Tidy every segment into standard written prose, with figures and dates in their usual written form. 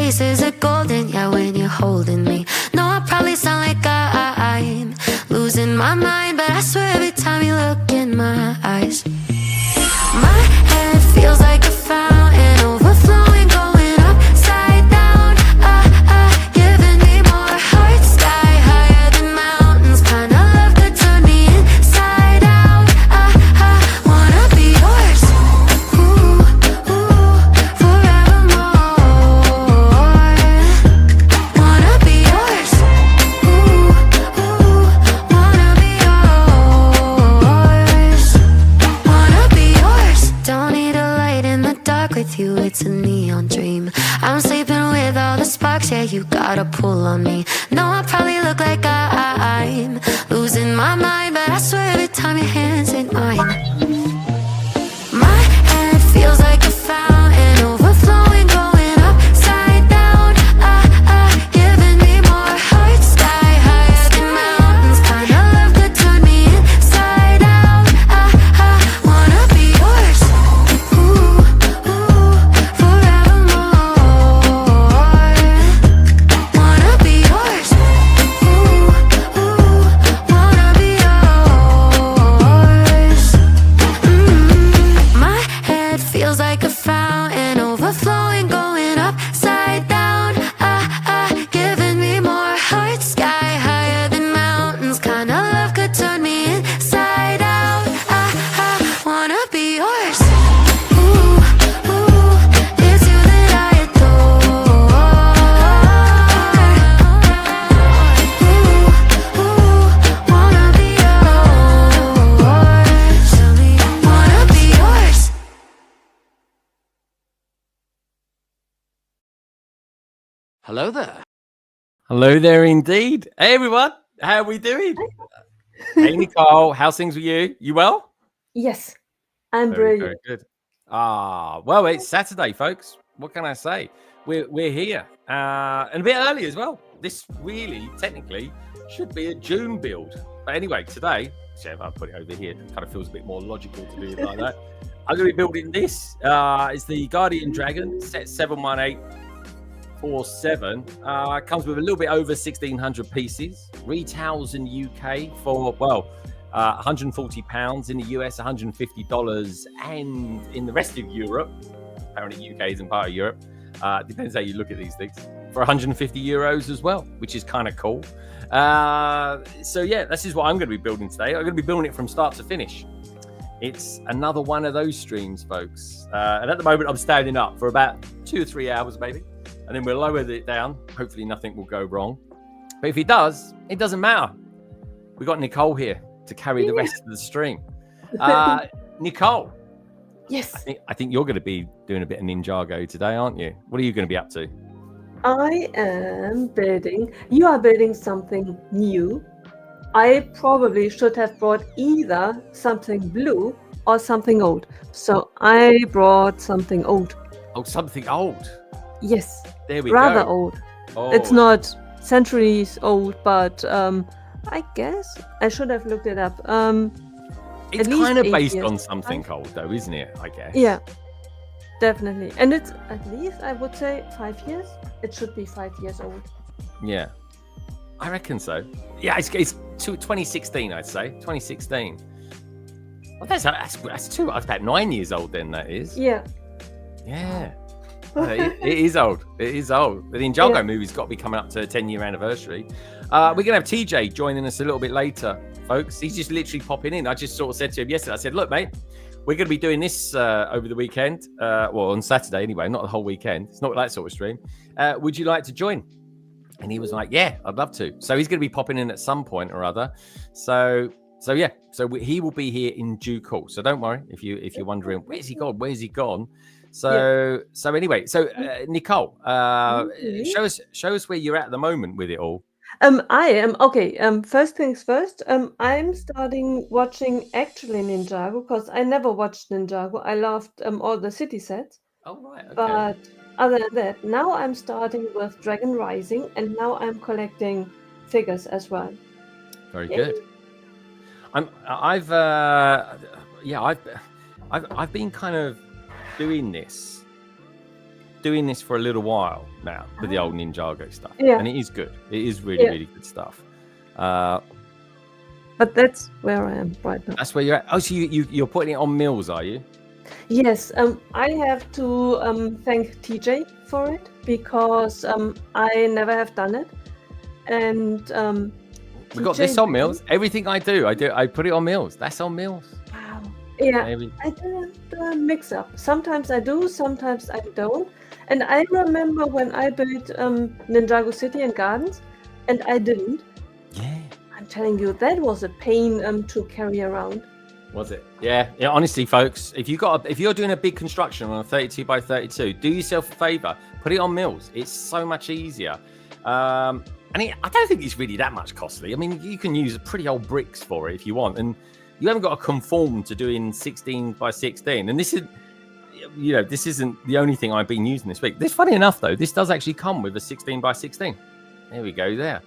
face, is it golden? Yeah, when you're holding me. No, I probably sound like I'm losing my mind, but I swear every time you look in my eyes, my head feels like a fountain, overflowing, going upside down. Giving me more heart, sky higher than mountains. Kind of love could turn me inside out. Wanna be yours, ooh, forevermore. Wanna be yours, ooh, wanna be yours. Wanna be yours. Don't need a light in the dark with you, it's a neon dream. I'm sleeping with all the sparks, yeah, you got a pull on me. No, I probably look like I'm losing my mind, but I swear every time your hands in mine, my head feels like a fountain, overflowing, going upside down. Giving me more heart, sky higher than mountains. Kind of love could turn me inside out. Wanna be yours, ooh, forevermore. Wanna be yours, ooh, wanna be yours. My head feels like a fountain, overflowing, going upside down. Giving me more heart, sky higher than mountains. Kind of love could turn me inside out. Wanna be yours, ooh, it's you that I adore. Wanna be yours, wanna be yours. Hello there. Hello there indeed. Hey everyone, how are we doing? Hey Nicole, how's things with you? You well? Yes, I'm Very brilliant. good. Well, it's Saturday, folks. What can I say? We're here. And a bit early as well. This really, technically, should be a June build. But anyway, today, so if I put it over here, it kind of feels a bit more logical to do it like that. I'm going to be building this. It's the Guardian Dragon, set 71847. Comes with a little bit over 1,600 pieces. Retails in UK for, well, £140 in the US, $150, and in the rest of Europe, apparently UK isn't part of Europe, depends how you look at these things, for 150 euros as well, which is kind of cool. So yeah, this is what I'm going to be building today. I'm going to be building it from start to finish. It's another one of those streams, folks. And at the moment, I'm standing up for about 2 or 3 hours, maybe. And then we'll lower it down. Hopefully nothing will go wrong. But if it does, it doesn't matter. We've got Nicole here to carry the rest of the stream. Nicole. Yes. I think you're going to be doing a bit of Ninjago today, aren't you? What are you going to be up to? I am building. You are building something new. I probably should have brought either something blue or something old. So I brought something old. Oh, something old. Yes. There we Rather go. old. Oh. It's not centuries old, but I guess I should have looked it up. It's at least kind of 8 based years. on something old, though, isn't it? I guess. Yeah, definitely. And it's at least, I would say, 5 years. It should be 5 years old. Yeah, I reckon so. Yeah, it's 2016, I'd say. 2016. Well, that's too. That's about 9 years old then. That is. Yeah. Yeah. It is old. It is old. The Ninjago movie's got to be coming up to a 10-year anniversary. We're going to have TJ joining us a little bit later, folks. He's just literally popping in. I just sort of said to him yesterday, I said, look, mate, we're going to be doing this over the weekend. Well, on Saturday anyway, not the whole weekend. It's not that sort of stream. Would you like to join? And he was like, yeah, I'd love to. So he's going to be popping in at some point or other. So yeah, he will be here in due course. So don't worry if you're wondering, where's he gone? Where's he gone? So anyway, Nicole, show us where you're at the moment with it all. I am okay. First things first. I'm starting watching actually Ninjago because I never watched Ninjago. I loved all the city sets. Oh right. Okay. But other than that, now I'm starting with Dragon Rising, and now I'm collecting figures as well. Very good. I've been kind of doing this doing this for a little while now for the old Ninjago stuff. Yeah. And it is good. It is really, really good stuff. But that's where I am right now. That's where you're at. Oh, so you're putting it on mills, are you? Yes, I have to thank TJ for it because I never have done it. And we got this on mills. Everything I put it on mills. That's on mills. Wow. Yeah, Maybe. I did a mix up. Sometimes I do, sometimes I don't. And I remember when I built Ninjago City and Gardens, and I didn't. Yeah. I'm telling you, that was a pain to carry around. Was it? Yeah. Yeah. Honestly, folks, if you're doing a big construction on a 32 by 32, do yourself a favor, put it on mills. It's so much easier. I don't think it's really that much costly. I mean, you can use pretty old bricks for it if you want, and you haven't got to conform to doing 16 by 16. And this is, this isn't the only thing I've been using this week. This, funny enough, though, this does actually come with a 16 by 16. There we go. There.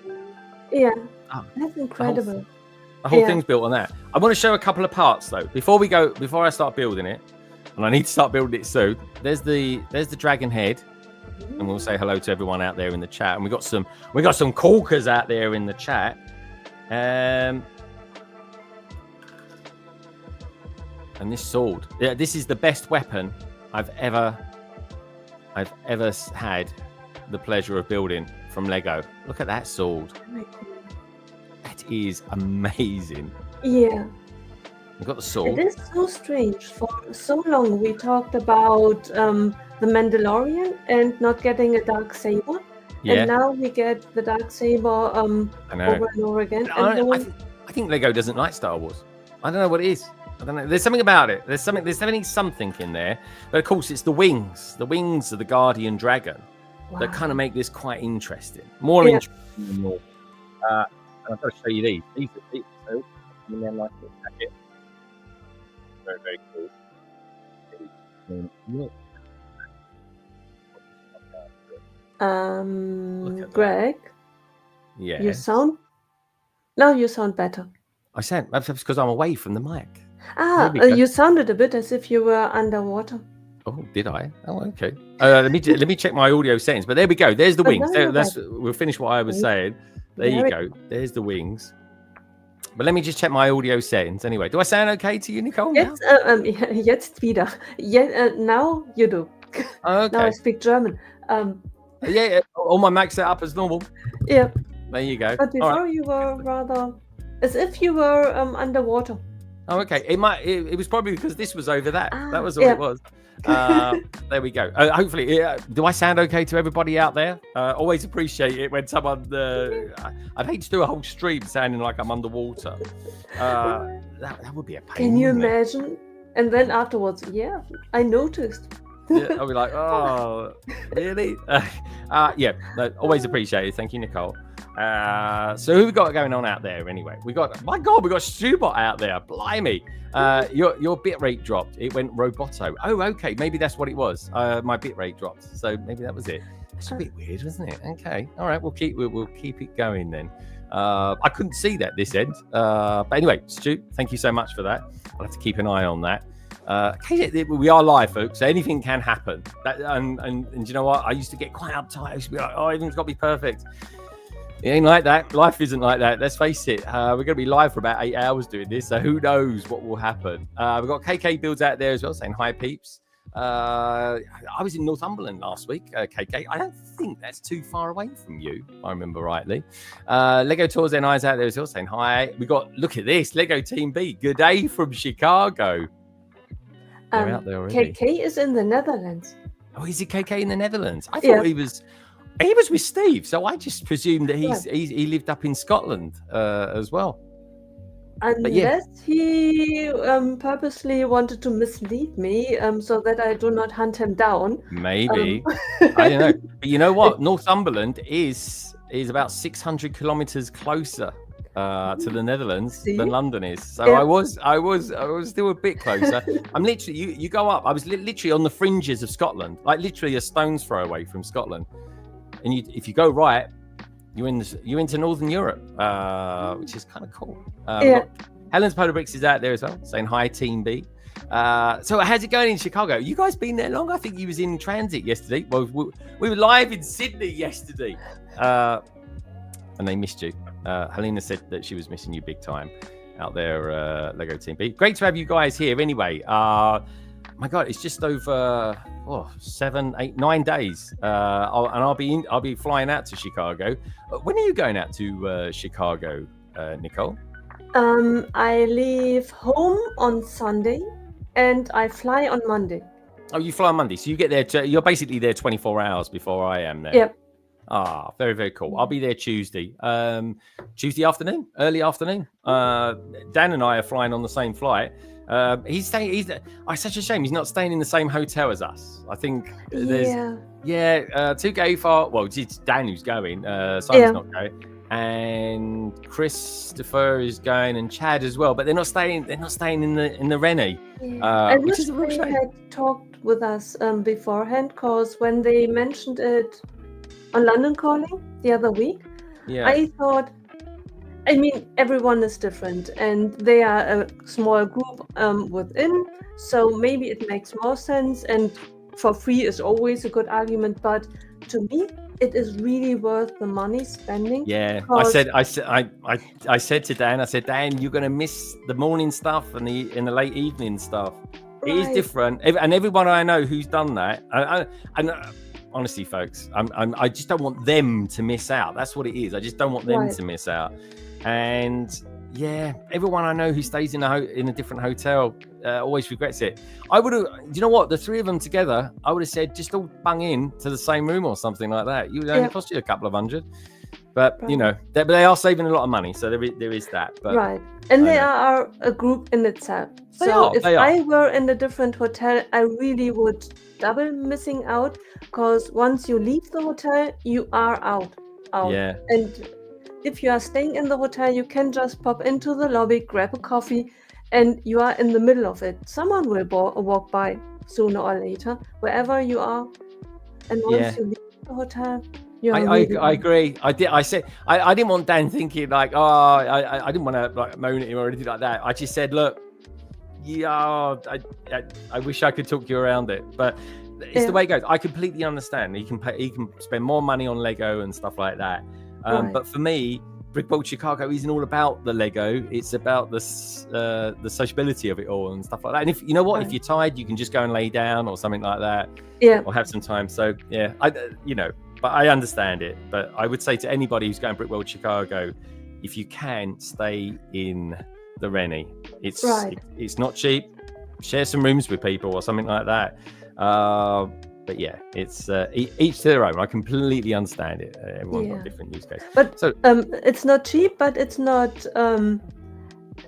Yeah, Oh, that's incredible. The whole thing's built on that. I want to show a couple of parts though before I start building it, and I need to start building it soon. There's the dragon head, and we'll say hello to everyone out there in the chat. And we got some corkers out there in the chat. And this sword, yeah, this is the best weapon I've ever had the pleasure of building from Lego. Look at that sword. That is amazing. Yeah. We've got the sword. It is so strange. For so long we talked about the Mandalorian and not getting a dark saber. Yeah. And now we get the dark saber over and over again. I think Lego doesn't like Star Wars. I don't know what it is. I don't know. There's something about it. There's something in there. But of course, it's the wings. The wings of the Guardian Dragon that kind of make this quite interesting. More interesting than more. And I've got to show you these. These are so in their nice little packet. Very, very cool. Greg? Yeah. You sound better. I said that's because I'm away from the mic. You sounded a bit as if you were underwater. Oh, did I? Oh, okay. Let me check my audio settings. But there we go. There's the wings. We'll finish what I was saying. There you go. There's the wings. But let me just check my audio settings. Anyway, do I sound okay to you, Nicole? Jetzt wieder. Now you do. Okay. Now I speak German. Yeah, all my Macs set up as normal. Yeah. There you go. But before you were rather as if you were underwater. Oh, okay. It was probably because this was over that. That was all it was. There we go. Hopefully, do I sound okay to everybody out there? Always appreciate it when someone. I'd hate to do a whole stream sounding like I'm underwater. That would be a pain. Can you imagine? And then afterwards, yeah, I noticed. Yeah, I'll be like, oh, really? Always appreciate it. Thank you, Nicole. So who we got going on out there anyway? We got Stubot out there. Blimey. Your bitrate dropped. It went roboto. Oh, okay. Maybe that's what it was. My bitrate dropped. So maybe that was it. That's a bit weird, wasn't it? Okay. All right. We'll keep it going then. I couldn't see that this end. But anyway, Stu, thank you so much for that. I'll have to keep an eye on that. We are live, folks, so anything can happen. And you know what? I used to get quite uptight. I used to be like, oh, everything's got to be perfect. It ain't like that. Life isn't like that. Let's face it. We're going to be live for about 8 hours doing this, so who knows what will happen. We've got KK Builds out there as well, saying hi, peeps. I was in Northumberland last week, KK. I don't think that's too far away from you, if I remember rightly. Lego Tours NI's out there as well, saying hi. Look at this, Lego Team B. Good day from Chicago. They're out there already. KK is in the Netherlands. Oh, is it KK in the Netherlands? I thought he was with Steve, so I just presumed that he lived up in Scotland as well. Unless he purposely wanted to mislead me so that I do not hunt him down. Maybe. I don't know. But you know what? Northumberland is about 600 kilometers closer to the Netherlands than London is. So I was still a bit closer. I'm literally you go up. I was literally on the fringes of Scotland, like literally a stone's throw away from Scotland. And if you go right, you're into Northern Europe, which is kind of cool. Helen's Polar Bricks is out there as well, saying hi, Team B. So how's it going in Chicago? You guys been there long? I think you was in transit yesterday. Well, we were live in Sydney yesterday, and they missed you. Helena said that she was missing you big time out there, Lego Team B. Great to have you guys here. Anyway, my God, it's just over 7, 8, 9 days, and I'll be flying out to Chicago. When are you going out to Chicago, Nicole? I leave home on Sunday and I fly on Monday. Oh, you fly on Monday, so you get there. You're basically there 24 hours before I am there. Yep. Ah, very, very cool. I'll be there Tuesday. Tuesday afternoon, early afternoon. Dan and I are flying on the same flight. He's staying. It's such a shame he's not staying in the same hotel as us. I think there's two go far. Well, it's Dan who's going. Simon's not going, and Christopher is going, and Chad as well. But they're not staying. They're not staying in the Rennie. I Which wish is a real they shame. had talked with us beforehand, because when they mentioned it on London Calling the other week, I thought, I mean, everyone is different and they are a small group within, so maybe it makes more sense, and for free is always a good argument, but to me it is really worth the money spending. I said to Dan, Dan, you're gonna miss the morning stuff and the late evening stuff. It is different, and everyone I know who's done that, and honestly, folks, I just don't want them to miss out. That's what it is. I just don't want them to miss out. And everyone I know who stays in a different hotel always regrets it. I would have, you know what? The three of them together, I would have said just all bung in to the same room or something like that. You would only cost you a couple of $100, but you know, they are saving a lot of money, so there is that. But and they are a group in itself. So if I were in a different hotel, I really would double missing out, because once you leave the hotel, you are out. And if you are staying in the hotel, you can just pop into the lobby, grab a coffee, and you are in the middle of it. Someone will walk by sooner or later, wherever you are. And once you leave the hotel, I agree. I didn't want Dan thinking like, I didn't want to like moan at him or anything like that. I just said, look, I wish I could talk you around it, but it's the way it goes. I completely understand. He can spend more money on Lego and stuff like that. But for me, Brick World Chicago isn't all about the Lego. It's about the sociability of it all and stuff like that. And if you know what, if you're tired, you can just go and lay down or something like that. Or have some time. So but I understand it. But I would say to anybody who's going Brick World Chicago, if you can, stay in the Rennie. It's not cheap. Share some rooms with people or something like that. But yeah, it's each to their own. I completely understand it. Everyone's got different use cases. But it's not cheap, but it's not.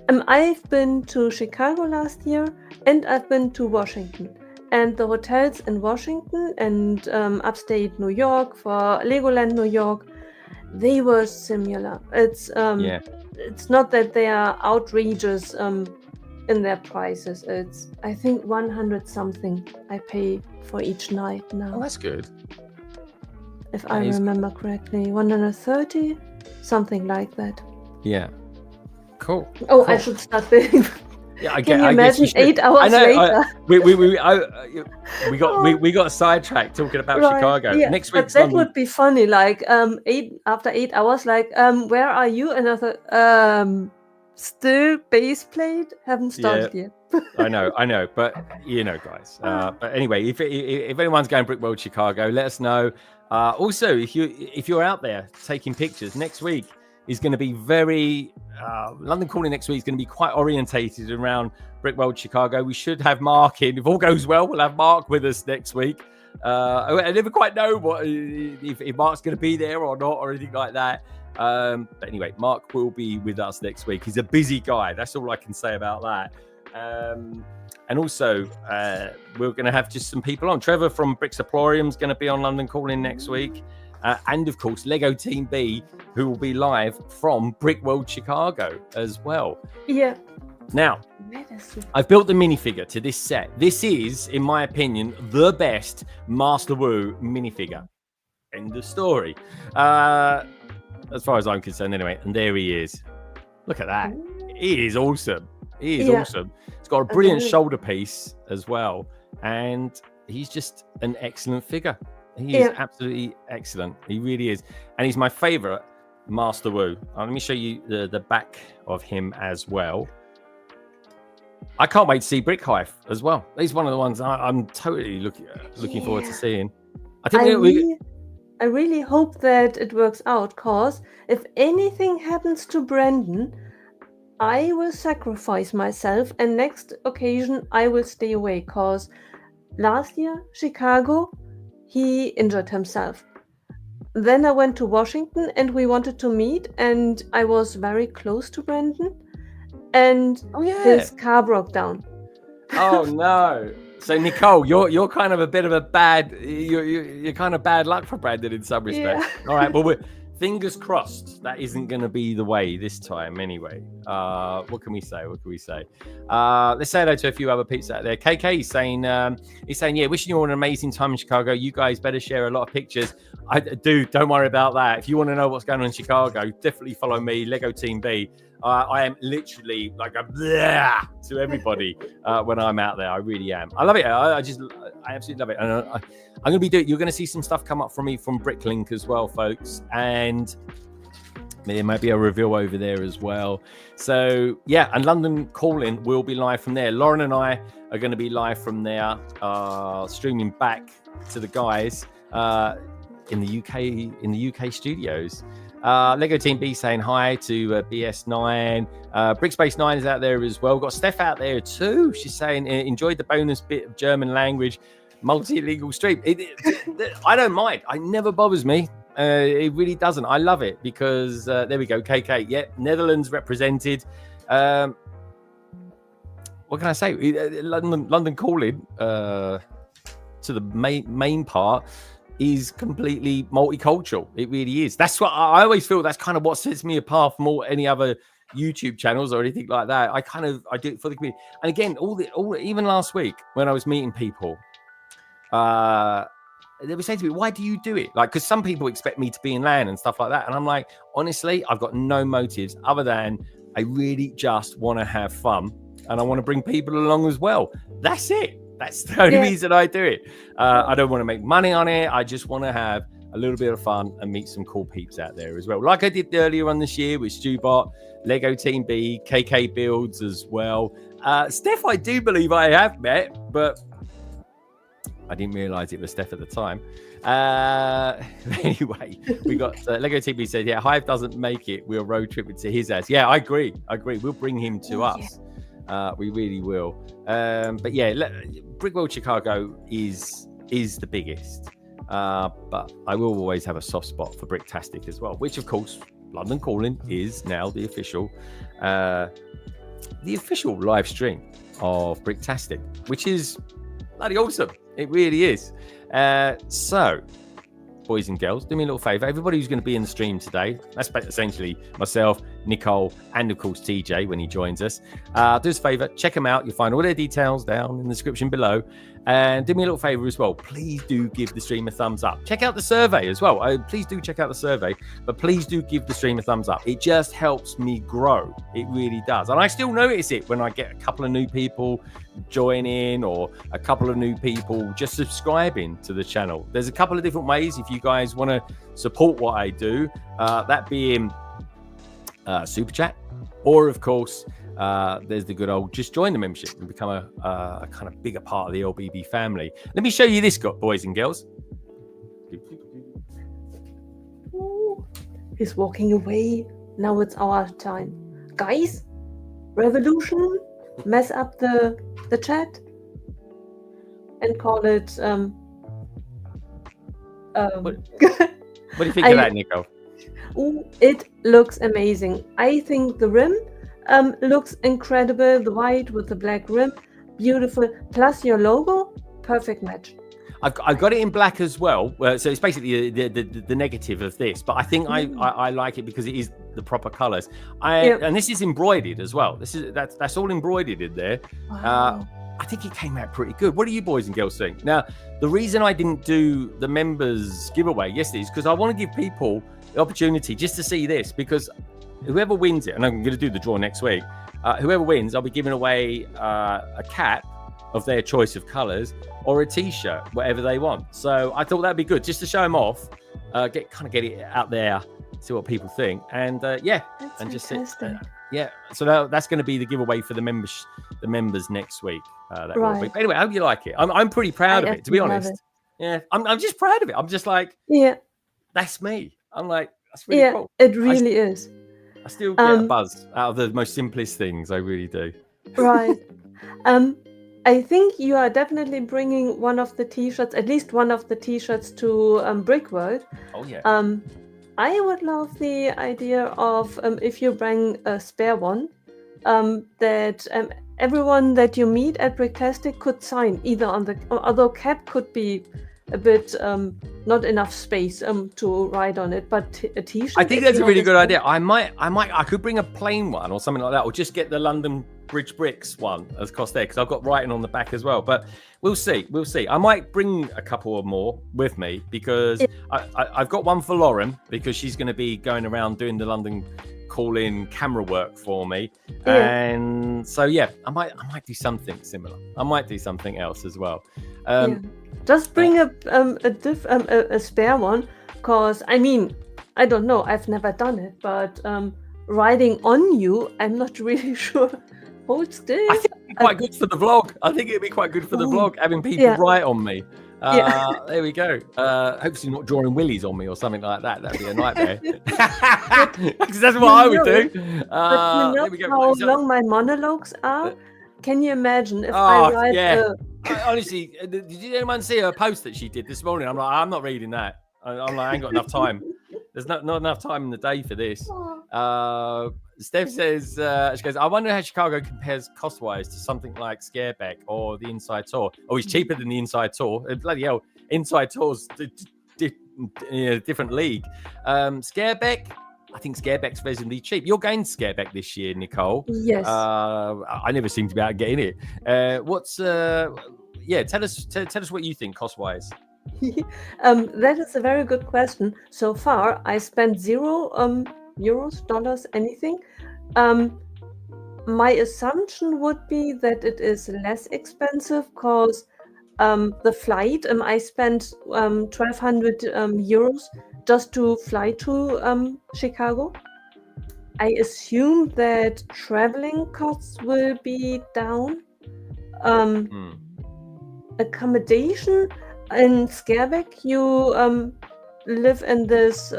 I've been to Chicago last year, and I've been to Washington. And the hotels in Washington and upstate New York, for Legoland New York, they were similar. It's not that they are outrageous in their prices. It's, I think, 100 something I pay for each night now. Oh, that's good. If I remember correctly, 130, something like that. Yeah. Cool. Oh, cool. I should start bidding. Yeah, Can you imagine 8 hours later? We got sidetracked talking about Chicago. Next week, that would be funny. Like after 8 hours, like where are you? And I thought, still base plate, haven't started yet. I know, but you know, guys. But anyway, if anyone's going Brick World Chicago, let us know. Also, if you're out there taking pictures, next week is going to be very London Calling next week is going to be quite orientated around Brick World Chicago. We should have Mark in. If all goes well, we'll have Mark with us next week. I never quite know what if Mark's going to be there or not or anything like that. But anyway, Mark will be with us next week. He's a busy guy. That's all I can say about that. And also, we're going to have just some people on. Trevor from Bricksoplorium is going to be on London Calling next week. And of course, Lego Team B, who will be live from Brick World Chicago as well. Yeah. Now, I've built the minifigure to this set. This is, in my opinion, the best Master Wu minifigure. End of story. As far as I'm concerned, anyway. And there he is. Look at that. he is awesome. He is Yeah. awesome. He's got a brilliant Really. shoulder piece as well, and he's just an excellent figure. He is absolutely excellent. He really is, and he's my favorite Master Wu. Let me show you the back of him as well. I can't wait to see Brick Hive as well. He's one of the ones I'm totally looking forward to seeing. I think I really hope that it works out, cause if anything happens to Brandon, I will sacrifice myself, and next occasion I will stay away, cause last year, Chicago, he injured himself. Then I went to Washington and we wanted to meet, and I was very close to Brandon, and his car broke down. Oh no! So Nicole, you're kind of a bit of a bad. You're kind of bad luck for Brandon in some respects. All right, well, fingers crossed that isn't going to be the way this time. Anyway, what can we say? Let's say hello to a few other peeps out there. KK is saying, yeah, wishing you all an amazing time in Chicago. You guys better share a lot of pictures. I do. Don't worry about that. If you want to know what's going on in Chicago, definitely follow me, Lego Team B. I am literally like a blah to everybody when I'm out there. I really am. I love it. I absolutely love it. And I'm going to be doing. You're going to see some stuff come up from me from Bricklink as well, folks. And there might be a reveal over there as well. So yeah, and London Calling will be live from there. Lauren and I are going to be live from there, streaming back to the guys in the UK studios. Lego Team B saying hi to BS9. Brickspace 9 is out there as well. We've got Steph out there too. She's saying enjoyed the bonus bit of German language, multilingual stream. I don't mind. It never bothers me. It really doesn't. I love it because there we go. KK. Yeah, Netherlands represented. What can I say? London Calling to the main part is completely multicultural. It really is. That's what I always feel. That's kind of what sets me apart from any other YouTube channels or anything like that. I do it for the community. And again, even last week when I was meeting people, they were saying to me, "Why do you do it?" Like, because some people expect me to be in LAN and stuff like that, and I'm like, honestly, I've got no motives other than I really just want to have fun and I want to bring people along as well. That's it. That's the only reason I do it. I don't want to make money on it. I just want to have a little bit of fun and meet some cool peeps out there as well. Like I did earlier on this year with Stubot, Lego Team B, KK Builds as well. Steph, I do believe I have met, but I didn't realize it was Steph at the time. Anyway, we got Lego Team B said, yeah, Hive doesn't make it. We'll road trip it to his house. Yeah, I agree. We'll bring him to us. We really will. But yeah, Brickworld Chicago is the biggest. But I will always have a soft spot for Bricktastic as well, which of course London Calling is now the official live stream of Bricktastic, which is bloody awesome. It really is. So, boys and girls, do me a little favor. Everybody who's going to be in the stream today, that's essentially myself, Nicole, and of course TJ when he joins us. Do us a favor, check them out. You'll find all their details down in the description below. And do me a little favor as well. Please do give the stream a thumbs up. Check out the survey as well. Please do check out the survey, but please do give the stream a thumbs up. It just helps me grow. It really does. And I still notice it when I get a couple of new people join in or a couple of new people just subscribing to the channel. There's a couple of different ways if you guys want to support what I do, that being super chat, or of course there's the good old just join the membership and become a kind of bigger part of the LBB family. Let me show you this, boys and girls. Ooh, he's walking away. Now it's our time, guys. Revolution, mess up the chat and call it What do you think of that, Nico? Ooh, it looks amazing. I think the rim looks incredible. The white with the black rim, beautiful. Plus your logo, perfect match. I've got it in black as well. So it's basically the negative of this, but I think I like it because it is the proper colours. And this is embroidered as well. That's all embroidered in there. Wow. I think it came out pretty good. What do you boys and girls think? Now, the reason I didn't do the members giveaway yesterday is because I want to give people the opportunity just to see this, because whoever wins it, and I'm going to do the draw next week, Whoever wins, I'll be giving away a cap of their choice of colours or a T-shirt, whatever they want. So I thought that'd be good, just to show them off, get it out there, see what people think, and That's and just fantastic. So that's going to be the giveaway for the members next week. That will be. Right. But anyway, I hope you like it. I'm pretty proud I of it, to be absolutely love honest. Yeah, I'm just proud of it. I'm just like, Yeah, that's me. I'm like, that's really cool. it really is. I still get a buzz out of the most simplest things. I really do. Right. I think you are definitely bringing one of the T-shirts, at least one of the T-shirts, to Brick World. Oh yeah. I would love the idea of if you bring a spare one, that everyone that you meet at Bricktastic could sign either on the, although cap could be a bit not enough space to write on it, but a T-shirt. I think that's a really good idea. I could bring a plain one or something like that, or just get the London Bridge Bricks one as cost there, because I've got writing on the back as well. But we'll see. I might bring a couple or more with me, because I've got one for Lauren, because she's going to be going around doing the London call-in camera work for me, and so I might do something similar. I might do something else as well. Just bring a spare one, because I mean, I don't know, I've never done it, but riding on you, I'm not really sure. Hold still. I think it'd be quite good for the vlog. Having people write on me. There we go. Hopefully not drawing willies on me or something like that. That'd be a nightmare. Because that's what I would do. But there we go. How long my monologues are? Can you imagine if I write honestly, did anyone see her post that she did this morning? I'm like, I'm not reading that. I'm like, I ain't got enough time. There's not enough time in the day for this. Steph says, she goes, I wonder how Chicago compares cost-wise to something like Scareback or the Inside Tour. Oh, it's cheaper than the Inside Tour. Bloody hell, Inside Tour's different league. Scareback, I think Scareback's reasonably cheap. You're going Scareback this year, Nicole. Yes. I never seem to be out getting it. Tell us what you think cost-wise. That is a very good question. So far, I spent €0, dollars, anything. My assumption would be that it is less expensive, because the flight, I spent 1,200 euros just to fly to Chicago. I assume that traveling costs will be down. Accommodation in Scareback, you live in this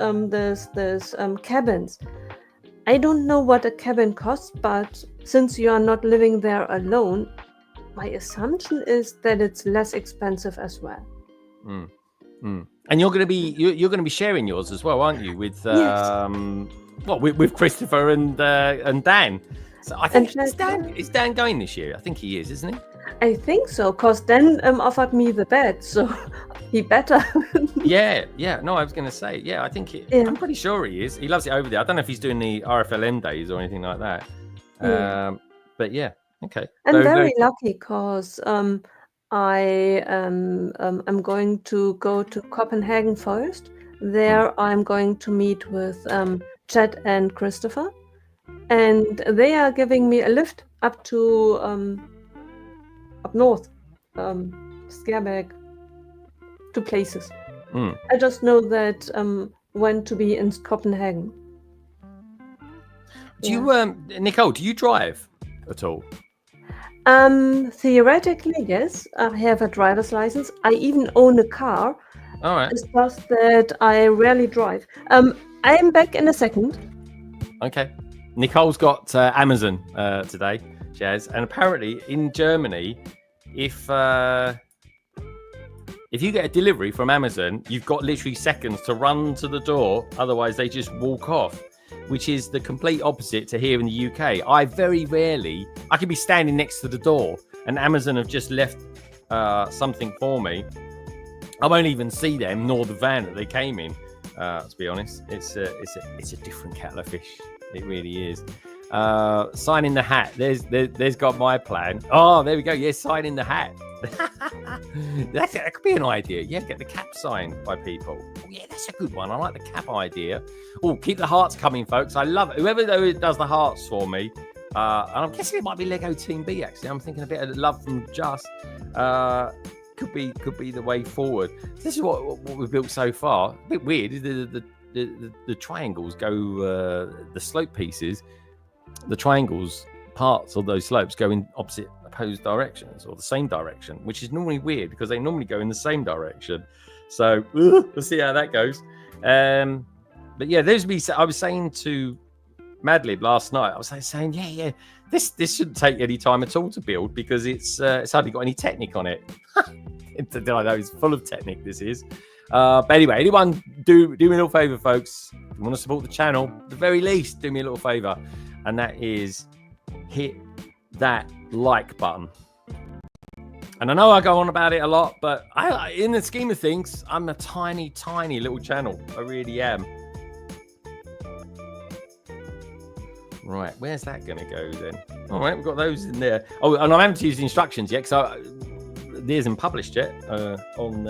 cabins. I don't know what a cabin costs, but since you are not living there alone, my assumption is that it's less expensive as well. And you're going to be sharing yours as well, aren't you? With with Christopher and Dan. So I think is Dan going this year? I think he is, isn't he? I think so, because Dan offered me the bed, so he better. No, I was going to say, I think I'm pretty sure he is. He loves it over there. I don't know if he's doing the RFLM days or anything like that. But okay. I'm very lucky, because I'm going to go to Copenhagen first. There I'm going to meet with Chad and Christopher, and they are giving me a lift up to up north, Scareback, to places. I just know that when to be in Copenhagen. Do you, Nicole? Do you drive at all? Theoretically, yes. I have a driver's license. I even own a car. All right. It's just that I rarely drive. I am back in a second. Okay. Nicole's got Amazon today, she has, and apparently in Germany, if you get a delivery from Amazon, you've got literally seconds to run to the door. Otherwise, they just walk off, which is the complete opposite to here in the UK. I could be standing next to the door and Amazon have just left something for me. I won't even see them nor the van that they came in. To be honest, it's a different kettle of fish. It really is. Sign in the hat. There's got my plan. Oh, there we go. Yes, sign in the hat. That could be an idea. Yeah, get the cap signed by people. Oh, yeah, that's a good one. I like the cap idea. Oh, keep the hearts coming, folks. I love it. Whoever does the hearts for me, And I'm guessing it might be Lego Team B. Actually, I'm thinking a bit of love from Just could be the way forward. This is what we've built so far. A bit weird. The triangles go the slope pieces. The triangles parts of those slopes go in opposite directions or the same direction, which is normally weird because they normally go in the same direction. So we'll see how that goes. But yeah, I was saying to Madlib last night, I was saying, yeah, this shouldn't take any time at all to build because it's hardly got any Technic on it. I know it's full of Technic. This is. But anyway, anyone do me a little favor, folks. If you want to support the channel, at the very least, do me a little favor, and that is hit that like button. And I know I go on about it a lot, but in the scheme of things, I'm a tiny, tiny little channel. I really am. Right, where's that going to go then? All right, we've got those in there. Oh, and I haven't used the instructions yet, because they isn't published yet on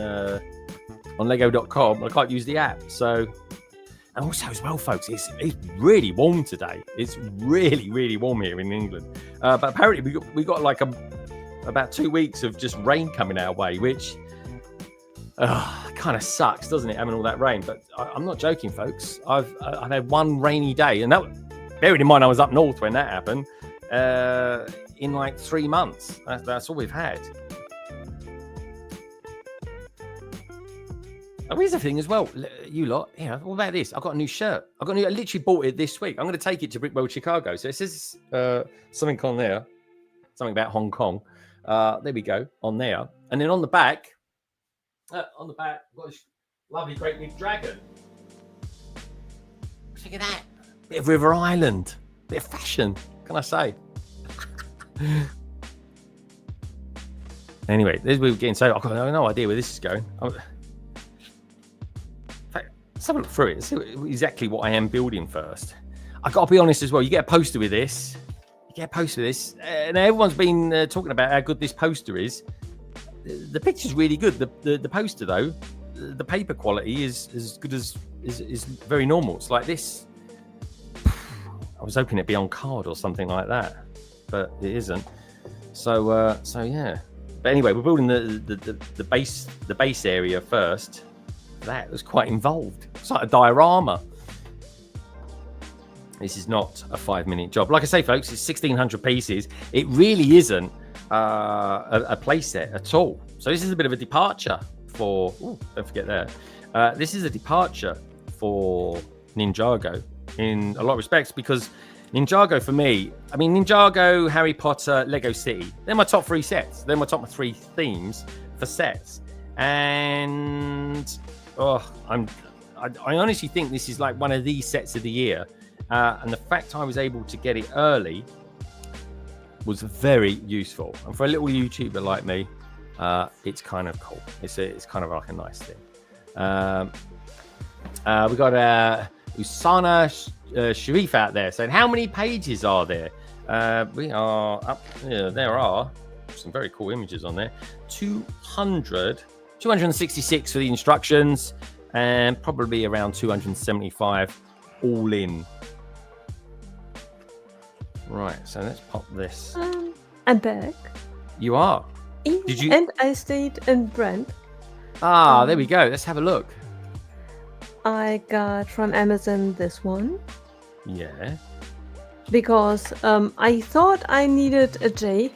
Lego.com. I can't use the app. So, and also as well, folks, it's really warm today. It's really, really warm here in England. But apparently we got like about 2 weeks of just rain coming our way, which kind of sucks, doesn't it, having all that rain? But I'm not joking, folks. I've had one rainy day, and that, bearing in mind I was up north when that happened, in like 3 months. That's all we've had. Oh, here's the thing as well, you lot. Yeah, what about this? I've got a new shirt. I literally bought it this week. I'm going to take it to Brick World Chicago. So it says something on there, something about Hong Kong. There we go, on there. And then on the back, we've got this lovely great big dragon. Look at that. Bit of River Island. Bit of fashion, can I say? Anyway, this we were getting, so I've got no idea where this is going. Let's have a look through it. Let's see exactly what I am building first. I've got to be honest as well. You get a poster with this. And everyone's been talking about how good this poster is. The picture's really good. The poster, though, the paper quality is as good as is very normal. It's like this. I was hoping it'd be on card or something like that, but it isn't. So yeah. But anyway, we're building the base area first. That was quite involved. It's like a diorama. This is not a 5-minute job. Like I say, folks, it's 1,600 pieces. It really isn't a playset at all. So this is a bit of a departure for... Ooh, don't forget that. This is a departure for Ninjago in a lot of respects, because Ninjago for me... I mean, Ninjago, Harry Potter, Lego City, they're my top 3 sets. They're my top 3 themes for sets. And... I honestly think this is like one of these sets of the year. And the fact I was able to get it early was very useful. And for a little YouTuber like me, it's kind of cool. It's kind of like a nice thing. We got Usana Sharif out there saying, how many pages are there? We are up. Yeah, there are some very cool images on there. 266 for the instructions, and probably around 275 all in. Right, so let's pop this. I'm back. You are? Did you? And I stayed in Brent. There we go. Let's have a look. I got from Amazon this one. Yeah. Because I thought I needed a J.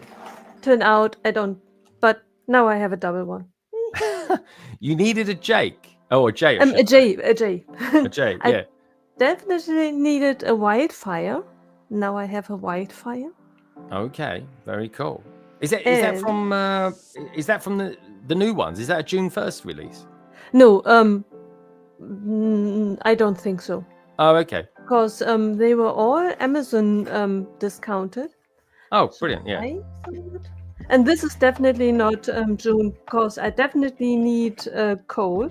Turned out I don't. But now I have a double one. You needed a Jake. Oh, a J. A J. A J, yeah. I definitely needed a Wildfire. Now I have a Wildfire. Okay, very cool. Is that from the new ones? Is that a June 1st release? No, I don't think so. Oh, okay. Because they were all Amazon discounted. Oh, brilliant! Yeah. And this is definitely not June, because I definitely need coal.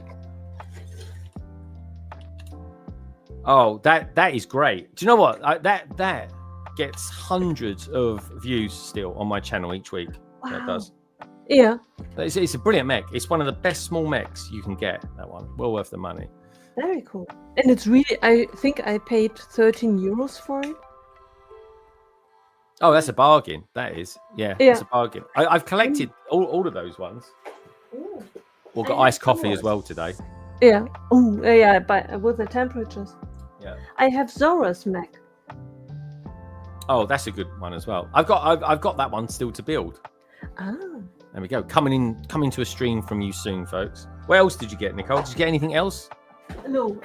Oh, that is great. Do you know what? That gets hundreds of views still on my channel each week. Wow. That does. Yeah. It's a brilliant mech. It's one of the best small mechs you can get. That one, well worth the money. Very cool. And it's really, I think I paid 13 euros for it. Oh, that's a bargain. That is. Yeah, Yeah. it's a bargain. I've collected all of those ones. Ooh. We've I got have iced coffee as Zoras. well today. Yeah. Oh, yeah, but with the temperatures. Yeah. I have Zora's mech. Oh, that's a good one as well. I've got that one still to build. Ah. There we go. Coming to a stream from you soon, folks. What else did you get, Nicole? Did you get anything else? No,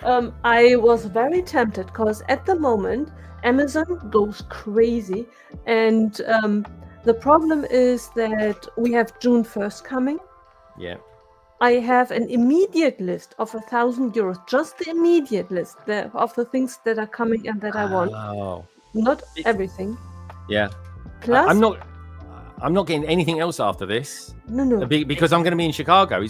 I was very tempted because at the moment Amazon goes crazy, and the problem is that we have June 1st coming. Yeah. I have an immediate list of €1,000, just the immediate list of the things that are coming and that I want. Oh. Not everything. Yeah. Plus, I'm not getting anything else after this. No. Because I'm going to be in Chicago.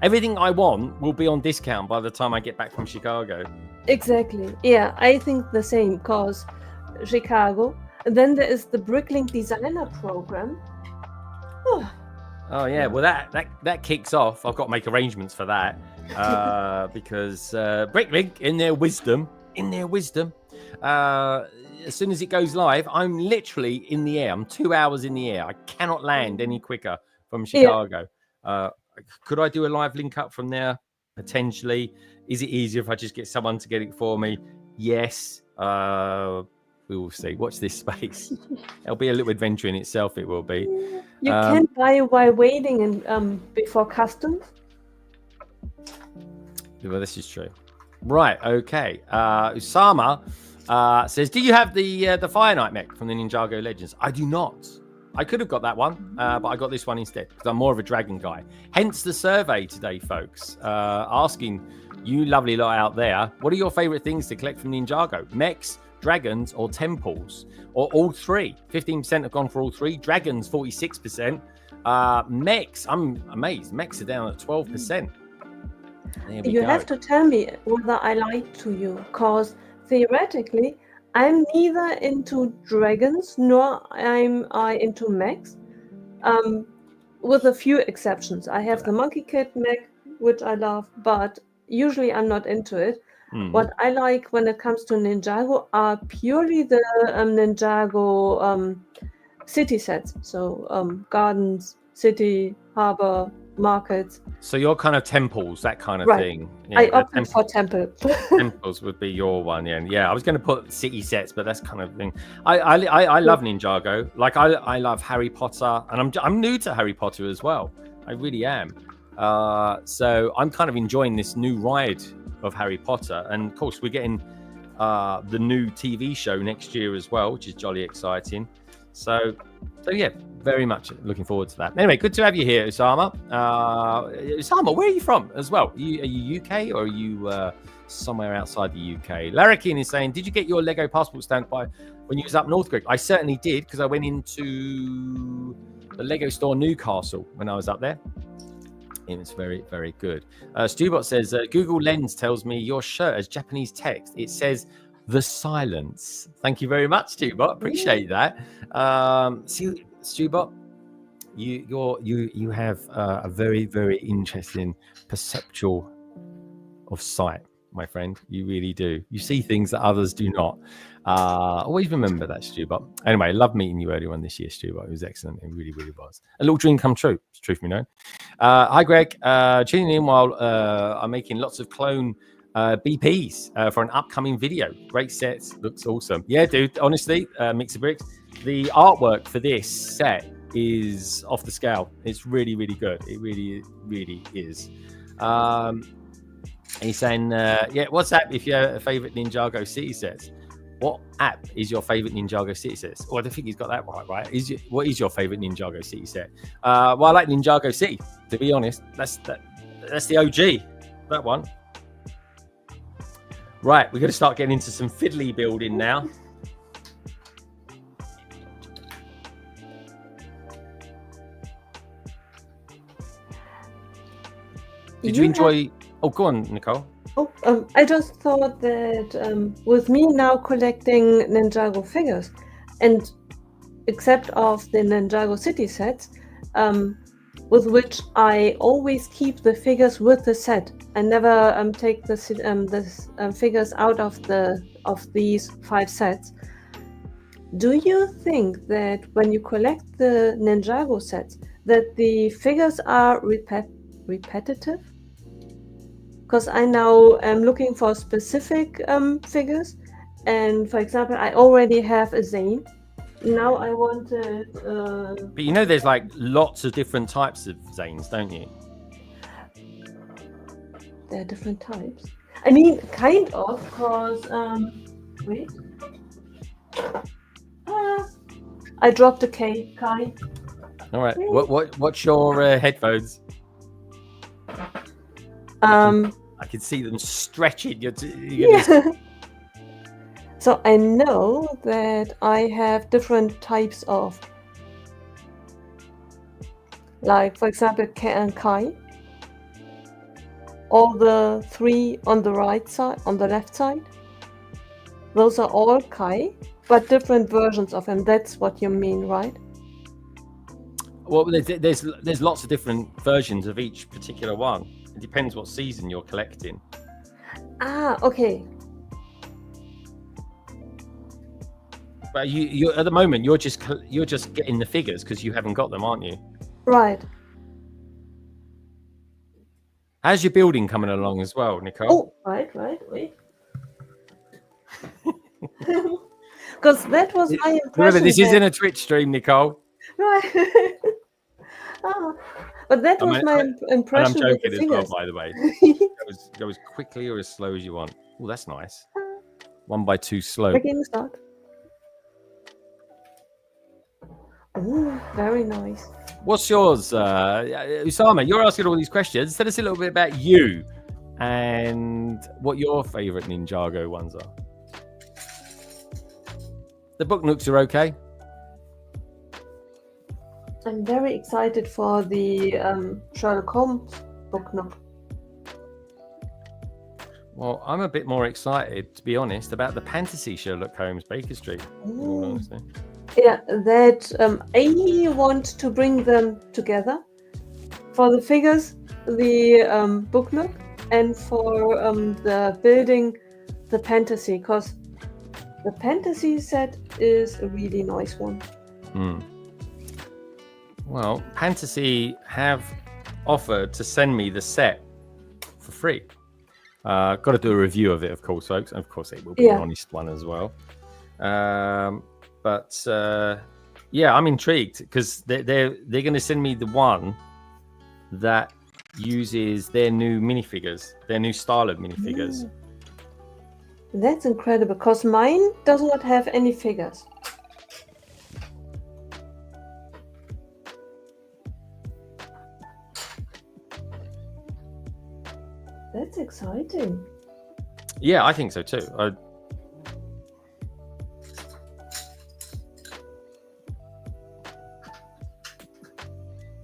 Everything I want will be on discount by the time I get back from Chicago. Exactly. Yeah, I think the same. Cause Chicago. And then there is the Bricklink Designer Program. Oh yeah, well that kicks off. I've got to make arrangements for that because Bricklink, in their wisdom, as soon as it goes live, I'm literally in the air. I'm 2 hours in the air. I cannot land any quicker from Chicago. Yeah. Could I do a live link up from there? Potentially. Is it easier if I just get someone to get it for me? Yes. We will see. Watch this space. It'll be a little adventure in itself. It will be. You can buy while waiting and before customs. Well, this is true. Right. Okay. Usama says, "Do you have the Fire Knight mech from the Ninjago Legends?" I do not. I could have got that one, but I got this one instead because I'm more of a dragon guy. Hence the survey today, folks, asking you lovely lot out there, what are your favorite things to collect from Ninjago? Mechs, dragons, or temples, or all three? 15% have gone for all three. Dragons, 46%. Mechs, I'm amazed. Mechs are down at 12%. You have to tell me whether I lied to you, because theoretically, I'm neither into dragons nor am I into mechs, with a few exceptions. I have the Monkey Kid mech, which I love, but usually I'm not into it. What I like when it comes to Ninjago are purely the Ninjago city sets. So gardens, city, harbor, markets. So you're kind of temples, that kind of thing. Yeah, I opt for temple. Temples would be your one, yeah. I was going to put city sets, but that's kind of thing. I love Ninjago. Like I love Harry Potter, and I'm new to Harry Potter as well. I really am. So I'm kind of enjoying this new ride of Harry Potter, and of course we're getting the new TV show next year as well, which is jolly exciting. So yeah, very much looking forward to that. Anyway, good to have you here, Usama. Usama, where are you from as well? Are you UK or are you somewhere outside the UK? Larrikin is saying, did you get your Lego passport stamp when you was up north, Greg? I certainly did, because I went into the Lego store Newcastle when I was up there. And it's very, very good. Stubot says, Google Lens tells me your shirt has Japanese text. It says the silence. Thank you very much, Stubot. Appreciate that. See, Stubot, you have a very, very interesting perceptual of sight, my friend. You really do. You see things that others do not. Always remember that, Stubot. Anyway, love meeting you earlier on this year, Stubot. It was excellent. It really, really was. A little dream come true, truth be known. Hi, Greg. Tuning in while I'm making lots of clone BPs for an upcoming video. Great sets. Looks awesome. Yeah, dude. Honestly, Mixer Bricks, the artwork for this set is off the scale. It's really, really good. It really, really is. He's saying, yeah, what's up if you have a favorite Ninjago city sets? What app is your favorite Ninjago city set? Oh, I don't think he's got that right? What is your favorite Ninjago city set? Well, I like Ninjago City, to be honest. That's the OG, that one. Right, we're going to start getting into some fiddly building now. Did you enjoy... Oh, go on, Nicole. Oh, I just thought that with me now collecting Ninjago figures, and except of the Ninjago city sets, with which I always keep the figures with the set. I never take the figures out of these 5 sets. Do you think that when you collect the Ninjago sets, that the figures are repetitive? Because I now am looking for specific figures, and for example, I already have a Zane. Now I wanted. But you know, there's like lots of different types of Zanes, don't you? There are different types. I mean, kind of, because wait. I dropped a K. Kai. All right. What's your headphones? I can see them stretching. Yeah. So I know that I have different types of, like for example, K and Kai. All the three on the right side, on the left side. Those are all Kai, but different versions of him. That's what you mean, right? Well, there's lots of different versions of each particular one. It depends what season you're collecting. Ah, okay. But you at the moment you're just getting the figures because you haven't got them, aren't you? Right. How's your building coming along as well, Nicole? Oh, right. Wait. Because that was my impression. Remember, this isn't a Twitch stream, Nicole. Right. But that was my impression. And I'm joking as well, by the way. Go as quickly or as slow as you want. Oh, that's nice. 1 by 2 slow. Making a start. Oh, very nice. What's yours, Usama? You're asking all these questions. Tell us a little bit about you and what your favorite Ninjago ones are. The book nooks are okay. I'm very excited for the Sherlock Holmes book nook. Well, I'm a bit more excited, to be honest, about the fantasy Sherlock Holmes Baker Street. In all honesty. Yeah, that I want to bring them together for the figures, the book nook, and for the building the fantasy, because the fantasy set is a really nice one. Well, Fantasy have offered to send me the set for free. Got to do a review of it, of course, folks. Of course, it will be an honest one as well. But yeah, I'm intrigued because they're going to send me the one that uses their new minifigures, their new style of minifigures. That's incredible, because mine does not have any figures. That's exciting. Yeah, I think so too.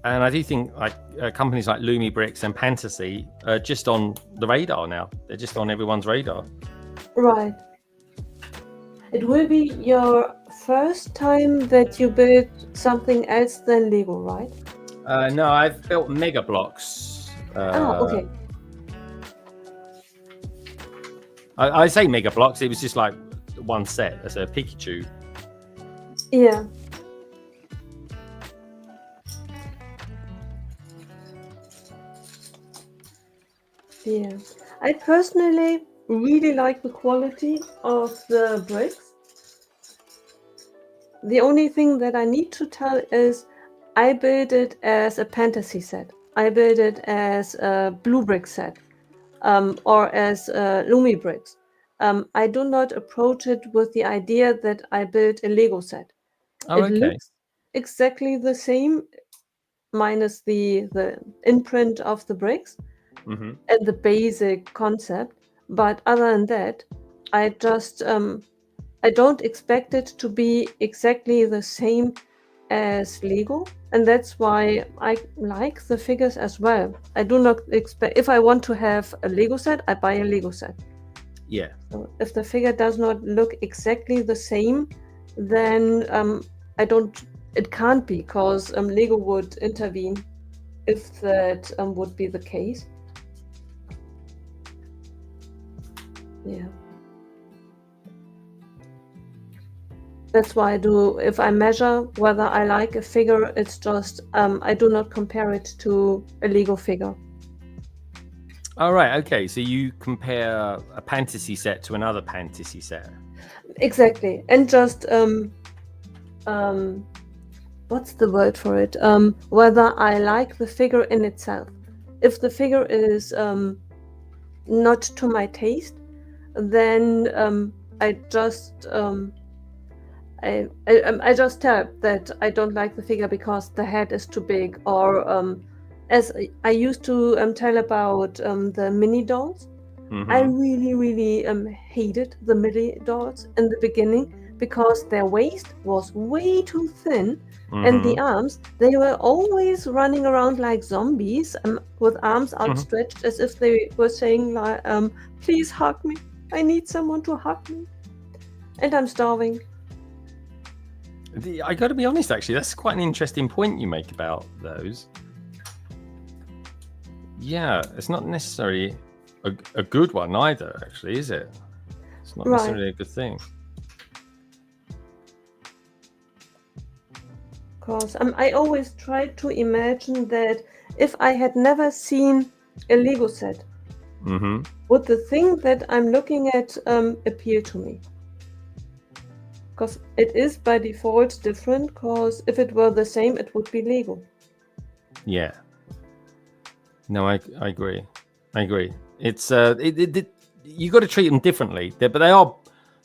And I do think like companies like LONDONBRIDGEBRICKS and Fantasy are just on the radar now. They're just on everyone's radar. Right. It will be your first time that you build something else than Lego, right? No, I've built Mega Blocks. Okay. I say Mega Blocks. It was just like one set as a Pikachu. Yeah. Yeah. I personally really like the quality of the bricks. The only thing that I need to tell is I built it as a fantasy set. I built it as a blue brick set, or as Lumi bricks. I do not approach it with the idea that I built a Lego set. Oh, It okay. looks exactly the same, minus the imprint of the bricks and the basic concept. But other than that, I just I don't expect it to be exactly the same as Lego, and that's why I like the figures as well. I do not expect, if I want to have a Lego set, I buy a Lego set. Yeah. So if the figure does not look exactly the same, then it can't be, because Lego would intervene if that would be the case. Yeah. That's why if I measure whether I like a figure, it's just I do not compare it to a Lego figure. All right. Okay. So you compare a fantasy set to another fantasy set. Exactly, and just what's the word for it? Whether I like the figure in itself. If the figure is not to my taste, then I just I just tell that I don't like the figure because the head is too big, or as I used to tell about the mini dolls. I really hated the mini dolls in the beginning because their waist was way too thin, and the arms, they were always running around like zombies with arms outstretched as if they were saying like, please hug me, I need someone to hug me, and I'm starving. I got to be honest, actually, that's quite an interesting point you make about those. Yeah, it's not necessarily a good one either, actually, is it? It's not necessarily a good thing. Because I always try to imagine that if I had never seen a Lego set, would the thing that I'm looking at appeal to me? Because it is by default different, because if it were the same, it would be Lego. Yeah. No, I agree. I agree. It's you got to treat them differently, but they are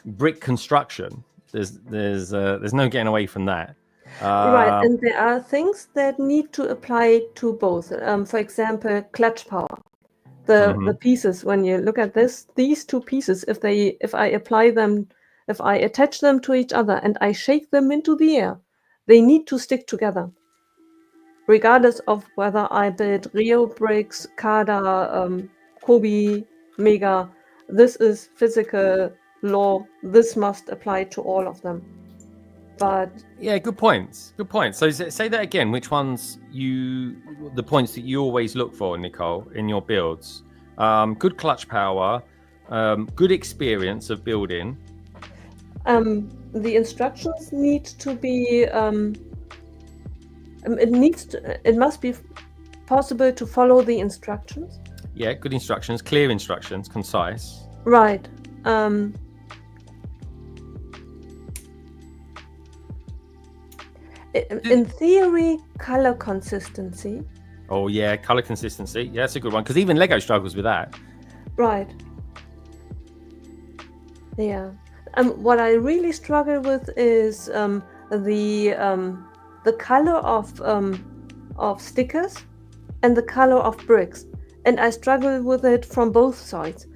brick construction. There's no getting away from that. Right, and there are things that need to apply to both. For example, clutch power. The pieces, when you look at these two pieces, if I apply them, if I attach them to each other and I shake them into the air, they need to stick together. Regardless of whether I build Rio bricks, Kada, Kobe, Mega, this is physical law. This must apply to all of them. But yeah, good points. Good points. So say that again. Which ones the points that you always look for, Nicole, in your builds? Good clutch power, good experience of building. The instructions need to be. It must be possible to follow the instructions. Yeah, good instructions, clear instructions, concise. Right. In theory, color consistency. Oh yeah, color consistency. Yeah, that's a good one, because even Lego struggles with that. Right. Yeah. What I really struggle with is the color of stickers and the color of bricks, and I struggle with it from both sides.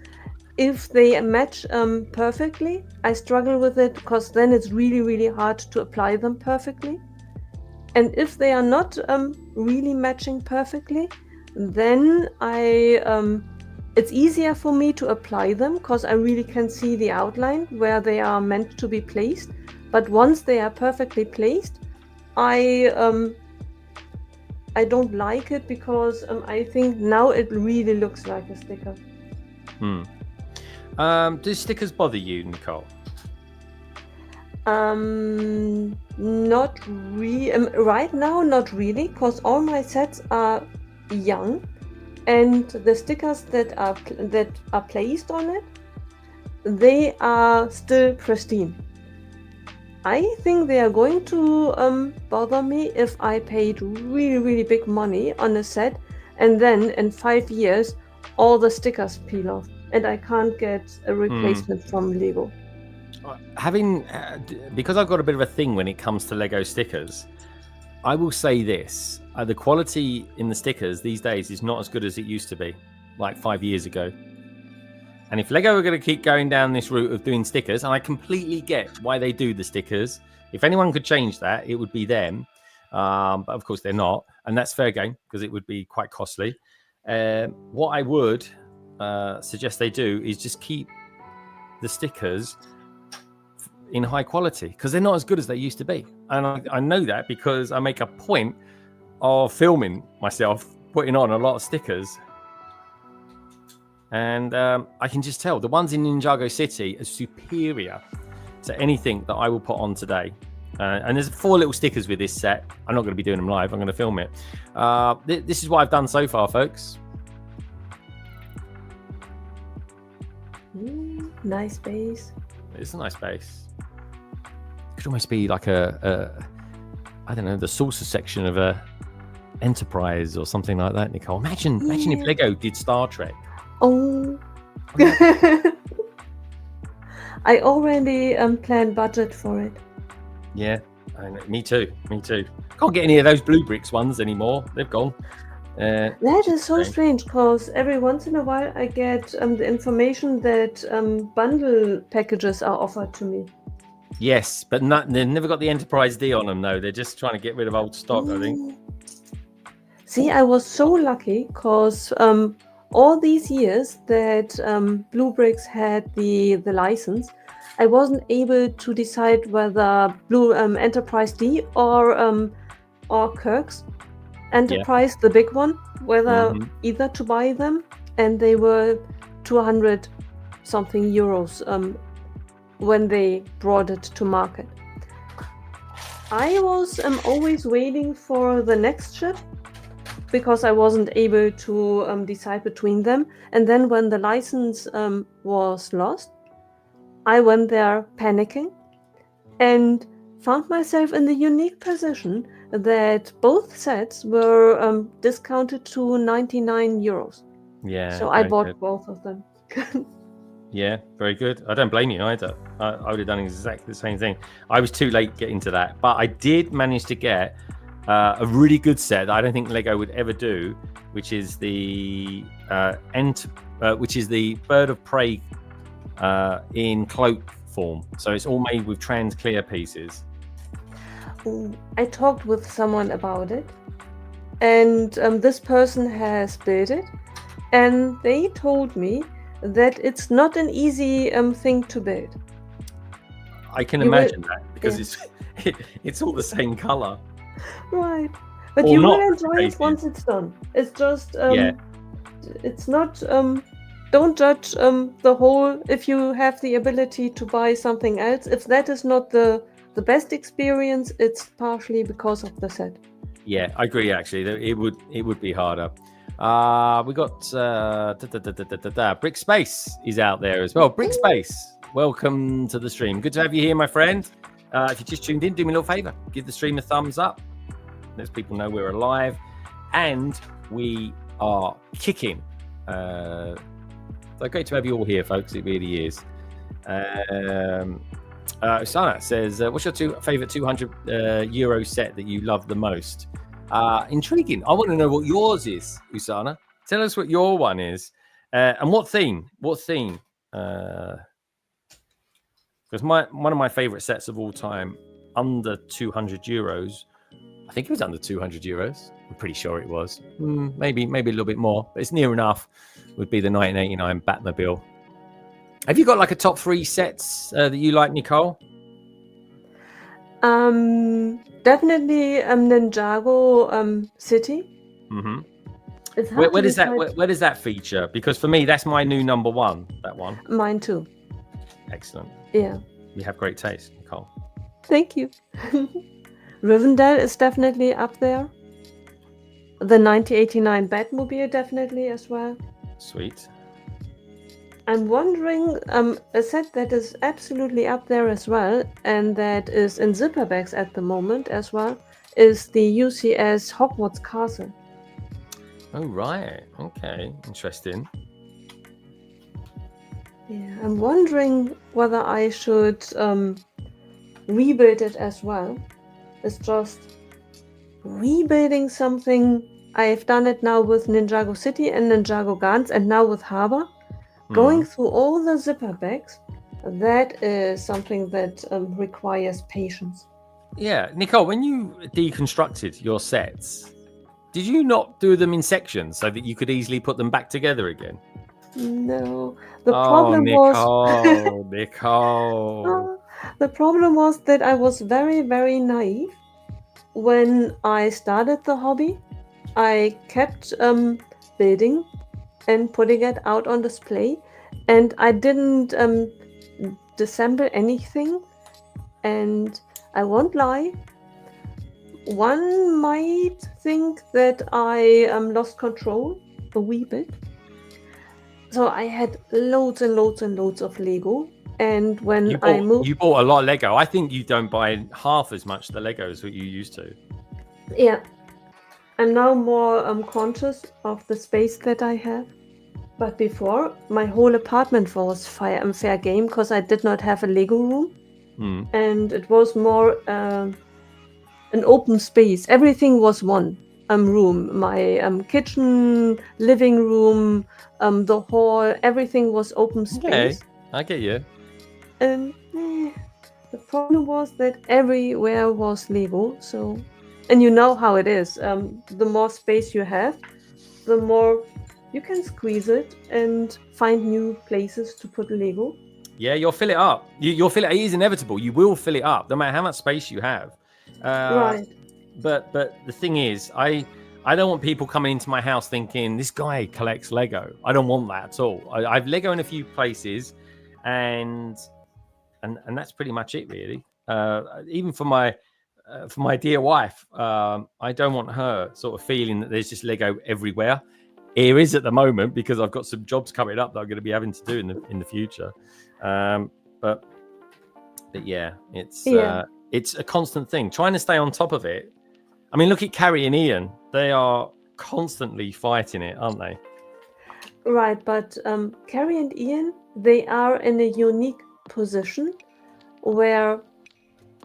If they match perfectly, I struggle with it because then it's really hard to apply them perfectly. And if they are not really matching perfectly, then it's easier for me to apply them because I really can see the outline where they are meant to be placed. But once they are perfectly placed, I don't like it because I think now it really looks like a sticker. Do stickers bother you, Nicole? Not really. Right now, not really, because all my sets are young, and the stickers that are placed on it, they are still pristine. I think they are going to bother me if I paid really big money on a set, and then in 5 years, all the stickers peel off, and I can't get a replacement from Lego. Because I've got a bit of a thing when it comes to Lego stickers, I will say this: the quality in the stickers these days is not as good as it used to be, like 5 years ago. And if Lego are going to keep going down this route of doing stickers, and I completely get why they do the stickers, if anyone could change that, it would be them. But of course they're not, and that's fair game because it would be quite costly. What I would suggest they do is just keep the stickers in high quality, because they're not as good as they used to be. And I know that because I make a point of filming myself putting on a lot of stickers, and I can just tell the ones in Ninjago City are superior So anything that I will put on today, and there's 4 little stickers with this set. I'm not going to be doing them live. I'm going to film it. This is what I've done so far, folks. Nice base. It's a nice base. Could almost be like I don't know, the saucer section of a Enterprise or something like that, Nicole. Imagine if Lego did Star Trek. Oh. I already planned budget for it. Yeah, me too. Can't get any of those blue bricks ones anymore. They've gone. That is so strange, because every once in a while I get the information that bundle packages are offered to me. Yes, but they've never got the Enterprise D on them, though. They're just trying to get rid of old stock, I think. See, I was so lucky, because all these years that Blue Bricks had the license, I wasn't able to decide whether Blue Enterprise D or Kirk's Enterprise, the big one, whether either to buy them, and they were 200 something euros when they brought it to market. I was always waiting for the next ship, because I wasn't able to decide between them. And then when the license was lost, I went there panicking and found myself in the unique position that both sets were discounted to 99 euros. Yeah. So I bought both of them. Yeah, very good. I don't blame you either. I would have done exactly the same thing. I was too late getting to that, but I did manage to get a really good set that I don't think Lego would ever do, which is the Bird of Prey in cloak form. So it's all made with trans clear pieces. I talked with someone about it, and this person has built it, and they told me that it's not an easy thing to build. I can imagine that, because it's all the same color. Right, but you will enjoy it once it's done. It's just it's not don't judge the whole if you have the ability to buy something else. If that is not the best experience, it's partially because of the set. Yeah, I agree. Actually, it would be harder. We got Brick Space is out there as well. Brick Space, welcome to the stream. Good to have you here, my friend. If you just tuned in, do me a little favor, give the stream a thumbs up. Lets people know we're alive, and we are kicking. So great to have you all here, folks. It really is. Usana says, what's your favorite 200 euro set that you love the most? Intriguing. I want to know what yours is, Usana. Tell us what your one is, and what theme. Because one of my favorite sets of all time, under 200 euros. I think it was under 200 euros. I'm pretty sure it was. Maybe a little bit more, but it's near enough. Would be the 1989 Batmobile. Have you got like a top 3 sets that you like, Nicole? Definitely Ninjago City. Mm-hmm. Where does that feature? Because for me, that's my new number 1. That one. Mine too. Excellent. Yeah. You have great taste, Nicole. Thank you. Rivendell is definitely up there. The 1989 Batmobile definitely as well. Sweet. I'm wondering, a set that is absolutely up there as well, and that is in zipper bags at the moment as well, is the UCS Hogwarts Castle. Oh, right. Okay. Interesting. Yeah, I'm wondering whether I should rebuild it as well. It's just rebuilding something. I've done it now with Ninjago City and Ninjago Gans, and now with Harbor. Going through all the zipper bags, that is something that requires patience. Yeah, Nicole, when you deconstructed your sets, did you not do them in sections so that you could easily put them back together again? No, the problem was Nicole. The problem was that I was very, very naive when I started the hobby. I kept building and putting it out on display, and I didn't disassemble anything and I won't lie, one might think that I lost control a wee bit. So I had loads and loads and loads of Lego, and when I moved, you bought a lot of Lego. I think you don't buy half as much the Lego as what you used to. yeah, I'm now more conscious of the space that I have. But before, my whole apartment was fair game because I did not have a Lego room, and it was more an open space. Everything was one room. My kitchen, living room, the hall, everything was open space. Okay, I get you. And the problem was that everywhere was Lego. So, and you know how it is. The more space you have, the more you can squeeze it and find new places to put Lego. Yeah, you'll fill it up. You'll fill it. It is inevitable. You will fill it up, no matter how much space you have. Right. But the thing is, I don't want people coming into my house thinking this guy collects Lego. I don't want that at all. I've Lego in a few places, and that's pretty much it, really. Even for my dear wife, I don't want her sort of feeling that there's just Lego everywhere. Here is at the moment because I've got some jobs coming up that I'm going to be having to do in the future. But yeah, it's a constant thing. Trying to stay on top of it. I mean, look at Carrie and Ian. They are constantly fighting it, aren't they? Right, but Carrie and Ian, they are in a unique position where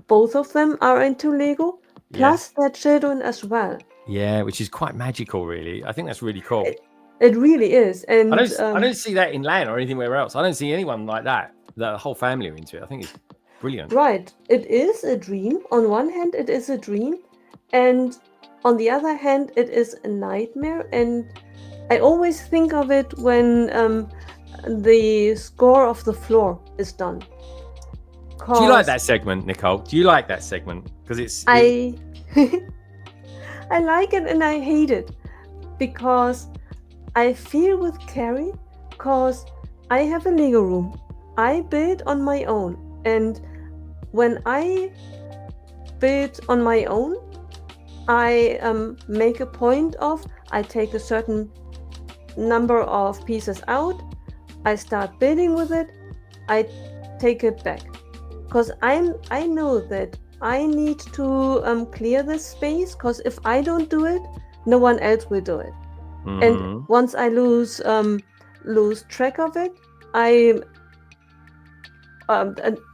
both of them are into Lego, plus their children as well. Yeah, which is quite magical, really. I think that's really cool. It really is. And I don't see that in LAN or anywhere else. I don't see anyone like that. The whole family are into it. I think it's brilliant. Right. It is a dream. On one hand, it is a dream. And on the other hand, it is a nightmare. And I always think of it when the score of the floor is done. Do you like that segment, Nicole? Do you like that segment? Because I like it and I hate it because I feel with Carrie because I have a Lego room. I build on my own, and when I build on my own, I make a point of I take a certain number of pieces out, I start building with it, I take it back because I know that I need to clear this space because if I don't do it, no one else will do it. And once I lose track of it, and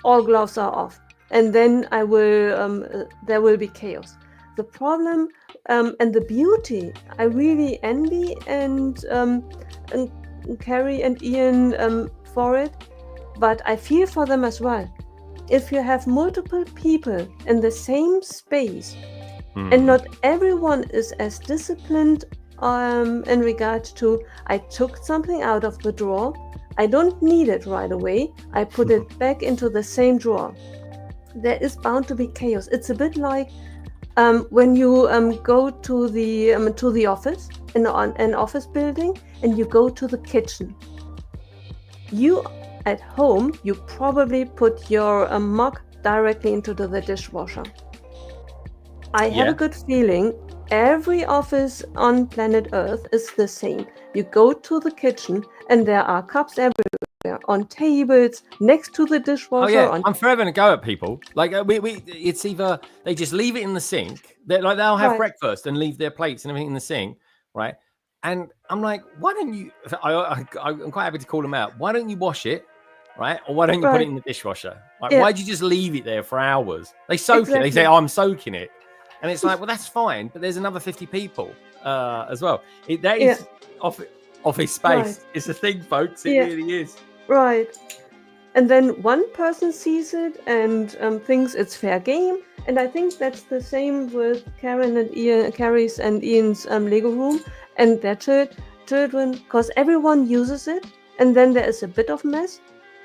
all gloves are off, and then I will there will be chaos. The problem and the beauty I really envy and Carrie and Ian for it, but I feel for them as well. If you have multiple people in the same space and not everyone is as disciplined in regard to I took something out of the drawer, I don't need it right away, I put it back into the same drawer, there is bound to be chaos. It's a bit like when you go to the office in an office building and you go to the kitchen. You at home, you probably put your mug directly into the dishwasher. I have a good feeling every office on planet Earth is the same. You go to the kitchen and there are cups everywhere, on tables, next to the dishwasher. Oh yeah, I'm forever gonna go at people. Like it's either they just leave it in the sink. They'll have breakfast and leave their plates and everything in the sink, right? And I'm like, why don't you? I'm quite happy to call them out. Why don't you wash it, right? Or why don't you put it in the dishwasher? Like, why'd you just leave it there for hours? They soak it. They say, "Oh, I'm soaking it," and it's like, well, that's fine, but there's another 50 people as well. That is office space. Right. It's a thing, folks. It really is. Right. And then one person sees it and thinks it's fair game. And I think that's the same with Carrie's and Ian's Lego room and their children, because everyone uses it. And then there is a bit of mess,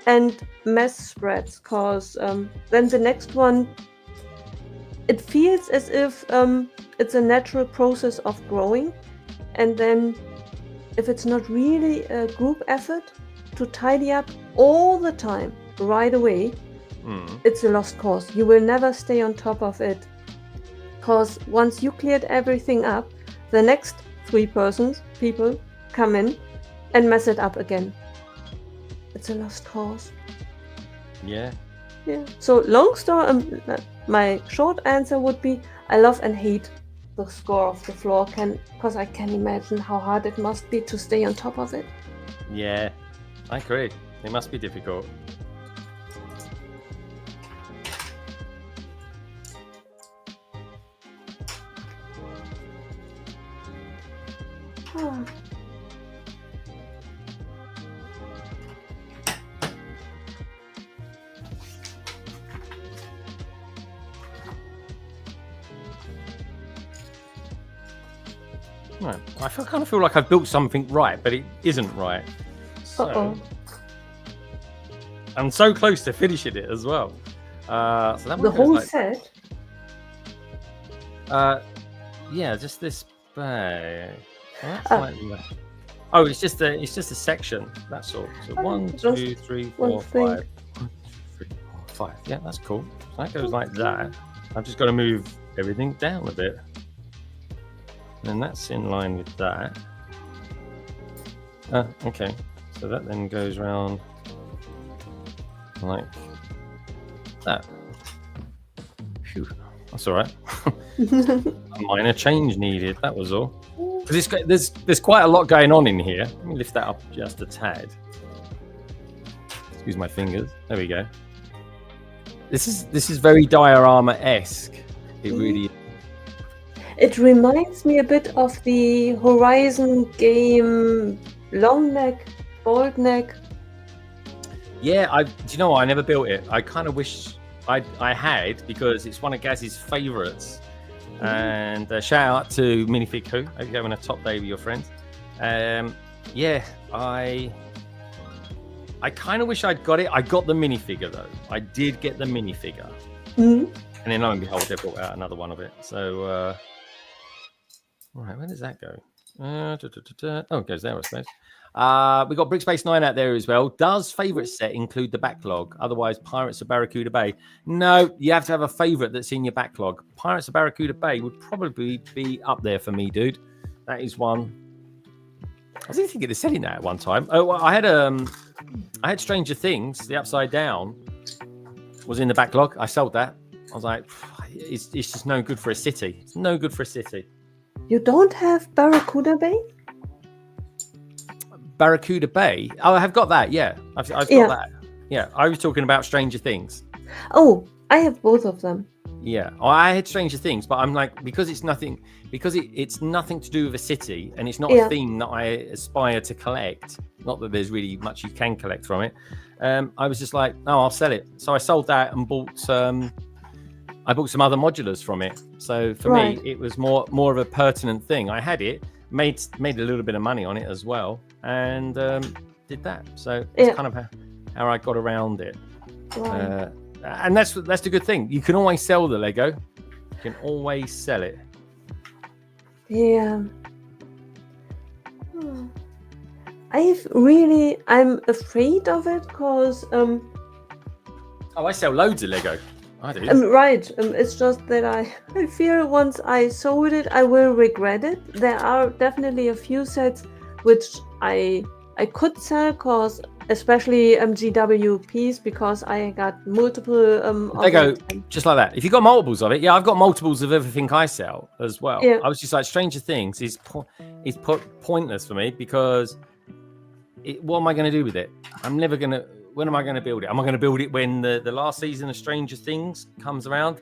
and mess spreads, because then the next one, it feels as if it's a natural process of growing. And then if it's not really a group effort to tidy up all the time right away, it's a lost cause. You will never stay on top of it. Because once you cleared everything up, the next 3 people come in and mess it up again. It's a lost cause. Yeah. Yeah. So long story, my short answer would be I love and hate the score of the floor, because I can imagine how hard it must be to stay on top of it. Yeah, I agree. It must be difficult. Ah. Right. I kind of feel like I've built something right, but it isn't right. So, Uh-oh. I'm so close to finishing it as well. So that The one goes whole like, set? yeah, just this bay. That's Oh. like that. Oh, it's just a section. That's all. So 1, just 2, 3, 4, one thing. 5. 1, 2, 3, 4, 5. Yeah, that's cool. So that goes like that. I've just got to move everything down a bit. And that's in line with that. Okay. So that then goes around like that. Phew. That's all right. A minor change needed. That was all. Because there's quite a lot going on in here. Let me lift that up just a tad. Excuse my fingers. There we go. This is very diorama-esque. It really. It reminds me a bit of the Horizon game Long Neck, Bold Neck. Yeah, do you know what? I never built it. I kind of wish I had, because it's one of Gaz's favourites. And shout out to Minifig Who. Hope you're having a top day with your friends. Yeah, I kind of wish I'd got it. I got the minifigure though. I did get the minifigure. And then lo and behold, they brought out another one of it. So, right, where does that go? Oh, it goes there, I suppose. We got Brickspace 9 out there as well. Does favourite set include the backlog? Otherwise, Pirates of Barracuda Bay. No, you have to have a favourite that's in your backlog. Pirates of Barracuda Bay would probably be up there for me, dude. That is one. I was even thinking of selling that at one time. Oh, well, I had Stranger Things. The Upside Down was in the backlog. I sold that. I was like, it's just no good for a city. It's no good for a city. You don't have Barracuda Bay? Barracuda Bay. Oh, I have got that. Yeah, I've got that. Yeah, I was talking about Stranger Things. Oh, I have both of them. Yeah, I had Stranger Things, but I'm like, because it's nothing to do with a city, and it's not a theme that I aspire to collect. Not that there's really much you can collect from it. I was just like, no, I'll sell it. So I sold that and bought some other modulars from it. So for me, it was more of a pertinent thing. I had it, made a little bit of money on it as well, and did that. So it's kind of how I got around it. Right. And that's the good thing. You can always sell the Lego. You can always sell it. Yeah. I'm afraid of it because Oh, I sell loads of Lego. I do. Right. It's just that I fear once I sold it, I will regret it. There are definitely a few sets which I could sell, cause especially GWPs, because I got multiple Lego, just like that. If you got multiples of it, yeah, I've got multiples of everything I sell as well. Yeah. I was just like, Stranger Things is pointless for me, because what am I going to do with it? When am I going to build it? Am I going to build it when the last season of Stranger Things comes around?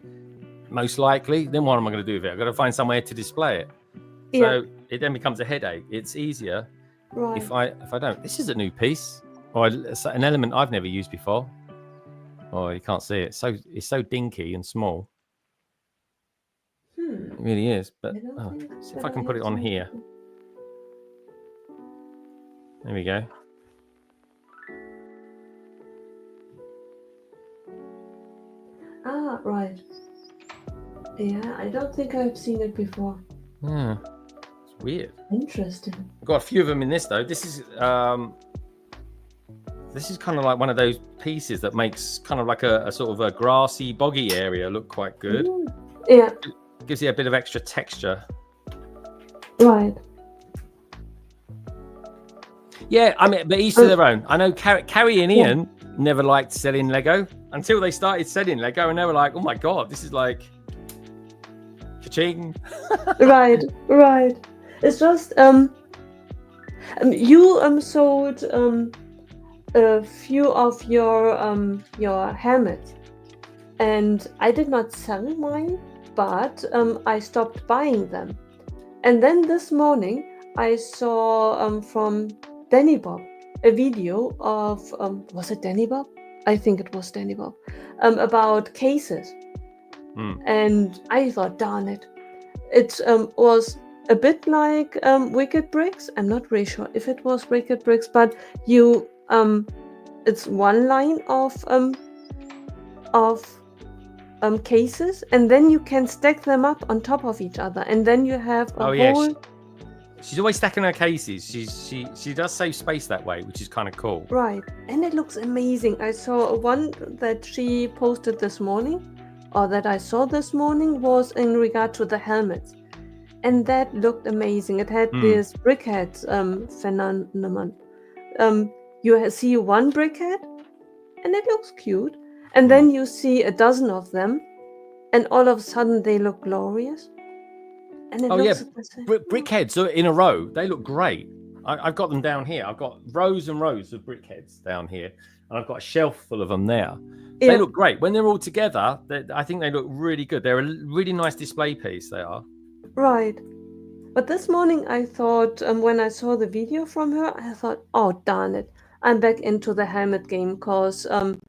Most likely. Then what am I going to do with it? I've got to find somewhere to display it. So it then becomes a headache. It's easier if I don't. This is a new piece, or an element I've never used before. Oh, you can't see it. It's so dinky and small. It really is. But see if I can put it on here. There we go. Ah, right. Yeah, I don't think I've seen it before. Yeah, it's weird. Interesting. I've got a few of them in this though. This is This is kind of like one of those pieces that makes kind of like a sort of a grassy, boggy area look quite good. Yeah. It gives you a bit of extra texture. Right. Yeah, I mean, but each to their own. I know Carrie and Ian never liked selling Lego until they started selling Lego, and they were like, "Oh my god, this is like ka-ching." Right. It's just you sold a few of your helmets, and I did not sell mine, but I stopped buying them. And then this morning I saw from Danny Bob a video of was it Danny Bob? I think it was Danny Bob, about cases. And I thought, darn it, it was a bit like Wicked Bricks. I'm not really sure if it was Wicked Bricks, but you it's one line of cases, and then you can stack them up on top of each other, and then you have a whole. She's always stacking her cases. She does save space that way, which is kind of cool. Right, and it looks amazing. I saw one that she posted this morning, or that I saw this morning, was in regard to the helmets, and that looked amazing. It had this brickhead phenomenon. You see one brickhead, and it looks cute, and then you see a dozen of them, and all of a sudden they look glorious. And it looks brickheads are in a row. They look great. I've got them down here. I've got rows and rows of brickheads down here, and I've got a shelf full of them there. They look great when they're all together. I think they look really good. They're a really nice display piece. They are. Right. But this morning I thought, when I saw the video from her, I thought, oh darn it, I'm back into the helmet game, because I'm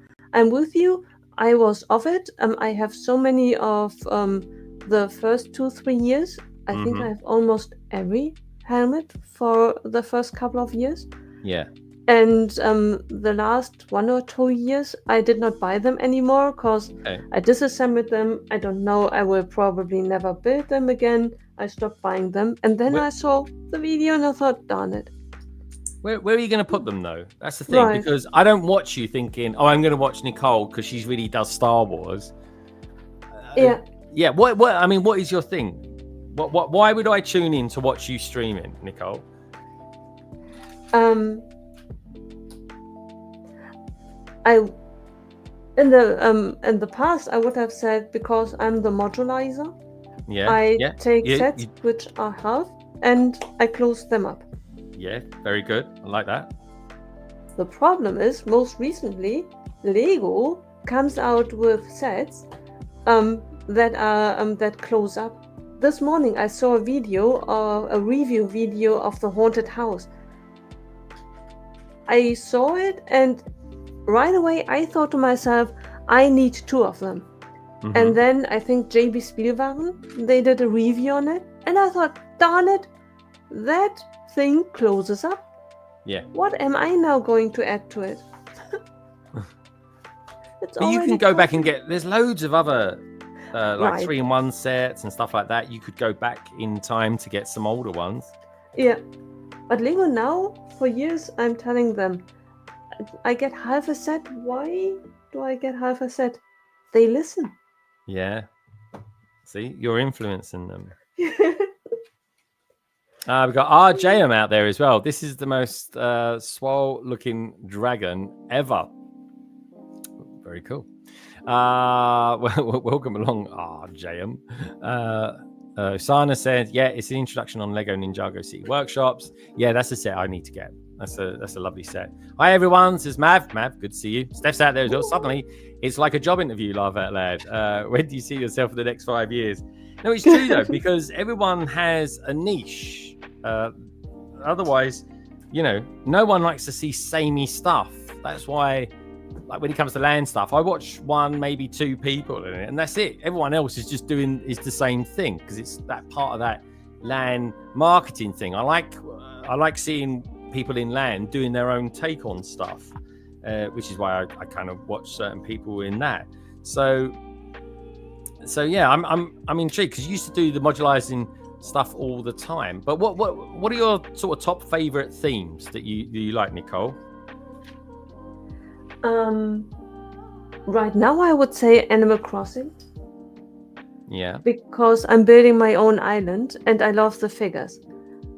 with you. I was off it. I have so many of the first 2-3 years. I think I have almost every helmet for the first couple of years. Yeah. And the last 1 or 2 years, I did not buy them anymore because I disassembled them. I don't know. I will probably never build them again. I stopped buying them. And then I saw the video and I thought, darn it. Where are you going to put them, though? That's the thing. Because I don't watch you thinking, oh, I'm going to watch Nicole because she really does Star Wars. Yeah. Yeah. What? I mean, what is your thing? Why would I tune in to watch you streaming, Nicole? In the past I would have said because I'm the modularizer. Yeah. I take sets which I have and I close them up. Yeah, very good. I like that. The problem is most recently Lego comes out with sets that close up. This morning I saw a review video of the haunted house. I saw it and right away I thought to myself, I need 2 of them. And then I think JB Spielwaren, they did a review on it, and I thought, darn it, that thing closes up. Yeah. What am I now going to add to it? But you can go back and get, there's loads of other like 3-in-1 sets and stuff like that. You could go back in time to get some older ones. Yeah. But Lego now, for years, I'm telling them, I get half a set. Why do I get half a set? They listen. Yeah. See, you're influencing them. We've got RJM out there as well. This is the most swole-looking dragon ever. Very cool. Welcome along, RJM. Sana said, yeah, it's an introduction on Lego Ninjago City Workshops. Yeah, that's a set I need to get. That's a lovely set. Hi, everyone. Says Mav. Mav, good to see you. Steph's out there as well. Suddenly, it's like a job interview, laugh out loud. When do you see yourself for the next 5 years? No, it's true, though, because everyone has a niche. Otherwise, no one likes to see samey stuff. That's why, like, when it comes to land stuff, I watch 1, maybe 2 people in it, and that's it. Everyone else is just doing the same thing because it's that part of that land marketing thing. I like seeing people in land doing their own take on stuff, which is why I kind of watch certain people in that. So yeah, I'm intrigued because you used to do the modularizing stuff all the time. But what are your sort of top favorite themes that you like, Nicole? Right now, I would say Animal Crossing Yeah. because I'm building my own island and I love the figures.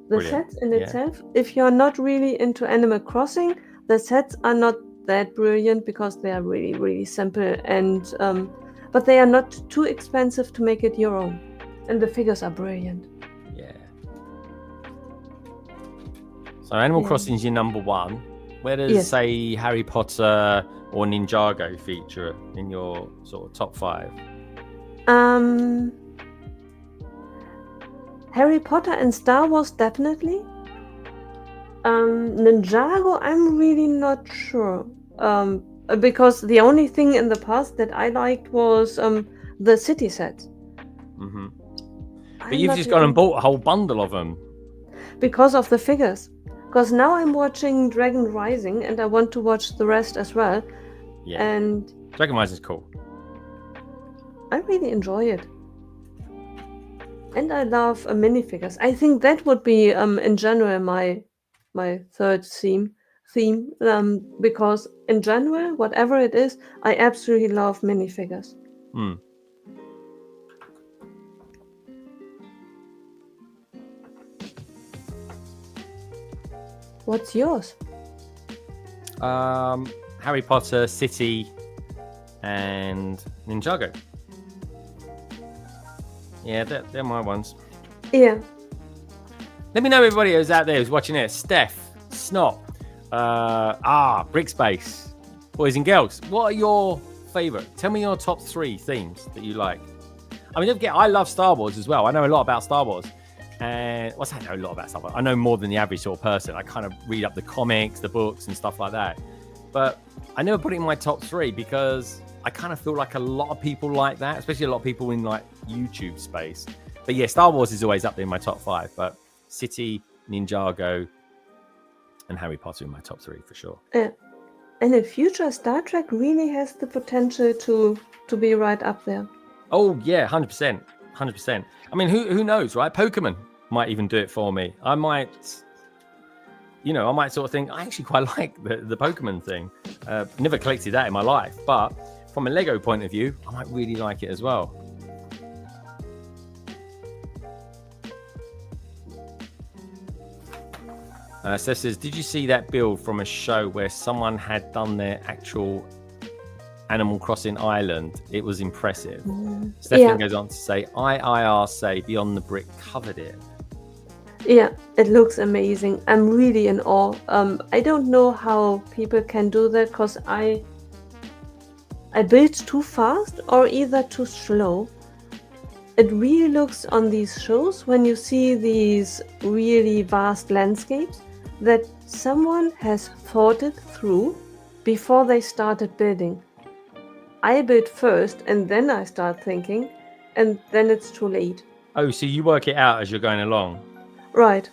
The Brilliant. sets in Yeah. itself, if you're not really into Animal Crossing, the sets are not that brilliant because they are really, really simple and but they are not too expensive to make it your own. And the figures are brilliant. Yeah. So Animal Yeah. Crossing is your number one. Where does, Yes. say, Harry Potter or Ninjago feature in your sort of top 5? Harry Potter and Star Wars definitely. Ninjago, I'm really not sure. Because the only thing in the past that I liked was the city set. Mm-hmm. I'm But you've not just gone and really- bought a whole bundle of them. because of the figures. Because now I'm watching Dragon Rising and I want to watch the rest as well. Yeah. And Dragon Rise is cool. I really enjoy it. And I love minifigures. I think that would be in general my third theme. Because in general, whatever it is, I absolutely love minifigures. Mm. What's yours? Harry Potter, City, and Ninjago. Yeah, they're my ones. Yeah. Let me know, everybody who's out there who's watching it. Steph, Snot, Brickspace, boys and girls. What are your favourite? Tell me your top 3 themes that you like. I mean, don't forget, I love Star Wars as well. I know a lot about Star Wars. And I know a lot about Star Wars. I know more than the average sort of person. I kind of read up the comics, the books, and stuff like that. But I never put it in my top 3 because I kind of feel like a lot of people like that, especially a lot of people in like YouTube space. But yeah, Star Wars is always up there in my top 5. But City, Ninjago, and Harry Potter in my top 3 for sure. And in future, Star Trek really has the potential to be right up there. Oh yeah, 100%, 100%. I mean, who knows, right? Pokemon might even do it for me. I might sort of think I actually quite like the Pokemon thing. Never collected that in my life, but from a Lego point of view, I might really like it as well. Steph says, did you see that build from a show where someone had done their actual Animal Crossing island? It was impressive. Stefan goes on to say, IIR say Beyond the Brick covered it. Yeah, it looks amazing. I'm really in awe. I don't know how people can do that because I build too fast or either too slow. It really looks on these shows when you see these really vast landscapes that someone has thought it through before they started building. I build first and then I start thinking, and then it's too late. Oh, so you work it out as you're going along? Right.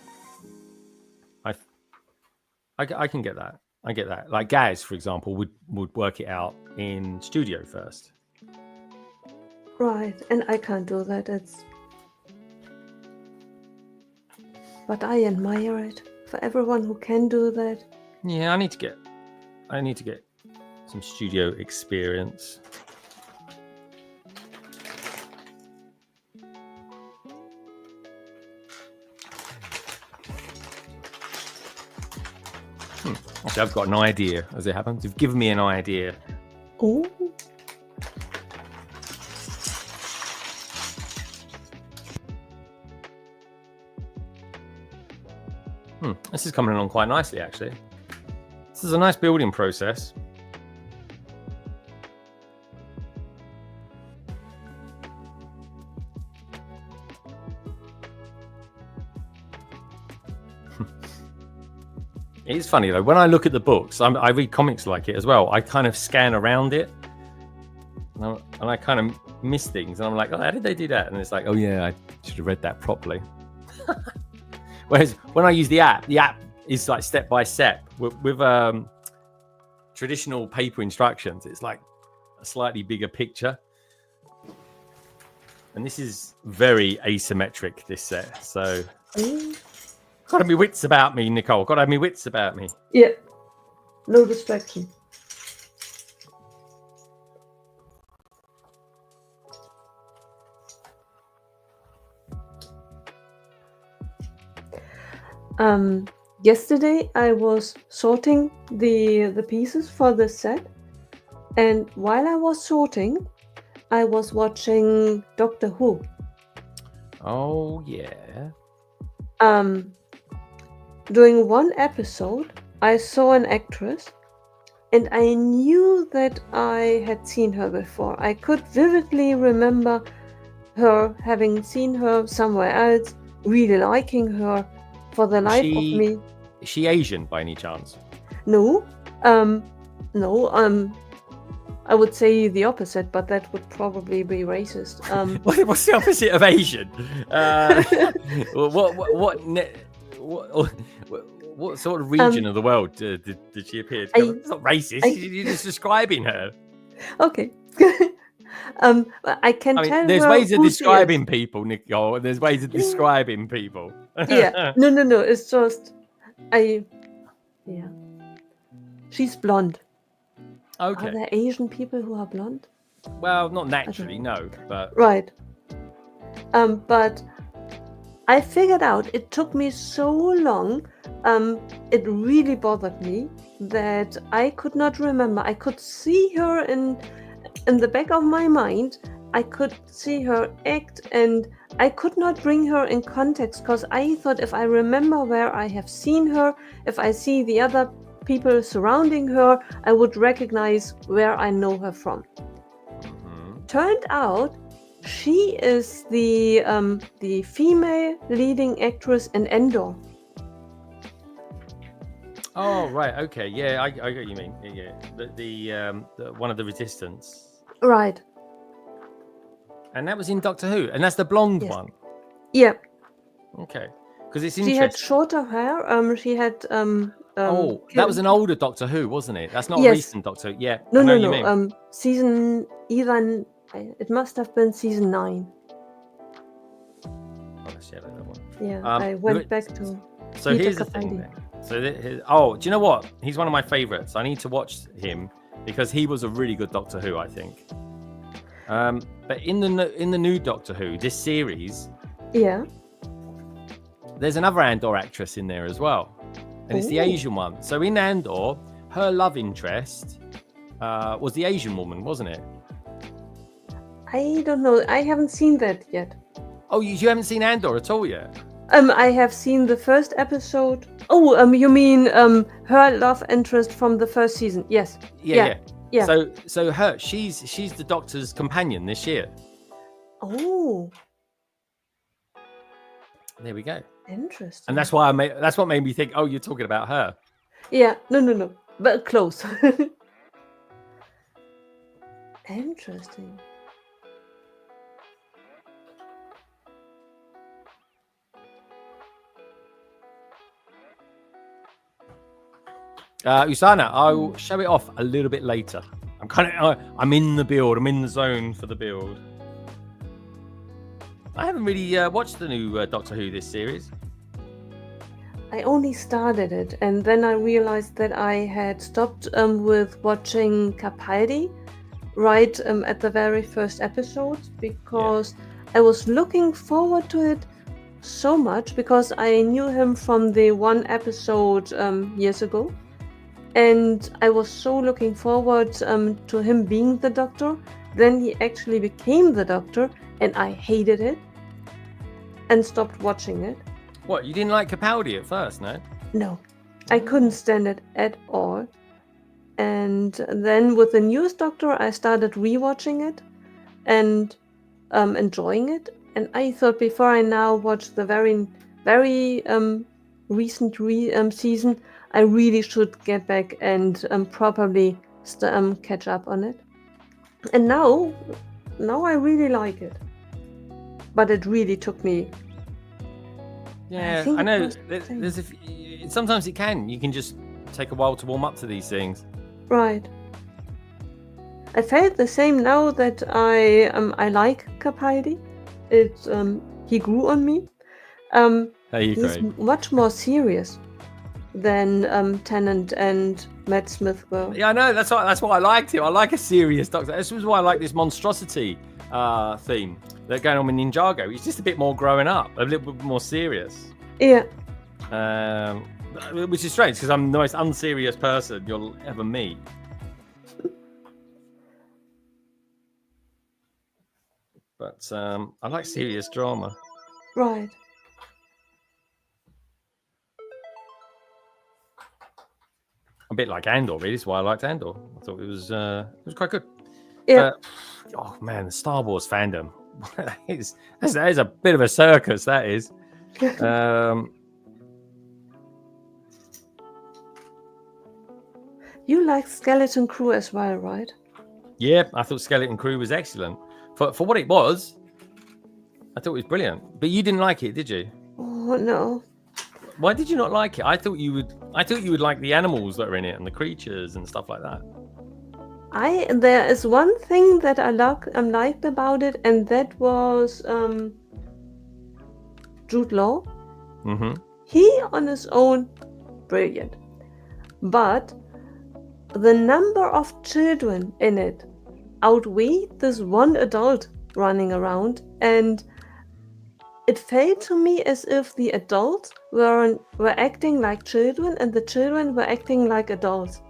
I can get that. I get that. Like Gaz, for example, would work it out in studio first. Right, and I can't do that. But I admire it for everyone who can do that. Yeah, I need to get some studio experience. Actually, I've got an idea as it happens. You've given me an idea. Oh. This is coming along quite nicely, actually. This is a nice building process. It is funny though, when I look at the books, I read comics like it as well. I kind of scan around it and I kind of miss things. And I'm like, oh, how did they do that? And it's like, oh yeah, I should have read that properly. Whereas when I use the app is like step by step. With traditional paper instructions, it's like a slightly bigger picture. And this is very asymmetric, this set. So... Got to have my wits about me, Nicole. Got to have my wits about me. Yeah. No distraction. Yesterday I was sorting the pieces for the set, and while I was sorting, I was watching Doctor Who. Oh yeah. During one episode, I saw an actress, and I knew that I had seen her before. I could vividly remember her, having seen her somewhere else, really liking her. For the life of me, Is she Asian by any chance? no, no, I would say the opposite, but that would probably be racist. What's the opposite of Asian? What sort of region of the world did she appear to cover? It's not racist. You're just describing her. Okay. I can tell. There's her ways of who she describing people, Nicole, and there's ways of describing people. is. Yeah. No. It's just Yeah. She's blonde. Okay. Are there Asian people who are blonde? Well, not naturally, no, but Right. But I figured out it took me so long. It really bothered me that I could not remember. I could see her in the back of my mind. I could see her act, and I could not bring her in context because I thought if I remember where I have seen her, if I see the other people surrounding her, I would recognize where I know her from. Turned out she is the female leading actress in Endor. oh right, okay, yeah, I get what you mean. Yeah. The one of the Resistance. Right. And that was in Doctor Who, and that's the blonde Yes. one. Yeah. Okay, because it's She interesting. had shorter hair. She had that was an older Doctor Who, wasn't it? That's not a Yes. recent Doctor Who. Yeah. No, I know no, what you no. mean. Season even it must have been season 9. Oh, that's yellow, that one. Yeah, Um, I went look- back to. So Peter here's the thing. Capaldi. Then. So do you know what? He's one of my favorites. I need to watch him because he was a really good Doctor Who, I think. But in the new Doctor Who, this series, Yeah. there's another Andor actress in there as well, and it's the Ooh. Asian one. So in Andor, her love interest was the Asian woman, wasn't it? I don't know. I haven't seen that yet. Oh, you haven't seen Andor at all yet? I have seen the first episode. Oh, you mean her love interest from the first season? Yes. Yeah. Yeah. So she's the Doctor's companion this year. Oh, There we go. interesting. And that's what made me think. Oh, you're talking about her. Yeah. No. But close. Interesting. Usana, I will show it off a little bit later. I'm in the build. I'm in the zone for the build. I haven't really watched the new Doctor Who this series. I only started it, and then I realized that I had stopped with watching Capaldi right at the very first episode because I was looking forward to it so much because I knew him from the one episode years ago, and I was so looking forward to him being the Doctor. Then he actually became the Doctor, and I hated it and stopped watching it. What, you didn't like Capaldi at first, no? No, I couldn't stand it at all. And then with the newest Doctor, I started rewatching it and enjoying it. And I thought before I now watch the very recent season, I really should get back and probably catch up on it. And now I really like it. But it really took me. Yeah, think I know. it was Sometimes it can. You can just take a while to warm up to these things. Right. I felt the same now that I like Capaldi. He grew on me. Hey, He's Craig. much more serious than Tennant and Matt Smith were. Yeah, I know. That's why I liked him. I like a serious Doctor. This was why I like this monstrosity theme that's going on with Ninjago. He's just a bit more growing up, a little bit more serious. Yeah. Which is strange because I'm the most unserious person you'll ever meet. But I like serious drama. Right. A bit like Andor, really. That's why I liked Andor. I thought it was quite good. Yeah. Oh man, the Star Wars fandom. that is a bit of a circus. That is. You like Skeleton Crew as well, right? Yeah, I thought Skeleton Crew was excellent for what it was. I thought it was brilliant. But you didn't like it, did you? Oh no. Why did you not like it? I thought you would like the animals that are in it and the creatures and stuff like that. There is one thing that I liked about it, and that was Jude Law. Mm-hmm. He on his own, brilliant. But the number of children in it outweighed this one adult running around, and it felt to me as if the adults were acting like children and the children were acting like adults.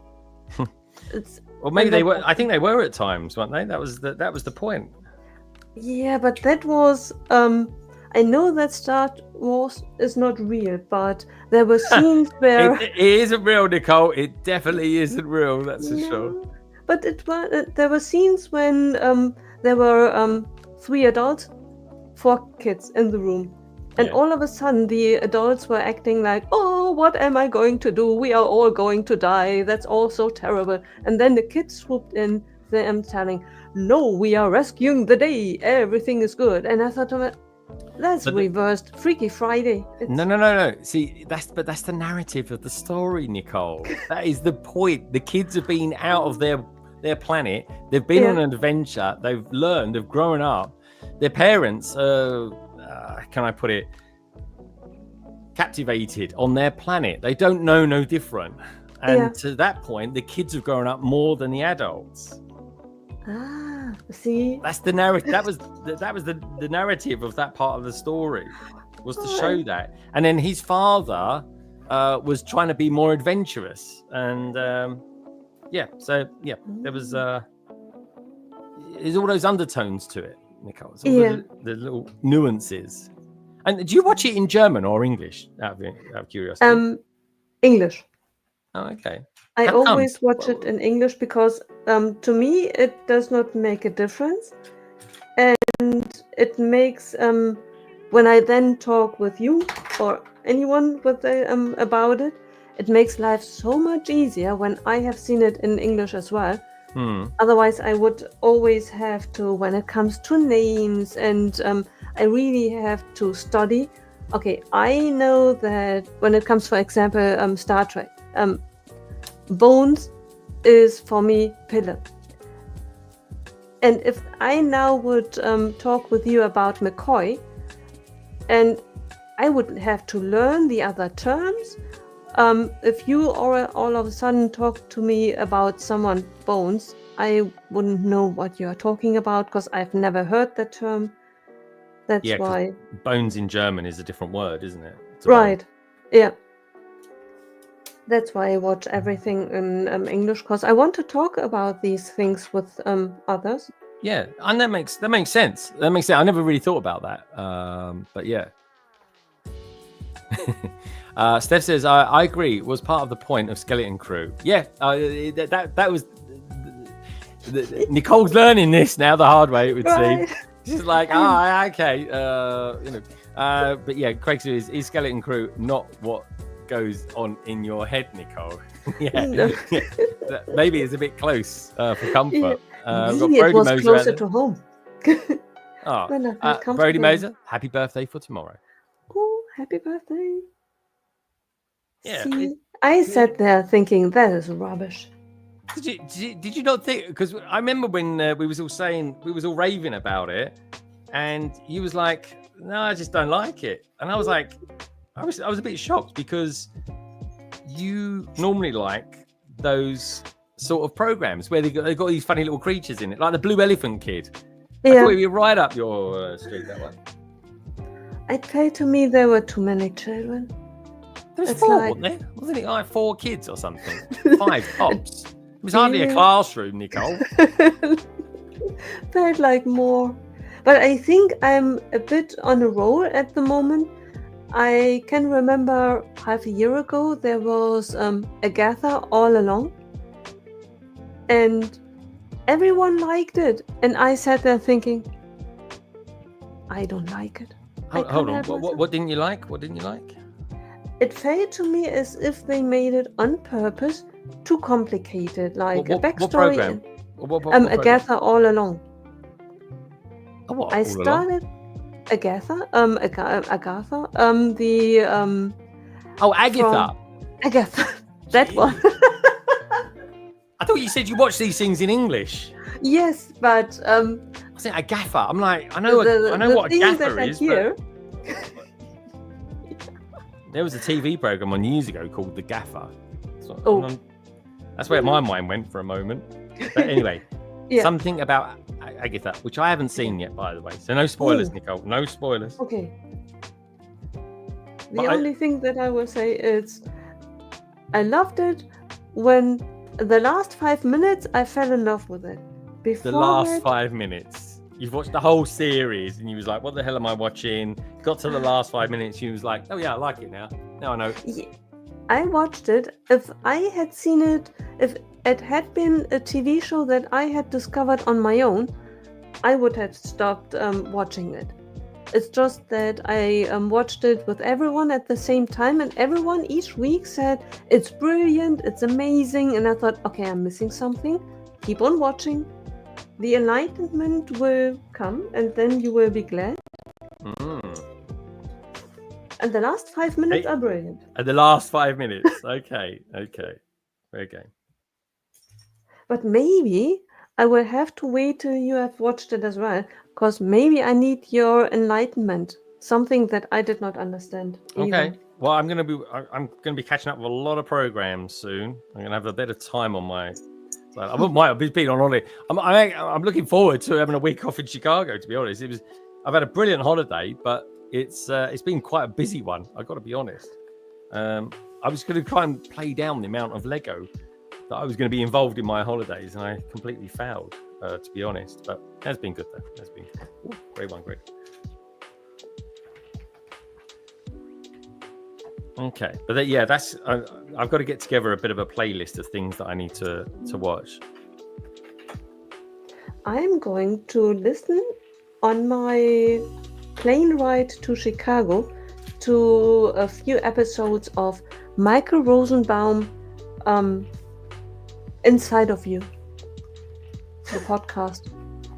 Well, maybe they were. I think they were at times, weren't they? That was the point. Yeah, but that was. I know that Star Wars is not real, but there were scenes where it isn't real, Nicole. It definitely isn't real. That's for sure. But there were scenes when there were 3 adults, 4 kids in the room, and all of a sudden the adults were acting like, "Oh, what am I going to do? We are all going to die. That's all so terrible." And then the kids swooped in, them telling, "No, we are rescuing the day. Everything is good." And I thought to myself, that's reversed. Freaky Friday. No. See, that's the narrative of the story, Nicole. That is the point. The kids have been out of their planet. They've been on an adventure. They've learned. They've grown up. Their parents, can I put it, captivated on their planet. They don't know no different. And to that point, the kids have grown up more than the adults. See, that's the narrative. That was the narrative of that part of the story, was to show that. And then his father was trying to be more adventurous, and there was there's all those undertones to it, Nicole. The little nuances. And do you watch it in German or English? Out of curiosity. English. Oh, okay. I always watch it in English because to me it does not make a difference, and it makes when I then talk with you or anyone about it, it makes life so much easier when I have seen it in English as well. Otherwise, I would always have to, when it comes to names, and I really have to study. Okay, I know that when it comes, for example, Star Trek. Bones is for me pillar. And if I now would talk with you about McCoy, and I would have to learn the other terms. If you all of a sudden talk to me about someone Bones, I wouldn't know what you are talking about because I've never heard that term. That's why. Bones in German is a different word, isn't it? Right. Yeah. That's why I watch everything in English, because I want to talk about these things with others. Yeah, and that makes sense. That makes sense. I never really thought about that. But yeah. Steph says, I agree. It was part of the point of Skeleton Crew. Yeah, that was... Nicole's learning this now the hard way, it would seem. She's like, okay. But yeah, Craig says, is Skeleton Crew not what goes on in your head, Nicole? Maybe it's a bit close for comfort. Maybe it was closer to home. Brody Moser, happy birthday for tomorrow. Oh, happy birthday. Yeah. See, I sat there thinking that is rubbish. Did you not think? Because I remember when we was all raving about it, and you was like, "No, I just don't like it," and I was like, I was a bit shocked because you normally like those sort of programs where they got these funny little creatures in it, like the Blue Elephant Kid. I thought it'd be right up your street, that one. It felt to me there were too many children. There's It's 4, like- wasn't there? Wasn't it like 4 kids or something? 5 tops. It was hardly a Yeah. classroom, Nicole. Felt like more. But I think I'm a bit on a roll at the moment. I can remember half a year ago there was Agatha All Along, and everyone liked it, and I sat there thinking, I don't like it. Hold can't on. help myself. What didn't you like? What didn't you like? It felt to me as if they made it on purpose, too complicated, like a backstory. What program? What program? Agatha All Along. Oh, what? I All along? started Agatha. Agatha. The Oh, Agatha. Agatha. That one. I thought you said you watch these things in English. Yes, but I said Agatha. I'm like, I know what thing Agatha that I is. hear, There was a TV program on years ago called The Gaffer. So, Oh. that's where my mind went for a moment. But anyway, Yeah. something about Agatha, which I haven't seen yet, by the way. So no spoilers, Ooh. Nicole. No spoilers. Okay. The But only thing that I will say is I loved it when the last 5 minutes I fell in love with it. Before The last that, 5 minutes. You've watched the whole series and you was like, what the hell am I watching? Got to the last 5 minutes, you was like, oh yeah, I like it now. Now I know. I watched it. If I had seen it, if it had been a TV show that I had discovered on my own, I would have stopped watching it. It's just that I watched it with everyone at the same time, and everyone each week said, it's brilliant, it's amazing, and I thought, okay, I'm missing something. Keep on watching. The enlightenment will come, and then you will be glad. And the last 5 minutes are brilliant. At the last 5 minutes. Okay. Very good. But maybe I will have to wait till you have watched it as well, because maybe I need your enlightenment. Something that I did not understand. Either. Okay. Well, I'm gonna be catching up with a lot of programs soon. I'm gonna have a bit of time on my. So I might be being on holiday. I'm looking forward to having a week off in Chicago. To be honest, I've had a brilliant holiday, but it's been quite a busy one. I've got to be honest. I was going to try and play down the amount of Lego that I was going to be involved in my holidays, and I completely failed. To be honest, but it has been good though. It has been great one, great. Okay, but that's I've got to get together a bit of a playlist of things that I need to watch. I'm going to listen on my plane ride to Chicago to a few episodes of Michael Rosenbaum, Inside of You, the podcast.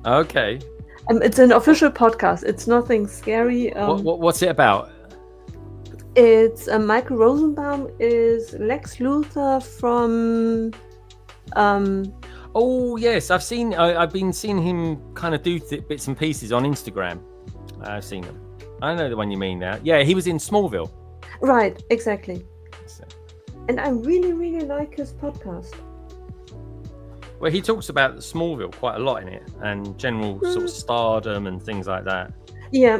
Okay. It's an official podcast. It's nothing scary. What's it about? It's Michael Rosenbaum is Lex Luthor from. Oh yes, I've been seeing him kind of do bits and pieces on Instagram. I've seen him. I know the one you mean now. Yeah, he was in Smallville. Right, exactly. And I really, really like his podcast. Well, he talks about Smallville quite a lot in it, and general sort of stardom and things like that. Yeah,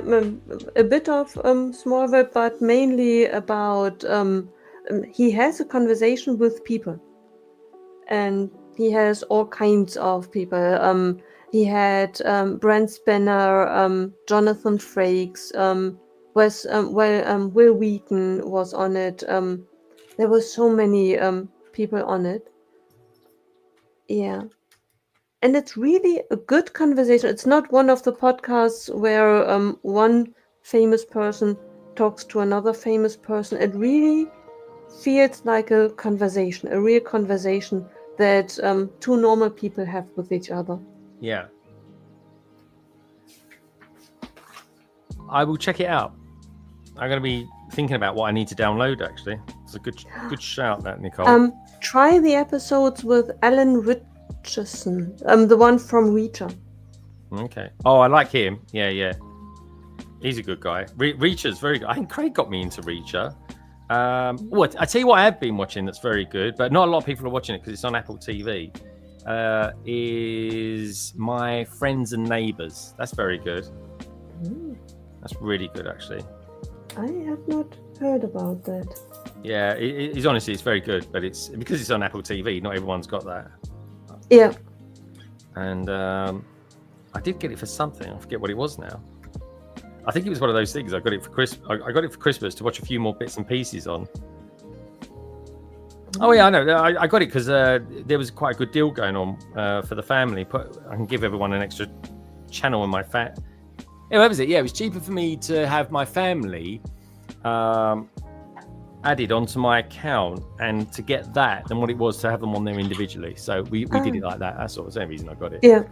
a bit of Smallville, but mainly about he has a conversation with people, and he has all kinds of people. He had Brent Spinner, Jonathan Frakes, Will Wheaton was on it. There were so many people on it. Yeah. And it's really a good conversation. It's not one of the podcasts where one famous person talks to another famous person. It really feels like a conversation, a real conversation that two normal people have with each other. Yeah. I will check it out. I'm going to be thinking about what I need to download, actually. It's a good shout, that, Nicole. Try the episodes with Alan Richardson, the one from Reacher. Okay. Oh, I like him. Yeah. He's a good guy. Reacher's very good. I think Craig got me into Reacher. I tell you what I have been watching that's very good, but not a lot of people are watching it because it's on Apple TV, is My Friends and Neighbors. That's very good. That's really good, actually. I have not heard about that. Yeah, it's honestly, it's very good, but it's because it's on Apple TV. Not everyone's got that. Yeah. And I did get it for something. I forget what it was now. I think it was one of those things. I got it for Christmas to watch a few more bits and pieces on. Oh yeah, I know. I got it because there was quite a good deal going on for the family. I can give everyone an extra channel in my fat. Yeah, what was it? Yeah, it was cheaper for me to have my family added onto my account and to get that than what it was to have them on there individually. So we did it like that. That's sort of the same reason I got it. Yeah.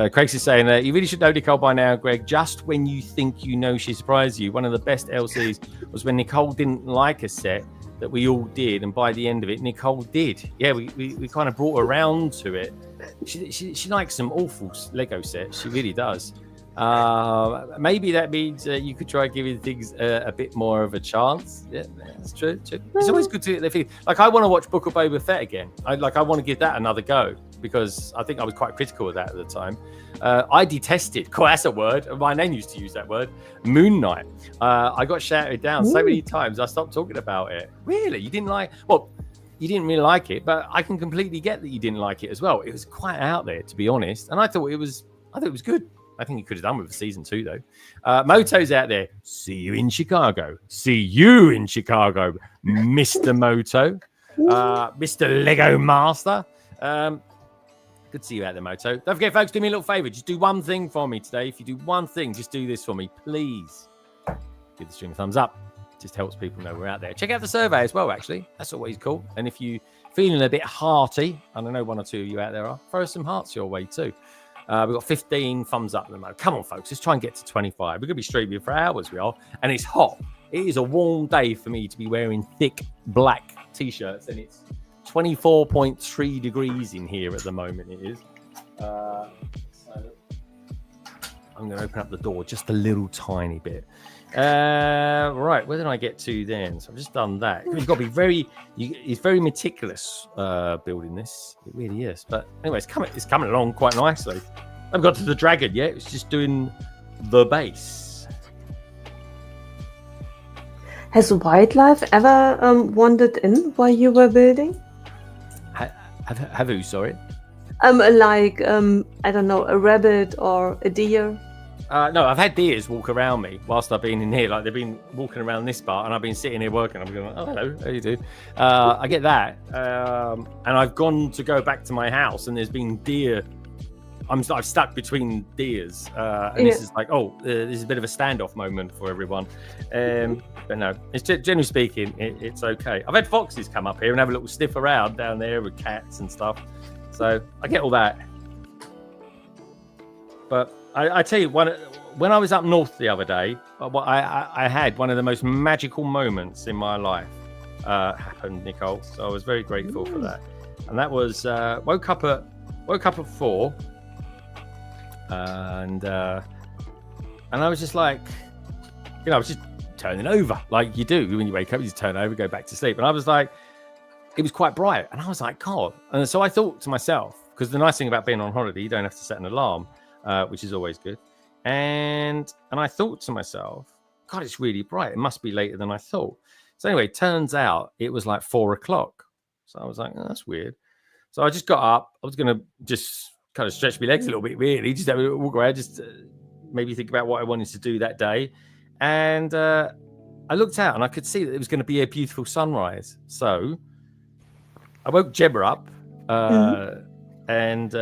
Craig's is saying that you really should know Nicole by now, Greg. Just when you think you know she surprised you. One of the best LCs was when Nicole didn't like a set that we all did, and by the end of it, Nicole did. Yeah, we kind of brought her around to it. She likes some awful Lego sets. She really does. Maybe that means you could try giving things a bit more of a chance. Yeah, that's true. It's always good to get their feeling. Like, I want to watch Book of Boba Fett again. I want to give that another go because I think I was quite critical of that at the time. I detested, that's a word, my name used to use that word, Moon Knight. I got shouted down so many times I stopped talking about it. Really? You didn't like, well, you didn't really like it, but I can completely get that you didn't like it as well. It was quite out there, to be honest, and I thought it was good. I think he could have done with a season 2 though. Moto's out there. See you in Chicago. See you in Chicago, Mr. Moto, Mr. Lego Master. Good to see you out there, Moto. Don't forget, folks, do me a little favor. Just do one thing for me today. If you do one thing, just do this for me, please. Give the stream a thumbs up. Just helps people know we're out there. Check out the survey as well, actually. That's always cool. And if you're feeling a bit hearty, and I know one or two of you out there are, throw some hearts your way too. We've got 15 thumbs up at the moment. Come on, folks. Let's try and get to 25. We're going to be streaming for hours, we are. And it's hot. It is a warm day for me to be wearing thick black T-shirts. And it's 24.3 degrees in here at the moment. It is. So I'm going to open up the door just a little tiny bit. Right, where did I get to then? So I've just done that. You've got to be it's very meticulous building this. It really is. But anyway, it's coming along quite nicely. I haven't got to the dragon yet. It's just doing the base. Has wildlife ever wandered in while you were building? Have you? Sorry. Like I don't know, a rabbit or a deer. No, I've had deers walk around me whilst I've been in here. Like, they've been walking around this part, and I've been sitting here working. I'm going, oh, hello, how you do? I get that. And I've gone to go back to my house, and there's been deer. I've stuck between deers. And this is like, this is a bit of a standoff moment for everyone. But no, it's generally speaking, it's okay. I've had foxes come up here and have a little sniff around down there with cats and stuff. So I get all that. But I tell you, when I was up north the other day, I had one of the most magical moments in my life happened, Nicole. So I was very grateful for that. And that was woke up at 4, and I was just like, I was just turning over like you do when you wake up. You just turn over, go back to sleep. And I was like, it was quite bright, and I was like, God. And so I thought to myself, because the nice thing about being on holiday, you don't have to set an alarm. Which is always good. And I thought to myself, God, it's really bright. It must be later than I thought. So anyway, turns out it was like 4 o'clock. So I was like, oh, that's weird. So I just got up. I was going to just kind of stretch my legs a little bit, really. Just have a walk around, just maybe think about what I wanted to do that day. And I looked out and I could see that it was going to be a beautiful sunrise. So I woke Gemma up and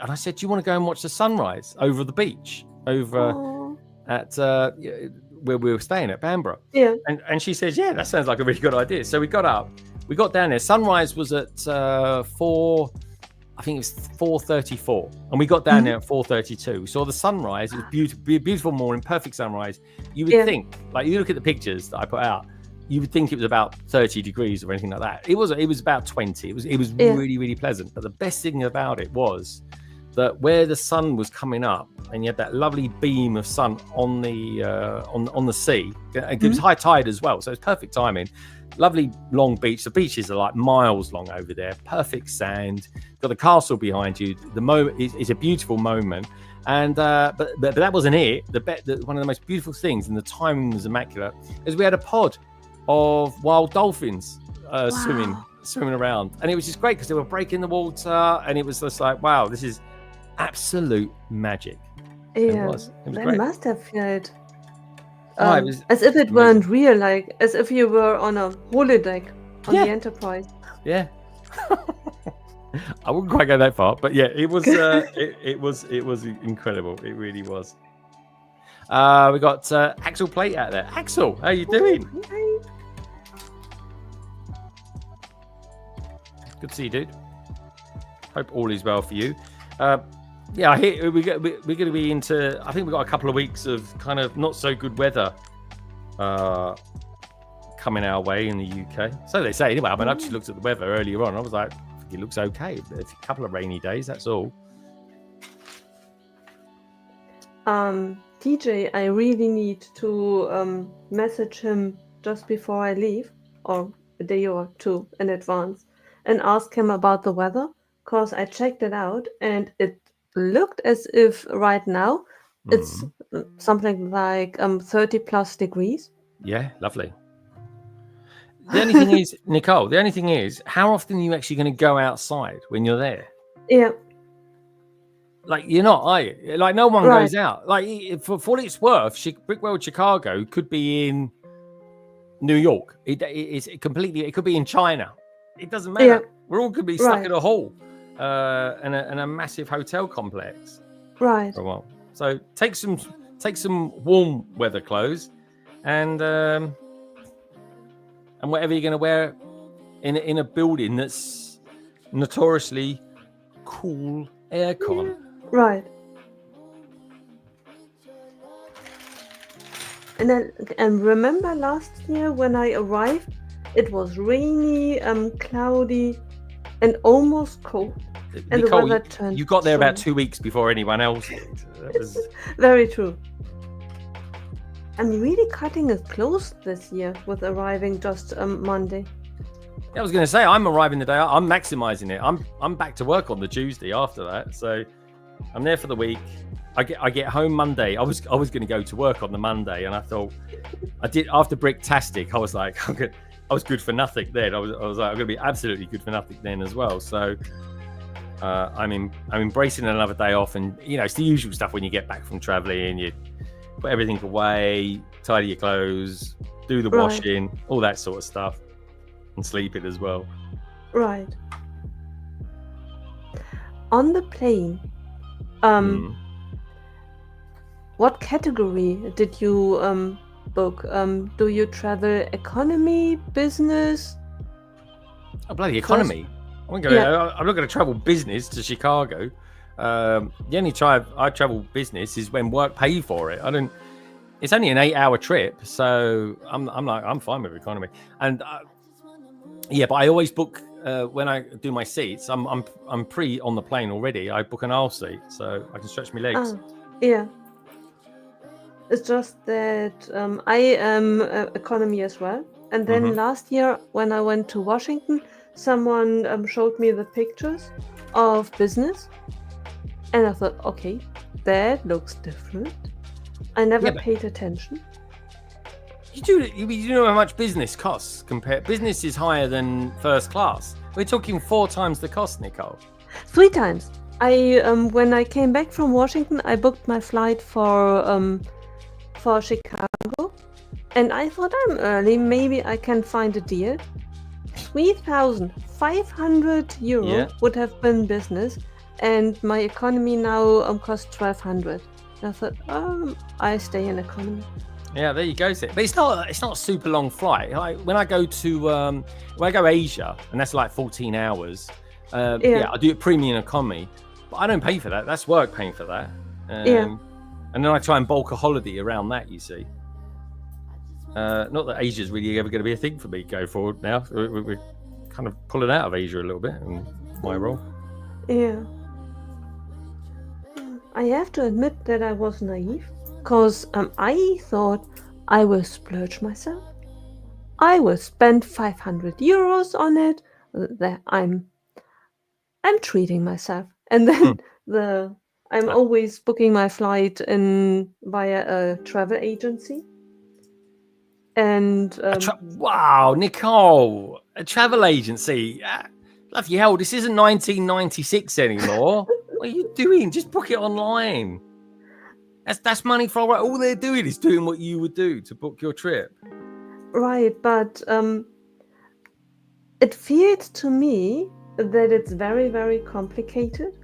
I said, do you want to go and watch the sunrise over the beach, over at where we were staying at Bamborough? Yeah. And she says, yeah, that sounds like a really good idea. So we got up, we got down there. Sunrise was at 4, I think it was 4:34, and we got down there at 4:32. We saw the sunrise. It was beautiful morning, perfect sunrise. You would think, like, you look at the pictures that I put out, you would think it was about 30 degrees or anything like that. It was about 20. It was really, really pleasant. But the best thing about it was that where the sun was coming up, and you had that lovely beam of sun on the on the sea. It was high tide as well, so it's perfect timing. Lovely long beach. The beaches are like miles long over there. Perfect sand. Got the castle behind you. The moment is a beautiful moment. And but that wasn't it. One of the most beautiful things, and the timing was immaculate, is we had a pod of wild dolphins swimming around, and it was just great because they were breaking the water, and it was just like, wow, this is absolute magic. Yeah, It was they great. must have felt It was as if it amazing. weren't real, like as if you were on a holodeck on Yeah. the Enterprise. Yeah. I wouldn't quite go that far, but yeah, it was it was incredible. It really was. We got Axel Plate out there. Axel, how you doing? Hey. Good to see you, dude. Hope all is well for you. Yeah, I hear we're going to be into. I think we've got a couple of weeks of kind of not so good weather coming our way in the UK. So they say anyway. I mean, I just looked at the weather earlier on. I was like, it looks okay. It's a couple of rainy days. That's all. TJ, I really need to message him just before I leave, or a day or two in advance, and ask him about the weather, because I checked it out and it looked as if right now it's something like 30 plus degrees. Yeah, lovely. The only thing is, Nicole, how often are you actually going to go outside when you're there? Yeah. Like, you're not, are you? Like, no one goes out. Like, for what it's worth, Brick World Chicago could be in New York. It could be in China. It doesn't matter. Yeah. We're all going to be stuck in a hall and a massive hotel complex. Right. For a while. So take some warm weather clothes and whatever you're going to wear in a building that's notoriously cool aircon. Yeah. Right. And remember last year when I arrived, it was rainy, cloudy, and almost cold. And Nicole, the weather turned. you got there about 2 weeks before anyone else did. That was... Very true. I'm really cutting it close this year with arriving just Monday. I was going to say, I'm arriving the day. I'm maximizing it. I'm back to work on the Tuesday after that, so I'm there for the week. I get home Monday. I was going to go to work on the Monday, and I thought I did after Bricktastic. I was like, I was good for nothing then. I was like, I'm going to be absolutely good for nothing then as well. So I'm embracing another day off, and it's the usual stuff when you get back from traveling. You put everything away, tidy your clothes, do the washing, all that sort of stuff, and sleep it as well. Right. On the plane, what category did you book? Do you travel economy, business? Oh, bloody economy. I'm not going to travel business to Chicago. The only time I travel business is when work pay for it. It's only an 8-hour trip, so I'm fine with economy. And but I always book when I do my seats. I'm pre on the plane already. I book an aisle seat so I can stretch my legs. Yeah. It's just that I am economy as well. And then last year when I went to Washington, someone showed me the pictures of business. And I thought, okay, that looks different. I never paid attention. You know how much business costs business is higher than first class. We're talking 4 times the cost, Nicole. 3 times. I when I came back from Washington, I booked my flight for Chicago, and I thought I'm early. Maybe I can find a deal. 3,500 euro would have been business, and my economy now costs 1,200. I thought, I stay in economy. Yeah, there you go. But it's not a super long flight. Like when I go to Asia, and that's like 14 hours. I do it premium economy, but I don't pay for that. That's work paying for that. And then I try and bulk a holiday around that. You see, not that Asia's really ever going to be a thing for me go forward now. We're kind of pulling out of Asia a little bit in my role. Yeah. I have to admit that I was naive, because I thought I will splurge myself. I will spend 500 euros on it. That I'm treating myself. And then I'm always booking my flight via a travel agency. And wow, Nicole, a travel agency. Bloody hell, this isn't 1996 anymore. What are you doing? Just book it online. That's money for all they're doing is doing what you would do to book your trip. Right, but it feels to me that it's very, very complicated.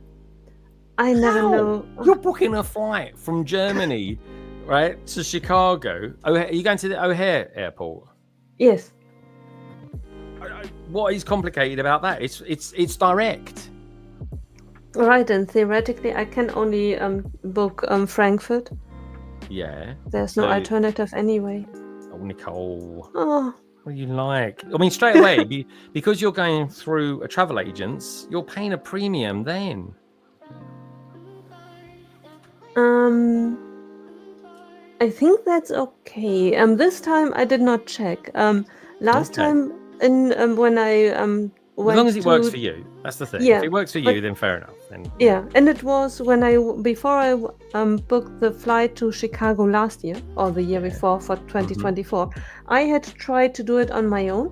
I never know. You're booking a flight from Germany, right, to Chicago. Are you going to the O'Hare airport? Yes. What is complicated about that? It's direct. Right, and theoretically, I can only book Frankfurt. Yeah. There's no alternative anyway. Oh, Nicole. Oh. What do you like? I mean, straight away, because you're going through a travel agent, you're paying a premium then. I think that's okay. This time I did not check. Last time when I went as long as it works for you, that's the thing. Yeah, if it works for you, then fair enough. Then yeah, and it was when before I booked the flight to Chicago last year or the year before for 2024. I had tried to do it on my own.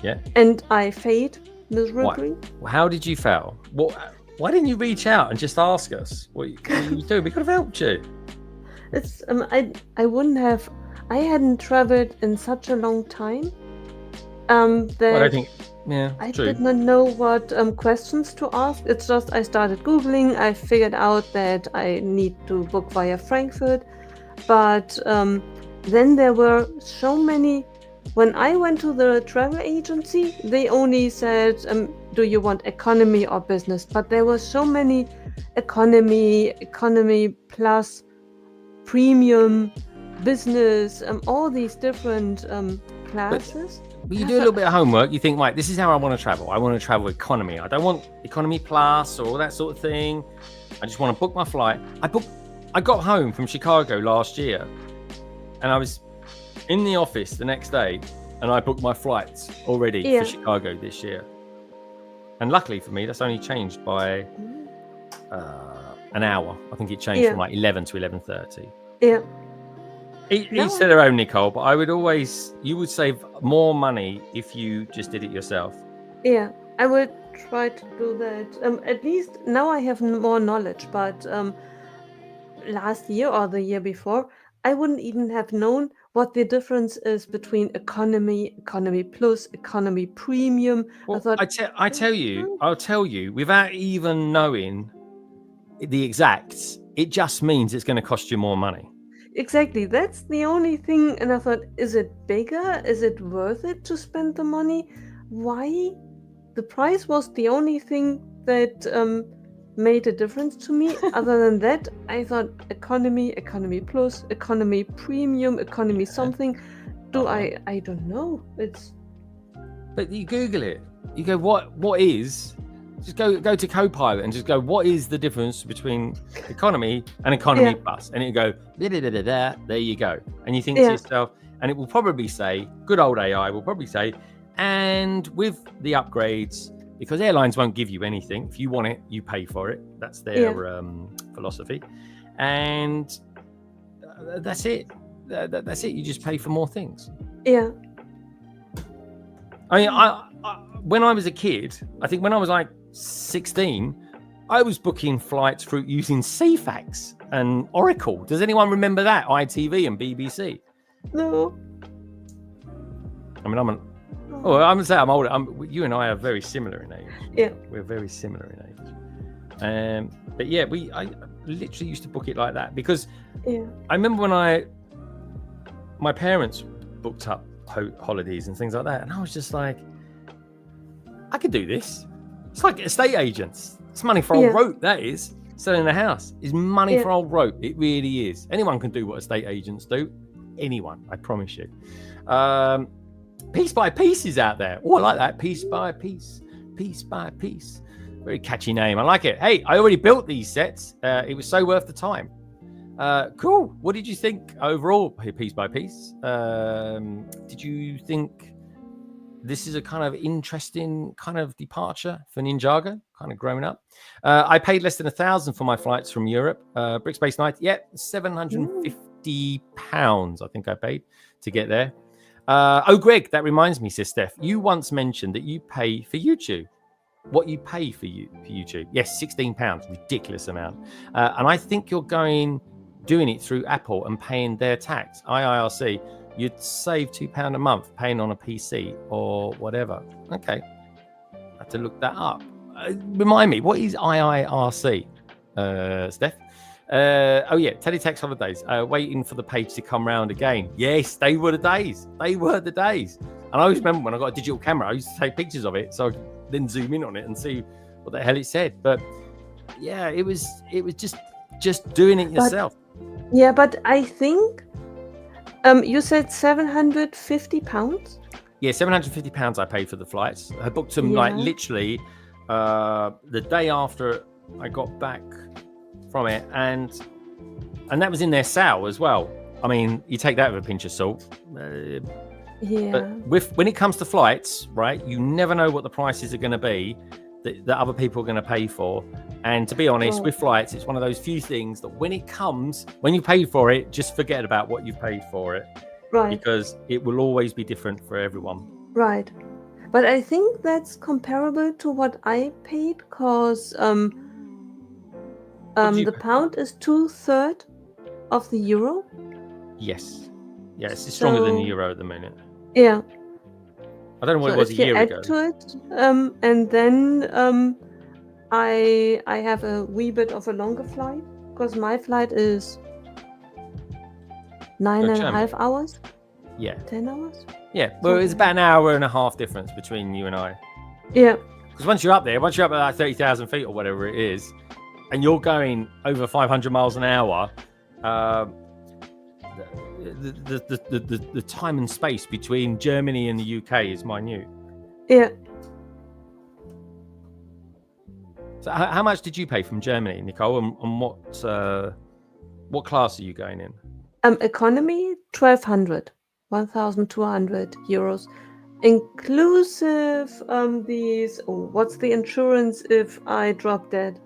Yeah. And I failed miserably. How did you fail? Why didn't you reach out and just ask us what you were doing? We could have helped you. It's I wouldn't have. I hadn't traveled in such a long time. That I don't think. Yeah, I true. did not know what questions to ask. It's just I started Googling. I figured out that I need to book via Frankfurt. But then there were so many. When I went to the travel agency, they only said, do you want economy or business? But there were so many economy plus, premium, business, all these different classes. But you do a little bit of homework. You think, right, this is how I want to travel. I want to travel economy. I don't want economy plus or that sort of thing. I just want to book my flight. I got home from Chicago last year, and I was in the office the next day, and I booked my flights already for Chicago this year. And luckily for me, that's only changed by an hour. I think it changed from like 11 to 11:30. Yeah. Each to their own, Nicole, but you would save more money if you just did it yourself. Yeah, I would try to do that. At least now I have more knowledge, but last year or the year before, I wouldn't even have known what the difference is between economy plus, economy premium. Well, I'll tell you, without even knowing the exacts, it just means it's going to cost you more money. Exactly, that's the only thing. And I thought, is it bigger? Is it worth it to spend the money? Why? The price was the only thing that made a difference to me. Other than that, I thought economy plus, economy premium, economy something. I don't know. But you Google it. You go, what is? Just go to Copilot and just go, what is the difference between economy and economy plus? And it go, there you go. And you think to yourself, and it will probably say, good old AI will probably say, and with the upgrades, because airlines won't give you anything. If you want it, you pay for it. That's their philosophy. And that's it. That's it. You just pay for more things. Yeah. I mean, when I was a kid, I think when I was like 16, I was booking flights through using CFAX and Oracle. Does anyone remember that? ITV and BBC? No. I mean, I'm gonna say I'm older. You and I are very similar in age. Yeah. We're very similar in age. But yeah, I literally used to book it like that because I remember when my parents booked up holidays and things like that, and I was just like, I could do this. It's like estate agents. It's money for old rope. That is selling a house is money for old rope. It really is. Anyone can do what estate agents do. Anyone, I promise you. Piece by Piece is out there. Oh, I like that. Piece by Piece. Piece by Piece. Very catchy name. I like it. Hey, I already built these sets. It was so worth the time. Cool. What did you think overall, Piece by Piece? Did you think this is a kind of interesting kind of departure for Ninjago, kind of growing up. I paid less than £1,000 for my flights from Europe. Bricks Base Night, yeah, £750 I think I paid to get there. Greg, that reminds me, says Steph, you once mentioned that you pay for YouTube. What you pay for YouTube? Yes, £16, ridiculous amount. And I think you're doing it through Apple and paying their tax, IIRC. You'd save £2 a month paying on a PC or whatever. Okay, I have to look that up. Remind me, what is IIRC, Steph? Oh yeah, Teletext holidays. Waiting for the page to come round again. Yes, they were the days. They were the days. And I always remember when I got a digital camera, I used to take pictures of it so I could then zoom in on it and see what the hell it said. But yeah, it was just doing it yourself. But I think you said £750. Yeah, £750 I paid for the flights. I booked them like literally the day after I got back from it, and that was in their sale as well. I mean, you take that with a pinch of salt. But when it comes to flights, right, you never know what the prices are going to be that other people are going to pay for. And to be honest, with flights, it's one of those few things that when you pay for it, just forget about what you've paid for it. Right. Because it will always be different for everyone. Right. But I think that's comparable to what I paid, because the pound is 2/3 of the euro. Yes. Yeah, it's stronger than the euro at the minute. Yeah. I don't know what it was a year ago. To it, and then I have a wee bit of a longer flight, because my flight is 9.5 hours. Yeah. 10 hours. Yeah. Well, it's about an hour and a half difference between you and I. Yeah. Because once you're up at like 30,000 feet or whatever it is, and you're going over 500 miles an hour, the time and space between Germany and the UK is minute. Yeah. So how much did you pay from Germany, Nicole, and what class are you going in? Economy, 1,200 euros, inclusive what's the insurance if I drop dead?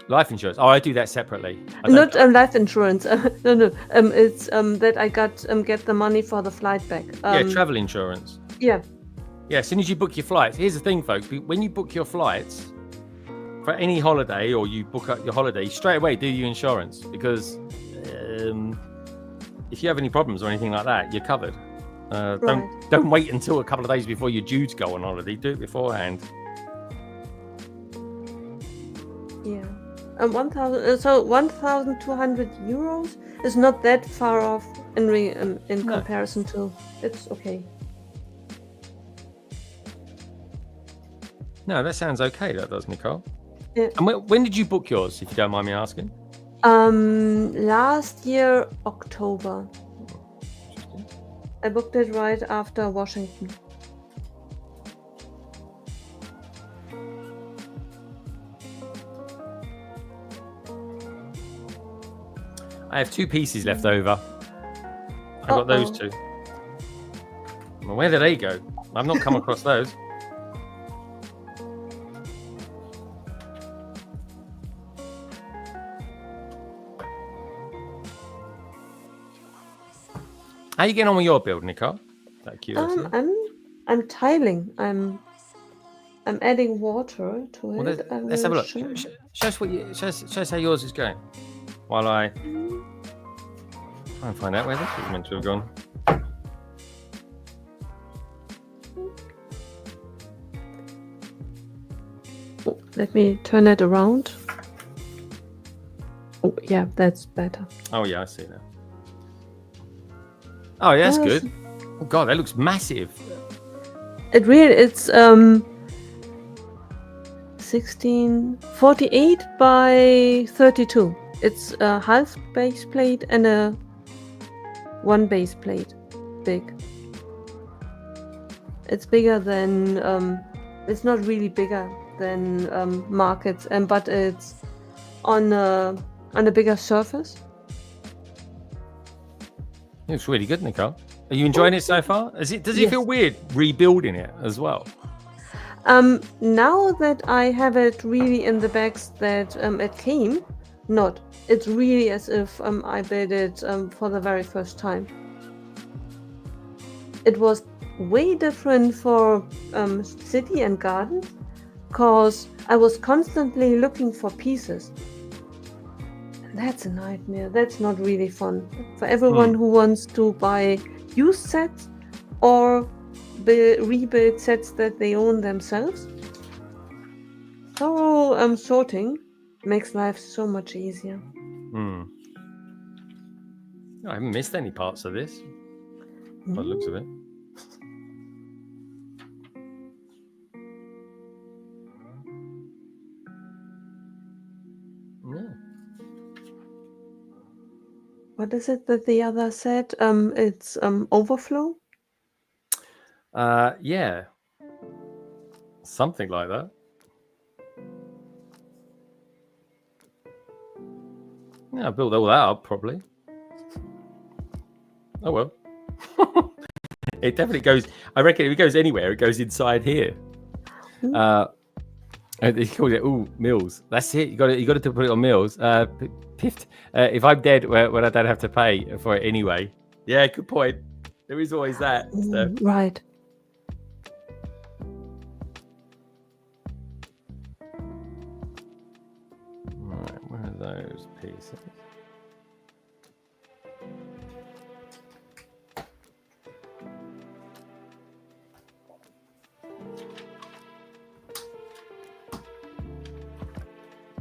Life insurance. Oh, I do that separately. Not life insurance. No. It's that I get the money for the flight back. Travel insurance. Yeah. Yeah. As soon as you book your flights, here's the thing, folks. When you book your flights for any holiday, or you book up your holiday, straight away do your insurance, because if you have any problems or anything like that, you're covered. Don't wait until a couple of days before you're due to go on holiday. Do it beforehand. Yeah. 1,200 euros is not that far off in comparison to. It's okay. No, that sounds okay. That does, Nicole. Yeah. And when did you book yours, if you don't mind me asking? Last year, October. I booked it right after Washington. I have 2 pieces left over. I got those 2. Well, where did they go? I've not come across those. How are you getting on with your build, Nicole? That curiosity. I'm tiling. I'm adding water to it. Well, let's have a look. Show us how yours is going. While I try and find out where this is meant to have gone. Oh, let me turn it around. Oh, yeah, that's better. Oh, yeah, I see now. Oh, yeah, that's good. Oh, God, that looks massive. It's 48 by 32. It's a half base plate and a 1 base plate. Big. It's bigger than it's not really bigger than markets, but it's on a bigger surface. It looks really good, Nicole. Are you enjoying it so far? Does it Yes. feel weird rebuilding it as well? Now that I have it really in the bags that it came, not. It's really as if I built it for the very first time. It was way different for city and garden, because I was constantly looking for pieces. That's a nightmare. That's not really fun for everyone who wants to buy used sets or rebuild sets that they own themselves. Thorough sorting makes life so much easier. I haven't missed any parts of this. By the looks of it. Yeah. What is it that the other said? It's overflow? Yeah. Something like that. Yeah, I built all that up probably. Oh well. It definitely goes. I reckon if it goes anywhere, it goes inside here. He called it meals. That's it. You got to put it on meals. Piffed. If I'm dead, well, I don't have to pay for it anyway. Yeah, good point. There is always that. So. Right. Right, where are those pieces?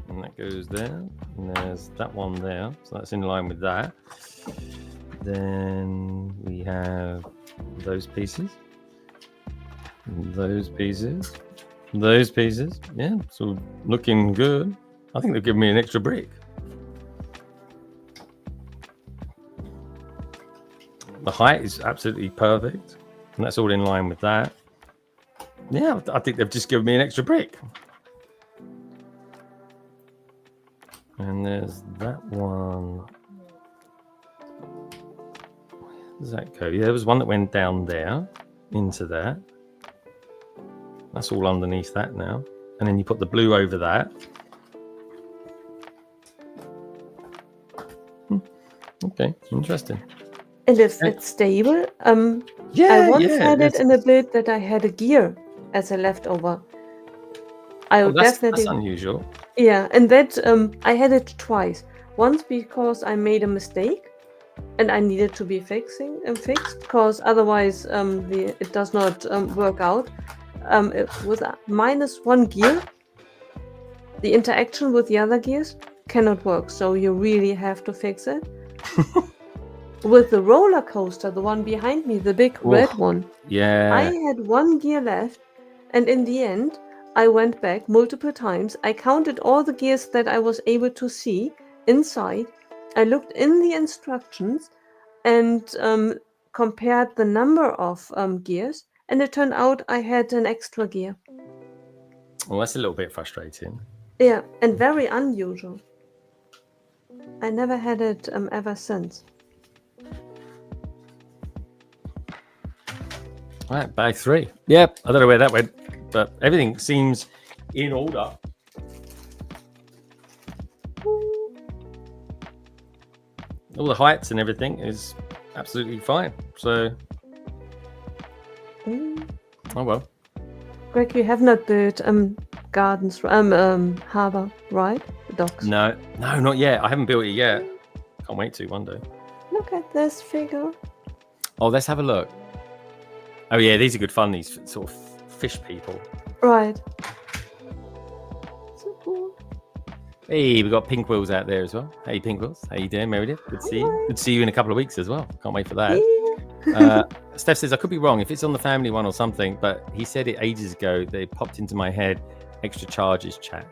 And that goes there. And there's that one there. So that's in line with that. Then we have those pieces. Those pieces. Those pieces. Yeah, so looking good. I think they've given me an extra brick. The height is absolutely perfect. And that's all in line with that. Yeah, I think they've just given me an extra brick. And there's that one. Where does that go? Yeah, there was one that went down there into that. That's all underneath that now. And then you put the blue over that. Okay, interesting. And if it's stable, Yeah, I once yeah, had it that's- in a build that I had a gear as a leftover. I would that's definitely, unusual. yeah, and that I had it twice. Once because I made a mistake, and I needed to be fixed, because otherwise it does not work out. With a -1 gear, the interaction with the other gears cannot work, so you really have to fix it. With the roller coaster, the one behind me, the big red one, Yeah. I had 1 gear left, and in the end, I went back multiple times. I counted all the gears that I was able to see inside. I looked in the instructions and compared the number of gears, and it turned out I had an extra gear. Well, that's a little bit frustrating. Yeah, and very unusual. I never had it ever since. All right, bag 3. Yep, I don't know where that went, but everything seems in order. All the heights and everything is absolutely fine. So, oh well. Greg, you have not built gardens, harbor, right? The docks. No, not yet. I haven't built it yet. Can't wait to one day. Look at this figure. Oh, let's have a look. Oh yeah, these are good fun. These sort of fish people. Right. So cool. Hey, we got Pink Wheels out there as well. Hey, Pink Wheels. How you doing, Meredith? Good to see you. Good to see you in a couple of weeks as well. Can't wait for that. Steph says, I could be wrong if it's on the family one or something, but he said it ages ago. They popped into my head. Extra charges chat.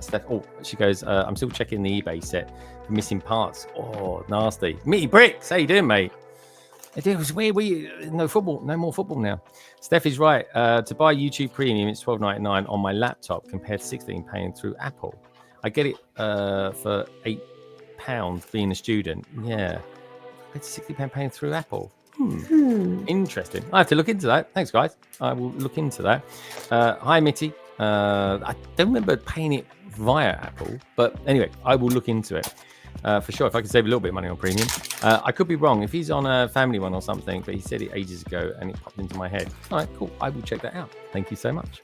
Steph, she goes, I'm still checking the eBay set for missing parts. Oh, nasty. Meaty Bricks, how you doing, mate? It was weird. No more football now. Steph is right. To buy YouTube Premium, it's $12.99 on my laptop compared to £16 paying through Apple. I get it for £8 being a student. Yeah. It's £60 paying through Apple. Interesting. I have to look into that. Thanks, guys. I will look into that. Hi, Mitty. I don't remember paying it via Apple, but anyway, I will look into it for sure. If I can save a little bit of money on premium, I could be wrong. If he's on a family one or something, but he said it ages ago and it popped into my head. All right, cool. I will check that out. Thank you so much.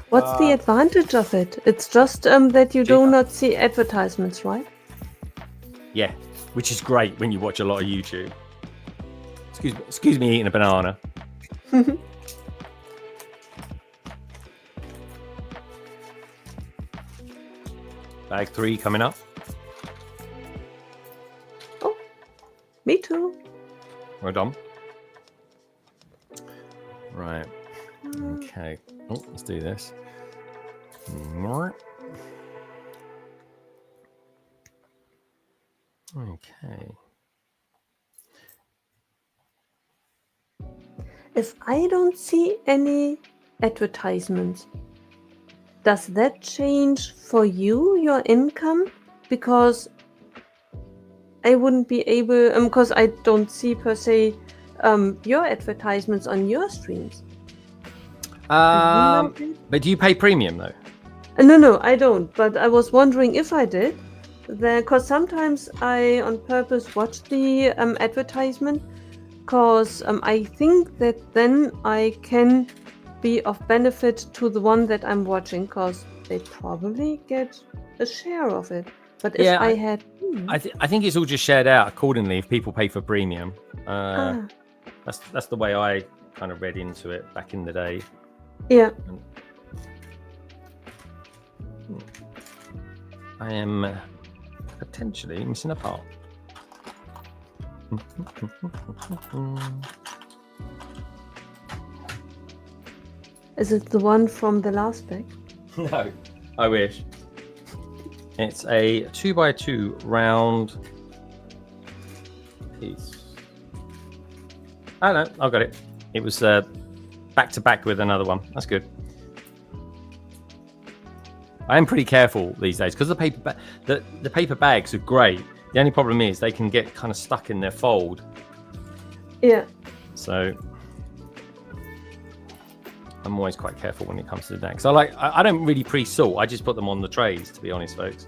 What's the advantage of it? It's just that you do not see advertisements, right? Yeah, which is great when you watch a lot of YouTube. Excuse me eating a banana. Bag 3 coming up. Oh, me too. Well done. Right. Okay. Oh, let's do this. Okay. If I don't see any advertisements, does that change for you your income? Because I wouldn't be able, because I don't see per se your advertisements on your streams. But do you pay premium though? No, I don't. But I was wondering if I did, because sometimes I on purpose watch the advertisement, because I think that then I can be of benefit to the one that I'm watching, because they probably get a share of it. But if I had, I think it's all just shared out accordingly if people pay for premium. That's the way I kind of read into it back in the day. Yeah. I am potentially missing a part. Is it the one from the last bag? No, I wish. It's a 2x2 round piece. Oh no, I got it. It was back to back with another one. That's good. I am pretty careful these days because the paper bags are great. The only problem is they can get kind of stuck in their fold. Yeah. So I'm always quite careful when it comes to that. Because I don't really pre-sort. I just put them on the trays, to be honest, folks.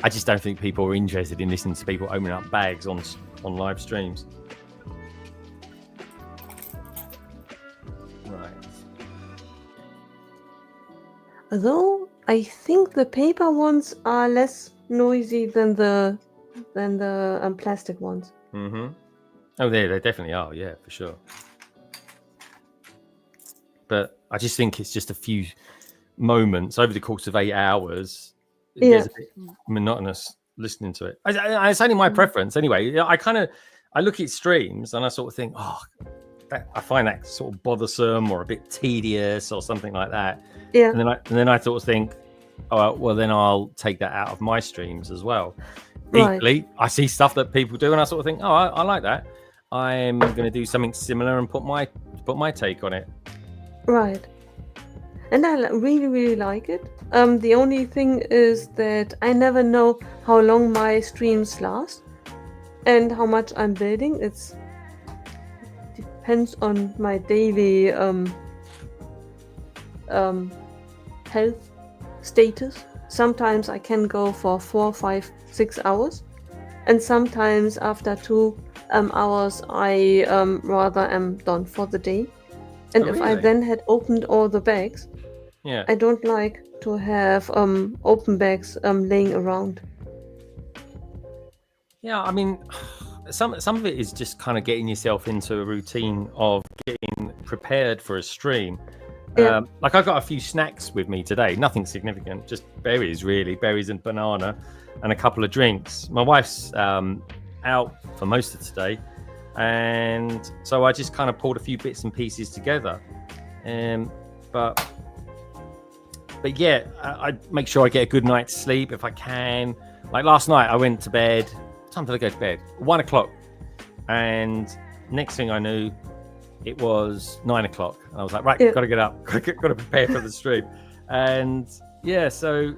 I just don't think people are interested in listening to people opening up bags on live streams. Right. Although I think the paper ones are less noisy than the plastic ones. Mm-hmm. Oh, they definitely are. Yeah, for sure. But I just think it's just a few moments over the course of 8 hours. It gets a bit monotonous listening to it. It's only my preference anyway. I look at streams and I sort of think, I find that sort of bothersome or a bit tedious or something like that. Yeah. And then I sort of think, well, then I'll take that out of my streams as well. Right. Equally, I see stuff that people do and I sort of think, I like that. I'm going to do something similar and put my take on it. Right. And I really, really like it. The only thing is that I never know how long my streams last and how much I'm building. It depends on my daily health status. Sometimes I can go for 4, 5, 6 hours. And sometimes after 2 hours, I rather am done for the day. And if I then had opened all the bags, I don't like to have open bags laying around. Yeah, I mean, some of it is just kind of getting yourself into a routine of getting prepared for a stream. Yeah. Like I've got a few snacks with me today, nothing significant, just berries really, berries and banana and a couple of drinks. My wife's out for most of today. And so I just kind of pulled a few bits and pieces together. But yeah, I make sure I get a good night's sleep if I can. Like last night, I went to bed. What time did I go to bed? 1 o'clock. And next thing I knew, it was 9 o'clock. And I was like, right, got to get up. Got to prepare for the stream. And yeah, so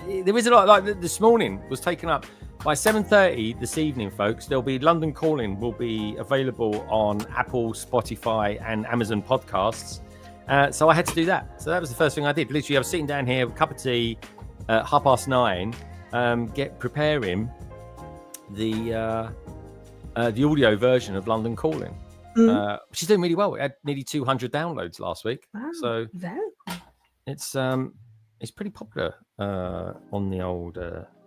there is a lot. Like this morning was taken up by 7:30 this evening, folks, there'll be London Calling will be available on Apple, Spotify, and Amazon podcasts. So I had to do that. So that was the first thing I did. Literally, I was sitting down here with a cup of tea at 9:30, preparing the audio version of London Calling, which is doing really well. It had nearly 200 downloads last week. Wow, So very cool. it's pretty popular on the old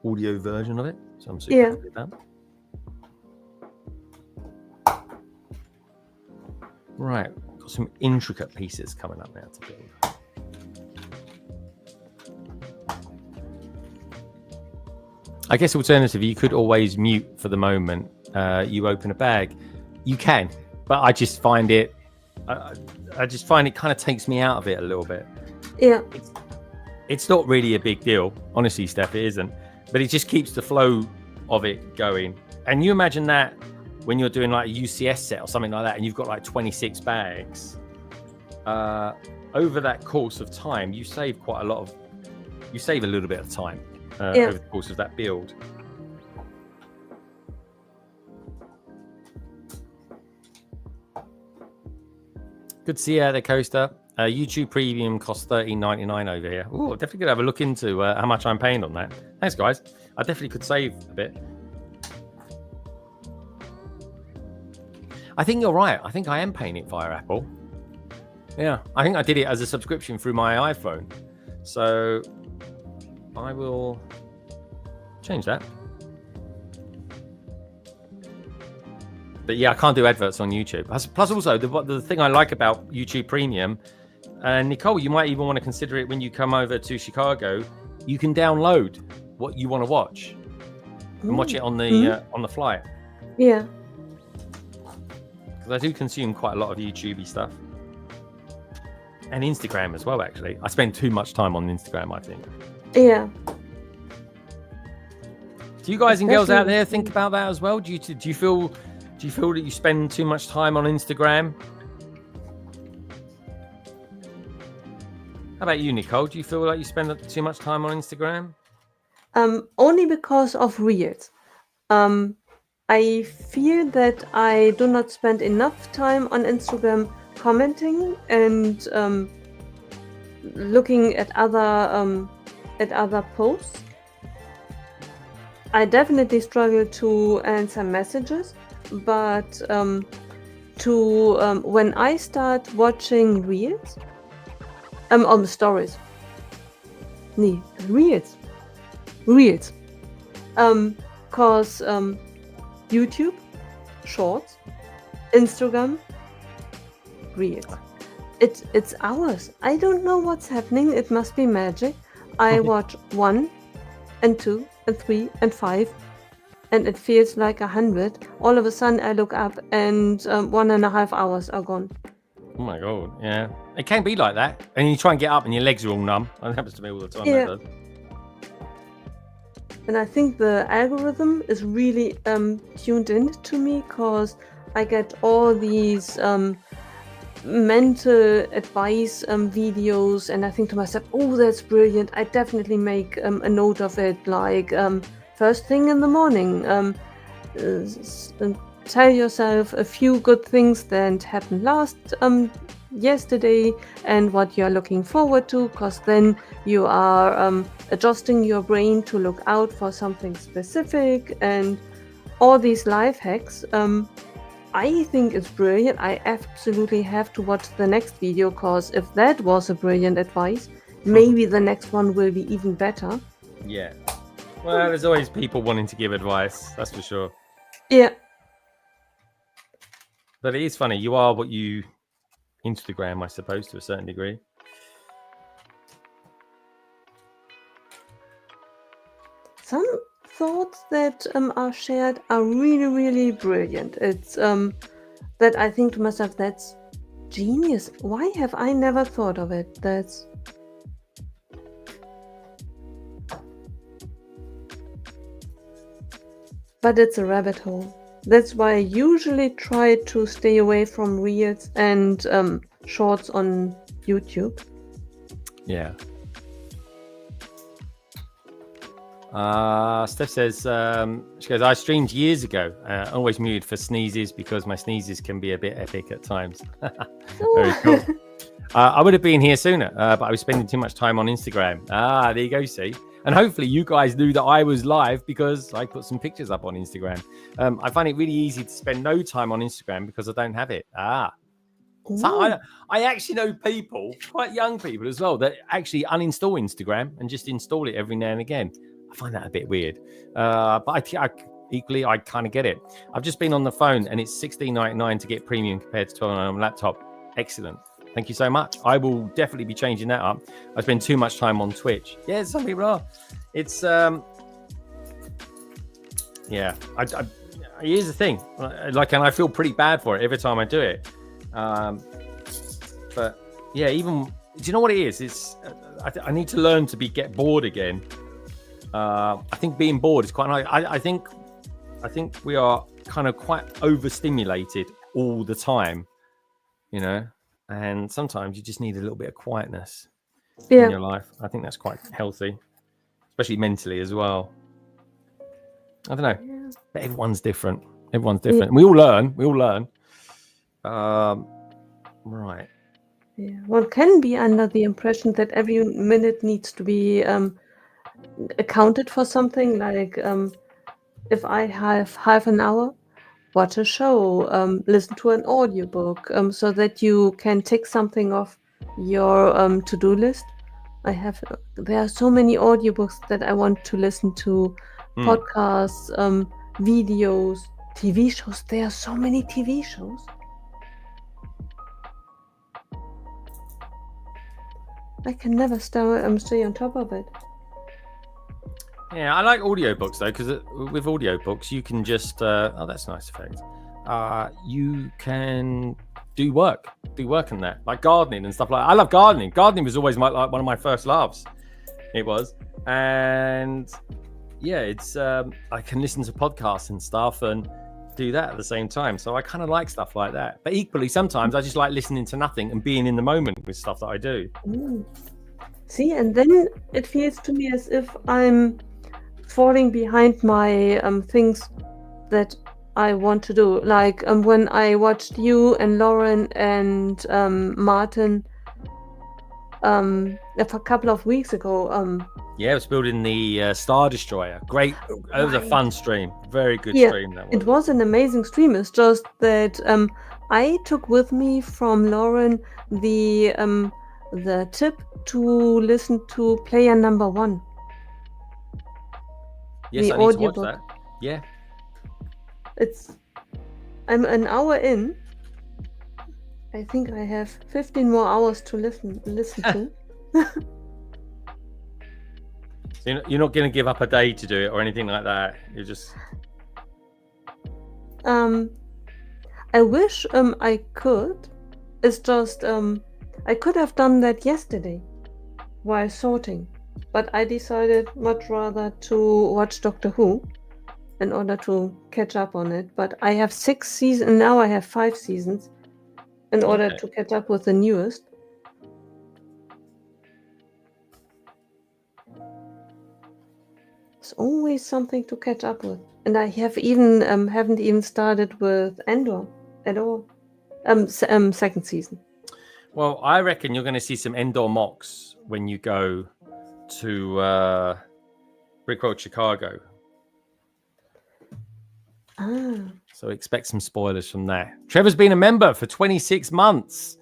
audio version of it. So I'm super happy with that. Right, got some intricate pieces coming up now to build. I guess alternatively, you could always mute for the moment you open a bag. You can, but I just find it. I just find it kind of takes me out of it a little bit. Yeah. It's not really a big deal, honestly, Steph. It isn't, but it just keeps the flow of it going. And you imagine that when you're doing like a UCS set or something like that, and you've got like 26 bags. Over that course of time, you save a little bit of time over the course of that build. Good to see you out there, Coaster. YouTube Premium costs $13.99 over here. Oh, definitely could have a look into how much I'm paying on that. Thanks, guys. I definitely could save a bit. I think you're right. I think I am paying it via Apple. Yeah, I think I did it as a subscription through my iPhone. So I will change that. But yeah, I can't do adverts on YouTube. Plus also, the thing I like about YouTube Premium, Nicole, you might even want to consider it when you come over to Chicago. You can download what you want to watch and watch it on the flight. Yeah. Because I do consume quite a lot of YouTubey stuff. And Instagram as well, actually. I spend too much time on Instagram, I think. Yeah. Do you guys and girls out there think about that as well? Do you feel that you spend too much time on Instagram? How about you, Nicole? Do you feel like you spend too much time on Instagram? Only because of Reels. I feel that I do not spend enough time on Instagram commenting and looking at other posts. I definitely struggle to answer messages, but when I start watching Reels, on the stories. Nee, Reels. Cause YouTube, Shorts, Instagram, Reels. It's hours. I don't know what's happening. It must be magic. I watch 1 and 2 and 3 and 5, and it feels like 100. All of a sudden, I look up and 1.5 hours are gone. Oh my god, yeah. It can be like that. And you try and get up and your legs are all numb. That happens to me all the time. Yeah. That does. And I think the algorithm is really tuned in to me because I get all these mental advice videos, and I think to myself, oh, that's brilliant. I definitely make a note of it, like first thing in the morning. Tell yourself a few good things that happened yesterday and what you're looking forward to, because then you are adjusting your brain to look out for something specific, and all these life hacks. I think it's brilliant. I absolutely have to watch the next video, because if that was a brilliant advice, maybe the next one will be even better. Yeah. Well, there's always people wanting to give advice, that's for sure. Yeah. But it is funny. You are what you Instagram, I suppose, to a certain degree. Some thoughts that are shared are really, really brilliant. It's that I think to myself, that's genius. Why have I never thought of it? But it's a rabbit hole. That's why I usually try to stay away from Reels and Shorts on YouTube. Yeah. Steph says, she goes, I streamed years ago, always muted for sneezes because my sneezes can be a bit epic at times. Very cool. I would have been here sooner, but I was spending too much time on Instagram. There you go, see. And hopefully you guys knew that I was live because I put some pictures up on Instagram. I find it really easy to spend no time on Instagram because I don't have it. So I actually know people, quite young people as well, that actually uninstall Instagram and just install it every now and again. I find that a bit weird. But I kind of get it. I've just been on the phone and it's $16.99 to get premium compared to $12.99 on laptop. Excellent. Thank you so much. I will definitely be changing that up. I spend too much time on Twitch. Yeah, some people are. It's yeah. Here's the thing. And I feel pretty bad for it every time I do it. But yeah, even do you know what it is? It's I need to learn to get bored again. I think being bored is quite nice. I think we are kind of quite overstimulated all the time, you know. And sometimes you just need a little bit of quietness in your life. I think that's quite healthy, especially mentally as well. I don't know. Yeah. But everyone's different. We all learn. Right. Yeah. One can be under the impression that every minute needs to be accounted for something. Like if I have half an hour, watch a show, listen to an audiobook, so that you can tick something off your to-do list. There are so many audiobooks that I want to listen to, podcasts, videos, TV shows. There are so many TV shows. I can never stay on top of it. Yeah, I like audiobooks though, because with audiobooks you can just that's a nice effect. You can do work in that, like gardening and stuff like that. I love gardening. Gardening was always one of my first loves. It was, and yeah, it's I can listen to podcasts and stuff and do that at the same time. So I kind of like stuff like that. But equally, sometimes I just like listening to nothing and being in the moment with stuff that I do. See, and then it feels to me as if I'm falling behind my things that I want to do. Like when I watched you and Lauren and Martin a couple of weeks ago. Yeah, I was building the Star Destroyer. Great. It was a fun stream. Very good stream. That was. It was an amazing stream. It's just that I took with me from Lauren the tip to listen to player number 1. Yes, I need to watch that. Yeah. I'm an hour in. I think I have 15 more hours to listen to. So you're not going to give up a day to do it or anything like that. You're just. I wish I could. It's just I could have done that yesterday while sorting, but I decided much rather to watch Doctor Who in order to catch up on it. But I have 6 seasons, and now I have 5 seasons in order to catch up with the newest. There's always something to catch up with, and I have even haven't even started with Endor at all. Second season. Well, I reckon you're going to see some Endor mocks when you go to Brickworld Chicago. So expect some spoilers from there. Trevor's been a member for 26 months.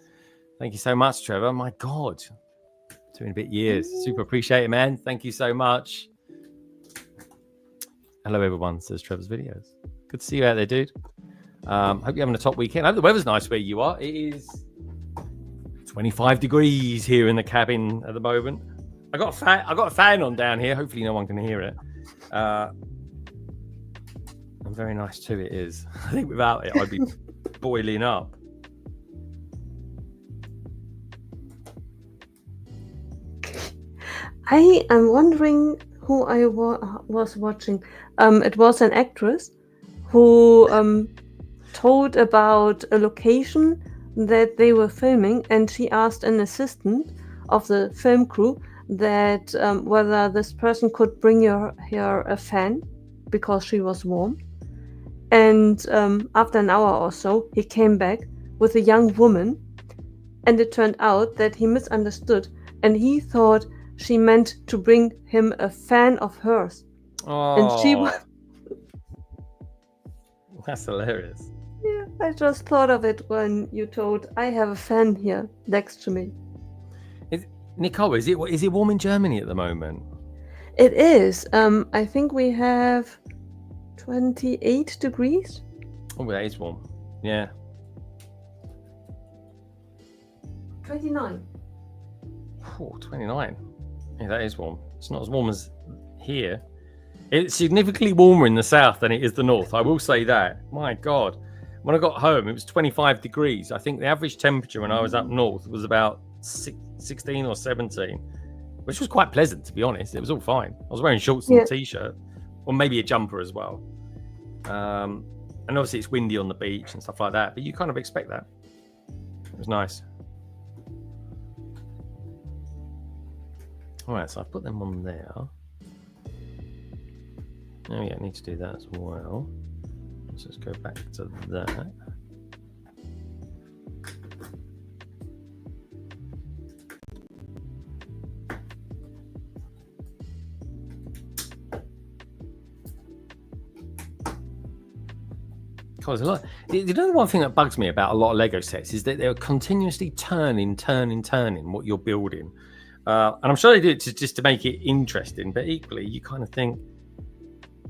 Thank you so much, Trevor. My God. 2 and a bit years. Super appreciate it, man. Thank you so much. Hello, everyone, says Trevor's videos. Good to see you out there, dude. Hope you're having a top weekend. I hope the weather's nice where you are. It is 25 degrees here in the cabin at the moment. I got a fan on down here. Hopefully no one can hear it. And very nice too, it is. I think without it, I'd be boiling up. I am wondering who I was watching. It was an actress who told about a location that they were filming, and she asked an assistant of the film crew, that whether this person could bring her a fan because she was warm. And after an hour or so, he came back with a young woman, and it turned out that he misunderstood, and he thought she meant to bring him a fan of hers. And she Oh, was. that's hilarious. Yeah, I just thought of it when you told I have a fan here next to me. Nicole, is it warm in Germany at the moment? It is. I think we have 28 degrees. Oh, that is warm. Yeah. 29. Oh, 29. Yeah, that is warm. It's not as warm as here. It's significantly warmer in the south than it is the north. I will say that. My God. When I got home, it was 25 degrees. I think the average temperature when I was up north was about 16 or 17, which was quite pleasant, to be honest. It was all fine. I was wearing shorts and a t-shirt, or maybe a jumper as well. And obviously it's windy on the beach and stuff like that, but you kind of expect that. It was nice. All right, so I've put them on there. Oh yeah, I need to do that as well. Let's just go back to that. There's a lot. You know, the one thing that bugs me about a lot of Lego sets is that they're continuously turning what you're building. And I'm sure they do it just to make it interesting, but equally, you kind of think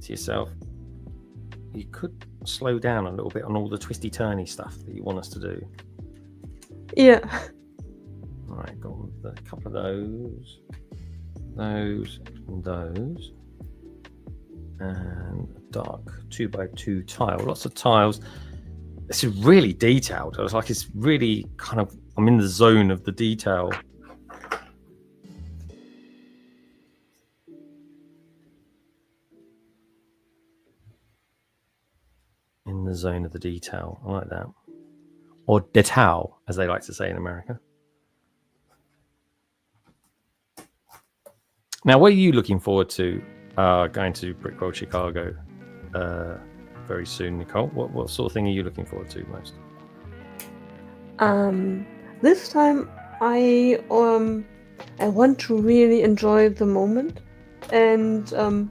to yourself, you could slow down a little bit on all the twisty-turny stuff that you want us to do. Yeah. All right, got a couple of those, and those. And a dark 2x2 tile. Lots of tiles. This is really detailed. I was like, it's really kind of, I'm in the zone of the detail. In the zone of the detail. I like that. Or detail, as they like to say in America. Now, what are you looking forward to going to Brickworld Chicago very soon, Nicole? What sort of thing are you looking forward to most? This time I want to really enjoy the moment and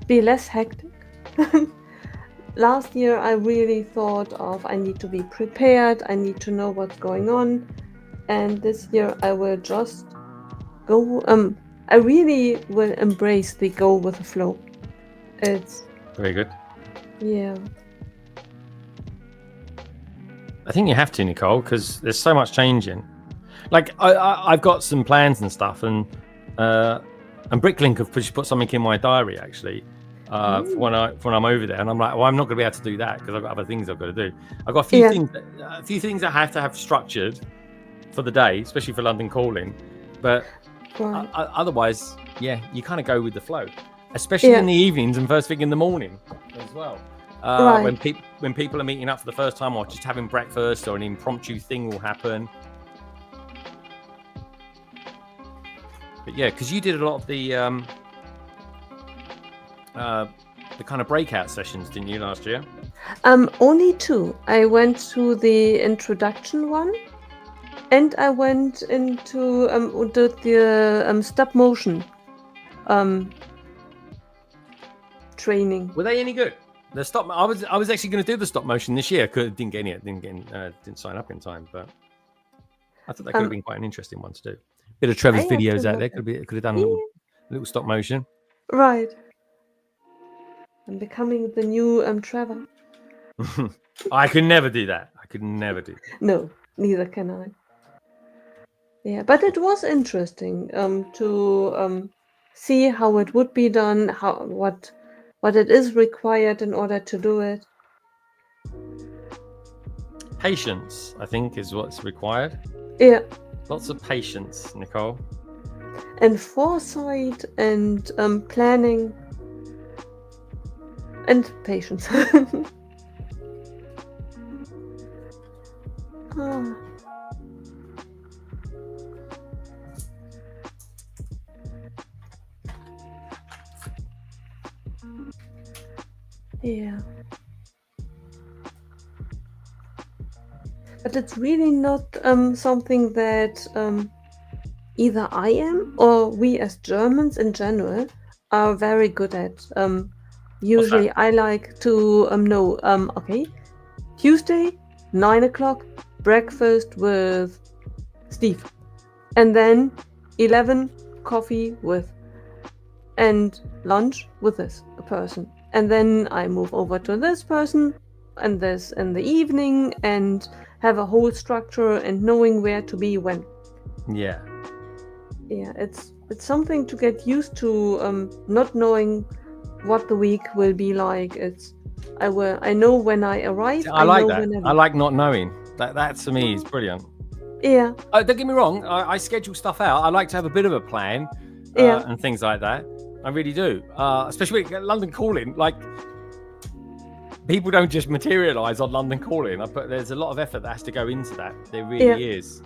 be less hectic. Last year I really thought of I need to be prepared, I need to know what's going on, and this year I will just go. I really will embrace the go with the flow. It's very good. Yeah. I think you have to, Nicole, because there's so much changing. Like I've got some plans and stuff, and Bricklink have put something in my diary actually for when I'm over there, and I'm like, well, I'm not going to be able to do that because I've got other things I've got to do. I've got a few things I have to have structured for the day, especially for London Calling, but. Right. Otherwise, yeah, you kind of go with the flow, especially in the evenings and first thing in the morning as well. Right. When people are meeting up for the first time or just having breakfast or an impromptu thing will happen. But yeah, because you did a lot of the kind of breakout sessions, didn't you, last year? Only 2. I went to the introduction one. And I went into the stop motion training. Were they any good? The stop. I was actually going to do the stop motion this year. Didn't get it. Didn't sign up in time. But I thought that could have been quite an interesting one to do. Bit of Trevor's videos out there. Could have done a little stop motion. Right. I'm becoming the new Trevor. I could never do that. I could never do that. No, neither can I. Yeah, but it was interesting to see how it would be done, what it is required in order to do it. Patience, I think, is what's required. Yeah. Lots of patience, Nicole. And foresight and planning and patience. Yeah. But it's really not something that either I am or we as Germans in general are very good at. Usually I like to know, okay, Tuesday, 9 o'clock, breakfast with Steve. And then 11, coffee with, and lunch with this person. And then I move over to this person and this in the evening and have a whole structure and knowing where to be when. Yeah. Yeah, it's something to get used to, not knowing what the week will be like. I know when I arrive. I like know that. when I like not knowing. That to me is brilliant. Yeah. Don't get me wrong. I schedule stuff out. I like to have a bit of a plan and things like that. I really do. Especially with London Calling. Like, people don't just materialize on London Calling. There's a lot of effort that has to go into that. There really is.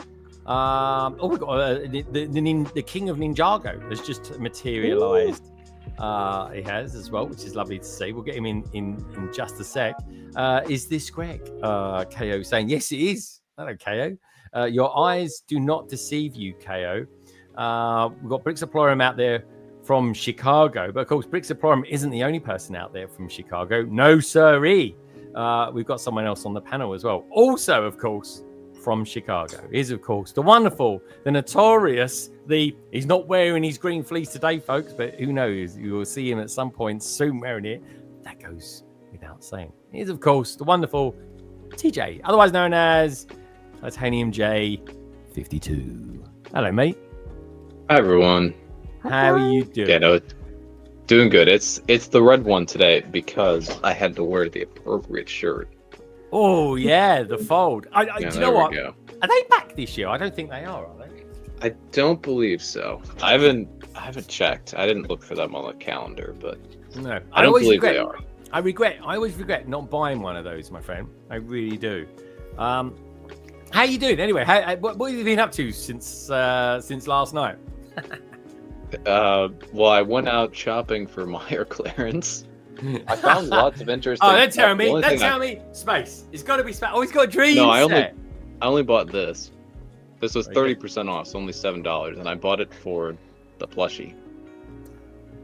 We've got the King of Ninjago has just materialized. He has as well, which is lovely to see. We'll get him in just a sec. Is this Greg? KO saying, yes, it is. Hello, KO. Your eyes do not deceive you, KO. We've got Brixaplorum out there from Chicago. But, of course, Brixaplorum isn't the only person out there from Chicago. No, sirree. We've got someone else on the panel as well. Also, of course, from Chicago is, of course, the wonderful, the notorious, he's not wearing his green fleece today, folks, but who knows? You will see him at some point soon wearing it. That goes without saying. He is, of course, the wonderful TJ, otherwise known as Titanium J52. Hello, mate. Hi, everyone. How are you doing? Yeah, no, doing good. It's the red one today because I had to wear the appropriate shirt. Oh, yeah, the fold. Do you know what? Go. Are they back this year? I don't think they are they? I don't believe so. I haven't checked. I didn't look for them on the calendar, but no, I don't believe they are. I always regret not buying one of those, my friend. I really do. How are you doing anyway? What have you been up to since last night? Well, I went out shopping for Meyer clearance. I found lots of interesting. Oh, don't tell me. Space. It's got to be space. Oh, he's got dreams. No, I only bought this. This was 30% off, so only $7, and I bought it for the plushie.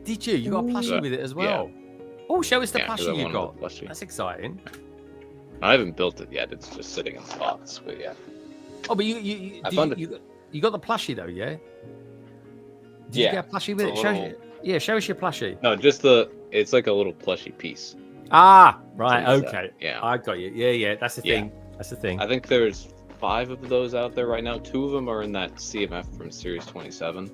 Did you? You got a plushie with it as well? Yeah. Oh, show us the plushie you got. Plushie. That's exciting. I haven't built it yet. It's just sitting in the box, but yeah. Oh, but you got the plushie though, yeah? Did you get a plushie with it? Show us your plushie. No, just it's like a little plushie piece. Ah, right, okay. Yeah. I got you. Yeah, that's the thing. That's the thing. I think there's 5 of those out there right now. 2 of them are in that CMF from Series 27.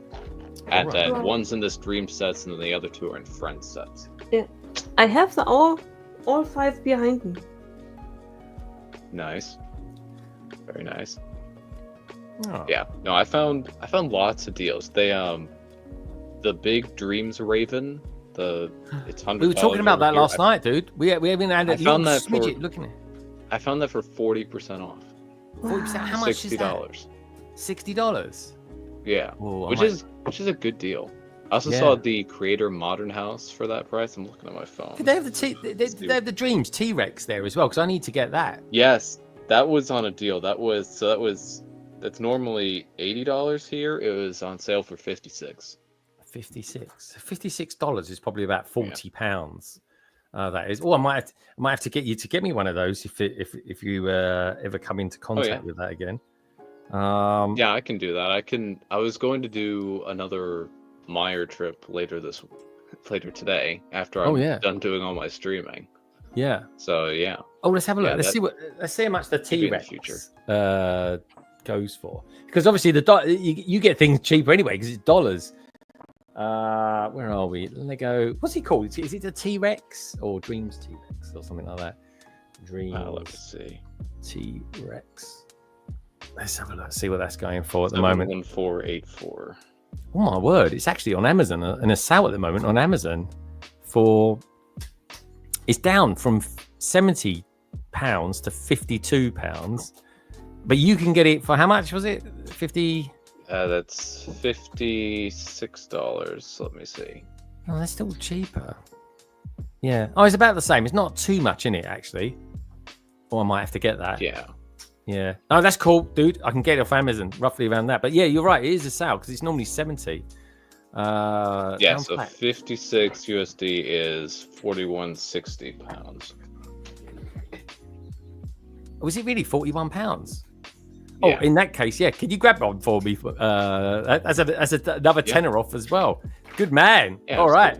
And one's in this Dream sets, and then the other 2 are in Friend sets. Yeah. I have all 5 behind me. Nice. Very nice. Oh. Yeah. No, I found lots of deals. They the big Dreams Raven, it's $100. We were talking about that last night, dude. We haven't had a little smidget looking at it. I found that for 40% off. 40%? How much is that? $60. $60? Yeah. Whoa, which is a good deal. I also saw the Creator Modern House for that price. I'm looking at my phone. Did they have they have the Dreams T-Rex there as well? Because I need to get that. Yes, that was on a deal. That's normally $80 here. It was on sale for $56. $56 is probably about £40. That is. Oh, I might have to get you to get me one of those if you ever come into contact with that again. Yeah, I can do that. I was going to do another Meyer trip later today after I'm done doing all my streaming. Yeah. So yeah. Oh, let's have a look. Let's see how much the T-Rex goes for. Because obviously you get things cheaper anyway because it's dollars. Where are we? Lego. What's he called? Is it a T-Rex or Dreams T-Rex or something like that? Dreams. Let's see. T-Rex. Let's have a look. See what that's going for at the moment. 1484. Oh my word! It's actually on Amazon in a sale at the moment on Amazon it's down from £70 to £52, but you can get it for how much was it? 50. That's $56. Let me see. Oh, that's still cheaper. Yeah. Oh, it's about the same. It's not too much in it, actually. Or I might have to get that. Yeah. Yeah. Oh, that's cool, dude. I can get it off Amazon, roughly around that. But yeah, you're right. It is a sale because it's normally 70. Yeah, so 56 USD is 41.60 pounds. Was it really £41? Yeah. Oh, in that case, yeah. Can you grab one for me? As another tenner off as well. Good man. Yeah, all right.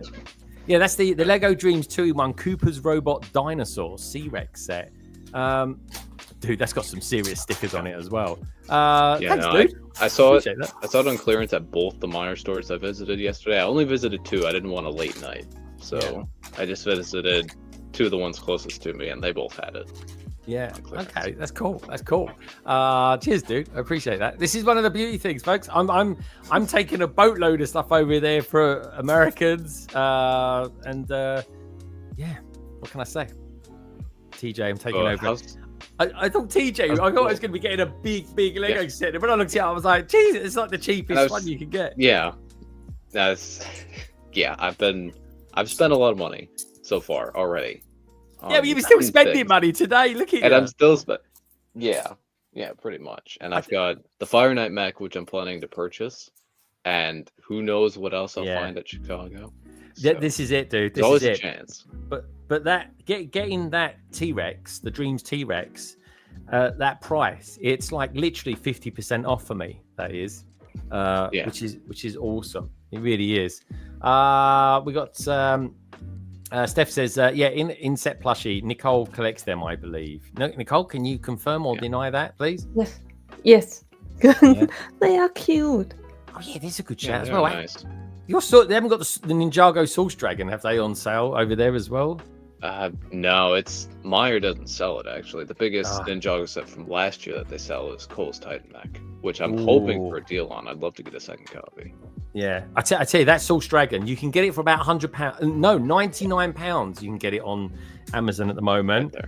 Yeah, that's the Lego Dreams 2-in-1 Cooper's Robot Dinosaur C-Rex set. Dude, that's got some serious stickers on it as well. Thanks, dude. I saw it. I saw it on clearance at both the Meijer stores I visited yesterday. I only visited 2. I didn't want a late night, so I just visited 2 of the ones closest to me, and they both had it. Yeah. Okay, that's cool. That's cool. Cheers, dude. I appreciate that. This is one of the beauty things, folks. I'm taking a boatload of stuff over there for Americans, and yeah. What can I say? TJ, I'm taking over. I thought TJ, I thought I was going to be getting a big Lego set. And when I looked at it, I was like, geez, it's like the cheapest one you can get. Yeah. I've spent a lot of money so far already. Yeah, but you've still spending money today. Look at you. And I'm still Yeah, pretty much. And I've got the Fire Knight mech, which I'm planning to purchase. And who knows what else I'll find at Chicago. So, this is it, dude. This there's always is a it. chance. But that getting that T-Rex, the Dreams T-Rex, that price, it's like literally 50% off for me. That is, which is awesome. It really is. We got Steph says, inset plushie. Nicole collects them, I believe. No, Nicole, can you confirm or deny that, please? Yes. They are cute. Oh yeah, this is a good chat as well. Nice. They haven't got the Ninjago Source Dragon, have they, on sale over there as well? No, Meijer doesn't sell it actually. The biggest Ninjago set from last year that they sell is Cole's Titan mech, which I'm hoping for a deal on. I'd love to get a second copy. Yeah, I tell you, that Source Dragon, you can get it for about £100. No, £99. You can get it on Amazon at the moment. Right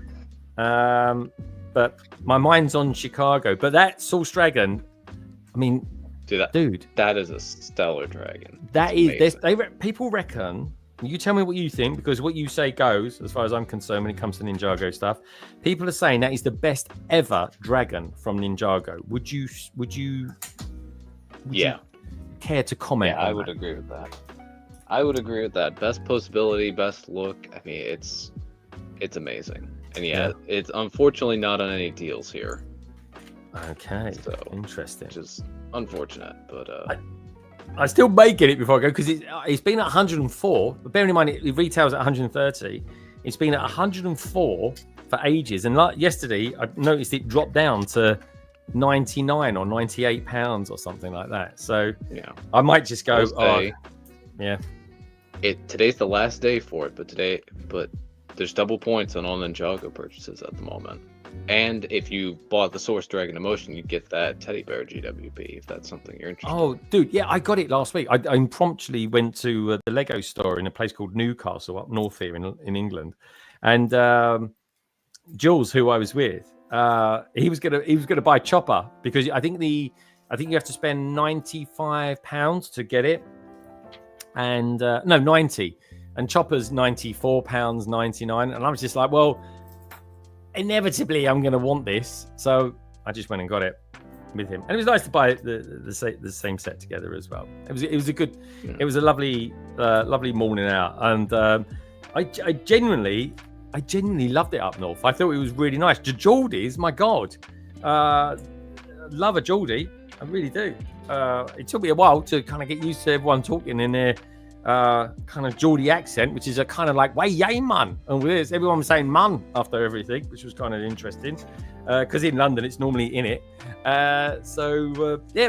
there. But my mind's on Chicago. But that Source Dragon, I mean, dude, that is a stellar dragon. That is. People reckon. You tell me what you think, because what you say goes, as far as I'm concerned, when it comes to Ninjago stuff. People are saying that is the best ever dragon from Ninjago. Would you care to comment? Yeah, I would agree with that. I would agree with that. Best posability, best look. I mean, it's amazing. And it's unfortunately not on any deals here. Okay, so interesting. Which is unfortunate, but I still may get it before I go, because it's been at 104. But bearing in mind it retails at 130. It's been at 104 for ages. And like yesterday, I noticed it dropped down to 99 or 98 pounds or something like that. So I might just go. Today's the last day for it, but there's double points on all Ninjago purchases at the moment. And if you bought the Source Dragon Emotion, you get that teddy bear GWP, if that's something you're interested in. Oh, dude, yeah, I got it last week. I impromptu went to the Lego store in a place called Newcastle up north here in England. And Jules, who I was with, he was gonna buy Chopper, because I think you have to spend £95 to get it. And 90. And Chopper's £94.99. And I was just like, well, inevitably I'm going to want this, so I just went and got it with him, and it was nice to buy the same set together as well. It was a lovely morning out, and I genuinely loved it up north. I thought it was really nice. Geordies, my god, love a Geordie, I really do. It took me a while to kind of get used to everyone talking in their kind of Geordie accent, which is a kind of like way yay man, and everyone was saying man after everything, which was kind of interesting, because in London it's normally in it. It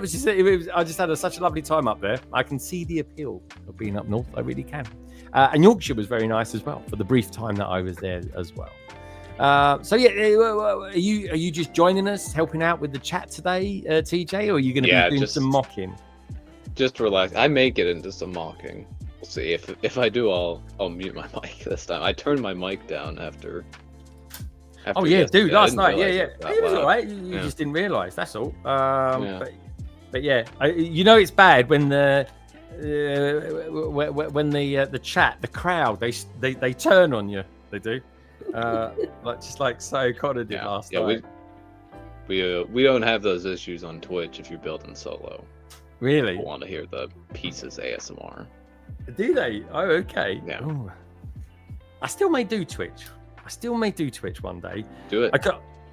was just I just had such a lovely time up there. I can see the appeal of being up north, I really can. And Yorkshire was very nice as well for the brief time that I was there as well. Are you just joining us, helping out with the chat today, TJ, or are you going to be doing some mocking? Just relax. I may get into some mocking. We'll see. If I do, I'll mute my mic this time. I turned my mic down after oh yeah, dude, last night. It was all right. You just didn't realise. That's all. But yeah, it's bad when when the chat, the crowd, they turn on you. They do. Like so Connor did last night. We don't have those issues on Twitch if you're building solo. Really? I want to hear the pieces ASMR. Do they? Oh, okay. Yeah. Ooh. I still may do Twitch. One day. Do it.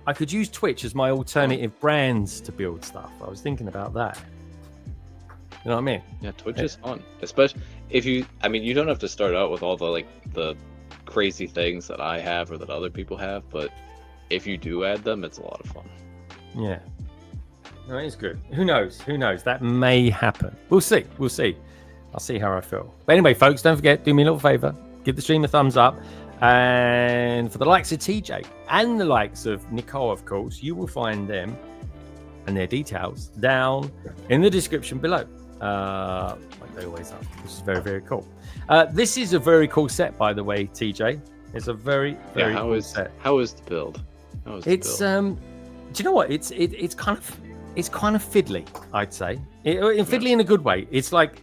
I could use Twitch as my alternative brands to build stuff. I was thinking about that. You know what I mean? Yeah, Twitch is fun, especially if you. I mean, you don't have to start out with all the crazy things that I have or that other people have, but if you do add them, it's a lot of fun. Yeah. No, it's good. Who knows? That may happen. We'll see. I'll see how I feel. But anyway, folks, don't forget, do me a little favor. Give the stream a thumbs up. And for the likes of TJ and the likes of Nicole, of course, you will find them and their details down in the description below. Like they always are, which is very, very cool. This is a very cool set, by the way, TJ. It's a very, very cool set. How is the build? Do you know what? It's kind of fiddly, I'd say. Fiddly in a good way. It's like,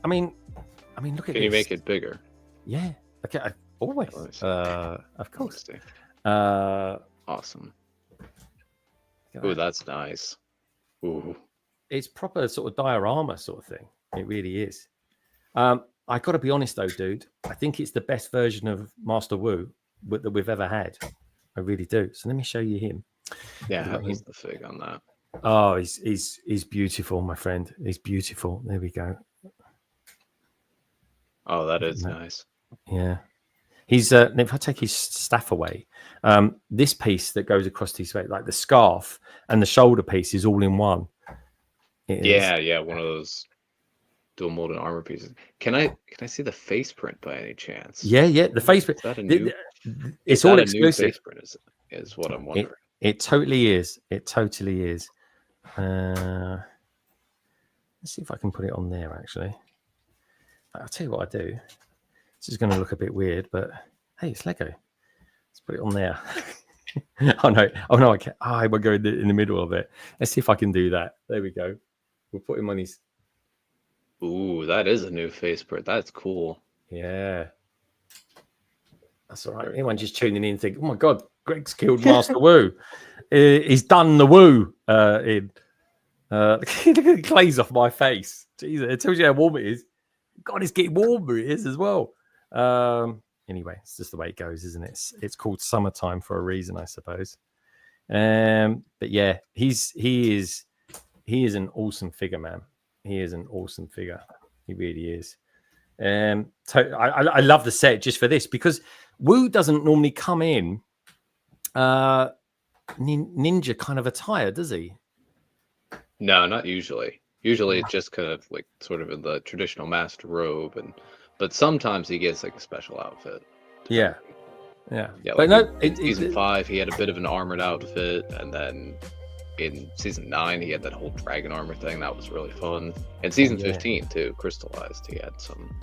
I mean, look at this. Can you make it bigger? Yeah. Okay. Always. Of course. Awesome. Oh, that's nice. Ooh. It's proper sort of diorama sort of thing. It really is. I got to be honest though, dude. I think it's the best version of Master Wu that we've ever had. I really do. So let me show you him. Yeah, how is the fig on that? Oh, he's beautiful, my friend. He's beautiful. There we go. Oh, that is nice. Yeah. He's if I take his staff away, this piece that goes across his face, like the scarf and the shoulder piece, is all in one. Yeah, one of those dual molded armor pieces. Can I see the face print by any chance? Yeah, the face print. It's all exclusive. Face print is what I'm wondering. It totally is. It totally is. Let's see if I can put it on there. Actually, I'll tell you what I do. This is going to look a bit weird, but hey, it's Lego. Let's put it on there. Oh no, I can't. I will go in the middle of it. Let's see if I can do that. There we go. We'll put him on his. Ooh, that is a new face print. That's cool. Yeah, that's all right. Anyone just tuning in and think, oh my god, Greg's killed Master Wu. He's done the Wu. Look at the glaze off my face. Jesus, it tells you how warm it is. God, it's getting warmer. It is as well. Anyway, it's just the way it goes, isn't it? It's called summertime for a reason, I suppose. But yeah, he is an awesome figure, man. He is an awesome figure. He really is. I love the set just for this, because Wu doesn't normally come in ninja kind of attire, does he? No, not usually. Usually it's just kind of like sort of in the traditional master robe, but sometimes he gets like a special outfit. Yeah. But no, in season 5 he had a bit of an armored outfit, and then in season 9 he had that whole dragon armor thing that was really fun. And season 15 too, crystallized, he had some.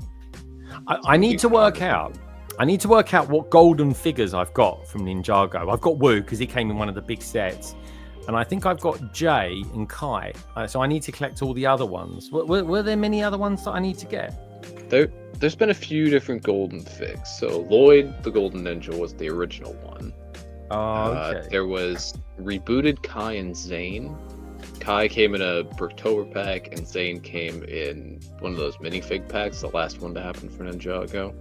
I need to work out. I need to work out what golden figures I've got from Ninjago. I've got Wu because he came in one of the big sets. And I think I've got Jay and Kai. So I need to collect all the other ones. Were there many other ones that I need to get? There's been a few different golden figs. So Lloyd, the Golden Ninja, was the original one. Oh, okay. There was rebooted Kai and Zane. Kai came in a Bricktober pack, and Zane came in one of those minifig packs, the last one to happen for Ninjago.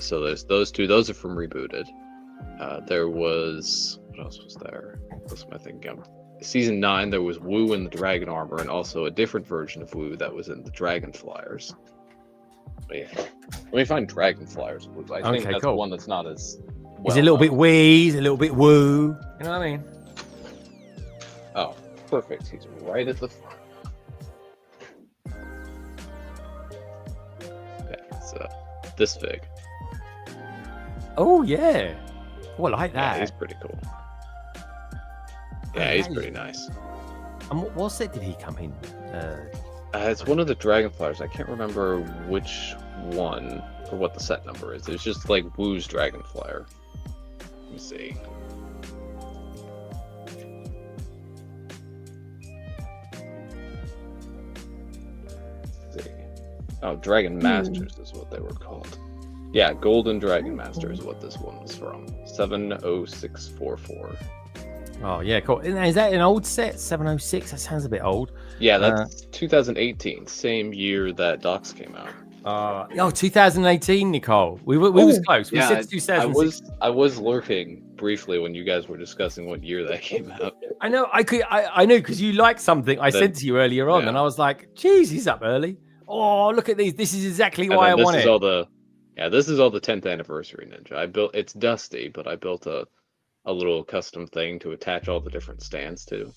So there's those two. Those are from rebooted. There was... What else was there? What am I thinking? Season 9, there was Wu in the dragon armor, and also a different version of Wu that was in the dragon flyers. But yeah. Let me find dragon flyers Wu. I think that's the one that's not as well. He's a little bit wee, he's a little bit woo. You know what I mean? Oh, perfect. He's right at the front. Yeah, it's this fig. Oh, yeah. Oh, I like that. Yeah, he's pretty cool. Yeah, he's pretty nice. And what set did he come in? It's one of the Dragonflyers. I can't remember which one or what the set number is. It's just like Wu's Dragonflyer. Let me see. see. Oh, Dragon Masters is what they were called. Yeah, Golden Dragon Master is what this one was from. 70644. Oh, yeah, cool. Is that an old set? 706? That sounds a bit old. Yeah, that's 2018, same year that Docs came out. 2018, Nicole. We was close. We said 2006. I was lurking briefly when you guys were discussing what year that came out. I know. I know because you liked something I said to you earlier on, and I was like, "Geez, he's up early." Oh, look at these. This is exactly why I want it. This is all the 10th anniversary Ninja. It's dusty, but I built a little custom thing to attach all the different stands to.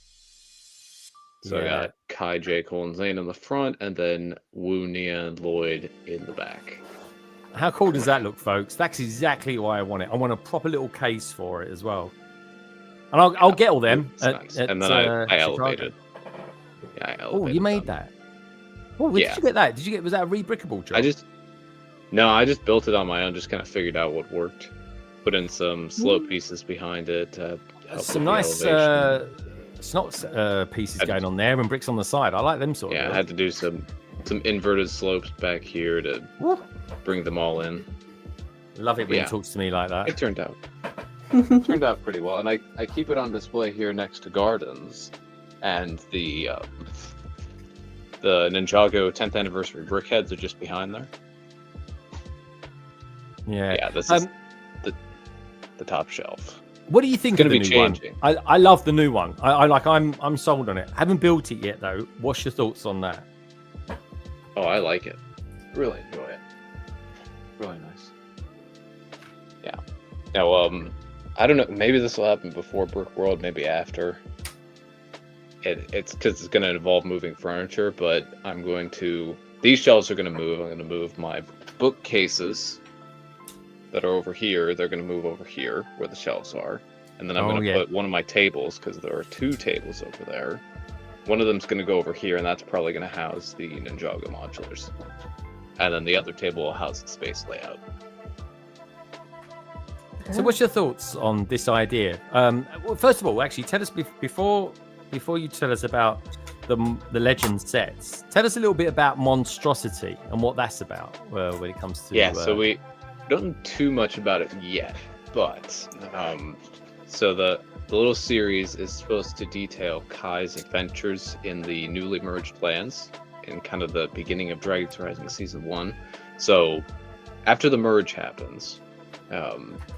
So I got Kai, J, Cole, and Zane in the front, and then Wu, Nia, and Lloyd in the back. How cool does that look, folks? That's exactly why I want it. I want a proper little case for it as well. And I'll get all them. And then I elevated. Yeah, I elevated. Oh, you made that. Oh, where did you get that? Was that a rebrickable job? I just built it on my own. Just kind of figured out what worked. Put in some slope pieces behind it. Some nice snot pieces going on there and bricks on the side. I like them sort of. Yeah, I had to do some inverted slopes back here to bring them all in. Love it when he talks to me like that. It turned out pretty well, and I keep it on display here next to Gardens, and the Ninjago 10th anniversary brick heads are just behind there. Yeah, this is the top shelf. What do you think of the new one? I love the new one. I'm sold on it. Haven't built it yet though. What's your thoughts on that? Oh, I like it. Really enjoy it. Really nice. Yeah. Now, I don't know. Maybe this will happen before Brick World. Maybe after. It's because it's going to involve moving furniture. But these shelves are going to move. I'm going to move my bookcases that are over here. They're going to move over here where the shelves are. And then I'm going to put one of my tables, because there are 2 tables over there. One of them's going to go over here, and that's probably going to house the Ninjago modulars. And then the other table will house the space layout. So what's your thoughts on this idea? Well, first of all, actually, tell us before you tell us about the Legend sets, tell us a little bit about Monstrosity and what that's about when it comes to... so we don't know too much about it yet, but so the little series is supposed to detail Kai's adventures in the newly merged lands in kind of the beginning of Dragon's Rising Season 1. So after the merge happens,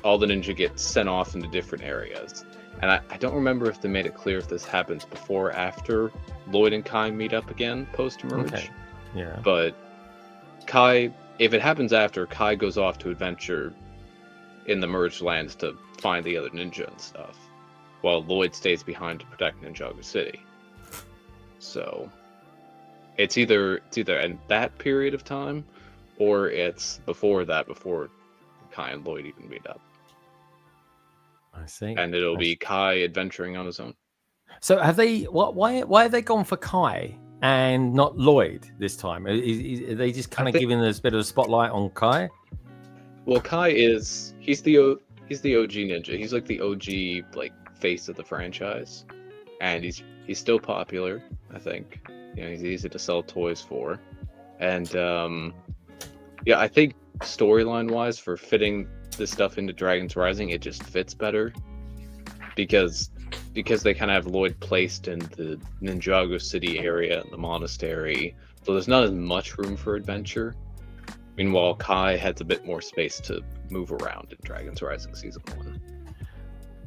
all the ninja get sent off into different areas. And I don't remember if they made it clear if this happens before or after Lloyd and Kai meet up again post-merge. Okay. Yeah. But Kai, if it happens after, Kai goes off to adventure in the merged lands to find the other ninja and stuff, while Lloyd stays behind to protect Ninjago City. So it's either in that period of time, or it's before that, before Kai and Lloyd even meet up. I see. And it'll be Kai adventuring on his own. So have they? Why have they gone for Kai and not Lloyd this time? Are they just kind of giving us a bit of a spotlight on Kai? Well, Kai he's the OG ninja. He's like the OG face of the franchise, and he's still popular. I think he's easy to sell toys for, and I think storyline wise for fitting this stuff into Dragon's Rising, it just fits better because they kind of have Lloyd placed in the Ninjago City area and the monastery, so there's not as much room for adventure. Meanwhile, Kai has a bit more space to move around in Dragon's Rising Season 1.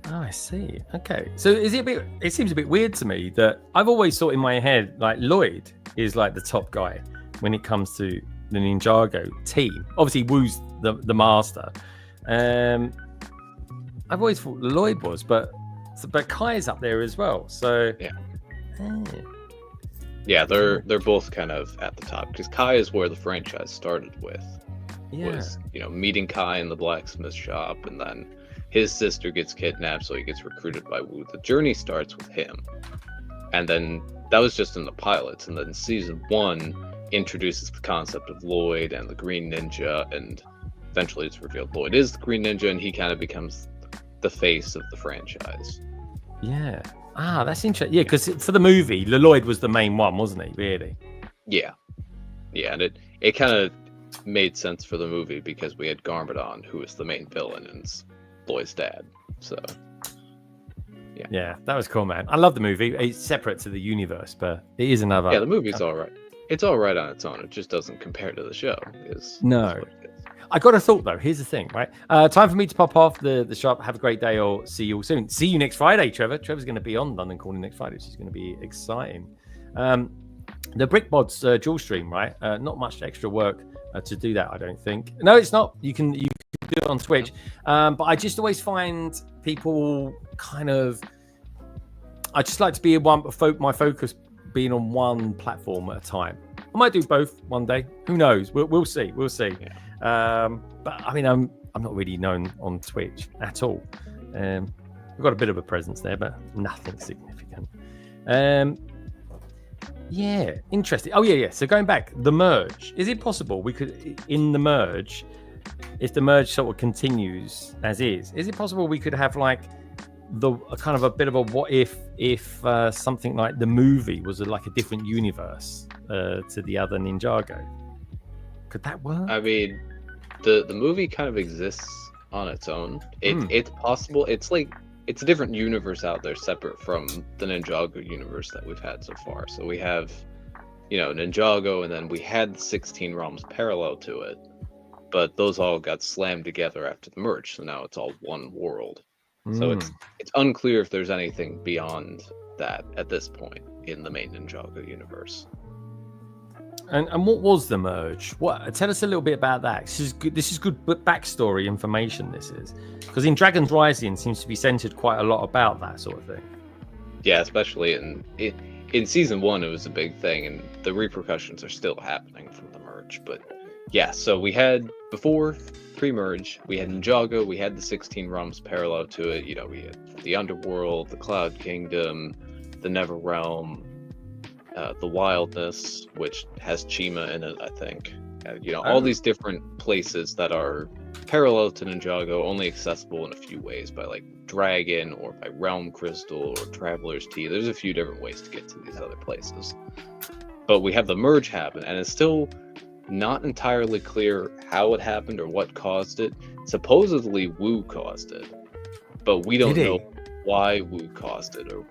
Oh, I see. Okay. So it seems a bit weird to me that I've always thought in my head, like, Lloyd is like the top guy when it comes to the Ninjago team. Obviously, Wu's the master. I've always thought Lloyd was, but Kai's up there as well. So yeah, they're both kind of at the top because Kai is where the franchise started with. Was meeting Kai in the blacksmith shop, and then his sister gets kidnapped, so he gets recruited by Wu. The journey starts with him, and then that was just in the pilots, and then Season 1 introduces the concept of Lloyd and the Green Ninja, and eventually it's revealed Lloyd is the Green Ninja, and he kind of becomes the face of the franchise. Yeah. That's interesting. Yeah, because for the movie, Lloyd was the main one, wasn't he? Really? Yeah. Yeah, and it kind of made sense for the movie because we had Garmadon, who is the main villain, and Lloyd's dad. So yeah, that was cool, man. I love the movie. It's separate to the universe, but it is another. Yeah, the movie's all right. It's all right on its own. It just doesn't compare to the show. No. I got a thought though. Here's the thing, right? Time for me to pop off the shop. Have a great day, or see you all soon. See you next Friday, Trevor. Trevor's going to be on London Calling next Friday, which is going to be exciting. The BrickBods dual stream, right? Not much extra work to do that, I don't think. No, it's not. You can do it on Twitch, but I just always find people kind of. I just like to be my focus being on one platform at a time. I might do both one day. Who knows? We'll see. We'll see. Yeah. But I mean, I'm not really known on Twitch at all. We've got a bit of a presence there, but nothing significant. Yeah, interesting. Oh yeah. So going back, the merge. Is it possible we could, in the merge, if the merge sort of continues as is it possible we could have like a kind of a bit of a what if something like the movie was like a different universe to the other Ninjago? Could that work? I mean, the movie kind of exists on its own. It's possible. It's like it's a different universe out there, separate from the Ninjago universe that we've had so far. So we have, Ninjago, and then we had 16 realms parallel to it, but those all got slammed together after the merge. So now it's all one world. So it's unclear if there's anything beyond that at this point in the main Ninjago universe. And what was the merge? Tell us a little bit about that. This is good backstory information. This is because in Dragon's Rising seems to be centered quite a lot about that sort of thing. Yeah, especially in season 1, it was a big thing, and the repercussions are still happening from the merge. But yeah, so we had before. Pre-merge, we had Ninjago, we had the 16 realms parallel to it. We had the Underworld, the Cloud Kingdom, the Never Realm, the Wildness, which has Chima in it, I think. All these different places that are parallel to Ninjago, only accessible in a few ways by like Dragon or by Realm Crystal or Traveler's Tea. There's a few different ways to get to these other places. But we have the merge happen, and it's still not entirely clear how it happened or what caused it. Supposedly Wu caused it, but we don't know why Wu caused it or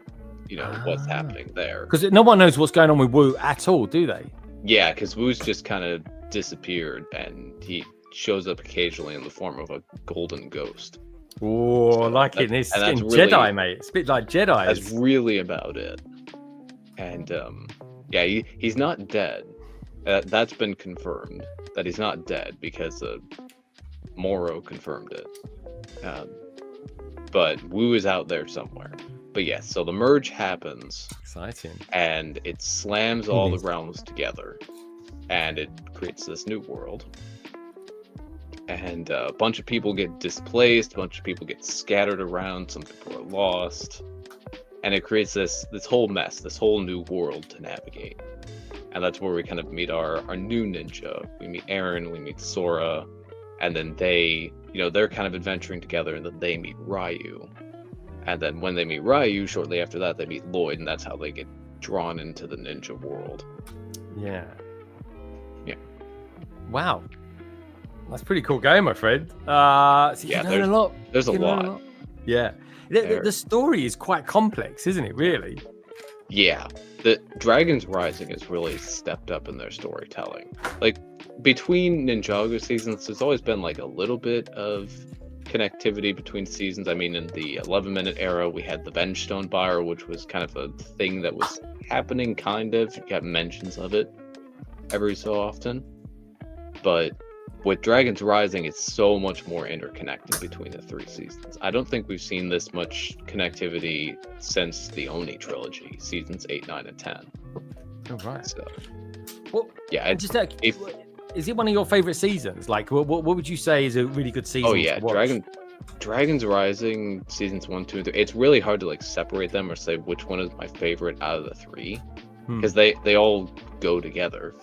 what's happening there. Because no one knows what's going on with Wu at all, do they? Yeah, because Wu's just kind of disappeared, and he shows up occasionally in the form of a golden ghost. Oh, so like in this really, Jedi, mate. It's a bit like Jedi. That's really about it. And he's not dead. That's been confirmed that he's not dead because Moro confirmed it. But Wu is out there somewhere. But yes, so the merge happens. Exciting. And it slams all the realms together. And it creates this new world. And a bunch of people get displaced. A bunch of people get scattered around. Some people are lost. And it creates this whole mess, this whole new world to navigate. And that's where we kind of meet our new ninja. We meet Eren, we meet Sora, and then they're kind of adventuring together, and then they meet Ryu. And then when they meet Ryu, shortly after that, they meet Lloyd, and that's how they get drawn into the ninja world. Yeah. Yeah. Wow. That's a pretty cool game, my friend. So you learn a lot. There's a lot. Yeah. The story is quite complex, isn't it, really? Yeah. The Dragon's Rising has really stepped up in their storytelling. Like, between Ninjago seasons, there's always been like a little bit of connectivity between seasons. I mean, in the 11-minute era, we had the Vengestone Buyer, which was kind of a thing that was happening, kind of. You got mentions of it every so often. But with Dragon's Rising, it's so much more interconnected between the 3 seasons. I don't think we've seen this much connectivity since the Oni trilogy, seasons 8, 9, and 10. Oh, right. So, well, yeah, is it one of your favorite seasons? Like, what would you say is a really good season? Oh yeah, Dragon's Rising seasons 1, 2, and 3. It's really hard to like separate them or say which one is my favorite out of the 3, because they all go together.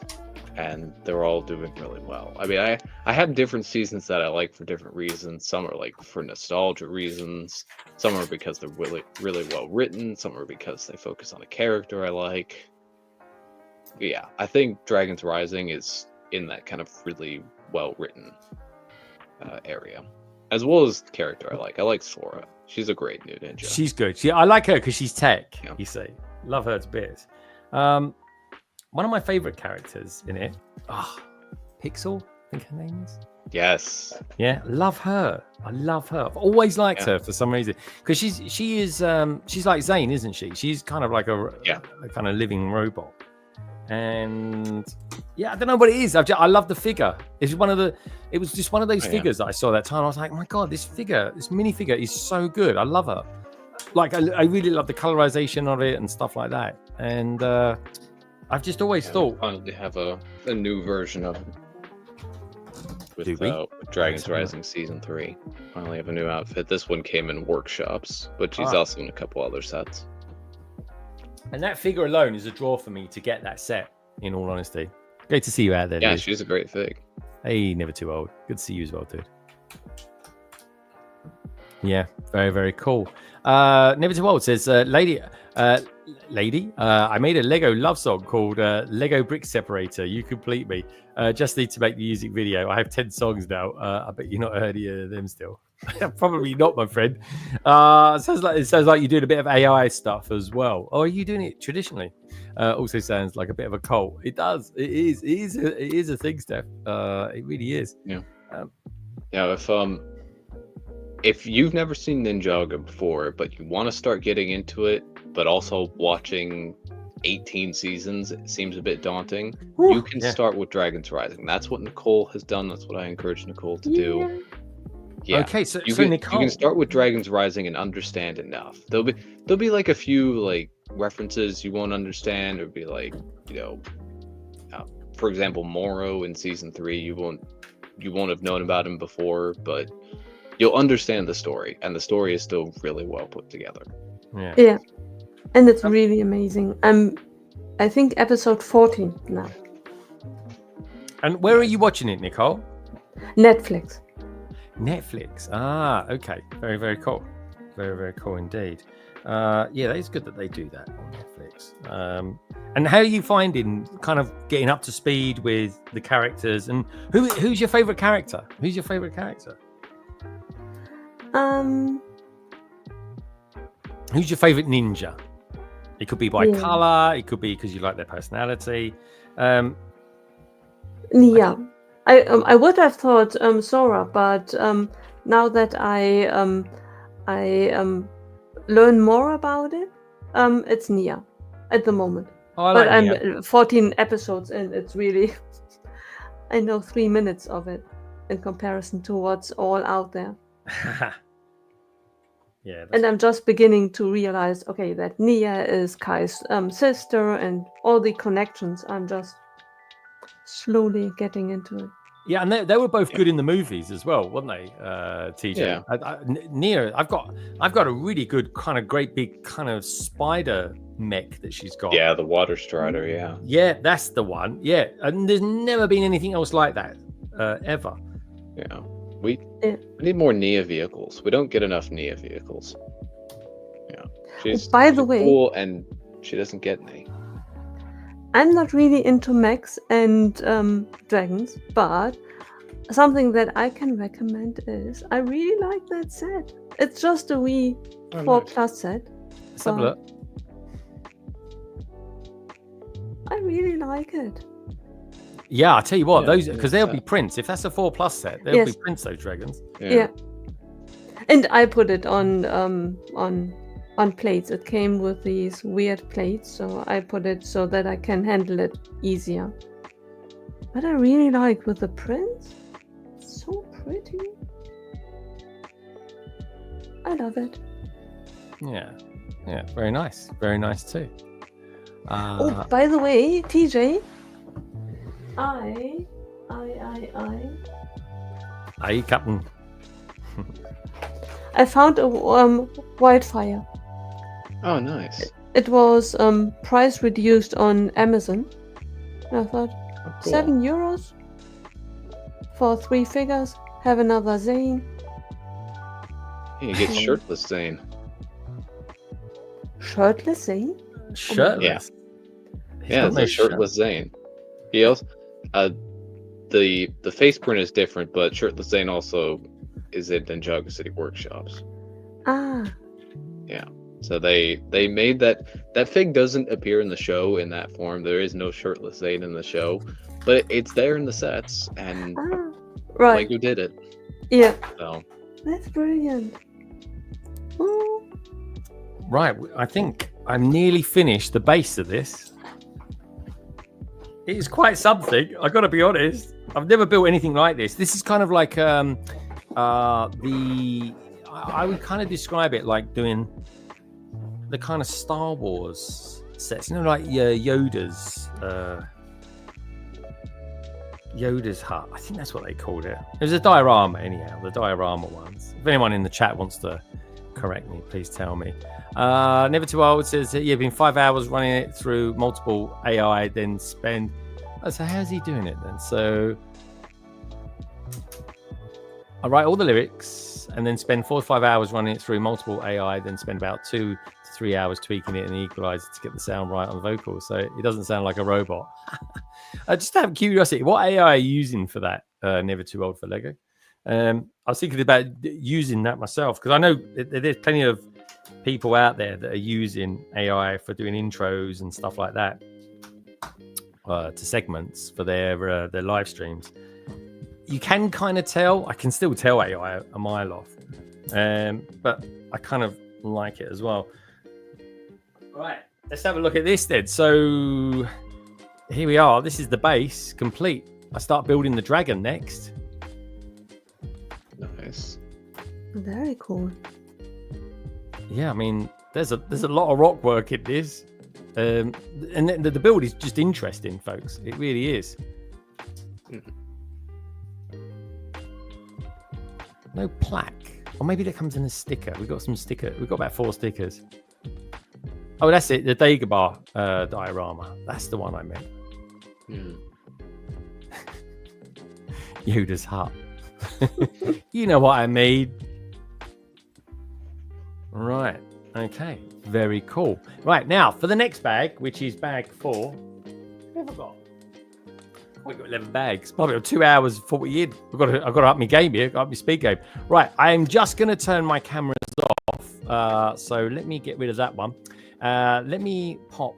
And they're all doing really well. I mean, I have different seasons that I like for different reasons. Some are like for nostalgia reasons. Some are because they're really, really well written. Some are because they focus on a character I like. yeah, I think Dragons Rising is in that kind of really well written area, as well as the character I like. I like Sora. She's a great new ninja. She's good. I like her because she's tech. Yeah. You see, love her to bits. One of my favorite characters in it, Pixel, I think her name is. Yes. Yeah, love her. I love her. I've always liked her for some reason because she's like Zane, isn't she? She's kind of like a kind of living robot. And I don't know what it is. I love the figure. It was just one of those figures that I saw that time. I was like, oh my god, this minifigure is so good. I love her. Like I really love the colorization of it and stuff like that. And I've just always thought finally have a new version of it. With Dragons Rising Season 3. Finally have a new outfit. This one came in workshops, but she's also in a couple other sets. And that figure alone is a draw for me to get that set, in all honesty. Great to see you out there. Yeah, dude. She's a great fig. Hey, never too old. Good to see you as well, dude. Yeah, very, very cool. Never too old says, lady, I made a Lego love song called Lego Brick Separator. You complete me. Just need to make the music video. I have 10 songs now. I bet you're not heard of them still. Probably not, my friend. It sounds like you're doing a bit of AI stuff as well. Or are you doing it traditionally? Also sounds like a bit of a cult. It does. It is a thing, Steph. It really is. Yeah. If you've never seen Ninjago before, but you want to start getting into it, but also watching 18 seasons, it seems a bit daunting. You can start with Dragons Rising. That's what Nicole has done. That's what I encourage Nicole to do. Yeah. Okay, so Nicole, you can start with Dragons Rising and understand enough. There'll be like a few like references you won't understand, or be like, for example, Moro in season 3. You won't have known about him before, but you'll understand the story, and the story is still really well put together. Yeah, and it's really amazing. I think episode 14 now. And where are you watching it, Nicole? Netflix. Ah, okay. Very, very cool. Very, very cool indeed. Yeah, it's good that they do that on Netflix. And how are you finding kind of getting up to speed with the characters? And who's your favorite character? Who's your favorite character? Who's your favorite ninja? It could be by color. It could be because you like their personality. Yeah, I would have thought Sora, but now that I learn more about it, it's Nia at the moment. Oh, but I'm 14 episodes in. It's really I know 3 minutes of it in comparison to what's all out there. Yeah, and I'm just beginning to realize, okay, that Nia is Kai's sister, and all the connections. I'm just slowly getting into it. Yeah, and they were both good in the movies as well, weren't they, TJ? Yeah. Nia, I've got a really good kind of great big kind of spider mech that she's got. Yeah, the water strider. Yeah. Yeah, that's the one. Yeah, and there's never been anything else like that ever. Yeah. We need more Nia vehicles. We don't get enough Nia vehicles. Yeah. She's cool, and she doesn't get any. I'm not really into mechs and dragons, but something that I can recommend is I really like that set. It's just a wee 4+ set. Let's have a look. I really like it. Yeah, I'll tell you what, those because they'll be prints. If that's a 4+ set, they'll be prints, those dragons. Yeah. And I put it on plates. It came with these weird plates, so I put it so that I can handle it easier. But I really like with the prints. It's so pretty. I love it. Yeah, very nice too. Oh, by the way, TJ, I, Captain. I found a wildfire. Oh, nice. It was price reduced on Amazon. I thought, cool. €7 for 3 figures. Have another Zane. You get shirtless Zane. Shirtless Zane? Shirtless? It's a shirtless Zane. He also, the face print is different, but shirtless Zane also is in Ninjago City workshops. Yeah. So they made that fig doesn't appear in the show in that form. There is no shirtless Zane in the show, but it's there in the sets, and Lego did it. Yeah. So that's brilliant. Right, I think I'm nearly finished the base of this. It is quite something. I got to be honest. I've never built anything like this. This is kind of like I would kind of describe it like doing the kind of Star Wars sets, like Yoda's hut. I think that's what they called it. It was a diorama, anyhow. The diorama ones. If anyone in the chat wants to correct me, please tell me. Never Too Old says that you've been 5 hours running it through multiple AI, then spend. So how's he doing it then? So I write all the lyrics and then spend 4 to 5 hours running it through multiple AI, then spend about 2 to 3 hours tweaking it and equalizer to get the sound right on the vocals, so it doesn't sound like a robot. Just out of curiosity, what AI are you using for that? Never Too Old for Lego. I was thinking about using that myself, because I know there's plenty of people out there that are using AI for doing intros and stuff like that to segments for their live streams. You can kind of tell. I can still tell AI a mile off, but I kind of like it as well. Right, let's have a look at this then. So here we are. This is the base complete. I start building the dragon next. Nice. Very cool. Yeah, I mean, there's a lot of rock work in this, and the build is just interesting, folks. It really is. No plaque, or maybe that comes in a sticker. We got some sticker. We got about 4 stickers. Oh, that's it. The Dagobah diorama. That's the one I meant. Yoda's hut. You know what I mean. Right. Okay. Very cool. Right, now for the next bag, which is bag 4. What have I got? We've got 11 bags. Probably 2 hours 40 in. I've got to up my game here. Up my speed game. Right. I am just going to turn my cameras off. So let me get rid of that one. Let me pop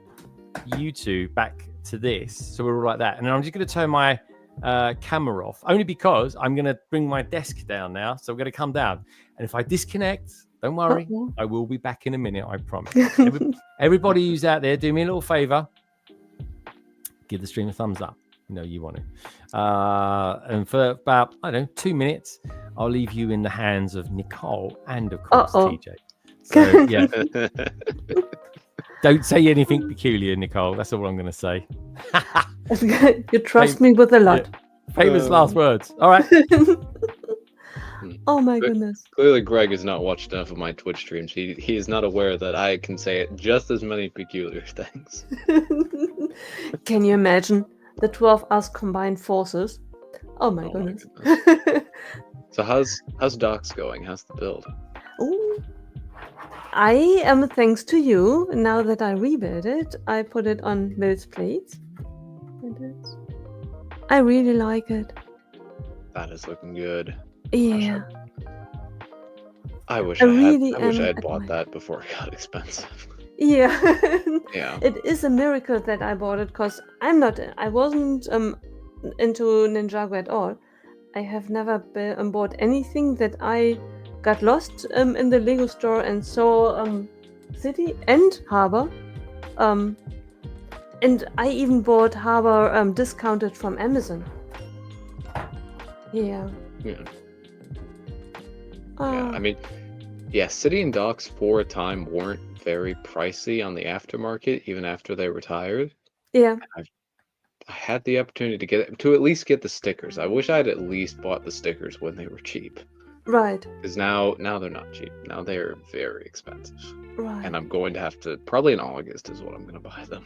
you two back to this. So we're all like that. And then I'm just going to turn my camera off, only because I'm going to bring my desk down now. So we're going to come down. And if I disconnect, don't worry. I will be back in a minute. I promise. Everybody who's out there, do me a little favor. Give the stream a thumbs up. You know you want to. And for about, 2 minutes, I'll leave you in the hands of Nicole and, of course, TJ. So, yeah. Don't say anything peculiar, Nicole. That's all I'm going to say. You trust me with a lot. Yeah. Famous last words. All right. Oh my goodness. Clearly, Greg has not watched enough of my Twitch streams. He is not aware that I can say just as many peculiar things. Can you imagine the 2 of us combined forces? Oh my goodness. So how's Docs going? How's the build? Ooh. I am, thanks to you, now that I rebuilt it, I put it on Mill's plates. I really like it. That is looking good. Yeah. I wish I had bought that before it got expensive. Yeah. Yeah. It is a miracle that I bought it, because I wasn't into Ninjago at all. I have never bought anything that I got lost in the Lego store and saw City and Harbor. And I even bought Harbor discounted from Amazon. Yeah. Yeah. Yeah, I mean, yeah, City and Docks for a time weren't very pricey on the aftermarket, even after they retired. Yeah. I had the opportunity to at least get the stickers. I wish I'd at least bought the stickers when they were cheap. Right. Because now they're not cheap. Now they're very expensive. Right. And I'm going to have to, probably in August is what I'm going to buy them.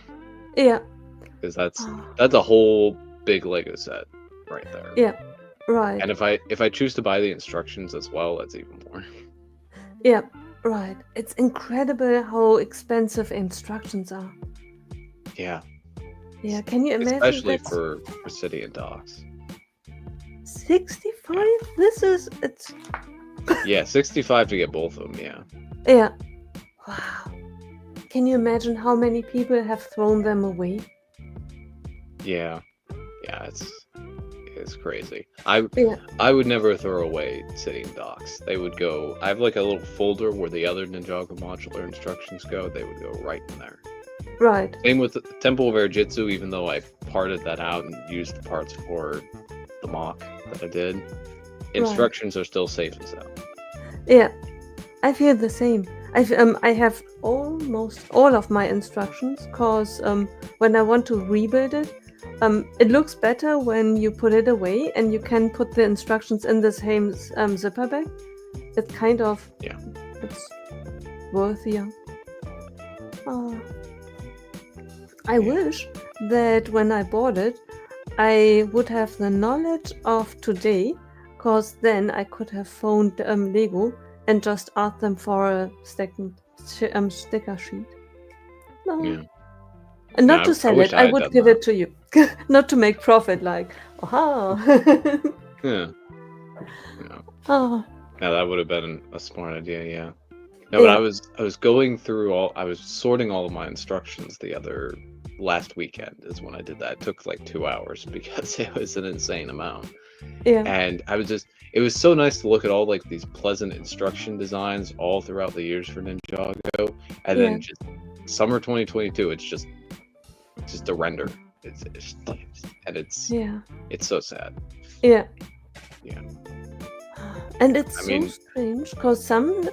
Yeah. Because that's a whole big Lego set right there. Yeah. Right. And if I choose to buy the instructions as well, that's even more. Yeah. Right. It's incredible how expensive instructions are. Yeah. Yeah, can you imagine? Especially for city and docks. 65? It's. Yeah, 65 to get both of them. Yeah. Yeah. Wow. Can you imagine how many people have thrown them away? Yeah. Yeah, it's crazy. I would never throw away city and docks. They would go. I have like a little folder where the other Ninjago modular instructions go. They would go right in there. Right. Same with the Temple of Airjitsu, even though I parted that out and used the parts for the mock that I did. Instructions are still safe as hell. Yeah, I feel the same. I have almost all of my instructions, because when I want to rebuild it, it looks better when you put it away and you can put the instructions in the same zipper bag. It's kind of it's worthier. Oh. I wish that when I bought it, I would have the knowledge of today, because then I could have phoned Lego and just asked them for a second sticker sheet. No. Yeah. And not to sell it, I would give it to you. Not to make profit, like, aha. Yeah. Oh. Yeah, that would have been a smart idea, yeah. No, but I was going through I was sorting all of my instructions last weekend is when I did that. It took like 2 hours because it was an insane amount. Yeah. And it was so nice to look at all like these pleasant instruction designs all throughout the years for Ninjago. And then just summer 2022, it's just a render. It's so sad. Yeah. Yeah. And it's strange, because some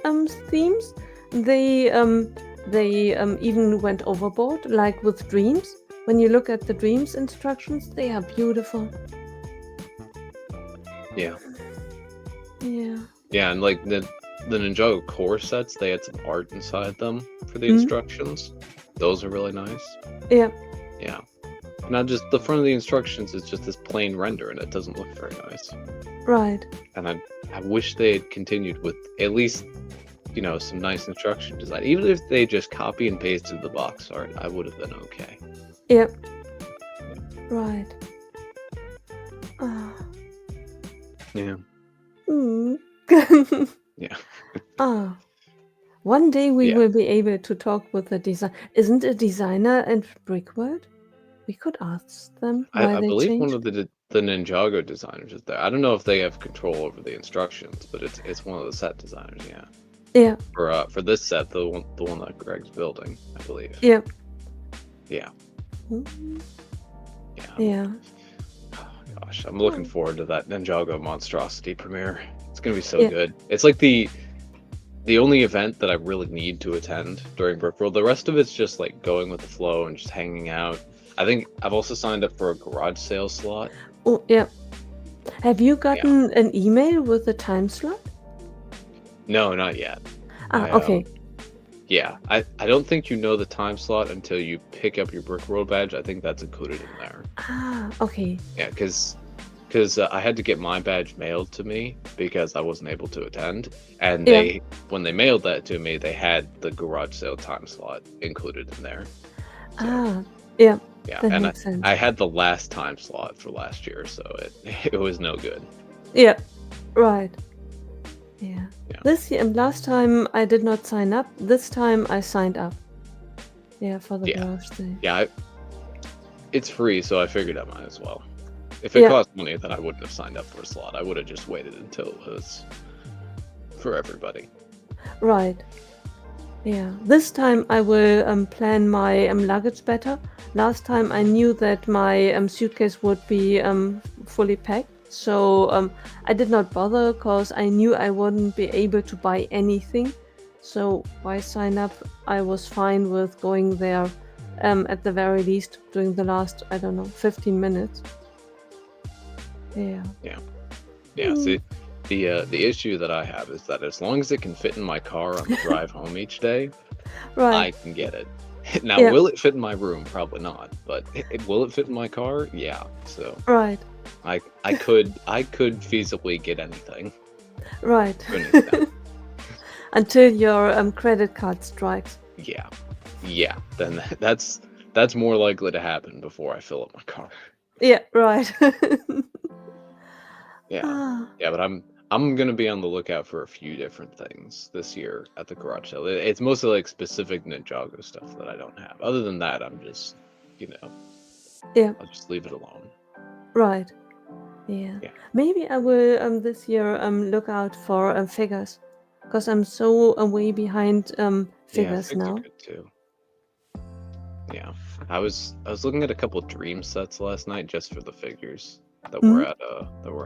themes they even went overboard, like with dreams. When you look at the dreams instructions, they are beautiful. Yeah. Yeah. Yeah, and like the Ninjago core sets, they had some art inside them for the instructions. Those are really nice. Yeah. Yeah. Not just the front of the instructions is just this plain render, and it doesn't look very nice. Right. And I wish they had continued with at least, some nice instruction design. Even if they just copy and pasted the box art, I would have been okay. Yep. Right. Yeah. Yeah. One day we will be able to talk with the design. Isn't a designer in Brickworld? We could ask them why I they believe changed. one of the Ninjago designers is there. I don't know if they have control over the instructions, but it's one of the set designers. Yeah. Yeah. For this set, the one that Greg's building, I believe. Yeah. Yeah. Yeah. Yeah. Oh, gosh, I'm looking forward to that Ninjago monstrosity premiere. It's gonna be so good. It's like the only event that I really need to attend during Brickworld. The rest of it's just like going with the flow and just hanging out. I think I've also signed up for a garage sale slot. Oh, yeah. Have you gotten an email with the time slot? No, not yet. Okay. Yeah, I don't think you know the time slot until you pick up your Brickworld badge. I think that's included in there. Okay. Yeah, because I had to get my badge mailed to me because I wasn't able to attend. And when they mailed that to me, they had the garage sale time slot included in there. So, yeah. Yeah, that and makes sense. I had the last time slot for last year, so it was no good. Yeah, right. Yeah. This year, last time I did not sign up. This time I signed up. Yeah, for the garage sale. Yeah, it's free, so I figured I might as well. If it cost money, then I wouldn't have signed up for a slot. I would have just waited until it was for everybody. Right. Yeah. This time I will plan my luggage better. Last time I knew that my suitcase would be fully packed, so I did not bother because I knew I wouldn't be able to buy anything. So why sign up? I was fine with going there at the very least during the last, 15 minutes. Yeah. See, the issue that I have is that as long as it can fit in my car on the drive home each day, I can get it. Now, will it fit in my room? Probably not. But will it fit in my car? Yeah. So I could feasibly get anything. Right. Until your credit card strikes. Yeah. Then that's that's more likely to happen before I fill up my car. Yeah, right. Yeah, but I'm gonna be on the lookout for a few different things this year at the garage sale. It's mostly like specific Ninjago stuff that I don't have. Other than that, I'm just, Yeah. I'll just leave it alone. Right. Yeah. Maybe I will this year look out for figures, because I'm so way behind figures now. Are good too. Yeah, I was looking at a couple dream sets last night just for the figures that were at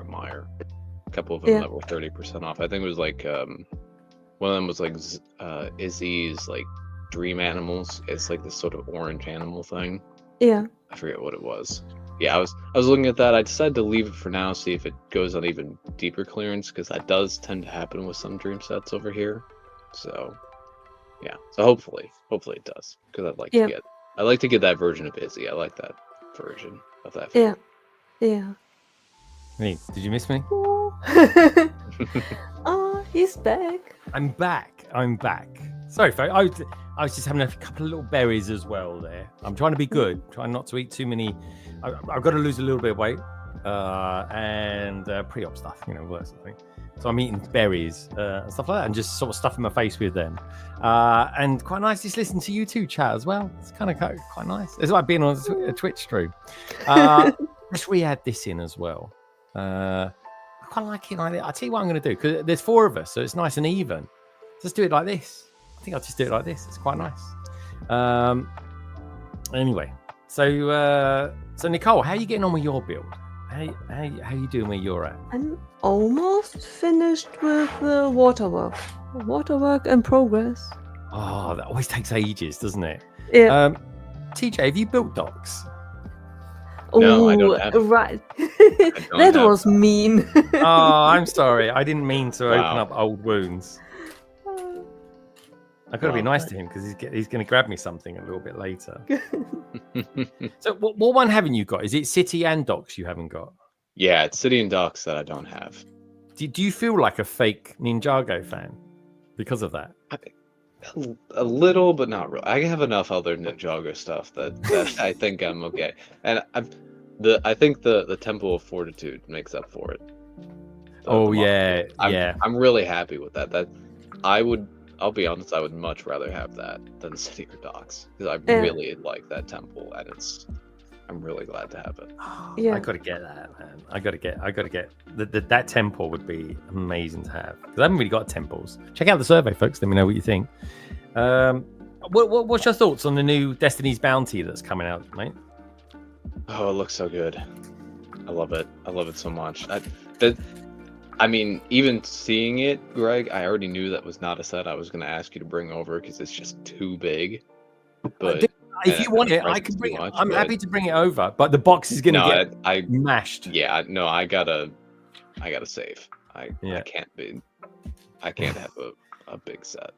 Meijer. A couple of them that were 30% off. I think it was like one of them was like Izzy's like dream animals. It's like this sort of orange animal thing. Yeah. I forget what it was. Yeah, I was looking at that. I decided to leave it for now, see if it goes on even deeper clearance, because that does tend to happen with some dream sets over here. So yeah, so hopefully it does, because I'd like to get that version of Izzy. I like that version of that figure. Yeah. Hey, did you miss me? Oh, he's back. I'm back. Sorry, folks. I was just having a couple of little berries as well there. I'm trying to be good. Trying not to eat too many. I've got to lose a little bit of weight and pre-op stuff, all that sort of thing. So I'm eating berries and stuff like that, and just sort of stuffing my face with them. And quite nice just listening to you two chat as well. It's kind of quite nice. It's like being on a Twitch stream. Let's re-add this in as well. I quite like it like that. I'll tell you what I'm going to do, because there's 4 of us, so it's nice and even. Just do it like this. I think I'll just do it like this. It's quite nice. Anyway, so Nicole, how are you getting on with your build? How you doing where you're at? I'm almost finished with the waterwork. Waterwork in progress. Oh, that always takes ages, doesn't it? Yeah. TJ, have you built docks? No, I don't have. Right. That was mean. Oh, I'm sorry. I didn't mean to open up old wounds. I've got to be nice to him, because he's going to grab me something a little bit later. So what one haven't you got? Is it City and Docks you haven't got? Yeah, it's City and Docks that I don't have. Do you feel like a fake Ninjago fan because of that? A little, but not really. I have enough other Ninjago stuff that I think I'm okay. And I think the Temple of Fortitude makes up for it. I'm really happy with that. I'll be honest, I would much rather have that than City or Docks, because I really like that temple, and I'm really glad to have it. I gotta get that, man. I gotta get that temple would be amazing to have, because I haven't really got temples. Check out the survey, folks. Let me know what you think. What's your thoughts on the new Destiny's Bounty that's coming out, mate? Oh, it looks so good. I love it. I love it so much. I mean, even seeing it, Greg, I already knew that was not a set I was going to ask you to bring over, because it's just too big. But if you want it, I can bring it. I'm happy to bring it over, but the box is going to get mashed. Yeah, no, I gotta save. I can't have a big set.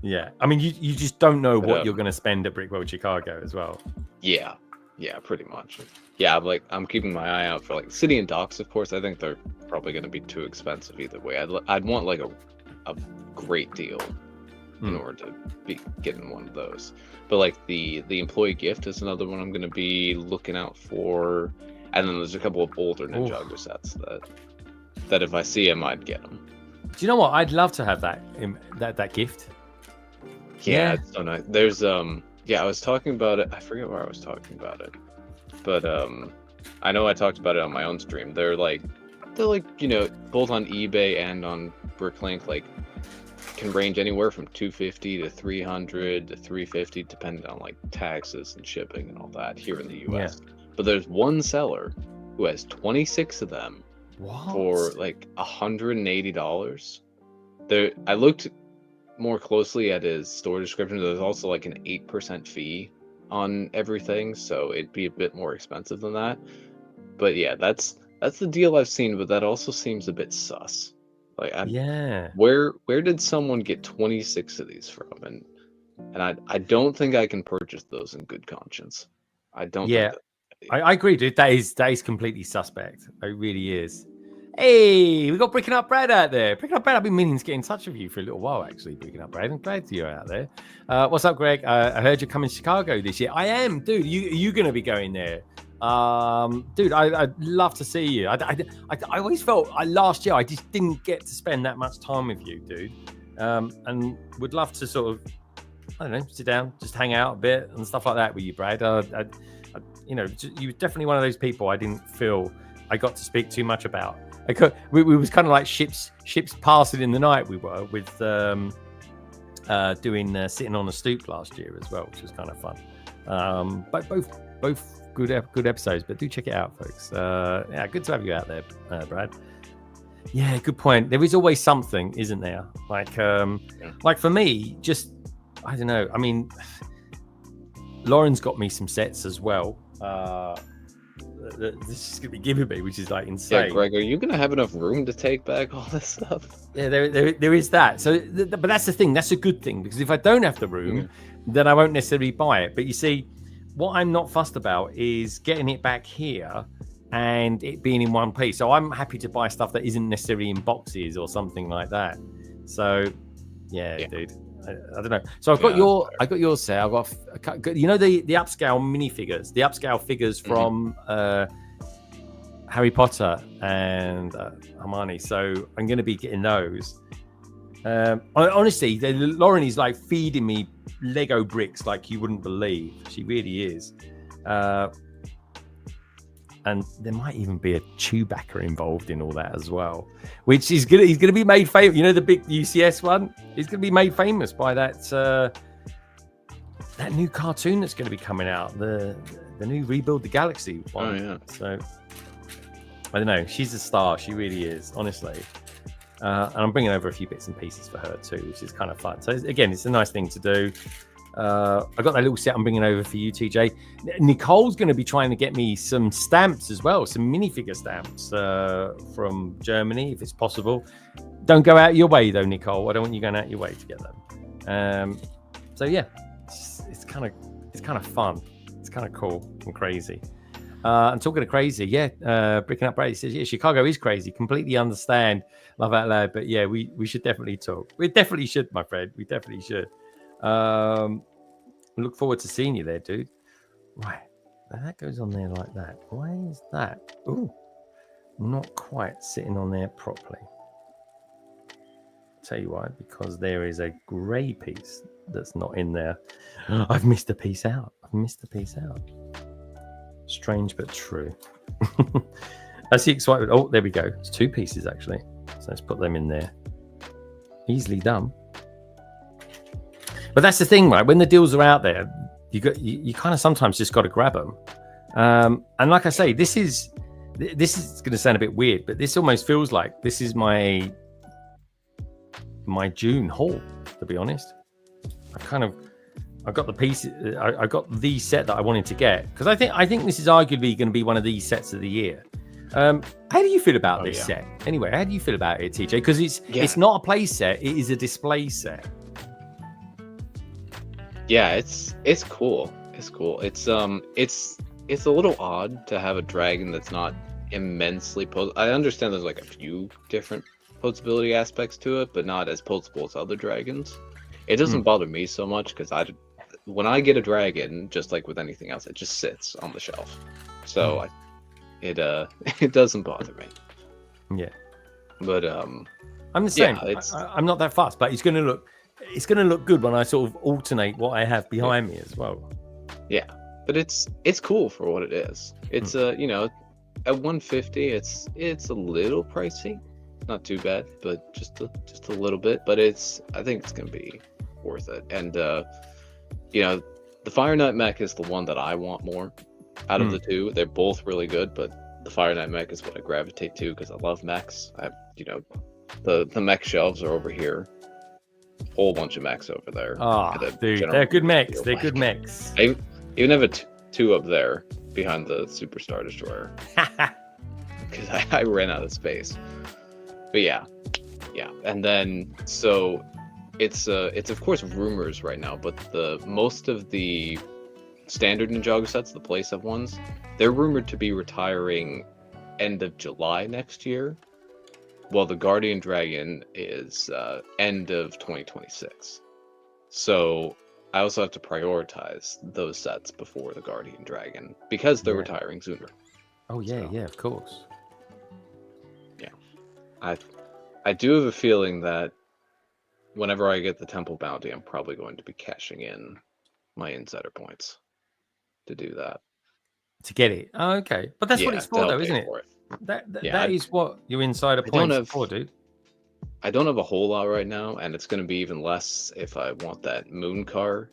Yeah, I mean, you just don't know what you're going to spend at Brick World Chicago as well. Yeah, pretty much. Yeah, I'm keeping my eye out for like City and Docks, of course. I think they're probably going to be too expensive either way. I'd want like a great deal in order to be getting one of those. But like the employee gift is another one I'm going to be looking out for. And then there's a couple of older Ninjago sets that if I see them, I'd get them. Do you know what? I'd love to have that gift. Yeah, it's so nice. There's I was talking about it. I forget where I was talking about it, but I know I talked about it on my own stream. They're like both on eBay and on Bricklink, like can range anywhere from $250 to $300 to $350, depending on like taxes and shipping and all that here in the US. Yeah. But there's one seller who has 26 of them for like $180. I looked more closely at his store description. There's also like an 8% fee on everything, so it'd be a bit more expensive than that. But yeah, that's the deal I've seen, but that also seems a bit sus. Like, where did someone get 26 of these from? And I don't think I can purchase those in good conscience. I don't. Yeah, I agree, dude. That is completely suspect. It really is. Hey, we got Bricking Up Brad out there. Bricking Up Brad, I've been meaning to get in touch with you for a little while, actually. Bricking Up Brad, I'm glad you're out there. What's up, Greg? I heard you're coming to Chicago this year. I am, dude. You going to be going there? Dude, I'd love to see you. I always felt last year I just didn't get to spend that much time with you, dude. And would love to sort of, I don't know, sit down, just hang out a bit and stuff like that with you, Brad. You know, you're definitely one of those people I didn't feel I got to speak too much about. We was kind of like ships passing in the night. We were with doing Sitting on a Stoop last year as well, which was kind of fun. But both good episodes. But do check it out, folks. Yeah, good to have you out there, Brad. Yeah, good point. There is always something, isn't there? Like for me, just I don't know. I mean, Lauren's got me some sets as well. This is gonna be giving me, which is like insane. Yeah, Greg, are you gonna have enough room to take back all this stuff? Yeah, there is that. So, but that's the thing. That's a good thing, because if I don't have the room, then I won't necessarily buy it. But you see, what I'm not fussed about is getting it back here and it being in one piece. So I'm happy to buy stuff that isn't necessarily in boxes or something like that. So, yeah. Dude. I don't know. So I got your set. I've got, you know, the upscale minifigures, the upscale figures from Harry Potter and Hermione. So I'm going to be getting those. Honestly, Lauren is like feeding me Lego bricks like you wouldn't believe. She really is. And there might even be a Chewbacca involved in all that as well, which is good. He's going to be made famous. You know, the big UCS one? He's going to be made famous by that new cartoon that's going to be coming out, the new Rebuild the Galaxy one. Oh, yeah. So, I don't know. She's a star. She really is, honestly. And I'm bringing over a few bits and pieces for her too, which is kind of fun. So, again, it's a nice thing to do. I got that little set I'm bringing over for you, TJ. Nicole's going to be trying to get me some stamps as well, some minifigure stamps from Germany, if it's possible. Don't go out your way though, Nicole. I don't want you going out your way to get them. So yeah, it's kind of fun. It's kind of cool and crazy. And talking of crazy, Bricking Up Brady says, yeah, Chicago is crazy. Completely understand. Love out loud, but yeah, we should definitely talk. We definitely should, my friend. We definitely should. Look forward to seeing you there, dude. Right, now that goes on there like that. Why is that? Ooh, not quite sitting on there properly. Tell you why, because there is a grey piece that's not in there. I've missed a piece out. Strange but true. That's the excitement. Oh, there we go. It's two pieces actually. So let's put them in there. Easily done. But that's the thing, right? When the deals are out there, you kind of sometimes just got to grab them. And like I say, this is going to sound a bit weird, but this almost feels like this is my June haul. To be honest, I got the piece. I got the set that I wanted to get, because I think this is arguably going to be one of these sets of the year. How do you feel about this set? Anyway, how do you feel about it, TJ? Because it's not a play set; it is a display set. Yeah, it's cool. It's cool. It's a little odd to have a dragon that's not immensely I understand there's like a few different posability aspects to it, but not as posable as other dragons. It doesn't bother me so much, because when I get a dragon, just like with anything else, it just sits on the shelf. So it doesn't bother me. Yeah. But I'm the same. Yeah, I'm not that fast, but it's going to look good when I sort of alternate what I have behind me as well. Yeah, but it's cool for what it is. It's you know, at $150, it's a little pricey. Not too bad, but just a little bit. But I think it's gonna be worth it. And you know, the Fire Knight mech is the one that I want more out of the two. They're both really good, but the Fire Knight mech is what I gravitate to, because I love mechs. The mech shelves are over here. Whole bunch of mechs over there. Oh, dude, they're good mechs. They're good mechs. I even have two up there behind the Super Star Destroyer, because I ran out of space. But yeah, and then so it's of course rumors right now, but most of the standard Ninjago sets, the playset ones, they're rumored to be retiring end of July next year. well, the Guardian Dragon is end of 2026. So I also have to prioritize those sets before the Guardian Dragon because they're retiring sooner. Oh yeah, yeah, of course. Yeah, I do have a feeling that whenever I get the Temple Bounty, I'm probably going to be cashing in my insider points to do that. To get it, oh, okay, but that's what it's for, though, isn't it? That is what your insider points are for, dude. I don't have a whole lot right now, and it's going to be even less if I want that Moon Car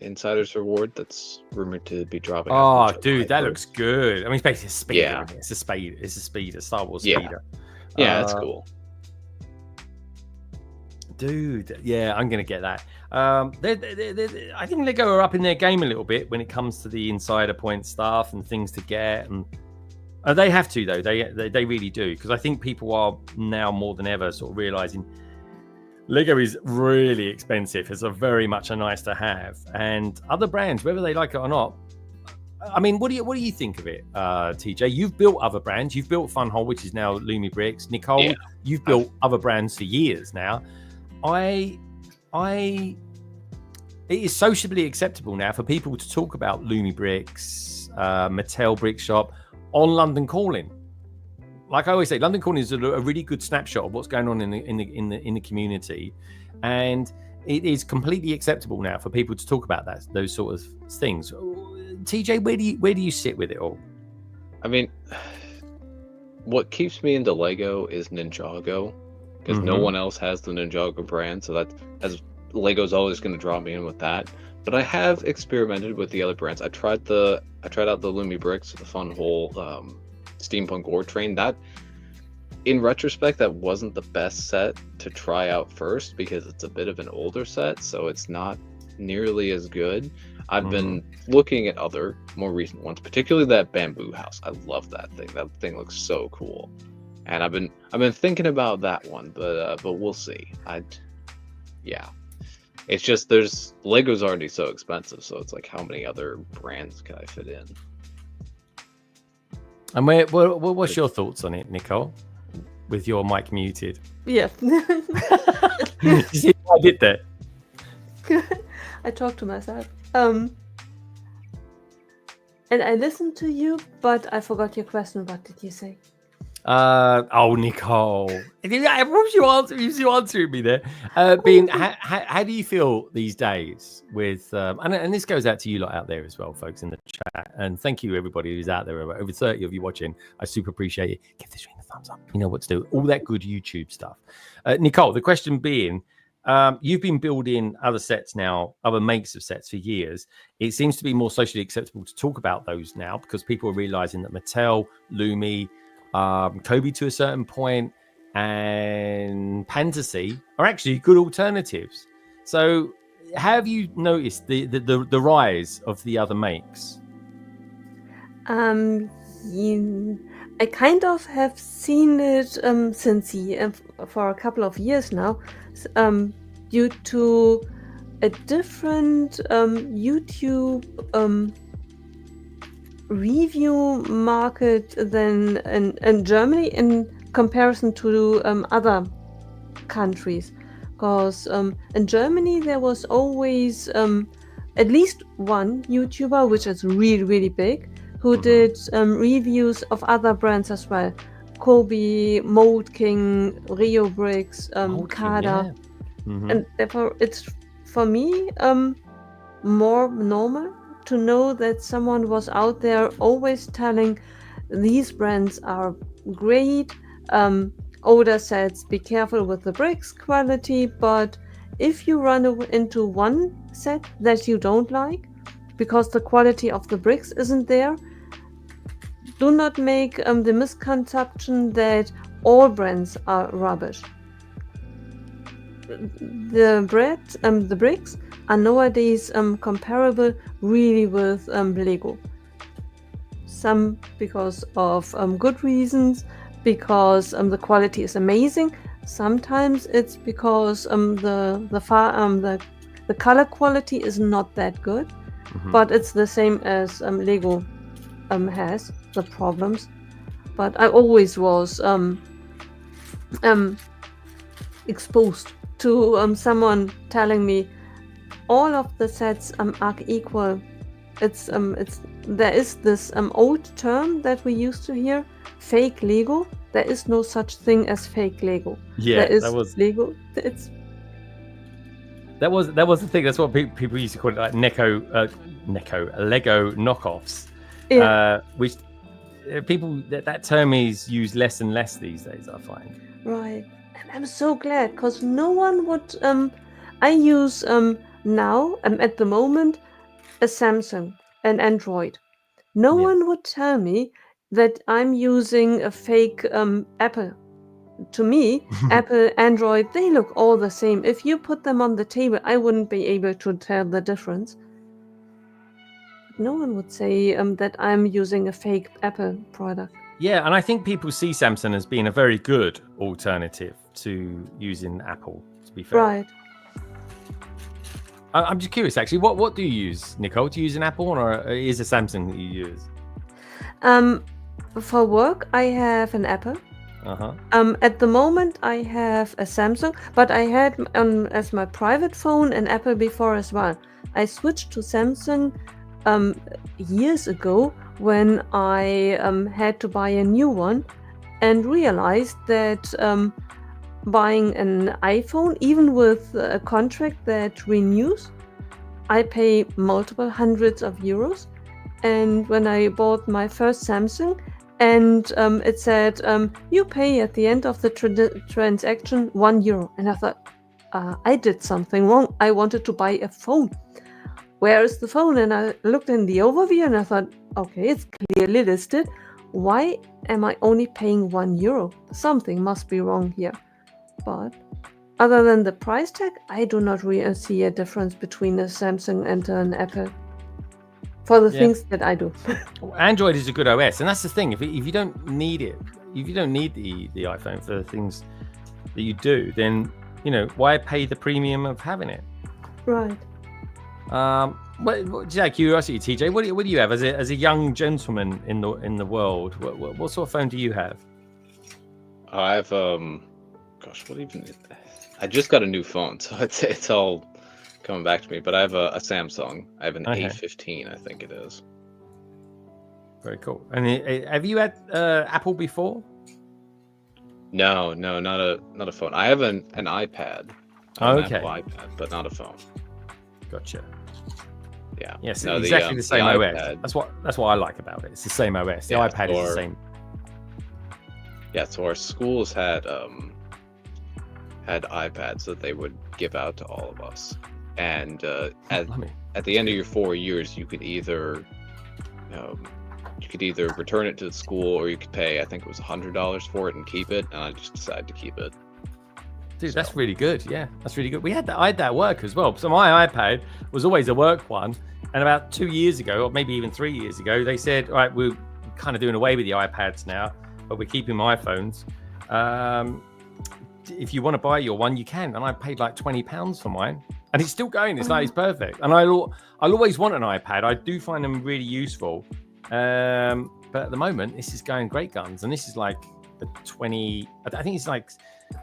Insider's Reward that's rumored to be dropping. Oh, dude, that looks good. I mean, it's basically a speeder. Yeah. It's a speeder. It's a speeder. Star Wars speeder. Yeah, that's cool. Dude, yeah, I'm going to get that. I think Lego are up in their game a little bit when it comes to the insider point stuff and things to get. And they have to, though. They really do. Because I think people are now more than ever sort of realizing Lego is really expensive. It's very much a nice to have. And other brands, whether they like it or not, I mean, what do you think of it, TJ? You've built other brands. You've built Funhole, which is now LONDONBRIDGEBRICKS. Nicole, you've built other brands for years now. It is sociably acceptable now for people to talk about LONDONBRICKS, Mattel Brick Shop on London Calling. Like I always say, London Calling is a really good snapshot of what's going on in the community, and it is completely acceptable now for people to talk about those sort of things. TJ, where do you sit with it all? I mean, what keeps me into Lego is Ninjago, because no one else has the Ninjago brand, so Lego's always going to draw me in with that. But I have experimented with the other brands. I tried out the LONDONBRICKS, the Funhole, Steampunk Ore Train. That, in retrospect, that wasn't the best set to try out first because it's a bit of an older set, so it's not nearly as good. I've been looking at other more recent ones, particularly that bamboo house. I love that thing. That thing looks so cool, and I've been thinking about that one, but we'll see. It's just Lego's already so expensive, so it's like, how many other brands can I fit in? And what's your thoughts on it, Nicole? With your mic muted. Yeah. You see what I did there? I talked to myself. And I listened to you, but I forgot your question. What did you say? Nicole. What was you answering me there? Bean, how do you feel these days with and this goes out to you lot out there as well, folks, in the chat. And thank you everybody who's out there, over 30 of you watching. I super appreciate it. Give the stream a thumbs up. You know what to do. All that good YouTube stuff. Nicole, the question being, you've been building other sets now, other makes of sets for years. It seems to be more socially acceptable to talk about those now because people are realizing that Mattel, Lumi, Kobe to a certain point, and Fantasy are actually good alternatives. So have you noticed the rise of the other makes? I kind of have seen it for a couple of years now, due to a different YouTube review market than in Germany in comparison to other countries. Because in Germany there was always at least one YouTuber, which is really, really big, who did reviews of other brands as well. Kobe, Mold King, Rio Bricks, Kada. And therefore it's, for me, more normal to know that someone was out there always telling these brands are great, older sets, be careful with the bricks quality, but if you run into one set that you don't like because the quality of the bricks isn't there, do not make the misconception that all brands are rubbish. The bricks are nowadays comparable really with Lego. Some because of good reasons, because the quality is amazing. Sometimes it's because the color quality is not that good, but it's the same as Lego has the problems. But I always was exposed to someone telling me all of the sets are equal. There is this old term that we used to hear, fake Lego. There is no such thing as fake Lego. Yeah, there is that was Lego. That was the thing. That's what people used to call it, like Lego knockoffs. Yeah. Which people that term is used less and less these days, I find. Right, and I'm so glad because no one would. I use now at the moment a Samsung, an Android. No one would tell me that I'm using a fake Apple. To me, Apple, Android, they look all the same. If you put them on the table, I wouldn't be able to tell the difference. No one would say that I'm using a fake Apple product. Yeah, and I think people see Samsung as being a very good alternative to using Apple, to be fair. Right. I'm just curious, actually, what do you use, Nicole? Do you use an Apple one, or is it Samsung that you use? For work, I have an Apple. At the moment, I have a Samsung, but I had as my private phone an Apple before as well. I switched to Samsung years ago when I had to buy a new one and realized that buying an iPhone, even with a contract that renews, I pay multiple hundreds of euros. And when I bought my first Samsung, and it said, you pay at the end of the transaction €1. And I thought, I did something wrong. I wanted to buy a phone. Where is the phone? And I looked in the overview and I thought, okay, it's clearly listed. Why am I only paying €1? Something must be wrong here. But other than the price tag, I do not really see a difference between a Samsung and an Apple. For the things that I do. Android is a good OS, and that's the thing. If you don't need it, if you don't need the iPhone for the things that you do, then why pay the premium of having it? Right. Just out of curiosity, TJ, what do you have as a young gentleman in the world? What sort of phone do you have? I have gosh, what even? I just got a new phone, so it's all coming back to me, but I have a Samsung. I have an A15, I think it is. Very cool. And have you had Apple before? No, not a phone. I have an iPad. An Apple iPad, but not a phone. Gotcha. Yeah. Yes, exactly the same OS. That's what I like about it. It's the same OS. The iPad is the same. Yeah, so our schools had iPads that they would give out to all of us. And at the end of your 4 years, you could either return it to the school, or you could pay, I think it was $100 for it and keep it. And I just decided to keep it. Dude, that's really good. Yeah, that's really good. I had that at work as well. So my iPad was always a work one. And about 2 years ago, or maybe even 3 years ago, they said, all right, we're kind of doing away with the iPads now, but we're keeping my iPhones. If you want to buy your one, you can. And I paid like £20 for mine. And it's still going. It's it's perfect. And I'll always want an iPad. I do find them really useful. But at the moment, this is going great guns. And this is like a 20, I think it's like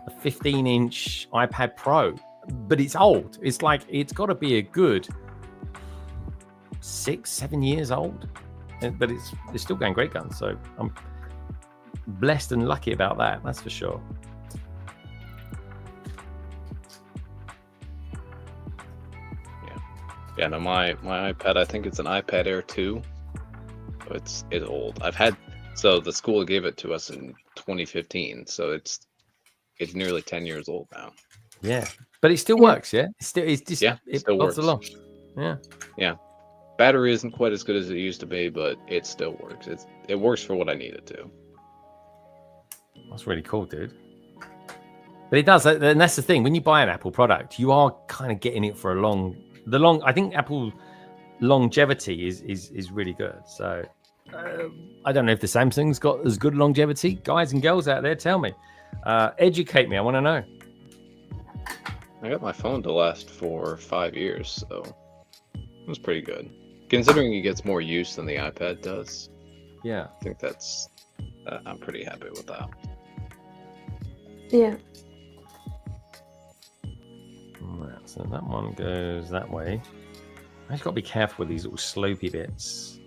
a 15-inch iPad Pro. But it's old. It's like, it's got to be a good 6-7 years old. But it's still going great guns. So I'm blessed and lucky about that. That's for sure. Yeah, no, my iPad, I think it's an iPad Air 2. It's old. So the school gave it to us in 2015, so it's nearly 10 years old now. Yeah, but it still works. Yeah, it still works along. Yeah. Battery isn't quite as good as it used to be, but it still works. It works for what I need it to. That's really cool, dude. But it does, and that's the thing. When you buy an Apple product, you are kind of getting it for I think Apple longevity is really good. So I don't know if the Samsung's got as good longevity. Guys and girls out there, tell me. Educate me. I want to know. I got my phone to last for 5 years, so it was pretty good. Considering it gets more use than the iPad does. Yeah. I think I'm pretty happy with that. Yeah. Right, so that one goes that way. I just got to be careful with these little slopey bits.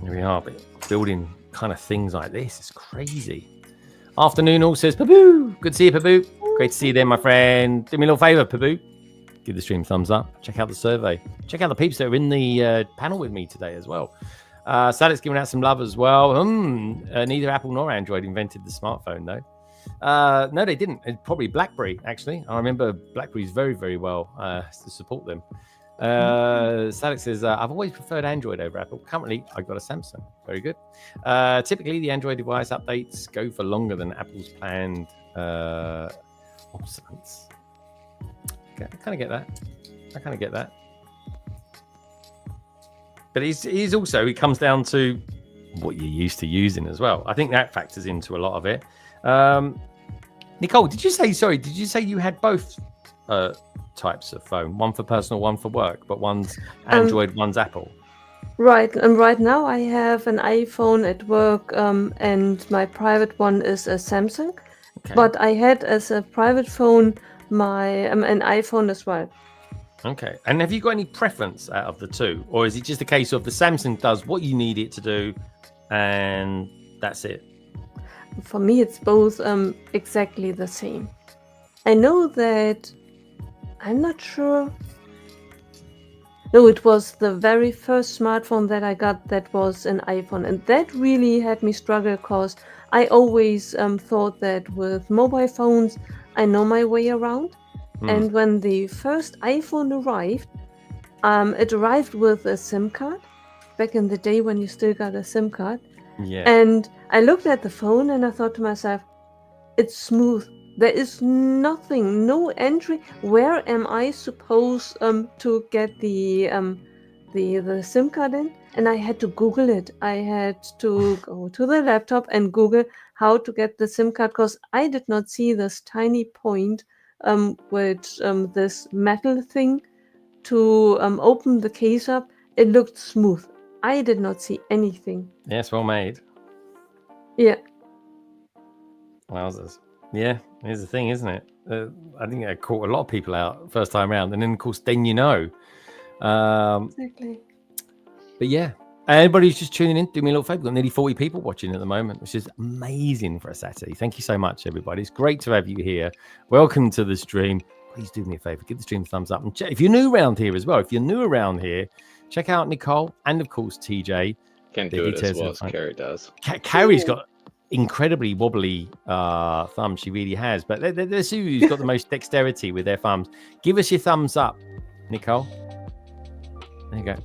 Here we are, but building kind of things like this is crazy. Afternoon all says, Paboo! Good to see you, Paboo. Great to see you there, my friend. Do me a little favour, Paboo. Give the stream a thumbs up. Check out the survey. Check out the peeps that are in the panel with me today as well. Sadek's giving out some love as well. Neither Apple nor Android invented the smartphone, though. No, they didn't. It's probably BlackBerry, actually. I remember BlackBerries very, very well to support them. Sadek says, I've always preferred Android over Apple. Currently, I've got a Samsung. Very good. Typically, the Android device updates go for longer than Apple's planned obsolescence. Okay, I kind of get that. But it comes down to what you're used to using as well. I think that factors into a lot of it. Nicole, did you say you had both types of phone? One for personal, one for work, but one's Android, one's Apple? Right. And right now I have an iPhone at work, and my private one is a Samsung. Okay. But I had as a private phone an iPhone as well. Okay. And have you got any preference out of the two? Or is it just a case of the Samsung does what you need it to do and that's it? For me, it's both exactly the same. I know that, I'm not sure. No, it was the very first smartphone that I got that was an iPhone. And that really had me struggle because I always thought that with mobile phones, I know my way around. And when the first iPhone arrived, it arrived with a SIM card. Back in the day when you still got a SIM card. Yeah. And I looked at the phone and I thought to myself, it's smooth. There is nothing, no entry. Where am I supposed to get the SIM card in? And I had to Google it. I had to go to the laptop and Google how to get the SIM card because I did not see this tiny point with this metal thing to open the case up. It looked smooth. I did not see anything. Yes, well made. Yeah. Wowzers. Yeah, here's the thing, isn't it? I think I caught a lot of people out first time around, and then of course, then you know. Exactly. But yeah, anybody who's just tuning in, do me a little favor. We've got nearly 40 people watching at the moment, which is amazing for a Saturday. Thank you so much, everybody. It's great to have you here. Welcome to the stream. Please do me a favor, give the stream a thumbs up. And if you're new around here as well, check out Nicole and of course TJ. Can't do it as well as Carrie does. Carrie's got incredibly wobbly thumbs. She really has. But let's see who's got the most dexterity with their thumbs. Give us your thumbs up, Nicole. There you go.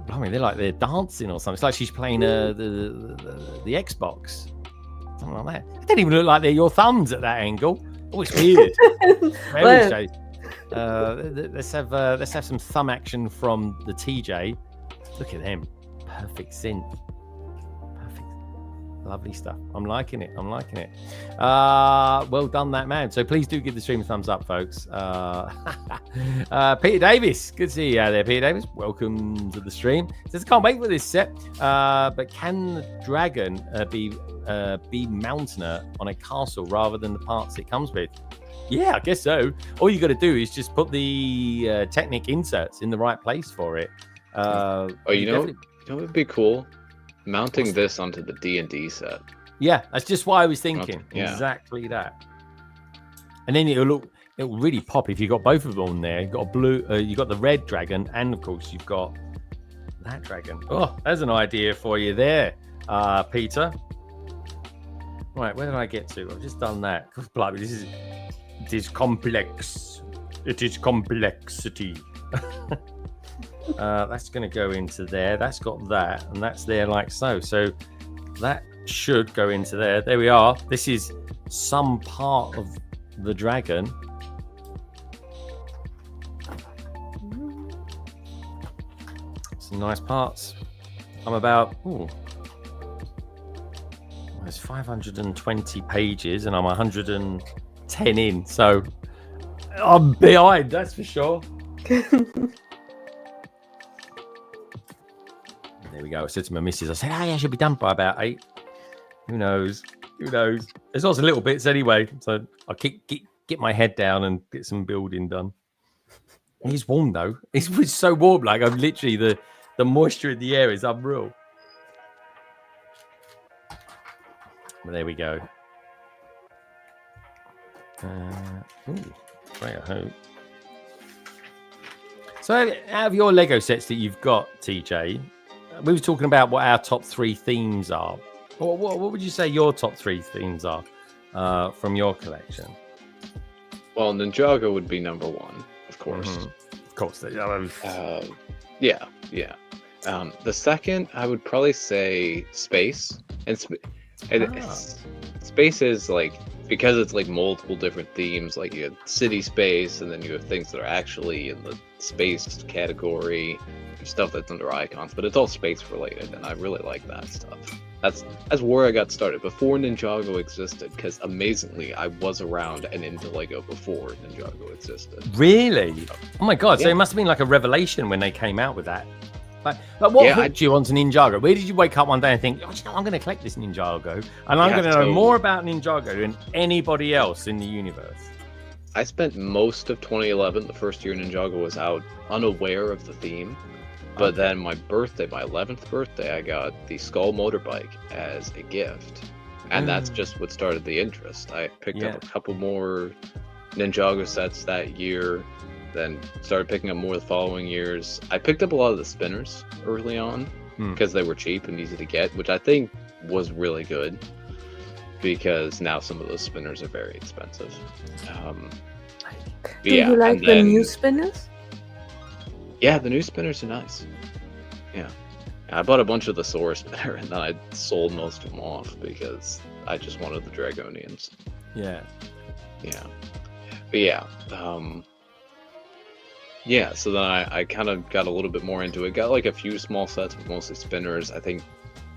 Blimey, they're dancing or something. It's like she's playing the Xbox. Something like that. It doesn't even look like they're your thumbs at that angle. Oh, it's weird. Let's have some thumb action from the TJ. Look at them. Perfect synth. Perfect. Lovely stuff. I'm liking it. Well done, that man. So please do give the stream a thumbs up, folks. Peter Davis. Good to see you out there, Peter Davis. Welcome to the stream. Says, can't wait for this set. But can the dragon be mountaineer on a castle rather than the parts it comes with? Yeah, I guess so. All you got to do is just put the Technic inserts in the right place for it. You know what would be cool? Mounting this onto the D&D set. Yeah, that's just what I was thinking. Exactly that. And then it'll really pop if you got both of them on there. You've got a blue, you got the red dragon, and of course you've got that dragon. Oh, there's an idea for you there, Peter. Right, where did I get to? I've just done that. Blimey, it is complex. It is complexity. That's going to go into there. That's got that, and that's there like so. So that should go into there. There we are. This is some part of the dragon. Some nice parts. I'm about, there's 520 pages and I'm 110 in. So I'm behind, that's for sure. There we go. I said to my missus, I said, "Hey, I should be done by about 8. Who knows? Who knows? There's lots of little bits anyway. So I'll get my head down and get some building done. It's warm though. It's so warm. Like I'm literally the moisture in the air is unreal. Well, there we go. Great, I hope. So out of your Lego sets that you've got, TJ, we were talking about what our top 3 themes are. What would you say your top 3 themes are from your collection? Well, Ninjago would be number 1, of course. Mm-hmm. Of course. Yeah. The second, I would probably say space. And space is like, because it's like multiple different themes, like you have city space, and then you have things that are actually in the space category, stuff that's under icons, but it's all space related, and I really like that stuff. That's where I got started, before Ninjago existed, because amazingly, I was around and into Lego before Ninjago existed. Really? Oh my god, so it must have been like a revelation when they came out with that. Like what hooked you onto Ninjago? Where did you wake up one day and think, oh, you know, I'm going to collect this Ninjago, and I'm going to know more about Ninjago than anybody else in the universe? I spent most of 2011, the first year Ninjago was out, unaware of the theme. But then my 11th birthday, I got the Skull motorbike as a gift. And that's just what started the interest. I picked up a couple more Ninjago sets that year, then started picking up more the following years. I picked up a lot of the spinners early on because they were cheap and easy to get, which I think was really good, because now some of those spinners are very expensive. Do you like the new spinners? Yeah, the new spinners are nice. Yeah. I bought a bunch of the Sora spinner, and then I sold most of them off because I just wanted the Dragonians. Yeah. Yeah. But yeah, so then I kind of got a little bit more into it. Got like a few small sets, but mostly spinners. I think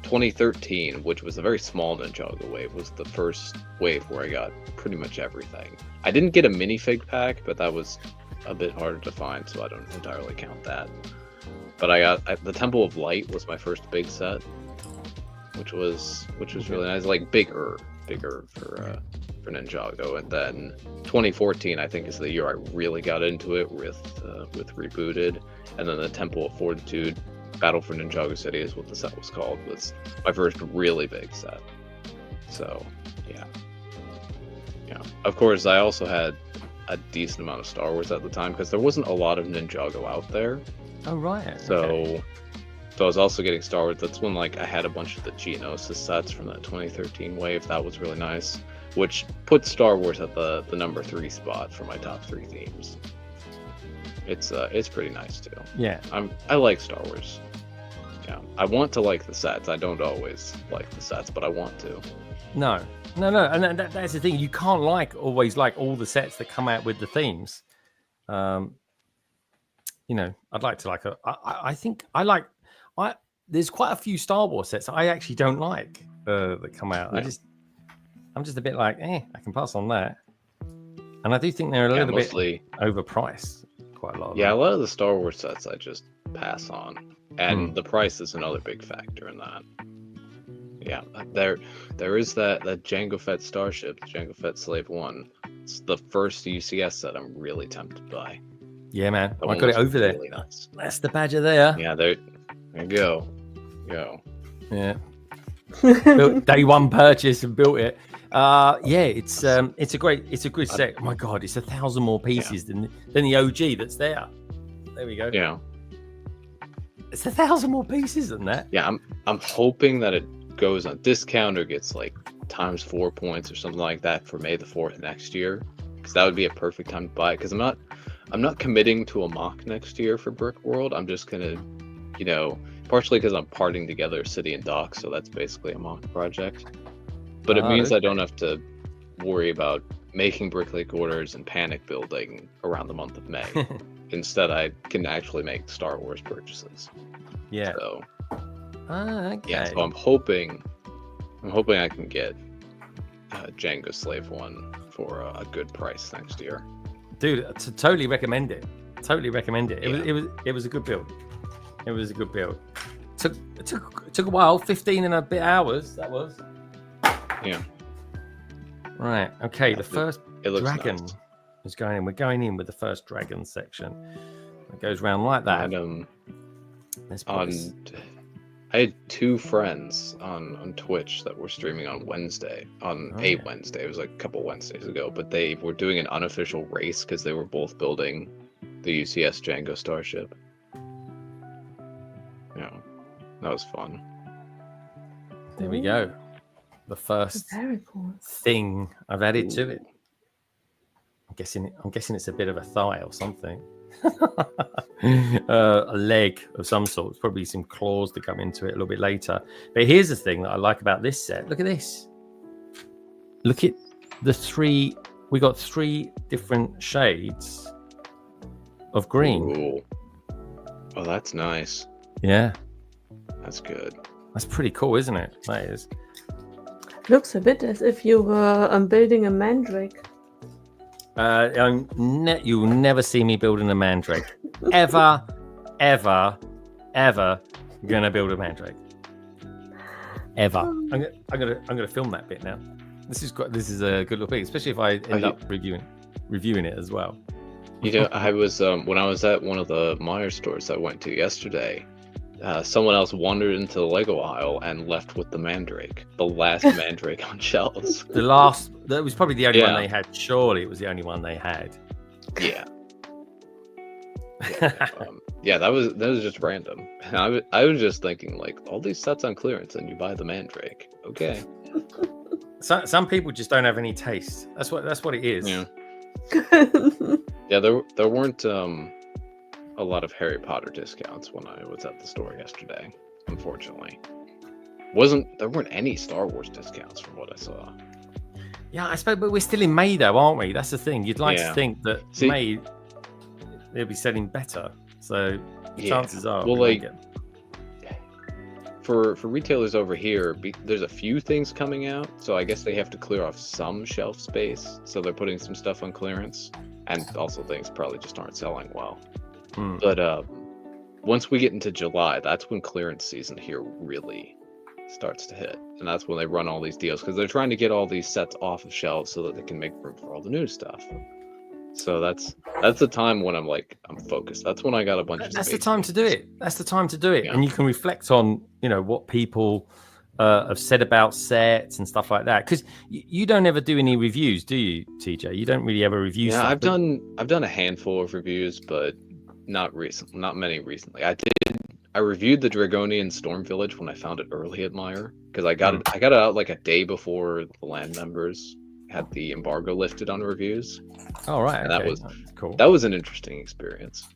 2013, which was a very small Ninjago wave, was the first wave where I got pretty much everything. I didn't get a minifig pack, but that was a bit harder to find, so I don't entirely count that. But I got the Temple of Light was my first big set, which was really nice, like bigger for Ninjago. And then 2014, I think, is the year I really got into it with Rebooted, and then the Temple of Fortitude, Battle for Ninjago City is what the set was called, was my first really big set. So yeah. Of course, I also had a decent amount of Star Wars at the time, because there wasn't a lot of Ninjago out there. Oh right. So I was also getting Star Wars. That's when like I had a bunch of the Geonosis sets from that 2013 wave. That was really nice, which put Star Wars at the number 3 spot for my top 3 themes. It's pretty nice too. Yeah. I like Star Wars. Yeah. I want to like the sets. I don't always like the sets, but I want to. No, and that's the thing. You can't always like all the sets that come out with the themes. You know, I'd like to I think I like. There's quite a few Star Wars sets I actually don't like that come out. Yeah. I'm just a bit like, I can pass on that. And I do think they're a little bit overpriced. Quite a lot. Yeah, a lot of the Star Wars sets I just pass on, and the price is another big factor in that. Yeah, there is that Jango Fett Starship, Jango Fett Slave 1. It's the first UCS set I'm really tempted by. Yeah, man. I got it over there. Really nice. That's the badger there. Yeah, there you go. Yeah. Day one purchase and built it. It's a good set. Oh my god, it's 1,000 more pieces than the OG that's there. There we go. Yeah. It's 1,000 more pieces than that. Yeah, I'm hoping that it goes on discount or gets like times 4 points or something like that for May the 4th next year, because that would be a perfect time to buy it. Because I'm not committing to a mock next year for Brick World. I'm just gonna, partially because I'm parting together City and Dock, so that's basically a mock project. But it means I don't have to worry about making Brick Lake orders and panic building around the month of May. Instead, I can actually make Star Wars purchases. Yeah. So. Okay. Yeah. So I'm hoping I can get Jango Slave 1 for a good price next year. Dude, totally recommend it. It was a good build. It took a while, 15 and a bit hours. That was. Yeah. Right. Okay. The first dragon nice. is going in. We're going in with the first dragon section. It goes around like that. I had 2 friends on Twitch that were streaming on Wednesday, Wednesday. It was like a couple Wednesdays ago, but they were doing an unofficial race because they were both building the UCS JANGO Starship. Yeah, that was fun. There we go. The first thing I've added to it. I'm guessing it's a bit of a thigh or something. A leg of some sort. Probably some claws to come into it a little bit later. But here's the thing that I like about this set. Look at this. Look at the 3. We got 3 different shades of green. Ooh. Oh, that's nice. Yeah, that's good. That's pretty cool, isn't it? That is. Looks a bit as if you were building a mandrake. You'll never see me building a mandrake. Ever gonna build a mandrake. Ever. I'm gonna film that bit now. This is a good little thing, especially if I end up reviewing it as well. I was when I was at one of the Meyer stores I went to yesterday. Someone else wandered into the Lego aisle and left with the mandrake, the last mandrake on shelves. That was probably the only one they had. Surely it was the only one they had. Yeah. That was just random. I was just thinking, like, all these sets on clearance and you buy the mandrake. Okay. Some people just don't have any taste. That's what it is. Yeah. Yeah, there weren't a lot of Harry Potter discounts when I was at the store yesterday, unfortunately. There weren't any Star Wars discounts from what I saw. Yeah, I suppose, but we're still in May though, aren't we? That's the thing. You'd like to think that May they'll be selling better. So chances are for retailers over here, there's a few things coming out, so I guess they have to clear off some shelf space, so they're putting some stuff on clearance, and also things probably just aren't selling well. But once we get into July, that's when clearance season here really starts to hit, and that's when they run all these deals, because they're trying to get all these sets off of shelves so that they can make room for all the new stuff. So that's the time when I'm focused. That's when I got a bunch of. That's the time to do it. That's the time to do it, and you can reflect on what people have said about sets and stuff like that. Because you don't ever do any reviews, do you, TJ? You don't really ever review. Yeah, stuff, I've done a handful of reviews, but not many recently. I reviewed the Dragonian Storm Village when I found it early at Meyer, because I got it out like a day before the land members had the embargo lifted on reviews. Oh, right. And okay. that was cool. That was an interesting experience.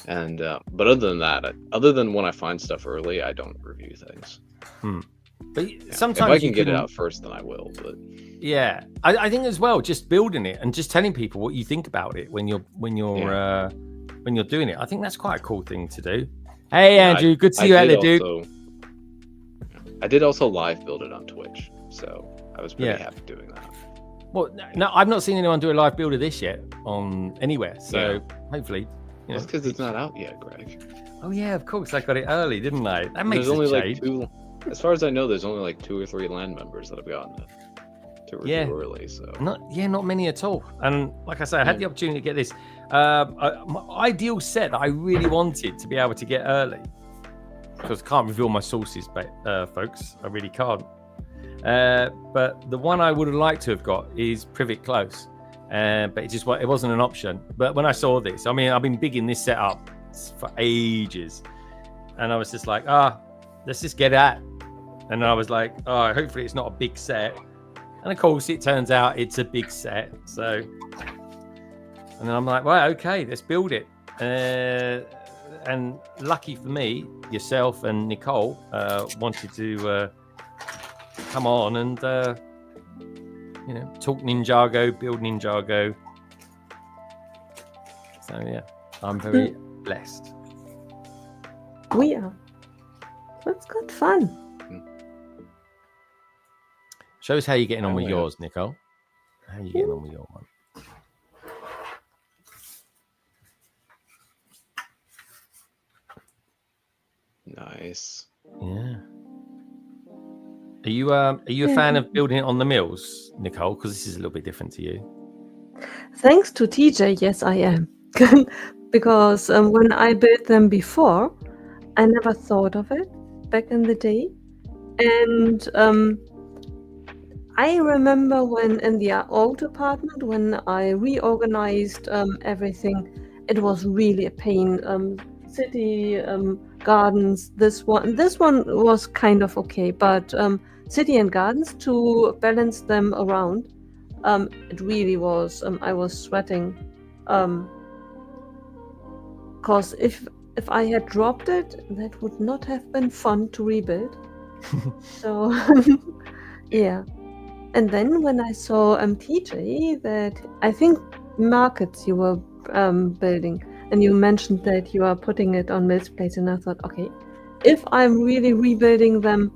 And but other than that, other than when I find stuff early, I don't review things. But sometimes if I can get it out first, then I will. But yeah, I think as well, just building it and just telling people what you think about it when you're doing it. I think that's quite a cool thing to do. Hey, Andrew, good to see you out there, dude. I did also live build it on Twitch, so I was pretty happy doing that. Well, no, I've not seen anyone do a live build of this yet on anywhere. So hopefully, that's because it's not out yet, Greg. Oh yeah, of course. I got it early, didn't I? That makes there's only change. like 2. As far as I know, there's only like 2 or 3 land members that have gotten it to review early. So not many at all. And like I say, I had the opportunity to get this. My ideal set that I really wanted to be able to get early, because I can't reveal my sources, but folks, I really can't. But the one I would have liked to have got is Privet Close, but it wasn't an option. But when I saw this, I mean, I've been bigging this set up for ages, and I was just like, let's just get at. And I was like, hopefully it's not a big set. And of course, it turns out it's a big set. So, and then I'm like, well, okay, let's build it. And lucky for me, yourself and Nicole wanted to come on and talk Ninjago, build Ninjago. So yeah, I'm very blessed. We are. That's good fun. Show us how you're getting on with yours, Nicole. How are you getting on with your one? Nice. Yeah. Are you a fan of building it on the mills, Nicole? Because this is a little bit different to you. Thanks to TJ, yes, I am. Because when I built them before, I never thought of it back in the day. And I remember when in the old apartment, when I reorganized everything, it was really a pain. City gardens, this one was kind of okay, but city and gardens, to balance them around, it really was. I was sweating, because if I had dropped it, that would not have been fun to rebuild. So yeah. And then when I saw TJ, that I think markets you were building, and you mentioned that you are putting it on Mill's Place, and I thought, okay, if I'm really rebuilding them,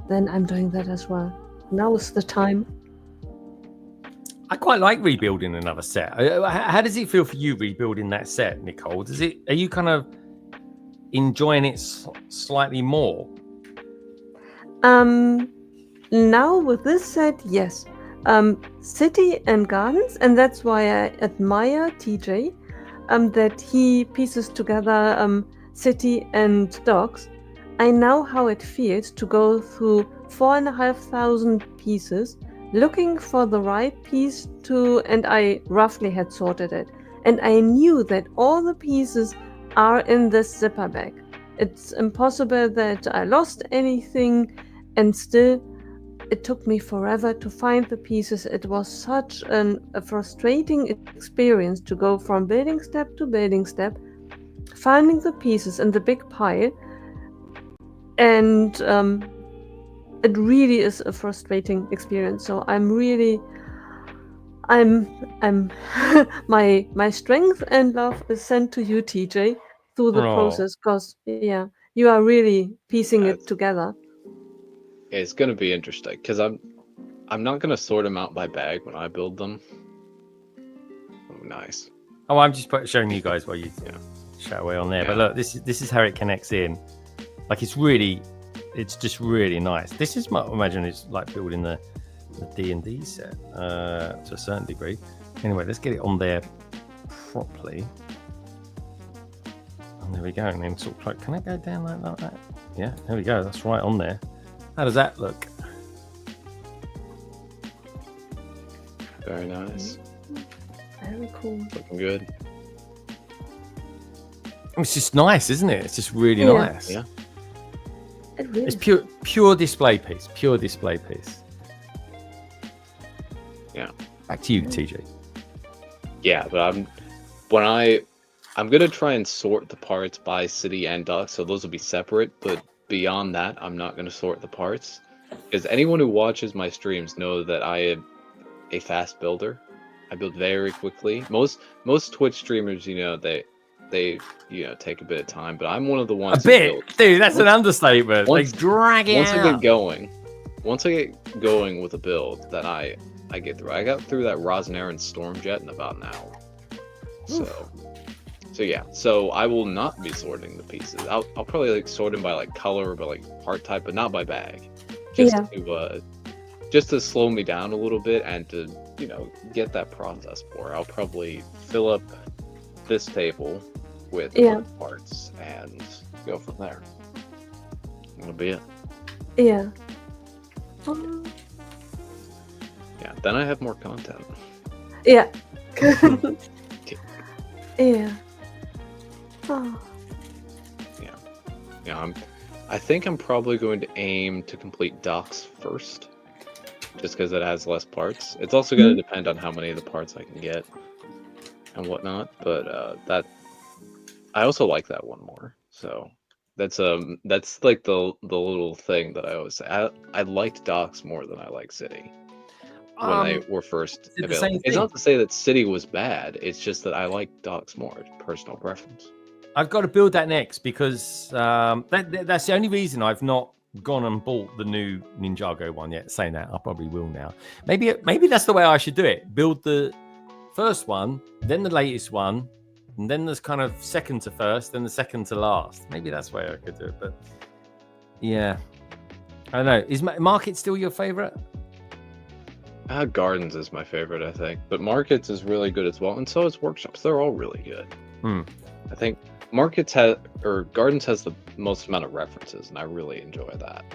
then I'm doing that as well. Now is the time. I quite like rebuilding another set. How does it feel for you rebuilding that set, Nicole? Are you kind of enjoying it slightly more? Now with this set, yes. City and gardens, and that's why I admire TJ, that he pieces together city and dogs. I know how it feels to go through 4,500 pieces, looking for the right piece and I roughly had sorted it. And I knew that all the pieces are in this zipper bag. It's impossible that I lost anything, and still it took me forever to find the pieces. It was such a frustrating experience to go from building step to building step, finding the pieces in the big pile, and it really is a frustrating experience. So I'm my strength and love is sent to you, TJ, through the process, because you are really piecing it together. It's gonna be interesting because I'm not gonna sort them out by bag when I build them. Oh, nice. Oh, I'm just showing you guys while you chat away on there. Yeah. But look, this is how it connects in. Like it's just really nice. This is I imagine it's like building the D&D set to a certain degree. Anyway, let's get it on there properly. And there we go. And then sort of like, can I go down like that? Yeah, there we go. That's right on there. How does that look? Very nice. Very cool. Looking good. It's just nice, isn't it? It's just really nice. Yeah. It's pure display piece. Pure display piece. Yeah. Back to you, TJ. Yeah, but I'm gonna try and sort the parts by city and dock, so those will be separate. But beyond that, I'm not gonna sort the parts, because anyone who watches my streams know that I am a fast builder. I build very quickly. Most Twitch streamers, they take a bit of time, but I'm one of the ones. Dude, that's an understatement. Like drag it out. Once I get going with a build, then I get through. I got through that Rosnaren Stormjet in about an hour. So yeah. So I will not be sorting the pieces. I'll probably sort them by color or by part type, but not by bag. Just to slow me down a little bit and to get that process more. I'll probably fill up this table with parts and go from there. That'll be it. Yeah. Yeah, then I have more content. Yeah. Yeah. Oh. Yeah. I think I'm probably going to aim to complete docks first, just because it has less parts. It's also going to depend on how many of the parts I can get and whatnot. But I also like that one more. So that's like the little thing that I always say. I liked docks more than I like city when they were first available. It's not to say that city was bad. It's just that I like docks more. Personal preference. I've got to build that next because that's the only reason I've not gone and bought the new Ninjago one yet. Saying that, I probably will now. Maybe that's the way I should do it. Build the first one, then the latest one, and then there's kind of second to first, then the second to last. Maybe that's the way I could do it. But Yeah. I don't know. Is Market still your favorite? Gardens is my favorite, I think. But Markets is really good as well. And so is Workshops. They're all really good. I think Gardens has the most amount of references, and I really enjoy that.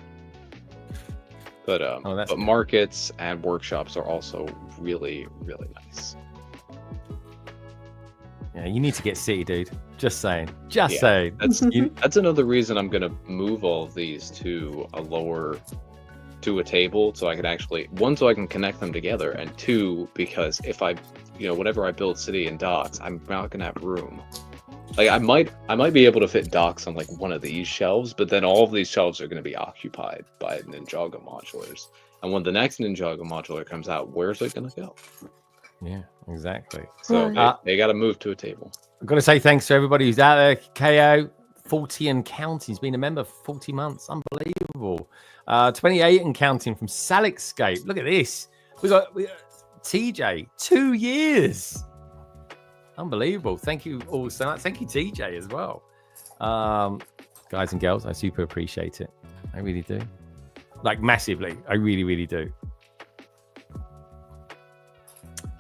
But but Markets and Workshops are also really, really nice. Yeah, you need to get City, dude. Just saying. Just saying. That's another reason I'm gonna move all of these to a table, so I can actually, one, so I can connect them together, and two, because if I, whenever I build City and Docks, I'm not gonna have room. Like I might be able to fit Docks on like one of these shelves, but then all of these shelves are gonna be occupied by Ninjago modulars. And when the next Ninjago modular comes out, where's it gonna go? Yeah, exactly. So they got to move to a table. I've got to say thanks to everybody who's out there. KO, 40 and counting. He's been a member for 40 months. Unbelievable. 28 and counting from Salixscape. Look at this. We got TJ, 2 years. Unbelievable. Thank you all so much. Thank you, TJ, as well. Guys and girls, I super appreciate it. I really do. Like, massively. I really, really do.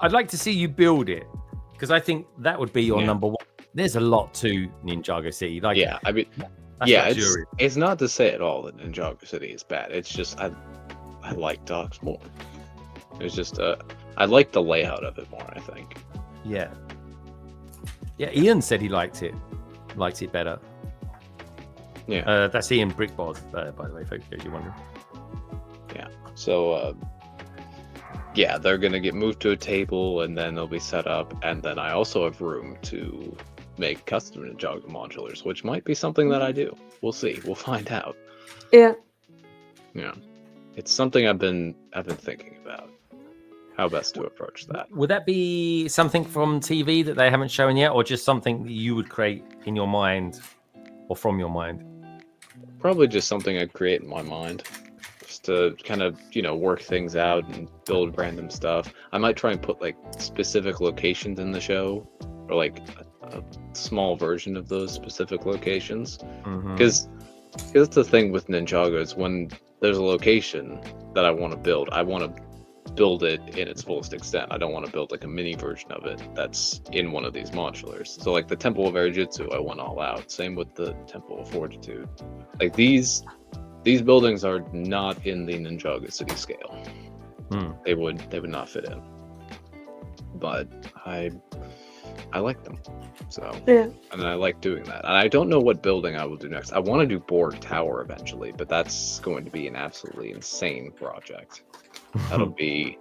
I'd like to see you build it, because I think that would be your number one. There's a lot to Ninjago City. Like, I mean, it's not to say at all that Ninjago City is bad. It's just I like Docks more. It's just I like the layout of it more, I think. Yeah, Ian said he liked it better. Yeah, that's Ian Brickbod, by the way, folks, if you're wondering. Yeah, so they're gonna get moved to a table, and then they'll be set up, and then I also have room to make custom Ninjago modulars, which might be something that I do. We'll see. We'll find out. Yeah. Yeah, it's something I've been thinking about. How best to approach that. Would that be something from TV that they haven't shown yet, or just something that you would create in your mind, or from your mind? Probably just something I'd create in my mind. To kind of work things out and build random stuff. I might try and put like specific locations in the show, or like a small version of those specific locations, because that's the thing with Ninjago, is when there's a location that I want to build, I want to build it in its fullest extent. I don't want to build like a mini version of it that's in one of these modulars. So like the Temple of Erejitsu, I went all out. Same with the Temple of Fortitude. Like these buildings are not in the Ninjago City scale. They would not fit in. But I like them. So and I like doing that. And I don't know what building I will do next. I want to do Borg Tower eventually, but that's going to be an absolutely insane project. That'll be,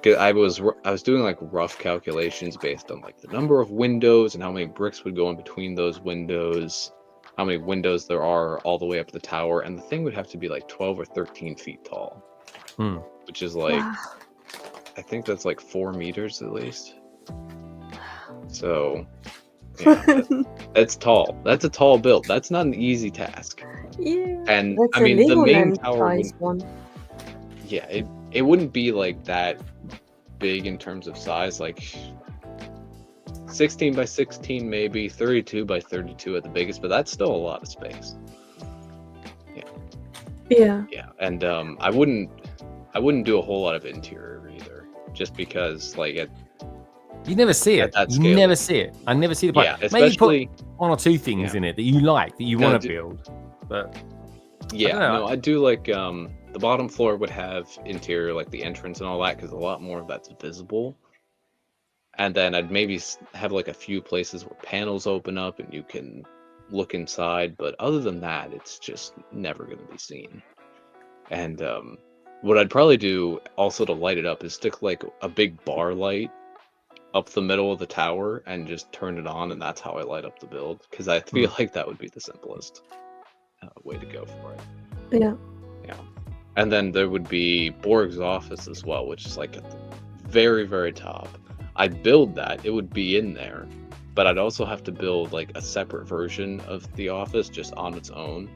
I was doing like rough calculations based on like the number of windows and how many bricks would go in between those windows, how many windows there are all the way up the tower, and the thing would have to be like 12 or 13 feet tall, which is like, I think that's like 4 meters at least. So yeah, that's tall. That's a tall build. That's not an easy task. Yeah, and that's I mean the main tower one. Yeah, it wouldn't be like that big in terms of size, like 16 by 16 maybe, 32 by 32 at the biggest, but that's still a lot of space. Yeah, and I wouldn't do a whole lot of interior either, just because like you never see it. You never see it. I never see the part. Yeah, especially maybe put 1 or 2 things in it that you like, that you want to build. But I do like the bottom floor would have interior, like the entrance and all that, because a lot more of that's visible. And then I'd maybe have like a few places where panels open up and you can look inside. But other than that, it's just never going to be seen. And what I'd probably do also to light it up is stick like a big bar light up the middle of the tower and just turn it on. And that's how I light up the build, because I feel like that would be the simplest way to go for it. Yeah. And then there would be Borg's office as well, which is like at the very, very top. I'd build that. It would be in there. But I'd also have to build like a separate version of the office just on its own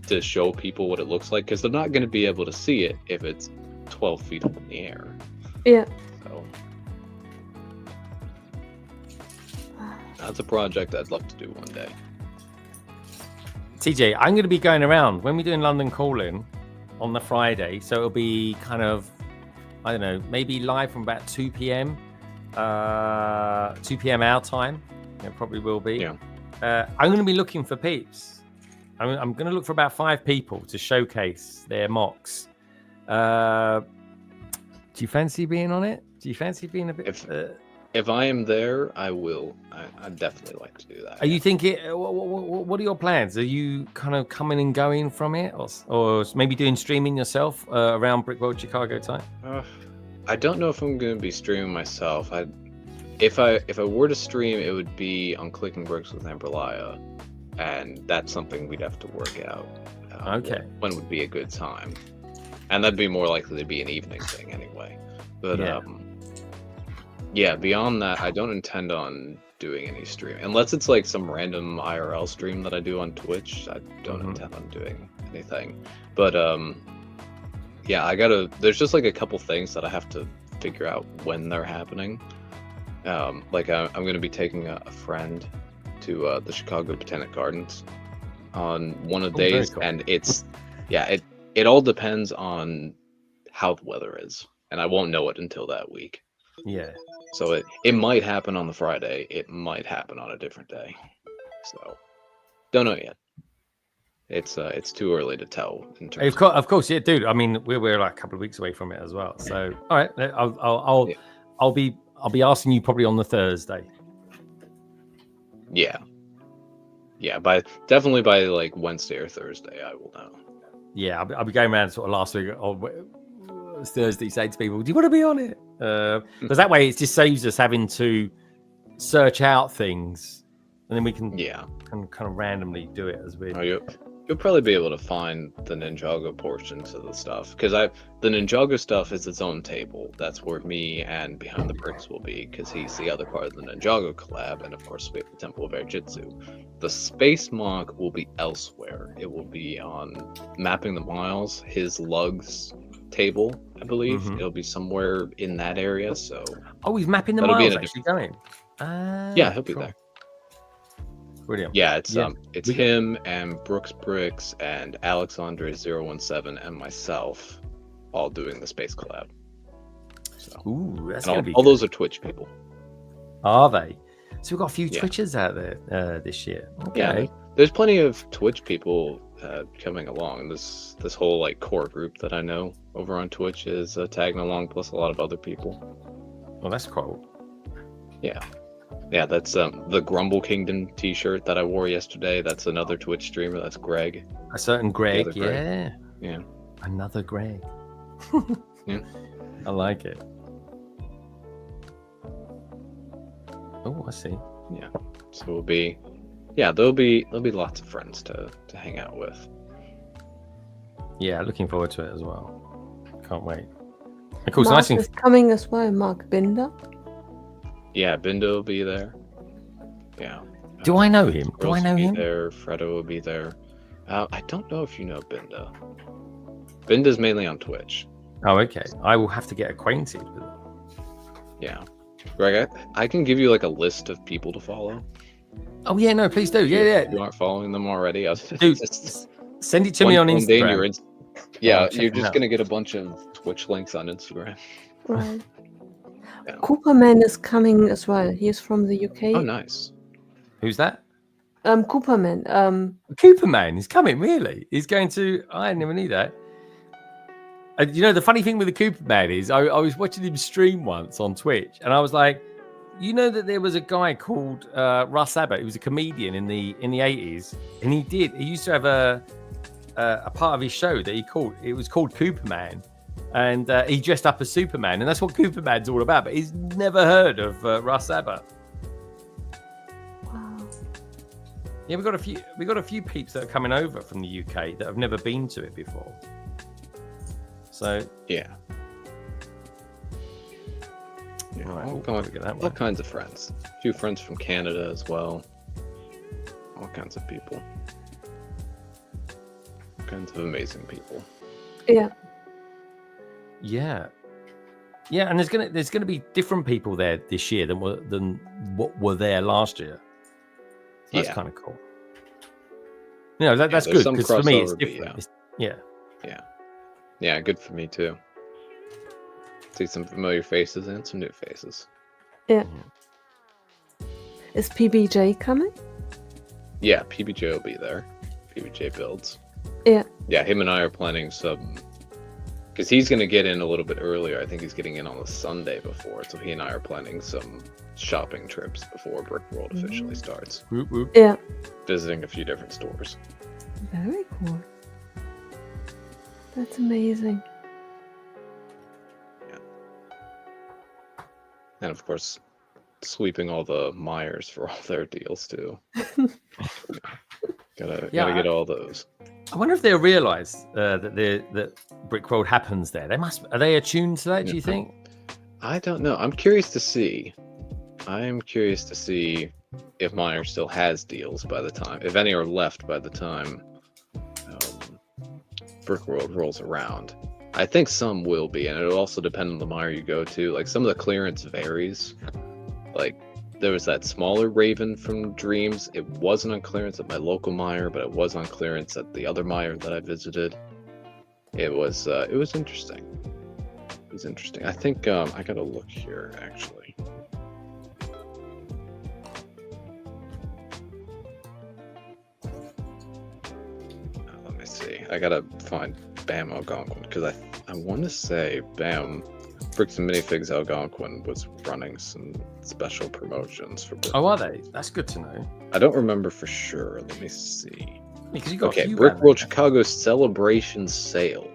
to show people what it looks like, because they're not going to be able to see it if it's 12 feet up in the air. Yeah. So that's a project I'd love to do one day. TJ, I'm going to be going around when we're doing London Calling on the Friday. So it'll be kind of, I don't know, maybe live from about 2 p.m. 2 p.m. our time. It probably will be. Yeah. I'm going to be looking for peeps. I'm going to look for about 5 people to showcase their mocks. Do you fancy being on it? Do you fancy being a bit... If I am there, I will. I'd definitely like to do that. Are you thinking, what are your plans? Are you kind of coming and going from it? Or maybe doing streaming yourself around Brickworld Chicago time? I don't know if I'm going to be streaming myself. If I were to stream, it would be on Clicking Bricks with Amberlaya. And that's something we'd have to work out. Okay. When would be a good time. And that'd be more likely to be an evening thing anyway. But yeah, beyond that, I don't intend on doing any stream. Unless it's like some random IRL stream that I do on Twitch, I don't intend on doing anything. But yeah, there's just like a couple things that I have to figure out when they're happening. Like I'm going to be taking a friend to the Chicago Botanic Gardens on one of the days. Cool. And it all depends on how the weather is. And I won't know it until that week. Yeah. So it might happen on the Friday. It might happen on a different day. So don't know yet. It's too early to tell. Of course, yeah, dude. I mean, we're like a couple of weeks away from it as well. So all right, I'll be asking you probably on the Thursday. Yeah. Definitely by like Wednesday or Thursday, I will know. Yeah, I'll be going around sort of last week or Thursday saying to people, do you want to be on it? Because that way it just saves us having to search out things, and then we can kind of randomly do it as we. You'll probably be able to find the Ninjago portions of the stuff, because the Ninjago stuff is its own table. That's where me and Behind the Bricks will be, because he's the other part of the Ninjago collab, and of course we have the Temple of Air Jitsu. The Space Mock will be elsewhere. It will be on Mapping the Miles, his lugs table, I believe. It'll be somewhere in that area. So he's mapping the miles actually going. Yeah, he'll be there. Brilliant. Yeah, it's him and Brooks Bricks and Alexandre017 and myself all doing the space collab. So that's gonna be all those are Twitch people. Are they? So we've got a few Twitchers out there this year. Okay. Yeah, there's plenty of Twitch people coming along. This whole like core group that I know over on Twitch is tagging along, plus a lot of other people. Well, that's cool. Yeah, that's the Grumble Kingdom t-shirt that I wore yesterday. That's another Twitch streamer. That's Greg. A certain Greg, Yeah. Another Greg. Yeah. I like it. Oh, I see. Yeah. So there'll be lots of friends to hang out with. Yeah, looking forward to it as well. Can't wait. Of course, Mark is coming as well. Mark Binder. Yeah, Bindo will be there. Yeah. Do I know him? Do I know him? There, Fredo will be there. I don't know if you know Binda. Binda's mainly on Twitch. Oh, okay. I will have to get acquainted with him. Yeah. Greg, I can give you like a list of people to follow. Oh yeah, no, please do. Yeah. If you aren't following them already, dude, send it to me on Instagram. You're just gonna get a bunch of Twitch links on Instagram. Right. Yeah. Cooperman is coming as well. He is from the UK. Oh, nice. Who's that? Cooperman. Cooperman is coming, really? He's going to... I never knew that. You know, the funny thing with the Cooperman is I was watching him stream once on Twitch, and I was like, you know that there was a guy called Russ Abbott, who was a comedian in the 80s, and he used to have a part of his show that it was called Cooperman. And he dressed up as Superman, and that's what Cooperman's all about. But he's never heard of Russ Abbott. Wow. Yeah, we got a few peeps that are coming over from the UK that have never been to it before. So yeah. Right, all kinds of friends. A few friends from Canada as well. All kinds of people. All kinds of amazing people. Yeah. Yeah, and there's gonna be different people there this year than what were there last year. So that's kind of cool. You know, that's good because for me it's crossover, different. Yeah, good for me too. See some familiar faces and some new faces. Yeah. Is PBJ coming? Yeah, PBJ will be there. PBJ builds. Yeah. Yeah, him and I are planning some, because he's going to get in a little bit earlier. I think he's getting in on the Sunday before, so he and I are planning some shopping trips before Brick World officially starts. Whoop, whoop. Yeah. Visiting a few different stores. Very cool. That's amazing. Yeah. And of course, sweeping all the Myers for all their deals too. Gotta get all those. I wonder if they realize that Brick World happens there. Are they attuned to that? Do you think? I don't know. I'm curious to see. I'm curious to see if Meyer still has deals by the time, if any are left by the time Brick World rolls around. I think some will be, and it'll also depend on the Meyer you go to. Like some of the clearance varies. Like there was that smaller Raven from Dreams. It wasn't on clearance at my local Meyer, but it was on clearance at the other Meyer that I visited. It was interesting. It was interesting. I think I gotta look here actually. Let me see. I gotta find Bam Algonquin because I want to say Bam Bricks and Minifigs Algonquin was running some special promotions for Brick. Oh, are they? That's good to know. I don't remember for sure. Let me see. Because you got okay, Brick World Chicago Celebration Sale.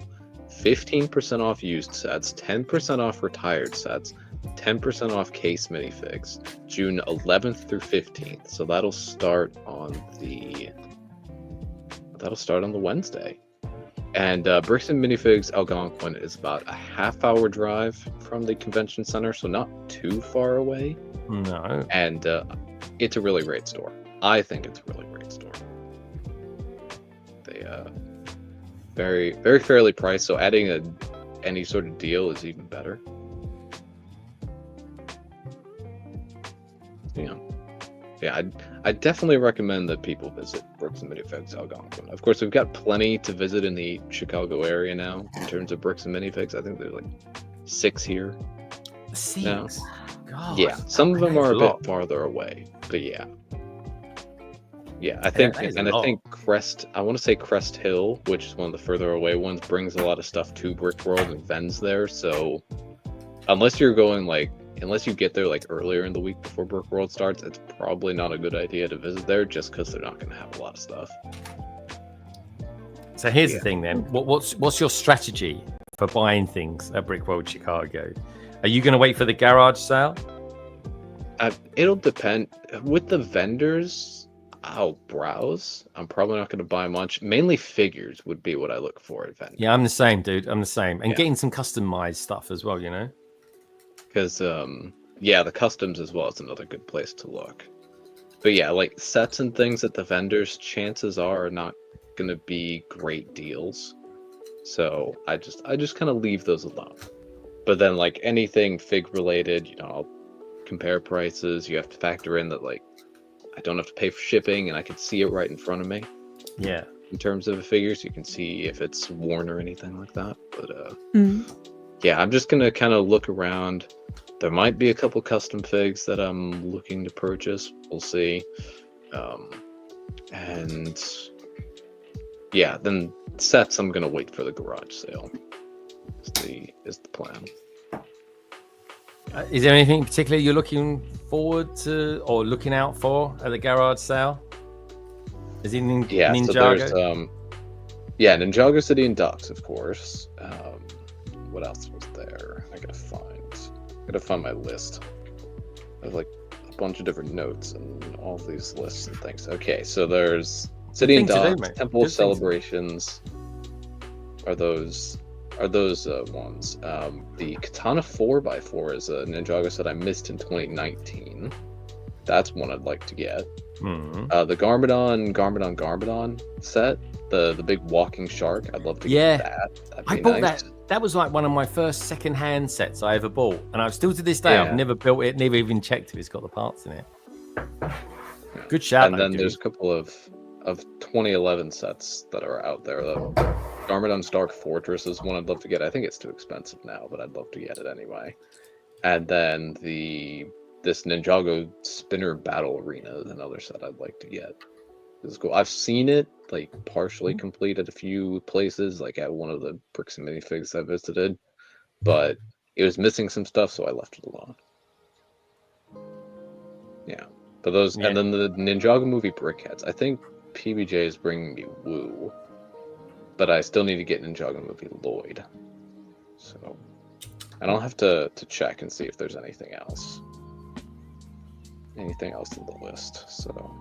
15% off used sets, 10% off retired sets, 10% off case minifigs. June 11th through 15th. So that'll start on the Wednesday. And Bricks and Minifigs Algonquin is about a half-hour drive from the convention center, so not too far away. No. And it's a really great store. I think it's a really great store. They very, very fairly priced, so adding any sort of deal is even better. Yeah, I definitely recommend that people visit Bricks and Minifigs Algonquin. Of course, we've got plenty to visit in the Chicago area now in terms of Bricks and Minifigs. I think there's like 6 here. 6? Now. God, yeah, some of them are a bit farther away, but yeah. Yeah, I think, and I think I want to say Crest Hill, which is one of the further away ones, brings a lot of stuff to Brick World and vends there. So unless you get there like earlier in the week before Brick World starts, it's probably not a good idea to visit there just because they're not going to have a lot of stuff. So here's the thing then. What's your strategy for buying things at Brick World Chicago? Are you going to wait for the garage sale? It'll depend. With the vendors, I'll browse. I'm probably not going to buy much. Mainly figures would be what I look for at vendors. Yeah, I'm the same, dude. I'm the same. And getting some customized stuff as well, you know? Because, the customs as well is another good place to look. But yeah, like sets and things at the vendors, chances are not going to be great deals. So I just kind of leave those alone. But then like anything fig related, I'll compare prices. You have to factor in that like I don't have to pay for shipping and I can see it right in front of me. Yeah. In terms of a figure, so you can see if it's worn or anything like that. But yeah, I'm just gonna kind of look around. There might be a couple custom figs that I'm looking to purchase. We'll see. And yeah, then sets I'm gonna wait for the garage sale. Is the plan. Is there anything particular you're looking forward to or looking out for at the garage sale? Is it Ninjago? So there's Ninjago City and Docks, of course. What else was there? I gotta find my list. I have like a bunch of different notes and all these lists and things. Okay, so there's City and Docks, Temple of Celebrations. Are those ones? The Katana 4x4 is a Ninjago set I missed in 2019. That's one I'd like to get. The Garmadon set, the big walking shark. I'd love to get that. I bought that. That was like one of my first second-hand sets I ever bought, and I've still to this day I've never built it, never even checked if it's got the parts in it. Good shout. And then there's a couple of of 2011 sets that are out there. The Garmadon's Dark Fortress is one I'd love to get. I think it's too expensive now, but I'd love to get it anyway. And then this Ninjago Spinner Battle Arena is another set I'd like to get. It's cool. I've seen it like partially complete at a few places, like at one of the Bricks and Minifigs I visited, but it was missing some stuff, so I left it alone. Yeah, but those, and then the Ninjago movie Brickheads. I think PBJ is bringing me Woo, but I still need to get Ninjago movie Lloyd. So, and I'll have to check and see if there's anything else in the list. So.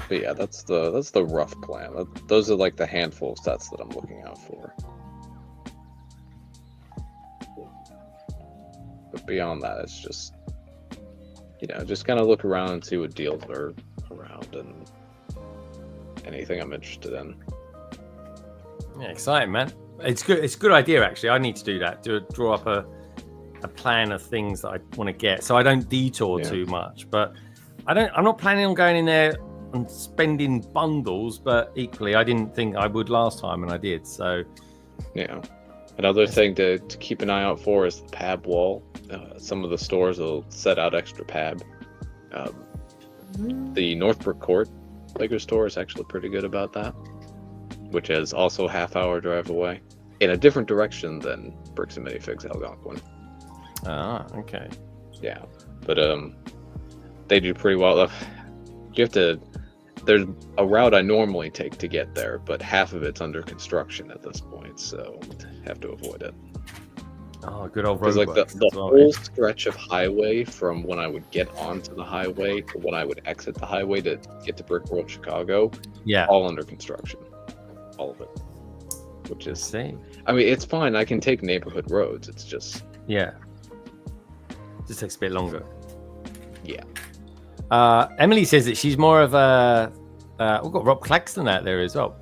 But yeah, that's the rough plan. Those are like the handful of sets that I'm looking out for. But beyond that, it's just, just kind of look around and see what deals are around and anything I'm interested in. Yeah, exciting, man. It's good. It's a good idea, actually. I need to do that. Draw up a plan of things that I want to get, so I don't detour too much. But I'm not planning on going in there and spending bundles, but equally I didn't think I would last time, and I did. So yeah, another thing to keep an eye out for is the pab wall. Some of the stores will set out extra pab. The Northbrook Court Lego store is actually pretty good about that, which is also a half-hour drive away in a different direction than Bricks and Minifigs Algonquin. Ah, okay. Yeah, but they do pretty well. You have to. There's a route I normally take to get there, but half of it's under construction at this point, so have to avoid it. Oh, good old road. Because like the whole stretch of highway from when I would get onto the highway to when I would exit the highway to get to Brick World Chicago, all under construction, all of it. Which is insane. I mean, it's fine. I can take neighborhood roads. It's just just takes a bit longer. Yeah. Emily says that she's more of a. We've got Rob Claxton out there as well.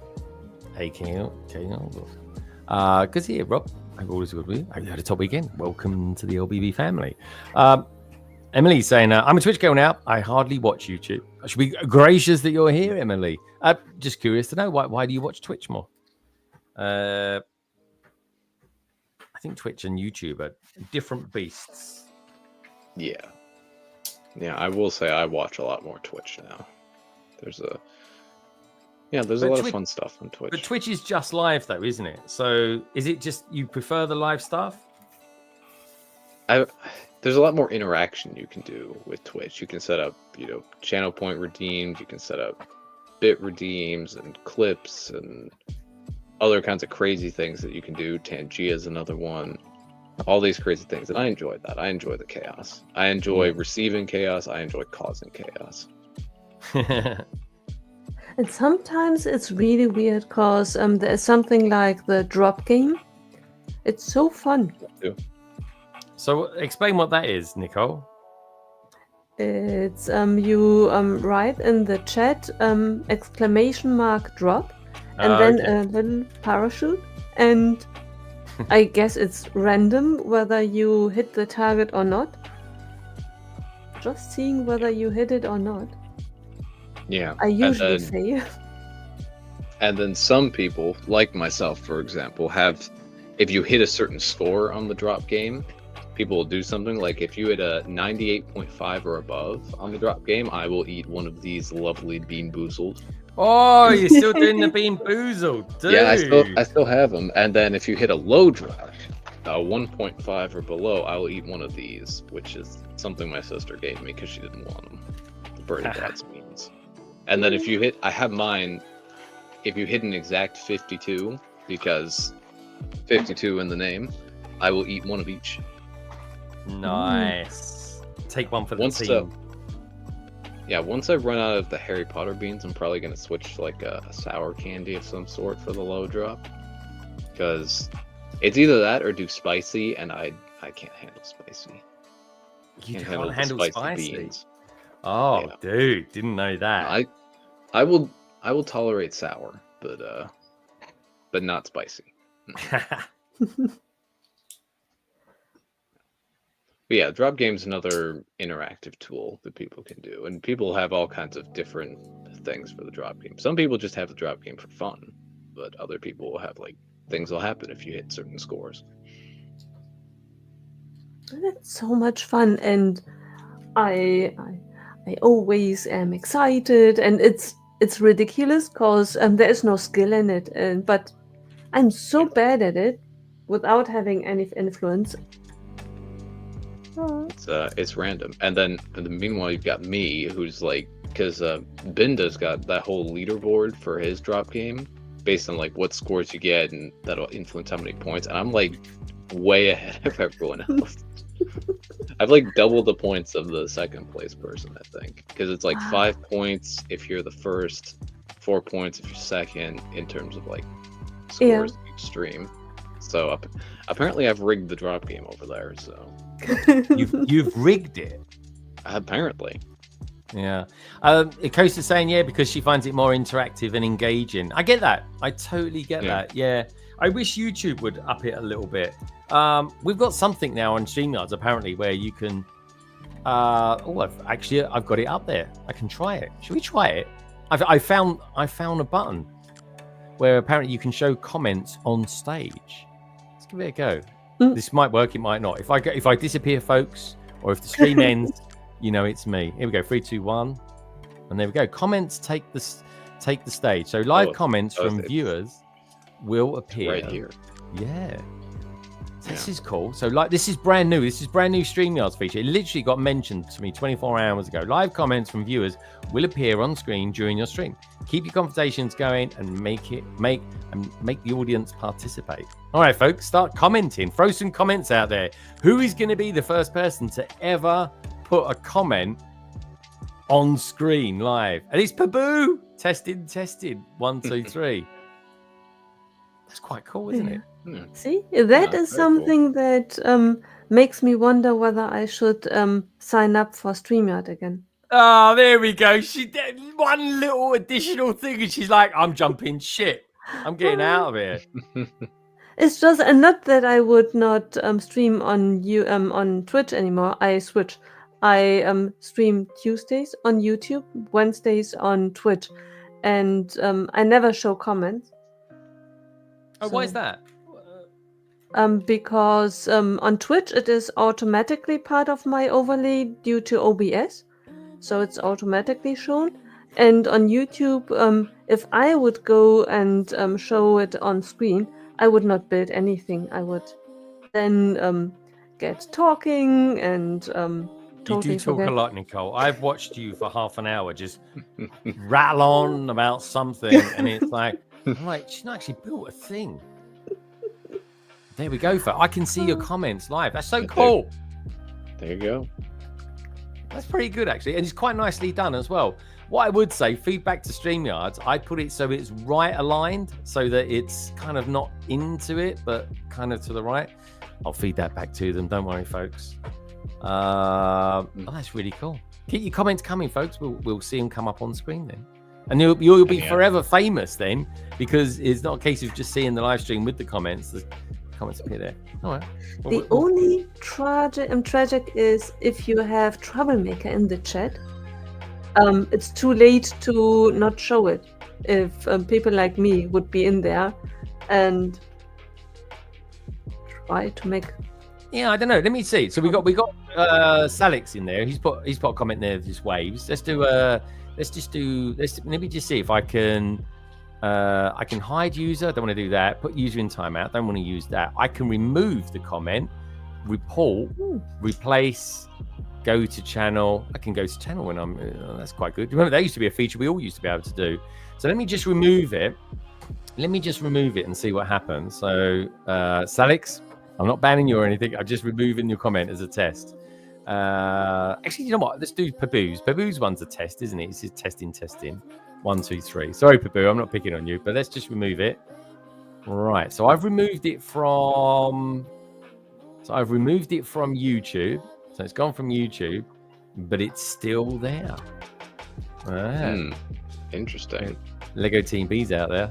Hey, good to see you, Rob. I hope all is good with you. I hope you had a top weekend. Welcome to the LBB family. Emily's saying, I'm a Twitch girl now. I hardly watch YouTube. I should be gracious that you're here, Emily. Just curious to know, why do you watch Twitch more? I think Twitch and YouTube are different beasts. Yeah. Yeah, I will say I watch a lot more Twitch now. There's a lot of fun stuff on Twitch. But Twitch is just live, though, isn't it? So is it just you prefer the live stuff? There's a lot more interaction you can do with Twitch. You can set up, channel point redeems. You can set up bit redeems and clips and other kinds of crazy things that you can do. Tangia is another one. All these crazy things, and I enjoy that. I enjoy the chaos. I enjoy receiving chaos. I enjoy causing chaos. And sometimes it's really weird because there's something like the drop game. It's so fun. So explain what that is, Nicole. It's you write in the chat !drop and then a little parachute, and I guess it's random whether you hit the target or not. Just seeing whether you hit it or not. Yeah. I usually fail. And then some people, like myself, for example, if you hit a certain score on the drop game, people will do something like if you hit a 98.5 or above on the drop game, I will eat one of these lovely Bean Boozled. Oh, you're still doing the Bean Boozled, dude. Yeah, I still have them. And then if you hit a low drop, 1.5 or below, I will eat one of these, which is something my sister gave me because she didn't want them. The Birdie Dad's beans. And then if you hit, I have mine, if you hit an exact 52, because 52 in the name, I will eat one of each. Nice. Take one for the team. Once I run out of the Harry Potter beans, I'm probably going to switch to like a sour candy of some sort for the low drop. Because it's either that or do spicy, and I can't handle spicy. You can't handle spicy? Beans. Oh, yeah. Dude, didn't know that. I will tolerate sour, but not spicy. But yeah, drop game's another interactive tool that people can do, and people have all kinds of different things for the drop game. Some people just have the drop game for fun, but other people will have like things will happen if you hit certain scores. That's so much fun, and I always am excited, and it's ridiculous because there is no skill in it, but I'm so bad at it without having any influence. It's random, and then meanwhile you've got me, who's like, because Binda's got that whole leaderboard for his drop game based on like what scores you get, and that'll influence how many points. And I'm like way ahead of everyone else. I've like double the points of the second place person, I think, because it's like 5 points if you're the first, 4 points if you're second in terms of like scores each stream. So apparently I've rigged the drop game over there. So you've rigged it. Apparently. Yeah. Costa's saying because she finds it more interactive and engaging. I get that. I totally get that. Yeah. I wish YouTube would up it a little bit. We've got something now on StreamYards apparently where you can. I've got it up there. I can try it. Should we try it? I found a button where apparently you can show comments on stage. Let's give it a go. This might work. It might not. If I disappear, folks, or if the stream ends, you know it's me. Here we go. 3, 2, 1, and there we go. Comments take the stage. So live comments from viewers will appear right here. Yeah. This is cool. So this is brand new. This is brand new StreamYards feature. It literally got mentioned to me 24 hours ago. Live comments from viewers will appear on screen during your stream. Keep your conversations going and make the audience participate. All right, folks, start commenting. Throw some comments out there. Who is going to be the first person to ever put a comment on screen live? And it's Paboo. Tested. 1, 2, 3. That's quite cool, isn't it? See, that is something cool. that makes me wonder whether I should sign up for StreamYard again. Oh, there we go. She did one little additional thing, and she's like, "I'm jumping ship. I'm getting out of here." It's just, and not that I would not stream on Twitch anymore. I switch. I stream Tuesdays on YouTube, Wednesdays on Twitch, and I never show comments. Oh, why is that? Because on Twitch it is automatically part of my overlay due to OBS, so it's automatically shown. And on YouTube, if I would go and show it on screen, I would not build anything. I would then get talking and totally You do talk forget. a lot, Nicole. I've watched you for half an hour just rattle on about something, and it's like, I'm like, she's not actually built a thing. There we go. I can see your comments live. That's so cool. There you go. That's pretty good, actually. And it's quite nicely done as well. What I would say, feedback to StreamYards, I put it so it's right aligned so that it's kind of not into it, but kind of to the right. I'll feed that back to them. Don't worry, folks. That's really cool. Keep your comments coming, folks. We'll see them come up on screen then. And you'll be forever famous then, because it's not a case of just seeing the live stream with the comments. The comments appear there. All right. The only tragic is if you have Troublemaker in the chat. It's too late to not show it. If people like me would be in there and try to make. Yeah, I don't know. Let me see. So we got Salix in there. He's put a comment there. Just waves. Let me just see if I can hide user. I don't want to do that. Put user in timeout. Don't want to use that. I can remove the comment, report, replace, go to channel. I can go to channel when I'm. That's quite good. Remember, that used to be a feature we all used to be able to do. So let me just remove it. And see what happens. So Salix, I'm not banning you or anything. I'm just removing your comment as a test. Actually, you know what? Let's do Paboo's. Paboo's one's a test, isn't it? It's just testing. 1, 2, 3. Sorry, Paboo, I'm not picking on you, but let's just remove it. Right. So I've removed it from YouTube. So it's gone from YouTube, but it's still there. Interesting. Lego Team B's out there.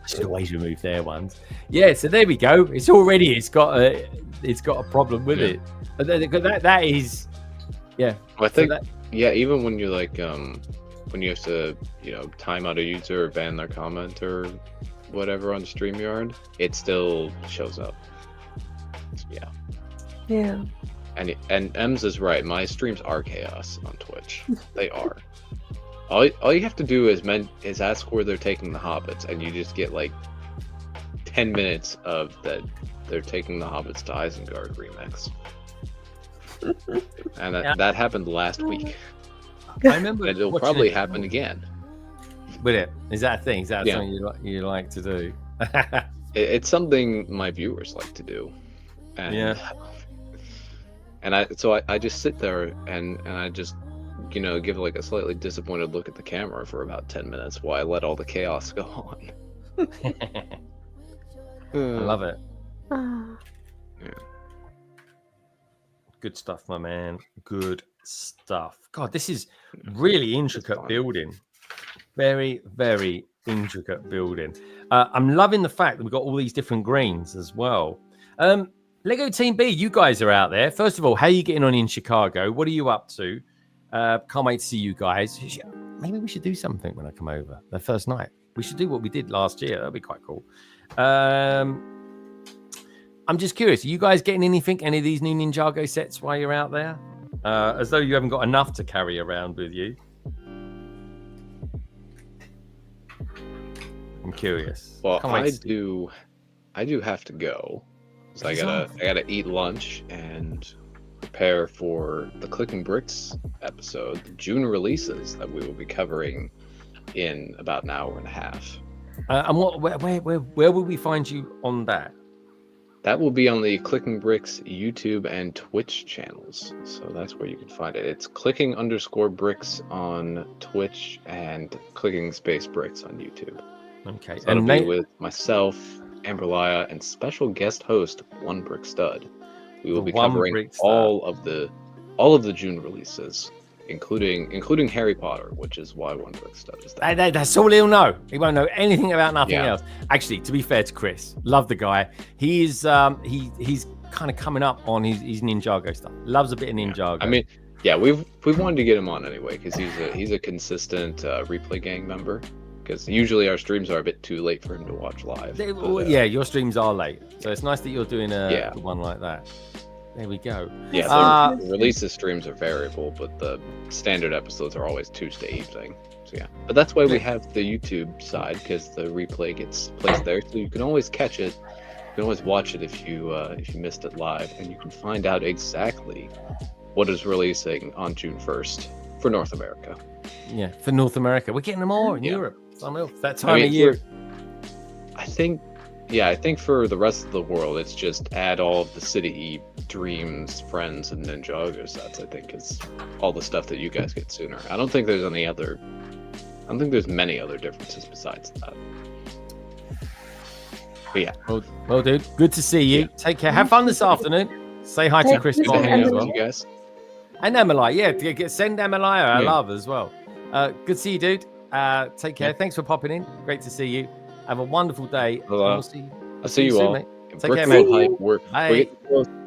Should always remove their ones. Yeah, so there we go. It's got a problem with it. But that is, yeah. Well, I think even when you're like when you have to time out a user or ban their comment or whatever on StreamYard, it still shows up. Yeah. Yeah. And Ems is right. My streams are chaos on Twitch. They are. All you have to do is ask where they're taking the hobbits, and you just get like 10 minutes of that. They're taking the hobbits to Isengard remix, and that happened last week. I remember. It'll probably happen again. With it, is that a thing? Is that something you like to do? It's something my viewers like to do, and and I just sit there and I just give like a slightly disappointed look at the camera for about 10 minutes while I let all the chaos go on. I love it. Yeah. Good stuff, my man. Good stuff. God, this is really intricate building. Very, very intricate building. I'm loving the fact that we've got all these different greens as well. Lego Team B, you guys are out there. First of all, how are you getting on in Chicago? What are you up to? Can't wait to see you guys. Maybe we should do something when I come over the first night. We should do what we did last year. That'd be quite cool. I'm just curious. Are you guys getting any of these new Ninjago sets while you're out there? As though you haven't got enough to carry around with you. I'm curious. Well, I do have to go. So I gotta eat lunch and prepare for the Clicking Bricks episode, the June releases that we will be covering in about an hour and a half. And where will we find you on that? That will be on the Clicking Bricks YouTube and Twitch channels. So that's where you can find it. It's clicking_bricks on Twitch and clicking_bricks on YouTube. Okay. So that'll be with myself, Amberlaya, and special guest host One Brick Stud. We will be covering all of the June releases, including Harry Potter, which is why One Brick Stud is there. That's all he'll know. He won't know anything about nothing else. Actually, to be fair to Chris, love the guy. He's kind of coming up on his Ninjago stuff. Loves a bit of Ninjago. I mean, we've wanted to get him on anyway because he's a consistent Replay Gang member. Because usually our streams are a bit too late for him to watch live. Your streams are late, so it's nice that you're doing one like that. There we go. Yeah, the releases streams are variable, but the standard episodes are always Tuesday evening. So but that's why we have the YouTube side, because the replay gets placed there, so you can always catch it. You can always watch it if you missed it live, and you can find out exactly what is releasing on June 1st for North America. Yeah, for North America, we're getting them all in Europe. That time of year. I think for the rest of the world, it's just add all of the City, Dreams, Friends, and Ninjago sets. I think is all the stuff that you guys get sooner. I don't think there's many other differences besides that. But yeah. Well, dude, good to see you. Take care. Have fun this afternoon. Say hi to Chris for me as well. You guys. And Emily, send Emily our love as well. Good to see you, dude. Take care. Thanks for popping in. Great to see you. Have a wonderful day. I'll see you soon, all. Mate. Take care, man. We're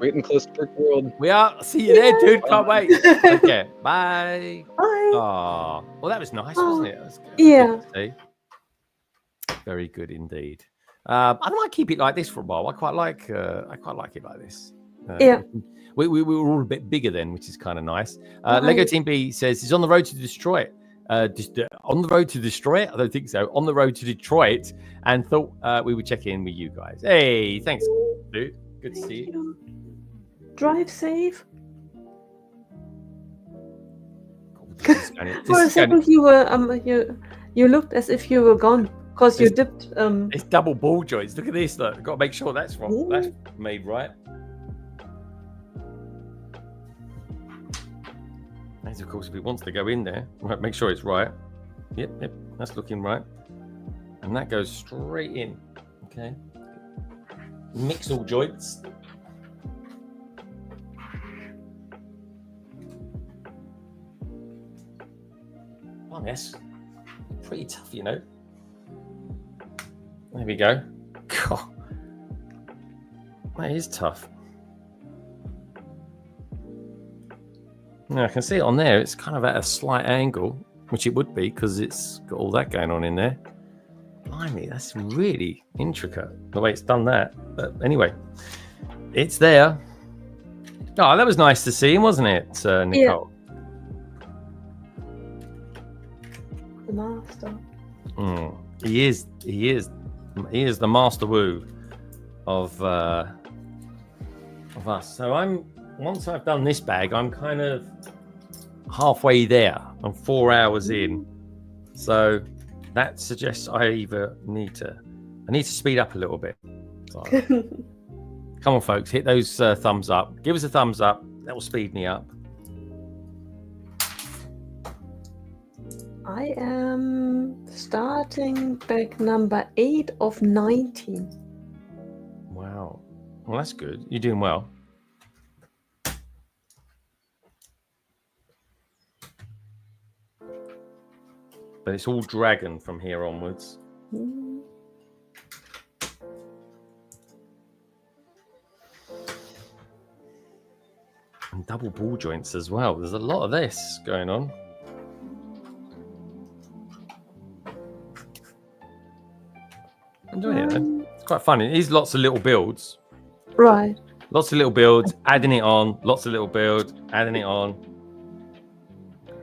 getting close to Brick World. We are. See you there, dude. Can't wait. Take care. Bye. Bye. Oh, well, that was nice, wasn't it? Yeah. Very good indeed. I might keep it like this for a while. I quite like it like this. We were all a bit bigger then, which is kind of nice. Lego Team B says he's on the road to Detroit. On the road to Detroit? I don't think so. On the road to Detroit, and thought we would check in with you guys. Hey, thanks, dude. Good to see you. Drive safe. God, For a second, you were you looked as if you were gone because you dipped. It's double ball joints. Look at this. Look, I've got to make sure that's wrong. That's made right. As of course, if it wants to go in there, right, make sure it's right. Yep, that's looking right. And that goes straight in. Okay. Mix all joints. Oh, yes. pretty tough, you know. There we go. God, that is tough. Now I can see it on there. It's kind of at a slight angle, which it would be because it's got all that going on in there. Blimey, that's really intricate the way it's done that. But anyway, it's there. Oh, that was nice to see him, wasn't it, Nicole? Yeah. The master. He is the master woo of us. So once I've done this bag, I'm kind of halfway there. I'm 4 hours in. So that suggests I need to speed up a little bit. So, come on, folks, hit those thumbs up. Give us a thumbs up. That will speed me up. I am starting bag number 8 of 19. Wow. Well, that's good. You're doing well. But it's all dragon from here onwards. And double ball joints as well. There's a lot of this going on. I'm enjoying it though. It's quite fun. It is lots of little builds. Right. Lots of little builds, adding it on. Lots of little builds, adding it on.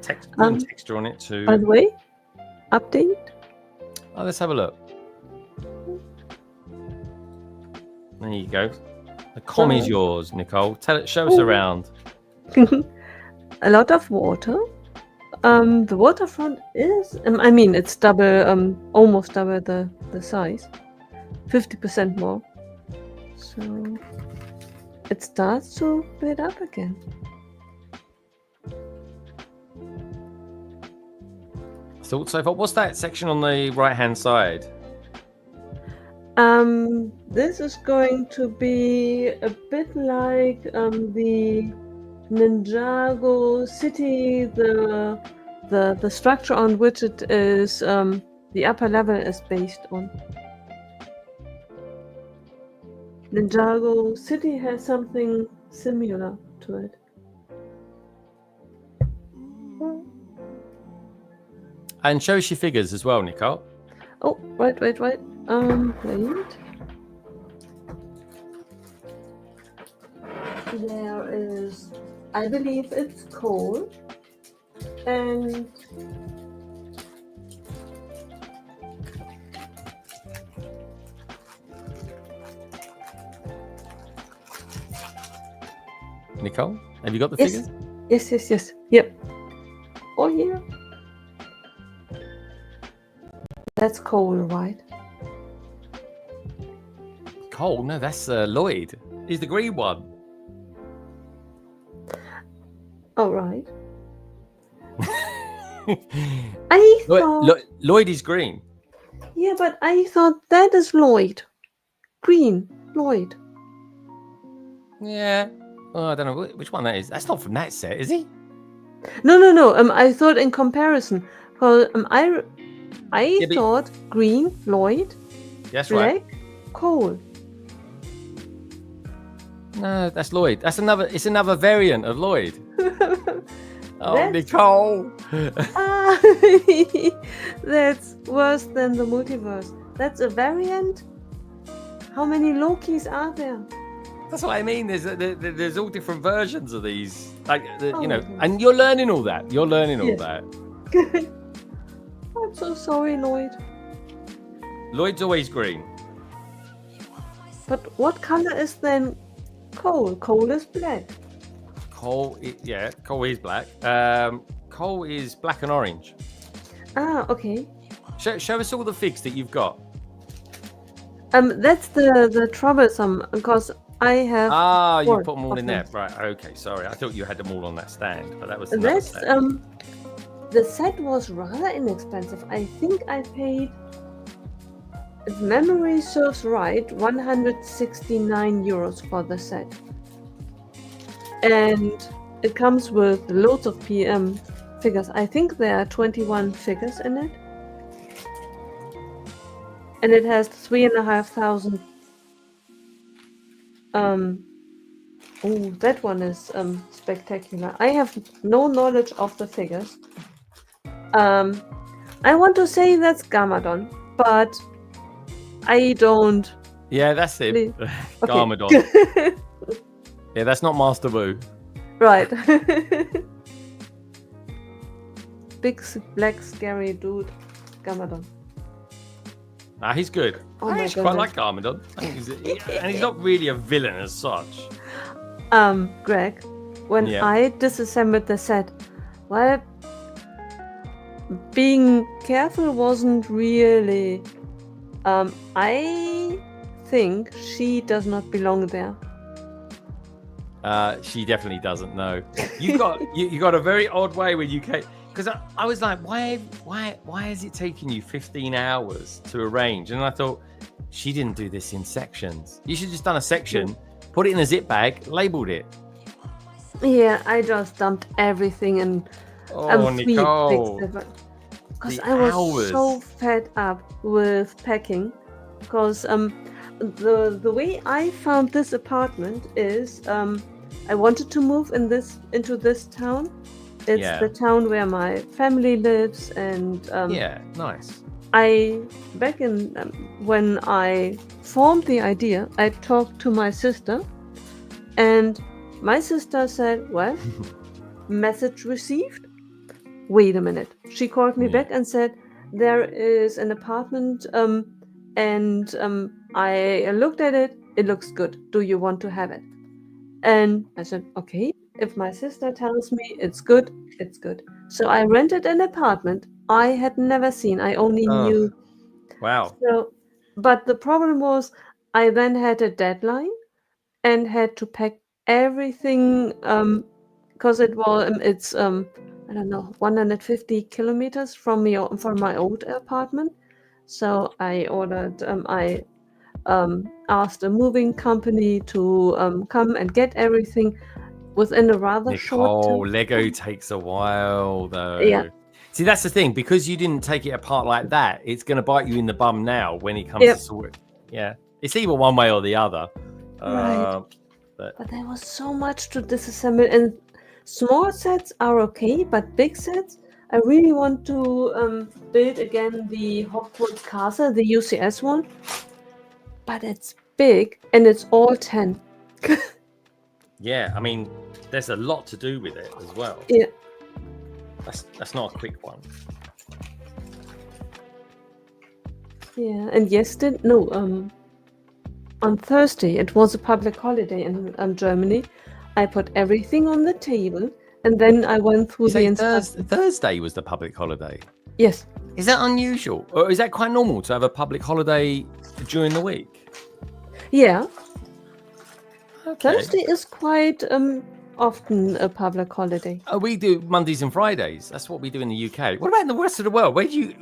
Texture on it too. By the way, update. Oh, let's have a look. There you go. The comm is yours, Nicole. Show us around. A lot of water. The waterfront is, I mean, it's double, almost double the size, 50% more. So it starts to build up again. Thoughts so far? What's that section on the right-hand side? This is going to be a bit like the Ninjago city, the structure on which it is, the upper level is based on. Ninjago city has something similar to it. And show us your figures as well, Nicole. Oh, right. Wait. There is, I believe it's Cole, and Nicole, have you got the figures? Yes. Yep. Oh, here. That's Cole, right? Cole? No, that's Lloyd. He's the green one. Oh, right. I thought... Lloyd is green. Yeah, but I thought that is Lloyd. Green, Lloyd. Yeah. Oh, I don't know which one that is. That's not from that set, is he? No. I thought in comparison. Well, I thought green, Lloyd. That's black, right. Cole. No, that's Lloyd. It's another variant of Lloyd. Oh, Nicole. That's worse than the multiverse. That's a variant? How many Lokis are there? That's what I mean. There's all different versions of these. Like, you know, and you're learning all that. You're learning all that. I'm so sorry, Lloyd. Lloyd's always green. But what color is then Cole? Cole is black. Cole is black. Cole is black and orange. Ah, okay. Show us all the figs that you've got. That's the troublesome because I have. Ah, you put them all in there, right? Okay, sorry. I thought you had them all on that stand, but that was. That's the set was rather inexpensive. I think I paid, if memory serves right, 169 euros for the set. And it comes with loads of PM figures. I think there are 21 figures in it. and it has 3,500. Oh, that one is spectacular. I have no knowledge of the figures. I want to say that's Garmadon, but I don't. Yeah, that's it. Okay. Garmadon. Yeah, that's not Master Wu. Right. Big black scary dude, Garmadon. Nah, he's good. Oh I actually quite like Garmadon. And he's not really a villain as such. Greg, when I disassembled the set, well, being careful wasn't really. I think she does not belong there. She definitely doesn't know. You got a very odd way when you came, because I was like, why is it taking you 15 hours to arrange? And I thought, she didn't do this in sections. You should just done a section, put it in a zip bag, labeled it. Yeah, I just dumped everything and Nicole, because I was so fed up with packing. Because the way I found this apartment is I wanted to move into this town. It's the town where my family lives, and nice. Back in when I formed the idea, I talked to my sister, and my sister said, "Well, message received." Wait a minute. She called me back and said, "There is an apartment, and I looked at it. It looks good. Do you want to have it?" And I said, "Okay. If my sister tells me it's good, it's good." So I rented an apartment I had never seen. I only knew. Wow. So, but the problem was, I then had a deadline and had to pack everything because it's I don't know, 150 kilometers from my old apartment. So I ordered I asked a moving company to come and get everything within a rather short time. Lego takes a while though. Yeah. See, that's the thing, because you didn't take it apart like that, it's going to bite you in the bum now when it comes to sort it. Yeah, it's either one way or the other. Right. But there was so much to disassemble, and small sets are okay, but big sets, I really want to build again the Hogwarts Castle, the UCS one. But it's big and it's all 10. Yeah, I mean, there's a lot to do with it as well. Yeah. That's not a quick one. Yeah, and on Thursday, it was a public holiday in Germany. I put everything on the table, and then I went through the instructions. Thursday was the public holiday? Yes. Is that unusual? Or is that quite normal to have a public holiday during the week? Yeah. Okay. Thursday is quite often a public holiday. We do Mondays and Fridays. That's what we do in the UK. What about in the rest of the world? Where do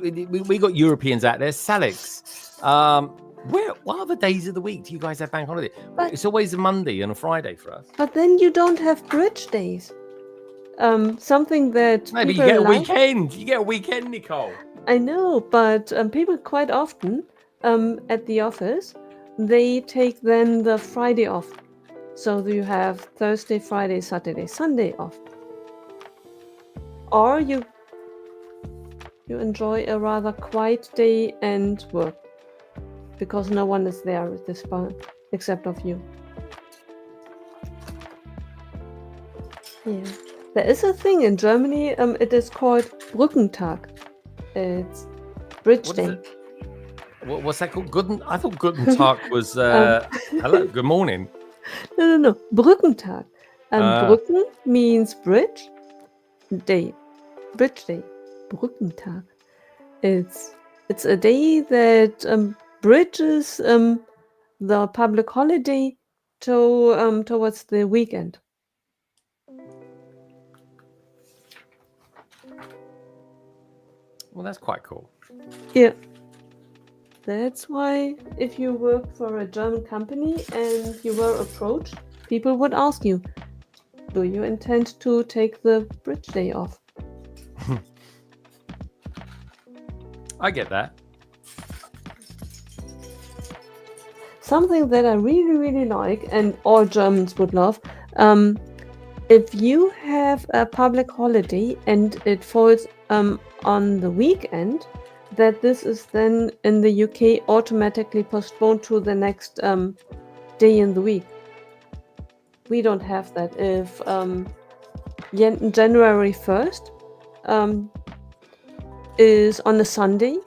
we got Europeans out there, Salix. What other days of the week do you guys have bank holiday? It's always a Monday and a Friday for us. But then you don't have bridge days. Something that maybe you get a weekend. You get a weekend, Nicole. I know, but people quite often at the office, they take then the Friday off. So you have Thursday, Friday, Saturday, Sunday off. Or you enjoy a rather quiet day and work. Because no one is there at this point, except of you. Yeah. There is a thing in Germany, it is called Brückentag. It's Bridge Day. What's that called? I thought Guten Tag was hello, good morning. No. Brückentag. Brücken means bridge. Day. Bridge Day. Brückentag. It's a day that bridges the public holiday towards the weekend. Well, that's quite cool. Yeah. That's why if you work for a German company and you were approached, people would ask you, do you intend to take the bridge day off? I get that. something that I really, really like, and all Germans would love. If you have a public holiday and it falls on the weekend, that this is then in the UK automatically postponed to the next day in the week. We don't have that. If January 1st is on a Sunday,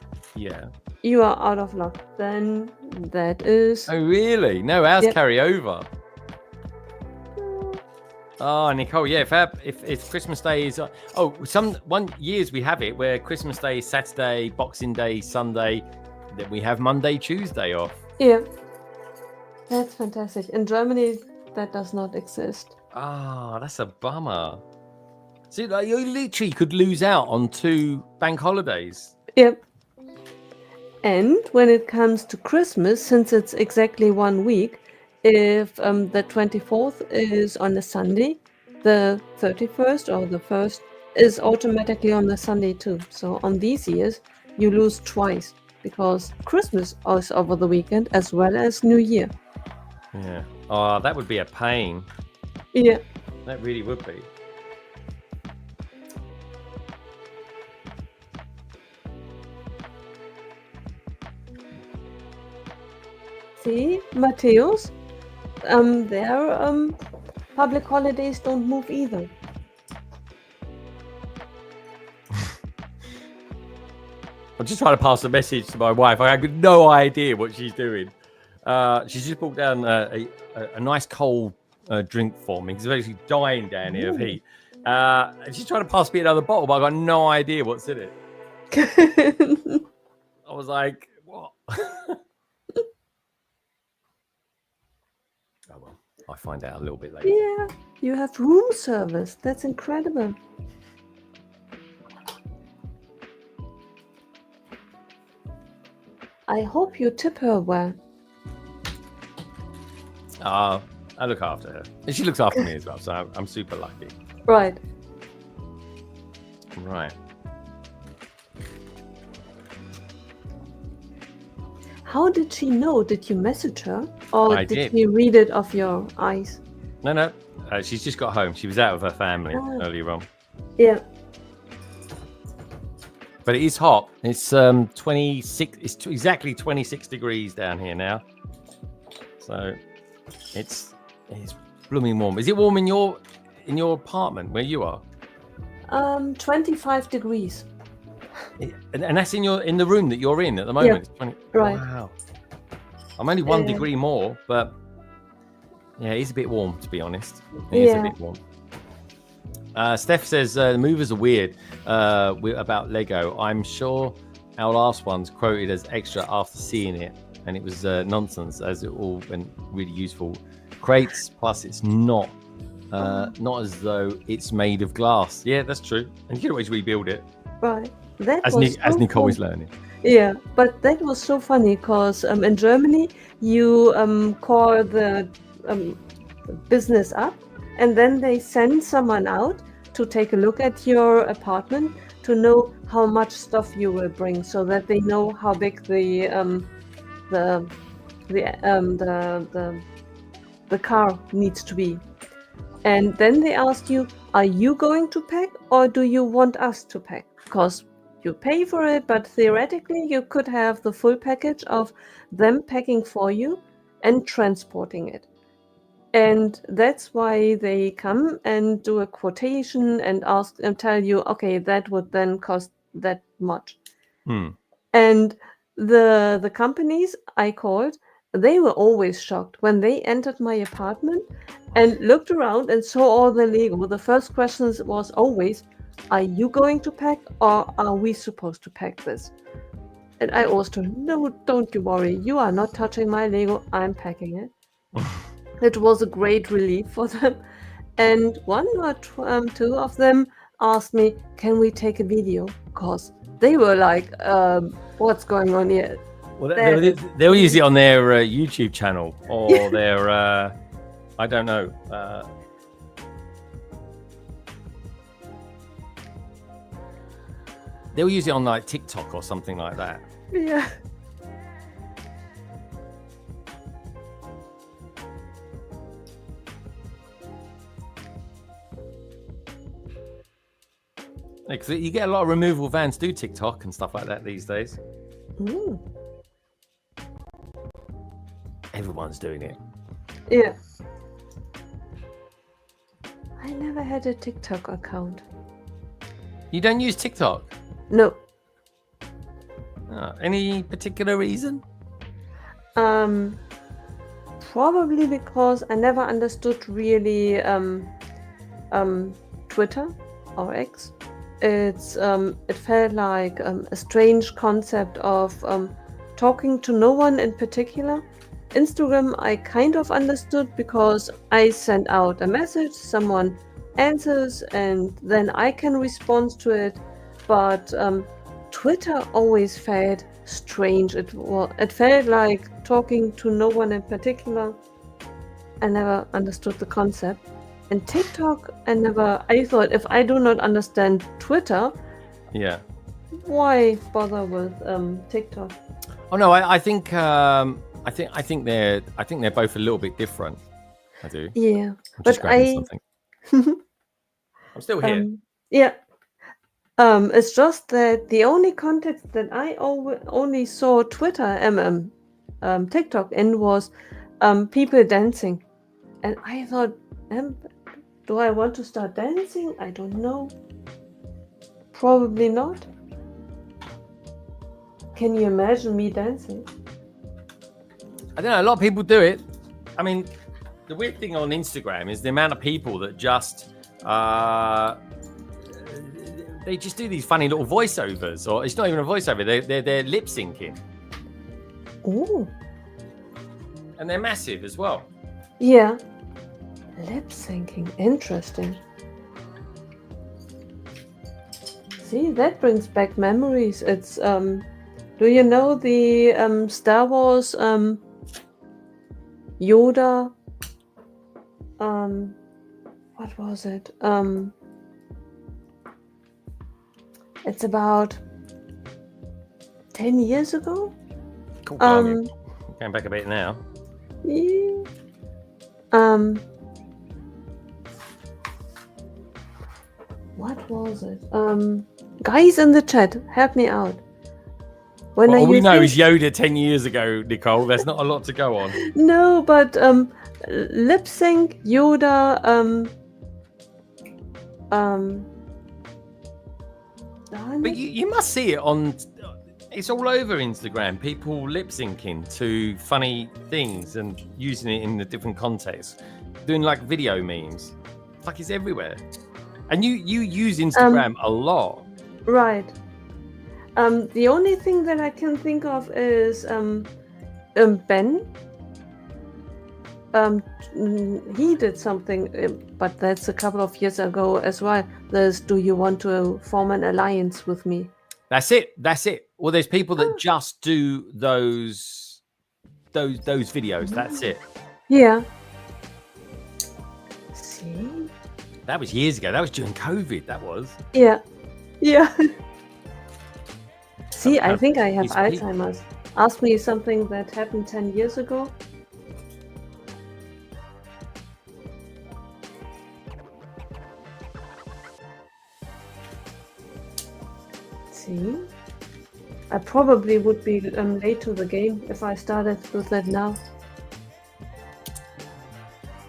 you are out of luck. Then that is... Oh, really? No, ours carry over. Oh, Nicole, yeah. If Christmas Day is years we have it where Christmas Day is Saturday, Boxing Day Sunday, then we have Monday, Tuesday off. Yeah, that's fantastic. In Germany, that does not exist. Ah, that's a bummer. See, like, you literally could lose out on 2 bank holidays. Yep. And when it comes to Christmas, since it's exactly 1 week, if the 24th is on a Sunday, the 31st or the 1st is automatically on the Sunday too. So on these years, you lose twice because Christmas is over the weekend as well as New Year. Yeah. Oh, that would be a pain. Yeah. That really would be. See, Matthäus, their public holidays don't move either. I'm just trying to pass a message to my wife. I have no idea what she's doing. She's just brought down a nice cold drink for me. It's basically dying down here of heat. And she's trying to pass me another bottle, but I've got no idea what's in it. I was like, what? Oh, well, I'll find out a little bit later. Yeah, you have room service. That's incredible. I hope you tip her well. I look after her. And she looks after me as well, so I'm super lucky. Right. Right. How did she know? Did you message her? Or I did did. she read it off your eyes? No. She's just got home. She was out with her family earlier on. Yeah. But it is hot. It's 26. It's exactly 26 degrees down here now. So it's blooming warm. Is it warm in your apartment where you are? 25 degrees. And that's in the room that you're in at the moment. Yeah. It's 20. Right. Wow. I'm only 1 degree more, but yeah, it's a bit warm to be honest. It is a bit warm. Steph says the movers are weird about Lego. I'm sure our last one's quoted as extra after seeing it, and it was nonsense as it all went really useful. Crates, plus it's not as though it's made of glass. Yeah, that's true. And you can always rebuild it. Right. As Nicole is learning. Yeah, but that was so funny because in Germany you call the business up, and then they send someone out to take a look at your apartment to know how much stuff you will bring, so that they know how big the car needs to be. And then they ask you, are you going to pack or do you want us to pack? Because you pay for it, but theoretically you could have the full package of them packing for you and transporting it. And that's why they come and do a quotation and ask and tell you, okay, that would then cost that much. And the companies I called, they were always shocked when they entered my apartment and looked around and saw all the Lego. The first question was always, are you going to pack or are we supposed to pack this? And I always told them, no, don't you worry. You are not touching my Lego. I'm packing it. It was a great relief for them. And one or two of them asked me, can we take a video? Because they were like, what's going on here? Well, they'll use it on their YouTube channel or their, I don't know. They'll use it on like TikTok or something like that. Yeah. Because you get a lot of removal vans do TikTok and stuff like that these days. Ooh. Everyone's doing it. Yeah. I never had a TikTok account. You don't use TikTok? No. Any particular reason? Probably because I never understood really Twitter or X. It felt like a strange concept of talking to no one in particular. Instagram I kind of understood because I send out a message, someone answers, and then I can respond to it. But Twitter always felt strange. It felt like talking to no one in particular. I never understood the concept. And TikTok, I thought if I do not understand Twitter, why bother with TikTok? Oh no, I think they're both a little bit different. I do. Yeah, but I'm still here. Yeah. It's just that the only context that I only saw Twitter TikTok in was people dancing, and I thought, do I want to start dancing? I don't know. Probably not. Can you imagine me dancing? I don't know. A lot of people do it. I mean, the weird thing on Instagram is the amount of people that just they just do these funny little voiceovers, or it's not even a voiceover. They're lip syncing. Ooh. And they're massive as well. Yeah. Lip syncing. Interesting. See, that brings back memories. It's do you know the Star Wars Yoda? What was it? It's about 10 years ago. Cool. Going back a bit now. Yeah. What was it? Guys in the chat, help me out. All we know is Yoda 10 years ago, Nicole. There's not a lot to go on. No, but lip sync Yoda. But you must see it on. It's all over Instagram. People lip syncing to funny things and using it in a different context, doing like video memes. It's like it's everywhere. And you use Instagram a lot, right? The only thing that I can think of is Ben. He did something, but that's a couple of years ago as well. There's, do you want to form an alliance with me? That's it. Well, there's people that just do those videos. That's it. Yeah. See? That was years ago. That was during COVID. That was. Yeah. See, I think I have Alzheimer's. Ask me something that happened 10 years ago. See? I probably would be late to the game if I started with that now.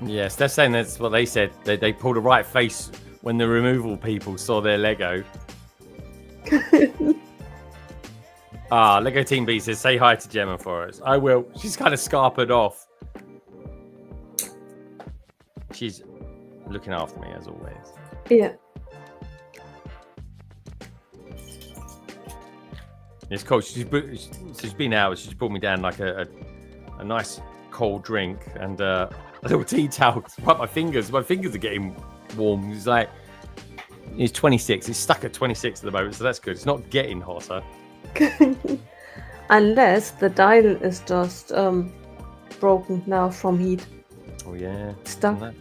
Yes, they're saying that's what they said. They pulled a right face when the removal people saw their Lego. Lego Team B says, say hi to Gemma for us. I will. She's kind of scarpered off. She's looking after me as always. Yeah. It's cool. She's been out. She's brought me down like a nice cold drink and a little tea towel to wipe my fingers. My fingers are getting warm. It's like it's 26. It's stuck at 26 at the moment, so that's good. It's not getting hotter. Unless the dial is just broken now from heat. Oh yeah. Stuck.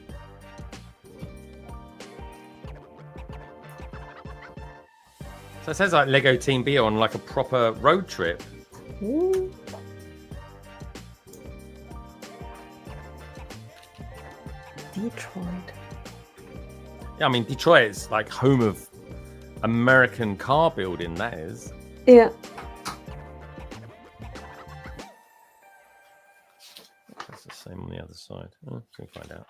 So it says like Lego Team B on like a proper road trip. Ooh. Detroit. Yeah, I mean Detroit is like home of American car building, that is. Yeah. That's the same on the other side. Oh, we can find out.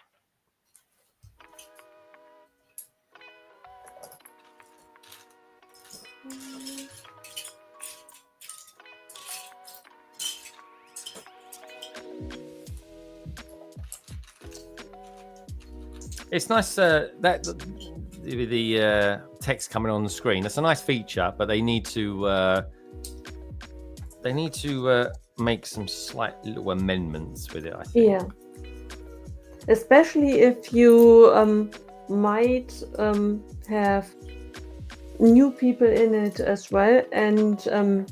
It's nice that the text coming on the screen. That's a nice feature, but they need to make some slight little amendments with it, I think. Yeah. Especially if you might have new people in it as well, and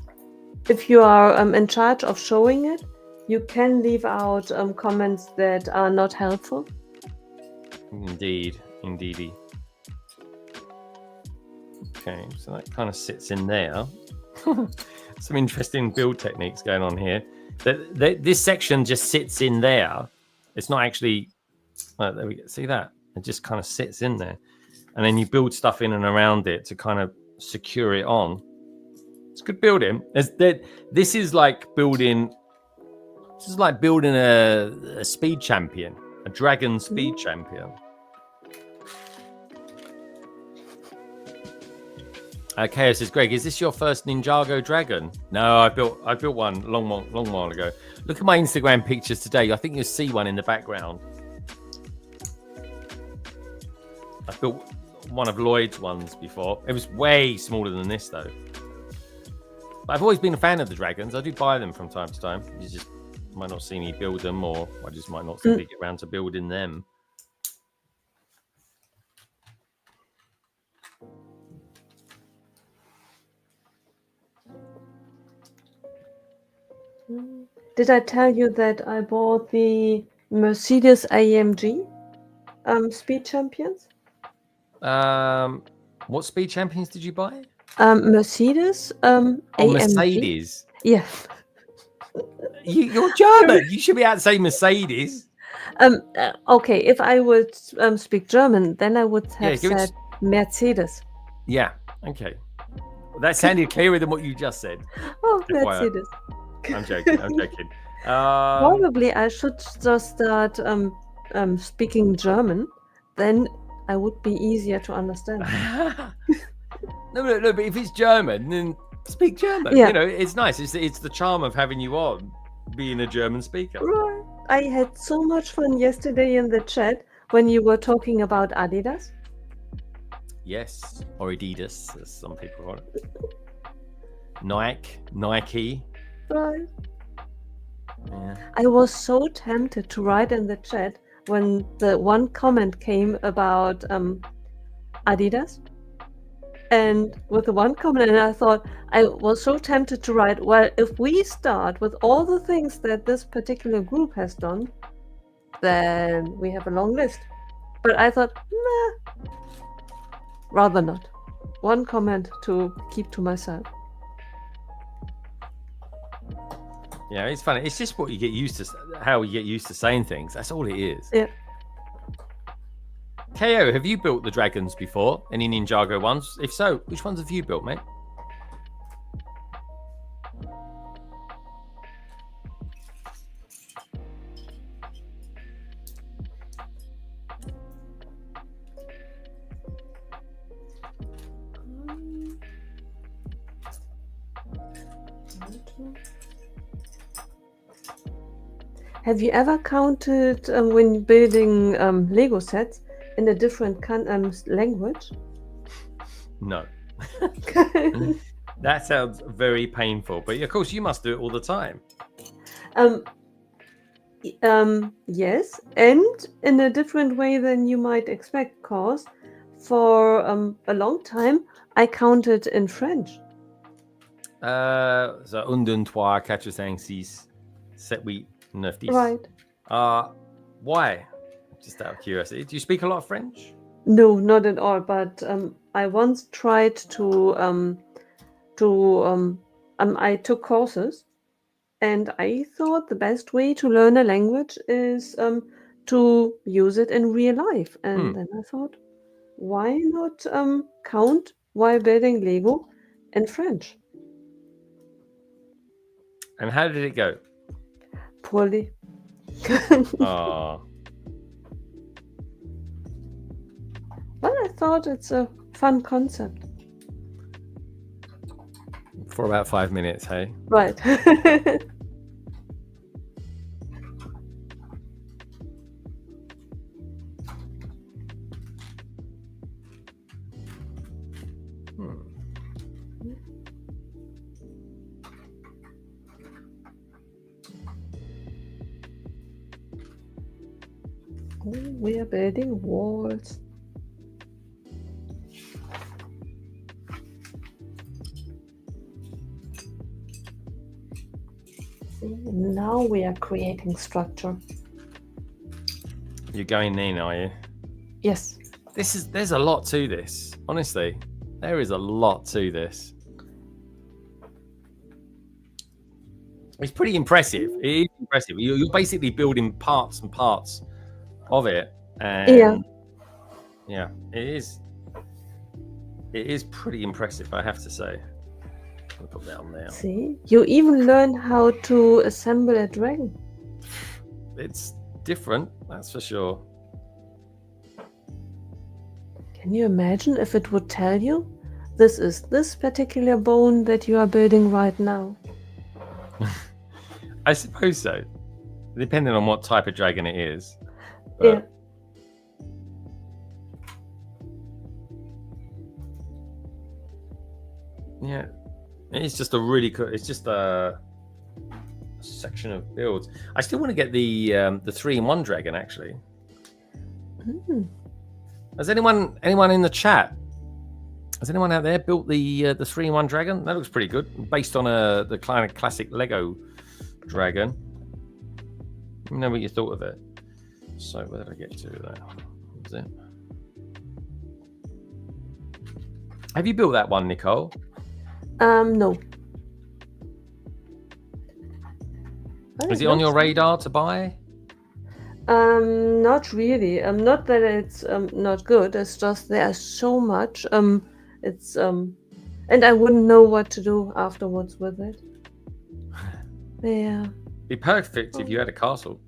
if you are in charge of showing it, you can leave out comments that are not helpful. Indeedy. Okay, so that kind of sits in there. Some interesting build techniques going on here. This section just sits in there. It's not actually. There we go. See that? It just kind of sits in there, and then you build stuff in and around it to kind of secure it on. It's good building. This is like building. This is like building a speed champion, a dragon speed champion. Chaos says, Greg, is this your first Ninjago dragon? No, I built one a long while ago. Look at my Instagram pictures today. I think you'll see one in the background. I built one of Lloyd's ones before. It was way smaller than this though. But I've always been a fan of the dragons. I do buy them from time to time. You just might not see me build them, or I just might not simply get around to building them. Did I tell you that I bought the Mercedes AMG speed champions? What speed champions did you buy? Mercedes AMG. Mercedes. Yeah. You're German. You should be able to say Mercedes. Okay, if I would speak German, then I would have said Mercedes. Yeah. Okay. That sounded clearer than what you just said. Oh, Mercedes. I'm joking. Probably I should just start speaking German. Then I would be easier to understand. No, but if it's German, then speak German. Yeah. You know, it's nice. It's the charm of having you on, being a German speaker. Right. I had so much fun yesterday in the chat when you were talking about Adidas. Yes, or Adidas, as some people call it. Nike. Right. Yeah. I was so tempted to write in the chat when the one comment came about Adidas. And with the one comment, I thought, I was so tempted to write, well, if we start with all the things that this particular group has done, then we have a long list. But I thought, nah, rather not. One comment to keep to myself. Yeah, it's funny. It's just what you get used to, how you get used to saying things. That's all it is. Yeah. KO, have you built the dragons before? Any Ninjago ones? If so, which ones have you built, mate? Have you ever counted when building Lego sets in a different language? No. That sounds very painful, but of course you must do it all the time. Yes, and in a different way than you might expect, cause for a long time I counted in French. So 1, 2, 3, 4, 5, 6, 7, 8, 9, 10. Right. Why? Just out of curiosity. Do you speak a lot of French? No, not at all. But I once tried to I took courses, and I thought the best way to learn a language is to use it in real life. And then I thought, why not count while building Lego in French. And how did it go? Poorly. Oh. But I thought it's a fun concept. For about 5 minutes, hey? Right. We are building walls. See, now we are creating structure. You're going in, are you? Yes. There's a lot to this. Honestly, there is a lot to this. It's pretty impressive. It is impressive. You're basically building parts and parts of it, and yeah, it is pretty impressive, I have to say. I'll put that on there. See, you even learn how to assemble a dragon. It's different, that's for sure. Can you imagine if it would tell you this is this particular bone that you are building right now? I suppose so, depending on what type of dragon it is. But... yeah, it's just a really cool. It's just a section of builds. I still want to get the 3-in-1 dragon actually. Has anyone in the chat? Has anyone out there built the 3-in-1 dragon? That looks pretty good, based on the kind of classic Lego dragon. Let me know what you thought of it. So where did I get to there? What was it? Have you built that one, Nicole? No. Is it on your radar to buy? Not really. Not that it's not good. It's just there's so much. It's and I wouldn't know what to do afterwards with it. Yeah. Be perfect if you had a castle.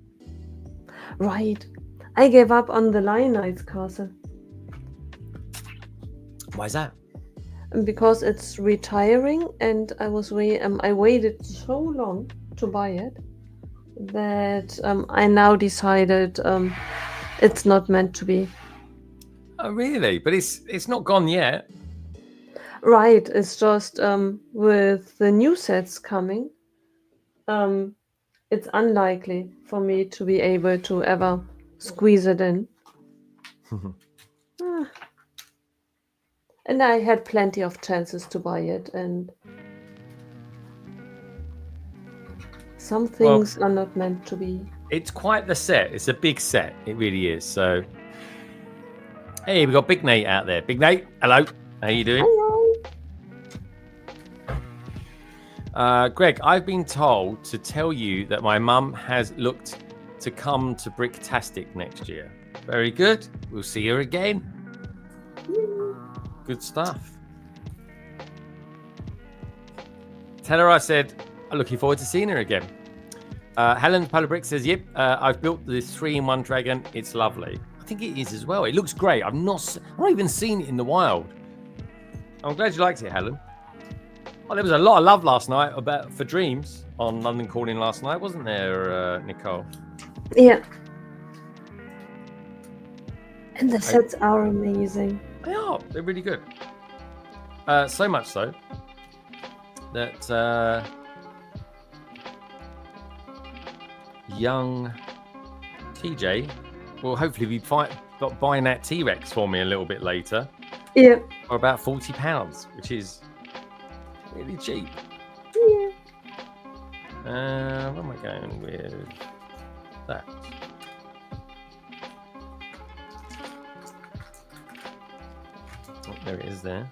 Right. I gave up on the Lion Knight's castle. Why is that? Because it's retiring, and I waited so long to buy it that I now decided it's not meant to be. Oh, really? But it's not gone yet. Right. It's just with the new sets coming, it's unlikely for me to be able to ever squeeze it in. And I had plenty of chances to buy it, and some things are not meant to be. It's quite the set. It's a big set. It really is. So, hey, we got Big Nate out there. Big Nate, hello. How you doing? Hello. Greg, I've been told to tell you that my mum has looked to come to Bricktastic next year. Very good. We'll see her again. Good stuff. Tell her I said I'm looking forward to seeing her again. Helen Polarbrick says, yep, I've built this 3-in-1 dragon. It's lovely. I think it is as well. It looks great. I've not even seen it in the wild. I'm glad you liked it, Helen. Well, there was a lot of love last night for Dreams on London Calling last night, wasn't there, Nicole? Yeah. And the sets are amazing. They are. They're really good. So much so that young TJ will hopefully be buying that T-Rex for me a little bit later. Yeah. For about £40, which is really cheap. Yeah. Where am I going with that? Oh, there it is there.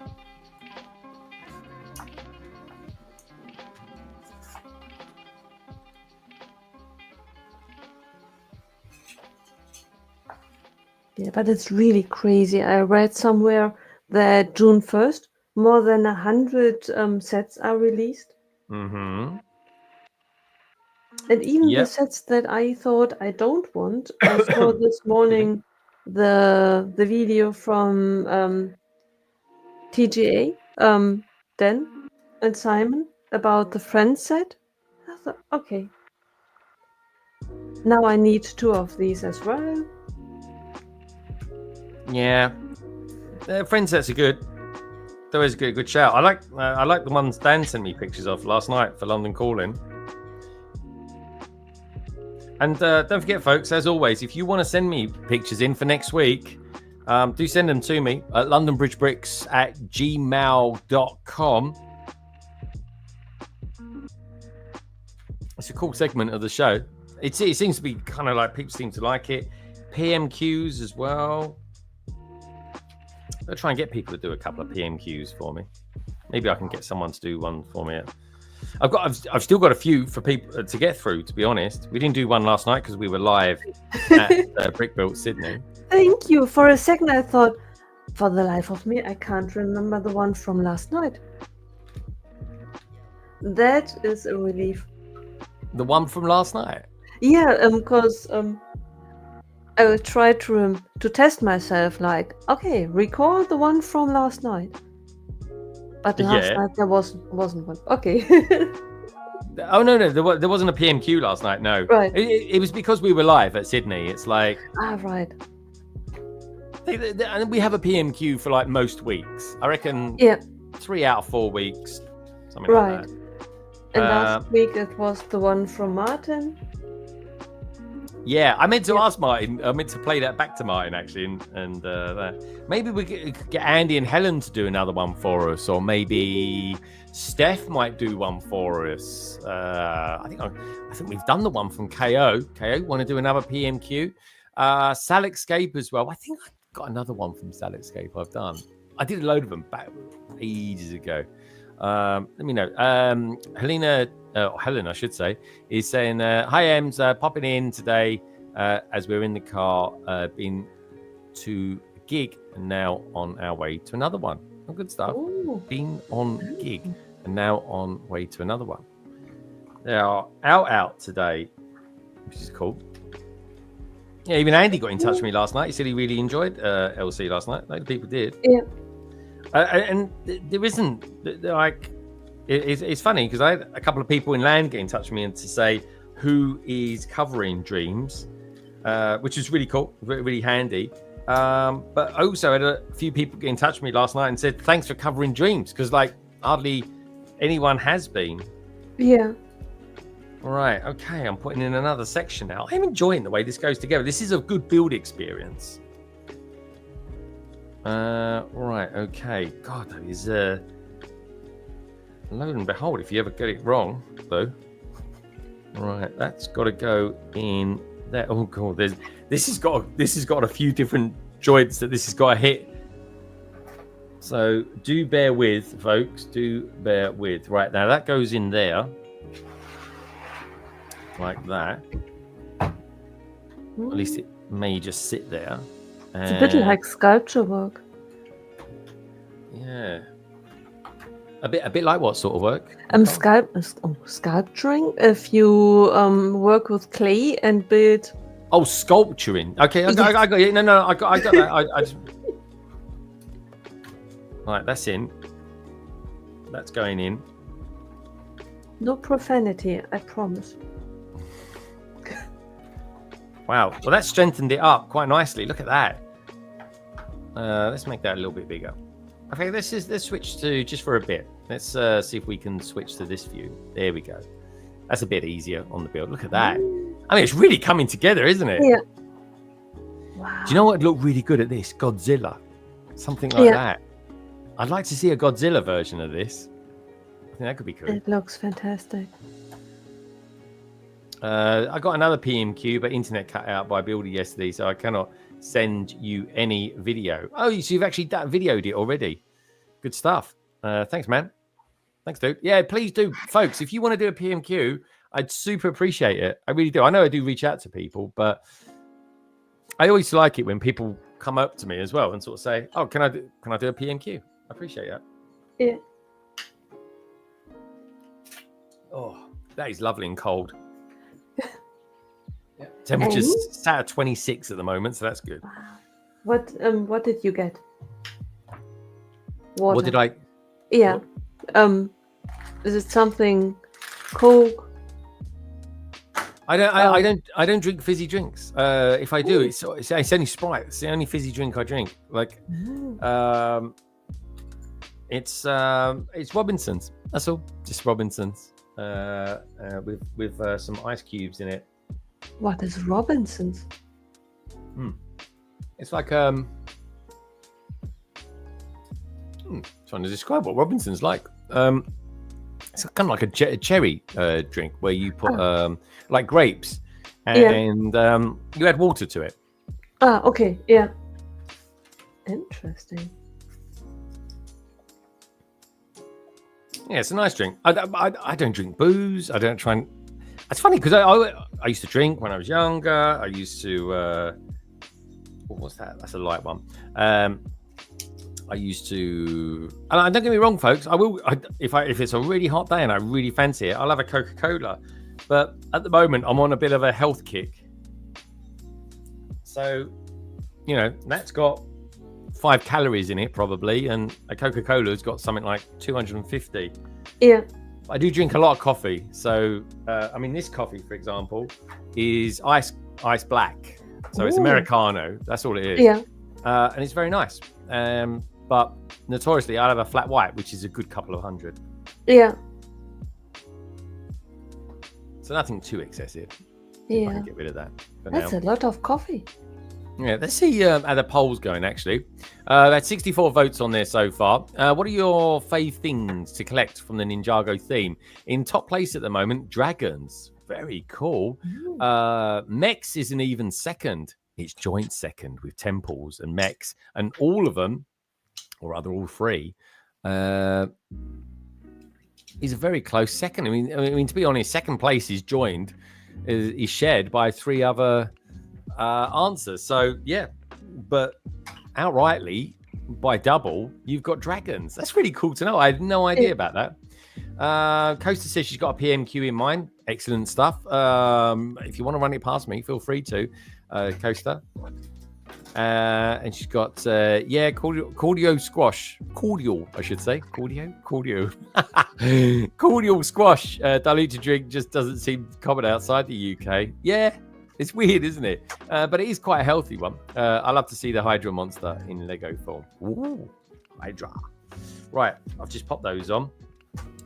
Yeah, but it's really crazy. I read somewhere that June 1st more than 100 sets are released. Mm-hmm. And even the sets that I thought I don't want, I saw this morning the video from TGA, Dan and Simon about the Friends set. I thought, okay, now I need 2 of these as well. Yeah, Friends sets are good. That was a good shout. I like the ones Dan sent me pictures of last night for London Calling. And don't forget, folks, as always, if you want to send me pictures in for next week, do send them to me at londonbridgebricks@gmail.com. It's a cool segment of the show. It seems to be kind of like people seem to like it. PMQs as well. I'll try and get people to do a couple of PMQs for me. Maybe I can get someone to do one for me. I've still got a few for people to get through, to be honest. We didn't do one last night because we were live at Brick Built Sydney. Thank you. For a second I thought, for the life of me, I can't remember the one from last night. That is a relief. The one from last night? Yeah, because I will try to test myself, like, okay, recall the one from last night. But last night there wasn't one. Okay. Oh no, there wasn't a PMQ last night. No, right. It was because we were live at Sydney. It's like right. And we have a PMQ for like most weeks. I reckon. 3 out of 4 weeks, something like that. And last week it was the one from Martin. Yeah, I meant to ask Martin. I meant to play that back to Martin actually, and maybe we could get Andy and Helen to do another one for us, or maybe Steph might do one for us. I think we've done the one from KO. KO, want to do another PMQ? Salexcape as well. I think I got another one from Salexcape. I've done. I did a load of them back ages ago. Let me know. Helen, I should say, is saying, hi, Ems, popping in today as we're in the car, been to a gig and now on our way to another one. Oh, good stuff. Ooh. Been on gig and now on way to another one. They are out today, which is cool. Yeah, even Andy got in touch with me last night. He said he really enjoyed LC last night. Like people did. Yeah. And there isn't like it's funny because I had a couple of people in land get in touch with me and to say who is covering Dreams, which is really cool, really handy. But also I had a few people get in touch with me last night and said thanks for covering Dreams because like hardly anyone has been. Yeah. All right. Okay. I'm putting in another section now. I'm enjoying the way this goes together. This is a good build experience. Right, okay. God, that is lo and behold, if you ever get it wrong, though. Right, that's got to go in there. Oh god, this has got a few different joints that this has got to hit. So do bear with, folks. Do bear with. Right now, that goes in there, like that. At least it may just sit there. It's a bit like sculpture work. Yeah. A bit like what sort of work? Sculpturing. If you work with clay and build. Oh, sculpturing. Okay, I got it. No, I got that. I just... Right, that's in. That's going in. No profanity, I promise. Wow. Well, that strengthened it up quite nicely. Look at that. Let's make that a little bit bigger. Okay, let's switch to just for a bit. Let's see if we can switch to this view. There we go. That's a bit easier on the build. Look at that. I mean, it's really coming together, isn't it? Yeah. Wow. Do you know what would look really good at this? Godzilla. Something like that. I'd like to see a Godzilla version of this. I think that could be cool. It looks fantastic. I got another PMQ, but internet cut out by Builder yesterday, so I cannot send you any video. Oh, so you've actually videoed it already. Good stuff. Thanks, man. Thanks, dude. Yeah, please do. Folks, if you want to do a PMQ, I'd super appreciate it. I really do. I know I do reach out to people, but I always like it when people come up to me as well and sort of say, oh, can I do a PMQ? I appreciate that. Yeah. Oh, that is lovely and cold. Temperature's sat at 26 at the moment, so that's good. What did you get? Water. What did I? Yeah. What? Is it something Coke? I don't drink fizzy drinks. If I do, it's only Sprite. It's the only fizzy drink I drink. Like, it's Robinsons. That's all. Just Robinsons. With some ice cubes in it. What is Robinsons? It's like trying to describe what Robinsons like. It's kind of like a cherry drink where you put like grapes and you add water to it. Okay, yeah. Interesting. Yeah, it's a nice drink. I don't drink booze. I don't try and. It's funny because I used to drink when I was younger. I used to. What's that? That's a light one. I used to, and don't get me wrong, folks. I will if it's a really hot day and I really fancy it, I'll have a Coca-Cola. But at the moment, I'm on a bit of a health kick. So, that's got 5 calories in it probably, and a Coca-Cola's got something like 250. Yeah. I do drink a lot of coffee. So, this coffee, for example, is ice black. So it's Americano. That's all it is. Yeah. And it's very nice. But notoriously, I'll have a flat white, which is a good couple of hundred. Yeah. So nothing too excessive. Yeah. I can get rid of that. That's a lot of coffee. Yeah, let's see how the poll's going, actually. That's 64 votes on there so far. What are your fave things to collect from the Ninjago theme? In top place at the moment, dragons. Very cool. Mechs is an even second. It's joint second with temples and mechs. And all of them, or rather all 3, is a very close second. I mean, to be honest, second place is joined, is shared by 3 other answers. So yeah, but outrightly by double, you've got dragons. That's really cool to know. I had no idea about that. Coaster says she's got a PMQ in mind. Excellent stuff. If you want to run it past me, feel free to, Coaster. And she's got cordial squash. Cordial, I should say. Cordial. Cordial squash. Diluted drink just doesn't seem common outside the UK. Yeah, it's weird, isn't it? But it is quite a healthy one. I love to see the Hydra monster in Lego form. Ooh, Hydra. Right, I've just popped those on.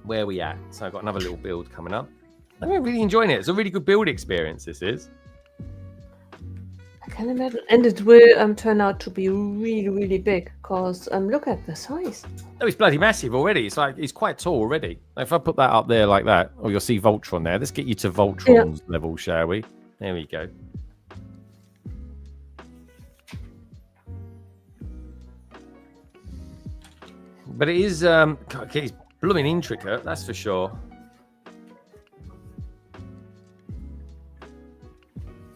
Where are we at? So I've got another little build coming up. I'm really enjoying it. It's a really good build experience, this is. I can imagine. And it will turn out to be really, really big, because look at the size. Oh, it's bloody massive already. It's quite tall already. If I put that up there like that, or you'll see Voltron there. Let's get you to Voltron's level, shall we? There we go. But it is it's blooming intricate, that's for sure.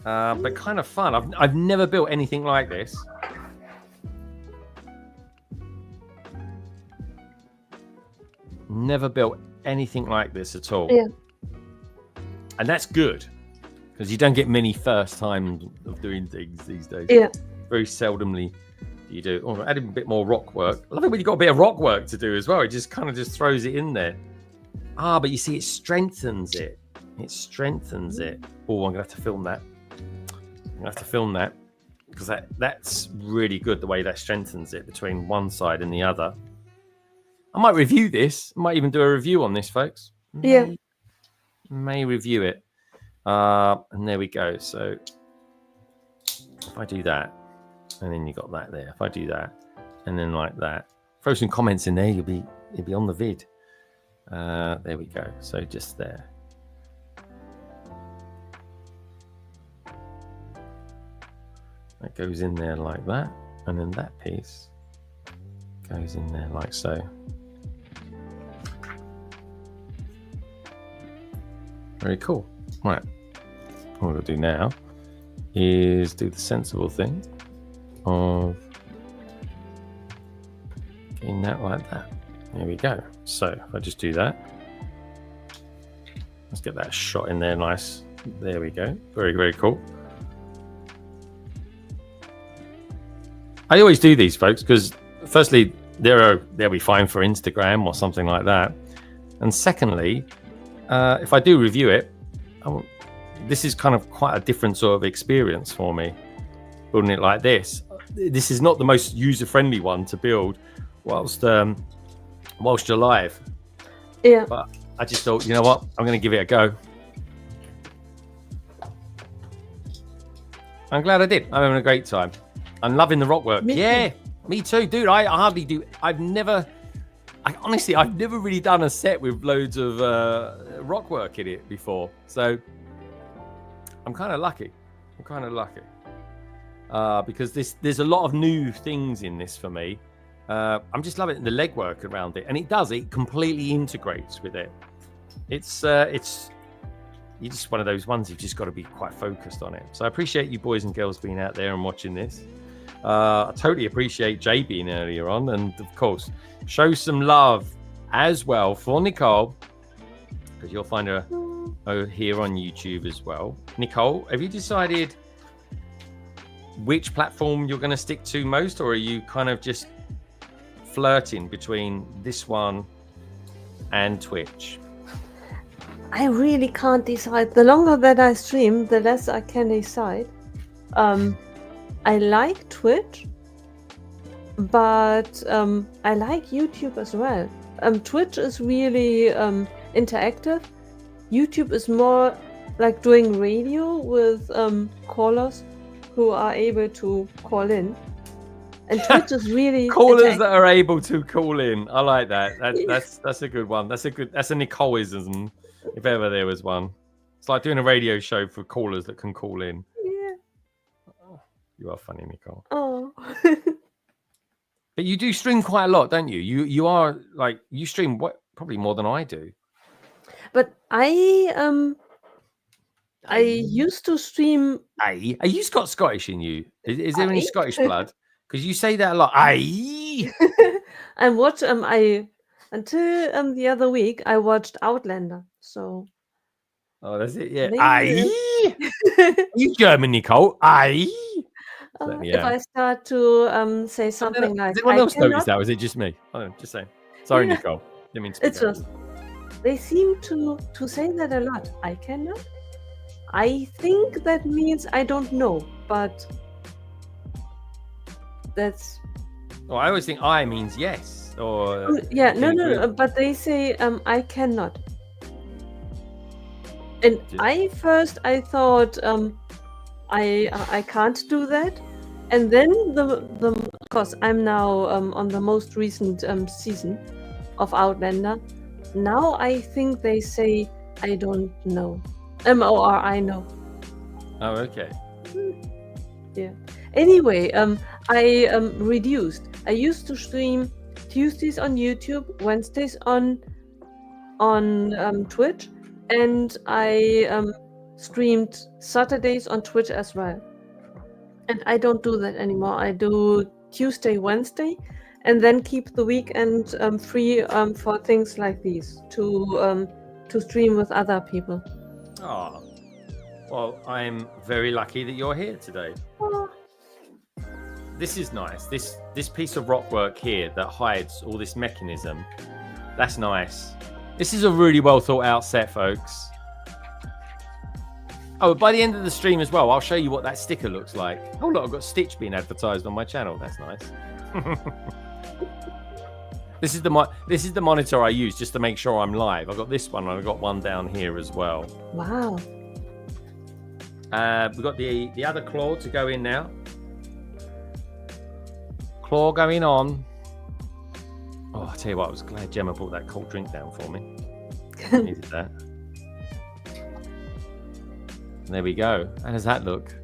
But kind of fun. I've never built anything like this. Never built anything like this at all. Yeah. And that's good, because you don't get many first times of doing things these days. Yeah. Very seldomly you do. Oh, add a bit more rock work. I love it when you've got a bit of rock work to do as well. It just kind of just throws it in there. But you see, it strengthens it. It strengthens it. Oh, I'm going to have to film that. I have to film that, because that's really good, the way that strengthens it between one side and the other. I might review this. I might even do a review on this, folks. May review it. And there we go. So if I do that, and then you got that there. If I do that, and then like that, throw some comments in there. You'll be on the vid. There we go. So just there. That goes in there like that, and then that piece goes in there like so. Very cool. Right. What we'll do now is do the sensible thing of getting that like that. There we go. So if I just do that, let's get that shot in there. Nice. There we go. Very, very cool. I always do these, folks, because firstly, they'll be fine for Instagram or something like that. And secondly, if I do review it, this is kind of quite a different sort of experience for me, building it like this. This is not the most user-friendly one to build whilst you're live. Yeah. But I just thought, you know what? I'm going to give it a go. I'm glad I did. I'm having a great time. I'm loving the rock work. Me too, dude. I hardly do. I've never really done a set with loads of rock work in it before. So I'm kind of lucky. Because there's a lot of new things in this for me. I'm just loving the legwork around it, and it completely integrates with it. It's you're just one of those ones you've just got to be quite focused on it. So I appreciate you boys and girls being out there and watching this. I totally appreciate Jay being earlier on, and of course show some love as well for Nicole, because you'll find her here on YouTube as well. Nicole, have you decided which platform you're going to stick to most, or are you kind of just flirting between this one and Twitch? I really can't decide. The longer that I stream, the less I can decide. I like Twitch, but I like YouTube as well. Twitch is really interactive. YouTube is more like doing radio with callers who are able to call in. And Twitch is really callers that are able to call in. I like that. That's a good one. That's a Nicoleism, if ever there was one. It's like doing a radio show for callers that can call in. Yeah. Oh, you are funny, Nicole. Oh. But you do stream quite a lot, don't you? You are like, you stream probably more than I do. But I used to stream. Are you Scottish in you? Is there any Scottish blood? Because you say that a lot. And what until the other week I watched Outlander. So. Oh, that's it. Yeah. You German, Nicole? If I start to say something like, did anyone else notice that? Was it just me? Oh, just saying. Sorry, Nicole. Didn't mean to. It's just they seem to say that a lot. I cannot. I think that means I don't know, but that's. Oh, I always think I means yes. Or no. But they say I cannot. And I thought I can't do that, and then of course I'm now on the most recent season of Outlander. Now I think they say I don't know, or I know. Oh, okay. Yeah. Anyway, I reduced. I used to stream Tuesdays on YouTube, Wednesdays on Twitch. And I streamed Saturdays on Twitch as well. And I don't do that anymore. I do Tuesday, Wednesday, and then keep the weekend free for things like these to stream with other people. Oh, well, I'm very lucky that you're here today. Oh. This is nice. This piece of rock work here that hides all this mechanism. That's nice. This is a really well thought out set, folks. Oh, by the end of the stream as well, I'll show you what that sticker looks like. Oh, look, I've got Stitch being advertised on my channel. That's nice. This is the monitor I use just to make sure I'm live. I've got this one and I've got one down here as well. Wow. We've got the other claw to go in now. Claw going on. Oh, I tell you what, I was glad Gemma brought that cold drink down for me. Needed that. There we go. How does that look?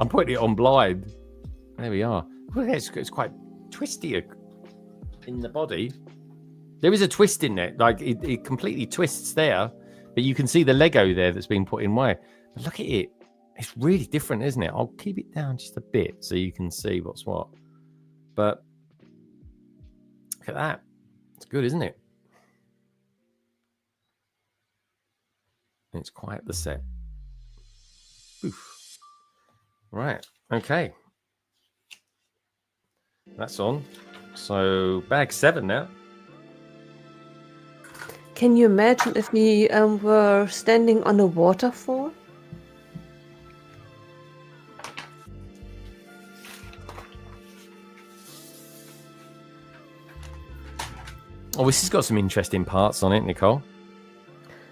I'm putting it on blind. There we are. It's quite twisty in the body. There is a twist in it. Like it completely twists there, but you can see the Lego there that's been put in way. But look at it. It's really different, isn't it? I'll keep it down just a bit so you can see what's what. But look at that. It's good, isn't it? It's quite the set. Oof. Right. Okay. That's on. So bag 7 now. Can you imagine if we were standing on a waterfall? Oh, this has got some interesting parts on it, Nicole.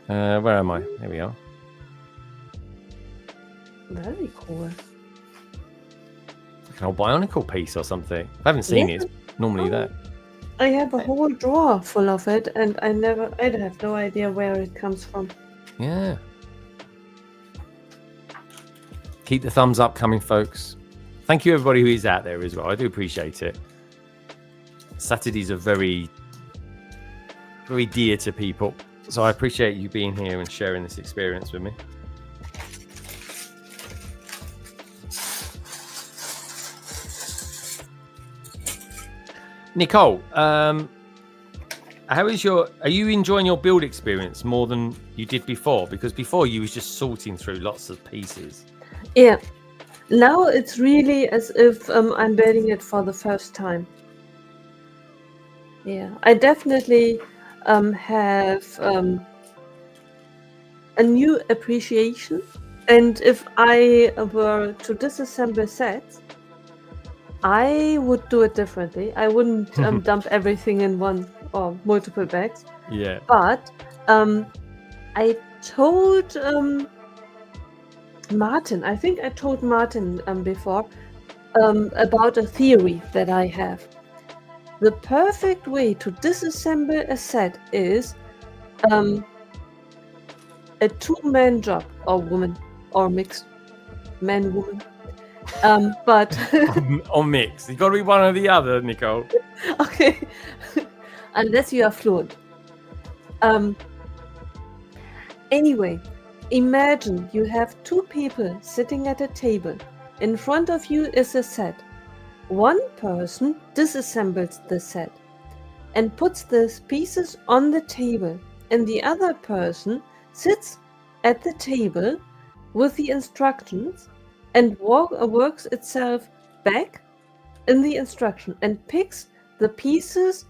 Where am I? There we are. Very cool. Like an old Bionicle piece or something. I haven't seen it. It's normally there. I have a whole drawer full of it, and I have no idea where it comes from. Yeah. Keep the thumbs up coming, folks. Thank you, everybody who is out there as well. I do appreciate it. Saturdays are very, very dear to people. So I appreciate you being here and sharing this experience with me. Nicole, are you enjoying your build experience more than you did before? Because before you was just sorting through lots of pieces. Yeah. Now it's really as if I'm building it for the first time. Yeah, I definitely have a new appreciation. And if I were to disassemble sets, I would do it differently. I wouldn't dump everything in one or multiple bags. Yeah. But I told Martin, I think I told Martin before about a theory that I have. The perfect way to disassemble a set is a two-man job, or woman, or mixed man-woman. But or mixed. It's got to be one or the other, Nicole. Okay. Unless you are fluent. Anyway, imagine you have two people sitting at a table. In front of you is a set. One person disassembles the set and puts the pieces on the table, and the other person sits at the table with the instructions and works itself back in the instruction and picks the pieces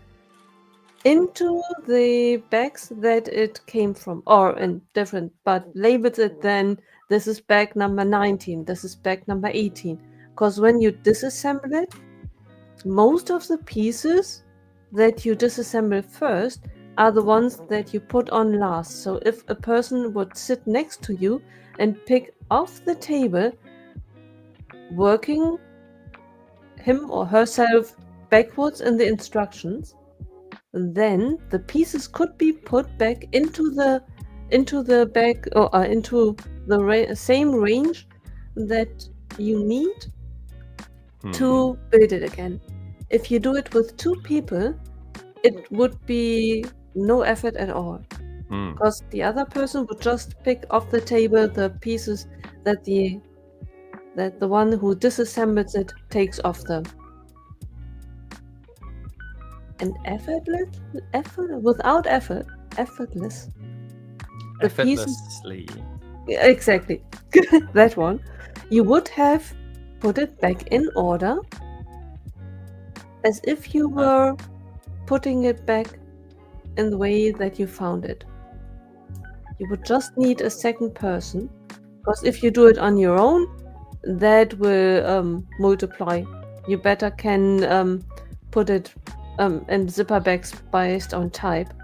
into the bags that it came from, or in different, but labels it then, this is bag number 19, this is bag number 18. Because when you disassemble it, most of the pieces that you disassemble first are the ones that you put on last. So if a person would sit next to you and pick off the table, working him or herself backwards in the instructions, then the pieces could be put back into the bag, or into the same range that you need to build it again. If you do it with two people, it would be no effort at all, because the other person would just pick off the table the pieces that the one who disassembles it takes off them. And effortless. Effortlessly. Exactly. That one. You would have put it back in order as if you were putting it back in the way that you found it. You would just need a second person, because if you do it on your own, that will multiply. You better can put it in zipper bags based on type.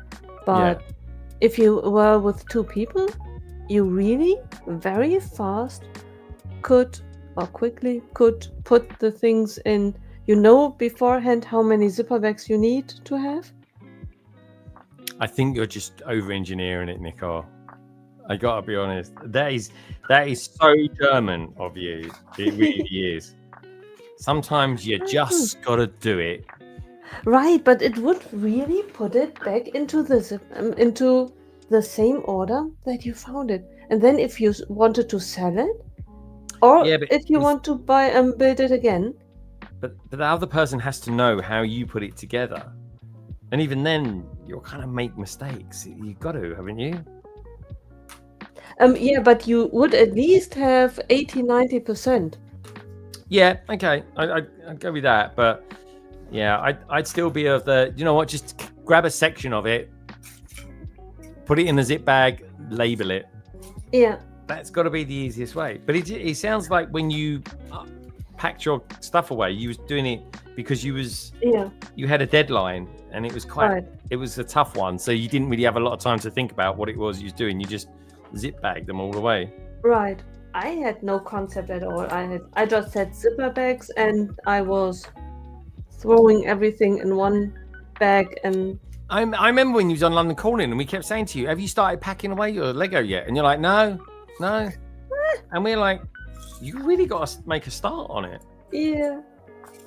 But if you were with two people, you really very fast quickly could put the things in. You know beforehand how many zipper bags you need to have? I think you're just over-engineering it, Nicole. I gotta be honest. That is so German of you. It really is. Sometimes you just gotta do it. Right, but it would really put it back into into the same order that you found it. And then if you wanted to sell it, or if you want to buy and build it again. But the other person has to know how you put it together. And even then, you'll kind of make mistakes. You've got to, haven't you? Yeah, but you would at least have 80-90%. Yeah, okay, I'd go with that. But yeah, I'd still be of the, you know what, just grab a section of it, put it in a zip bag, label it. Yeah. That's got to be the easiest way. But it sounds like when you packed your stuff away, you was doing it because you had a deadline, and it was it was a tough one. So you didn't really have a lot of time to think about what it was you was doing. You just zip bagged them all away. Right. I had no concept at all. I just had zipper bags, and I was throwing everything in one bag. And I remember when you was on London Calling, and we kept saying to you, "Have you started packing away your Lego yet?" And you're like, "No." And we're like, "You really got to make a start on it." Yeah,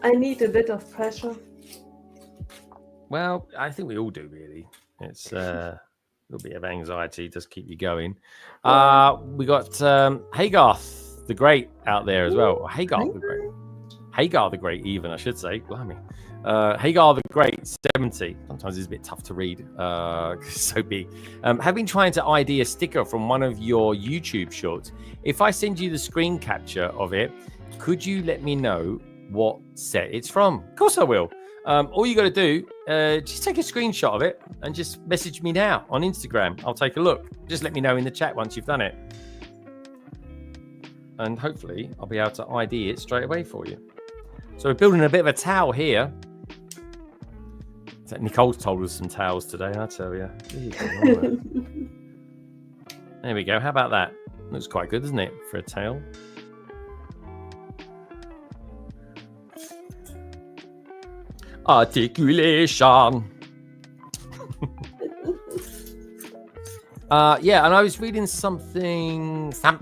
I need a bit of pressure. Well, I think we all do, really. It's a little bit of anxiety, just keep you going. We got Haygarth the Great out there as well. Or Hagar the Great. Hagar the Great, even, I should say. Blimey. Hagar the Great, 70. Sometimes it's a bit tough to read. It's so big. Have been trying to ID a sticker from one of your YouTube shorts. If I send you the screen capture of it, could you let me know what set it's from? Of course I will. All you got to do, just take a screenshot of it and just message me now on Instagram. I'll take a look. Just let me know in the chat once you've done it. And hopefully I'll be able to ID it straight away for you. So we're building a bit of a tower here. Nicole's told us some towels today, I tell you. There we go. How about that? Looks quite good, doesn't it, for a tail? Articulation. Yeah, and I was reading something someone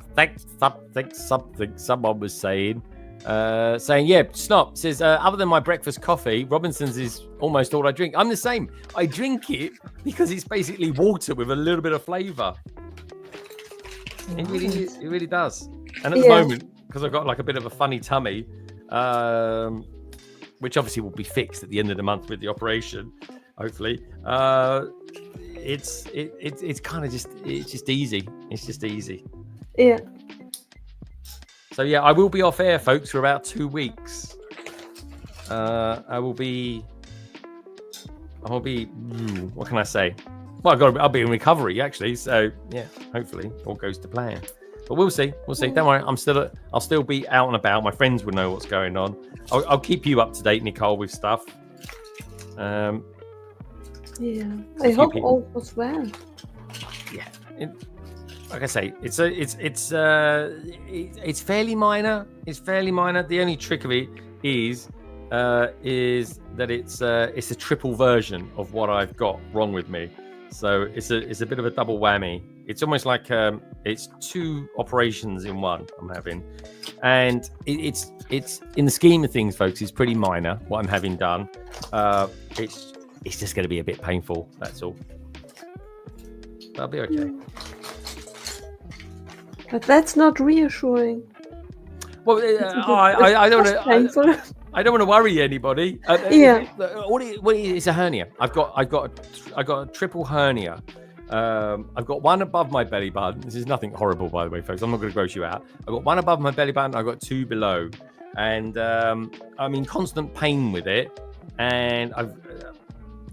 was saying, yeah, Snop says, other than my breakfast coffee, Robinson's is almost all I drink. I'm the same. I drink it because it's basically water with a little bit of flavor. It really does. And at the moment, because I've got like a bit of a funny tummy, which obviously will be fixed at the end of the month with the operation, hopefully. It's kind of just easy. It's just easy. Yeah. So yeah, I will be off air, folks, for about 2 weeks. I'll be. What can I say? Well, I'll be in recovery actually. So yeah, hopefully all goes to plan. But we'll see. Don't worry. I'll still be out and about. My friends will know what's going on. I'll keep you up to date, Nicole, with stuff. Yeah. I hope all goes well. Yeah. Like I say, it's fairly minor. It's fairly minor. The only trick of it is that it's a triple version of what I've got wrong with me. So it's a bit of a double whammy. It's almost like it's 2 operations in one I'm having, and it's in the scheme of things, folks, it's pretty minor what I'm having done. It's just going to be a bit painful. That's all. I'll be okay. But that's not reassuring. Well, I don't want to. I don't want to worry anybody. It's a hernia. I've got a triple hernia. I've got one above my belly button. This is nothing horrible, by the way, folks. I'm not going to gross you out. I've got one above my belly button. I've got 2 below, and I'm in constant pain with it. And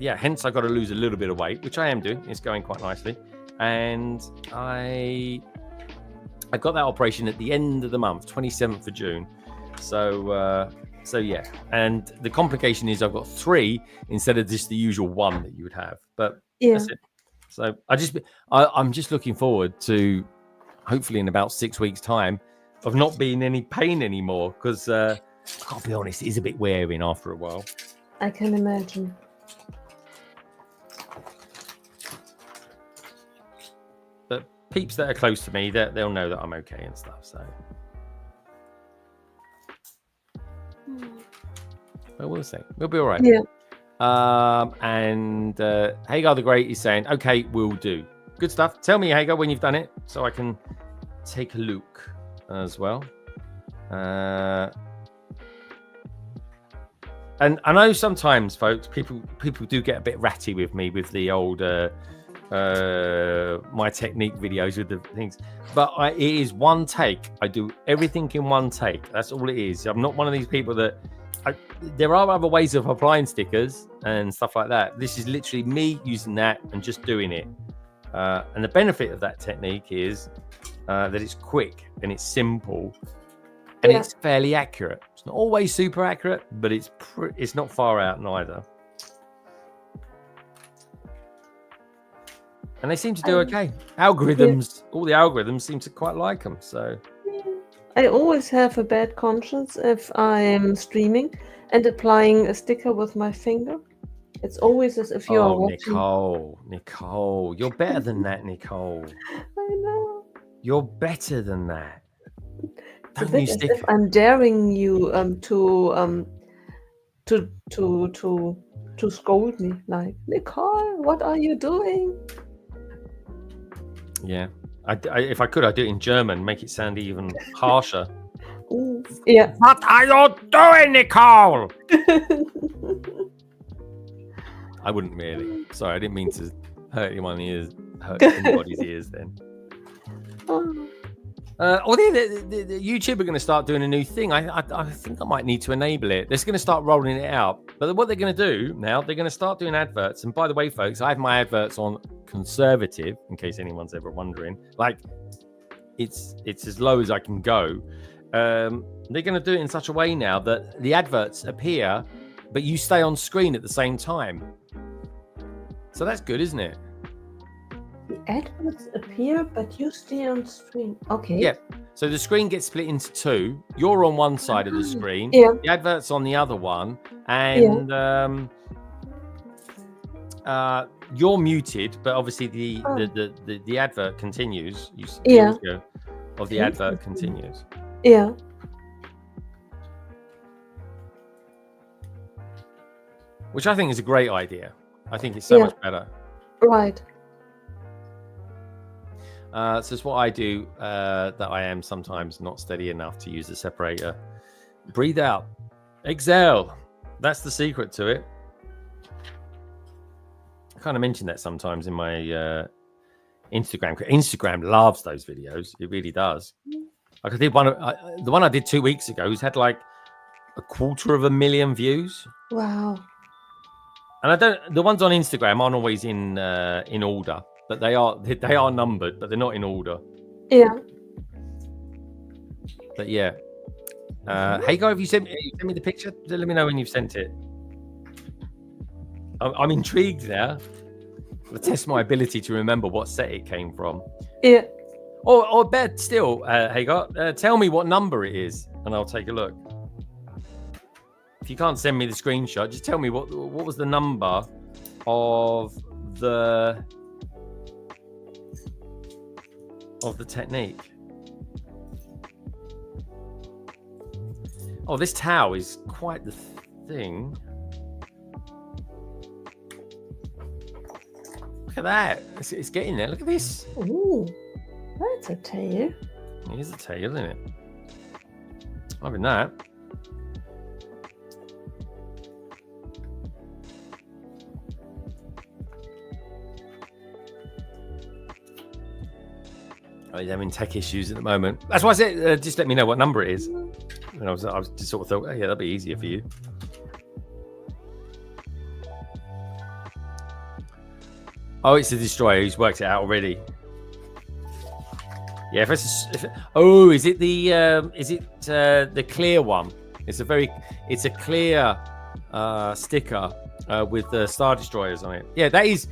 hence I've got to lose a little bit of weight, which I am doing. It's going quite nicely, and I got that operation at the end of the month, 27th of June. So yeah, and the complication is I've got 3 instead of just the usual 1 that you would have. But that's it. So I'm just looking forward to hopefully in about 6 weeks' time of not being in any pain anymore, because I'll be honest, it is a bit wearing after a while. I can imagine. But peeps that are close to me, they'll know that I'm okay and stuff. So. Well, we'll see. We'll be all right. Yeah. And Hagar the Great is saying, okay, we'll do. Good stuff. Tell me, Hagar, when you've done it so I can take a look as well. And I know sometimes, folks, people do get a bit ratty with me with the old my technique videos with the things, but it is one take. I do everything in one take. That's all it is. I'm not one of these people that there are other ways of applying stickers and stuff like that. This is literally me using that and just doing it. And the benefit of that technique is that it's quick and it's simple and it's fairly accurate. It's not always super accurate, but it's not far out neither. And they seem to do okay. Algorithms, all the algorithms seem to quite like them. So I always have a bad conscience if I'm streaming and applying a sticker with my finger. It's always as if you're watching. Nicole, you're better than that, Nicole. I know. You're better than that. Don't you stick? As if I'm daring you to scold me, like, Nicole, what are you doing? Yeah, if I could, I'd do it in German, make it sound even harsher. Ooh, yeah. What are you doing, Nicole? I wouldn't really. Sorry, I didn't mean to hurt anybody's ears then. Although the YouTube are going to start doing a new thing. I think I might need to enable it. They're going to start rolling it out. But what they're going to do now, they're going to start doing adverts. And by the way, folks, I have my adverts on conservative, in case anyone's ever wondering. Like, it's as low as I can go. They're going to do it in such a way now that the adverts appear, but you stay on screen at the same time. So that's good, isn't it? The adverts appear, but you stay on screen. Okay. Yeah. So the screen gets split into two. You're on one side of the screen. Yeah. The advert's on the other one, and you're muted, but obviously the advert continues. The audio of the advert continues. Yeah. Which I think is a great idea. I think it's so much better. Right. So it's what I do that I am sometimes not steady enough to use the separator. Breathe out. Exhale. That's the secret to it. I kind of mention that sometimes in my Instagram. Instagram loves those videos. It really does. Like I did the one I did 2 weeks ago has had like 250,000 views. Wow. And the ones on Instagram aren't always in order. But they are numbered, but they're not in order. Yeah. But yeah. Hey, guys, you sent me the picture? Let me know when you've sent it. I'm intrigued now. I'll test my ability to remember what set it came from. Yeah. Or better still, Hagar, tell me what number it is, and I'll take a look. If you can't send me the screenshot, just tell me what was the number of the technique. Oh, this towel is quite the thing. Look at that. It's getting there. Look at this. Ooh, that's a tail. It is a tail, isn't it? Having that. I'm having tech issues at the moment. That's why I said, just let me know what number it is. And I was just sort of thought, oh, yeah, that'll be easier for you. Oh, it's the destroyer who's worked it out already. Yeah, is it the clear one? It's a clear sticker with the Star Destroyers on it. Yeah, that is.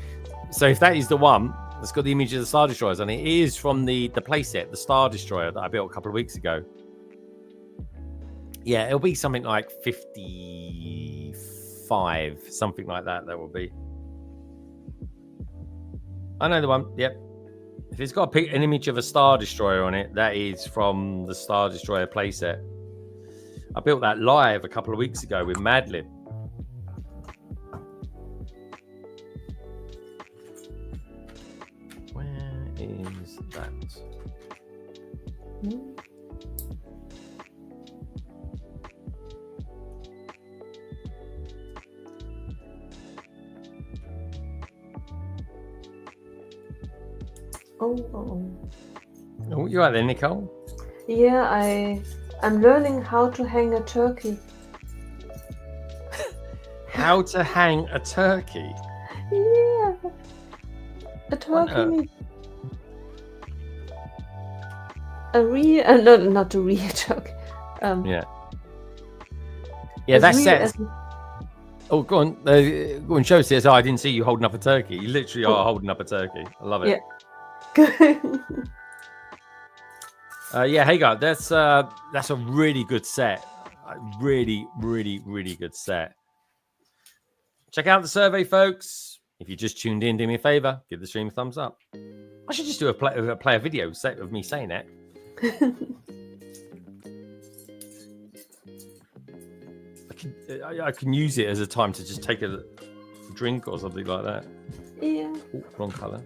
So if that is the one that's got the image of the Star Destroyers on it, it is from the playset, the Star Destroyer that I built a couple of weeks ago. Yeah, it'll be something like 55, something like that. That will be. I know the one. Yep. If it's got an image of a Star Destroyer on it, that is from the Star Destroyer playset. I built that live a couple of weeks ago with Madlib. Where is that? Hmm. Oh, you right there, Nicole? Yeah, I'm learning how to hang a turkey. How to hang a turkey? Yeah. A turkey. Not a real turkey. Yeah. Yeah, that's set. Oh, go on. Go on, show us this. Oh, I didn't see you holding up a turkey. You literally are holding up a turkey. I love it. Yeah. Hagar, that's a really good set. Really, really, really good set. Check out the survey, folks. If you just tuned in, do me a favor, give the stream a thumbs up. I should just do play a video set of me saying that. I can use it as a time to just take a drink or something like that. Yeah. Ooh, wrong color.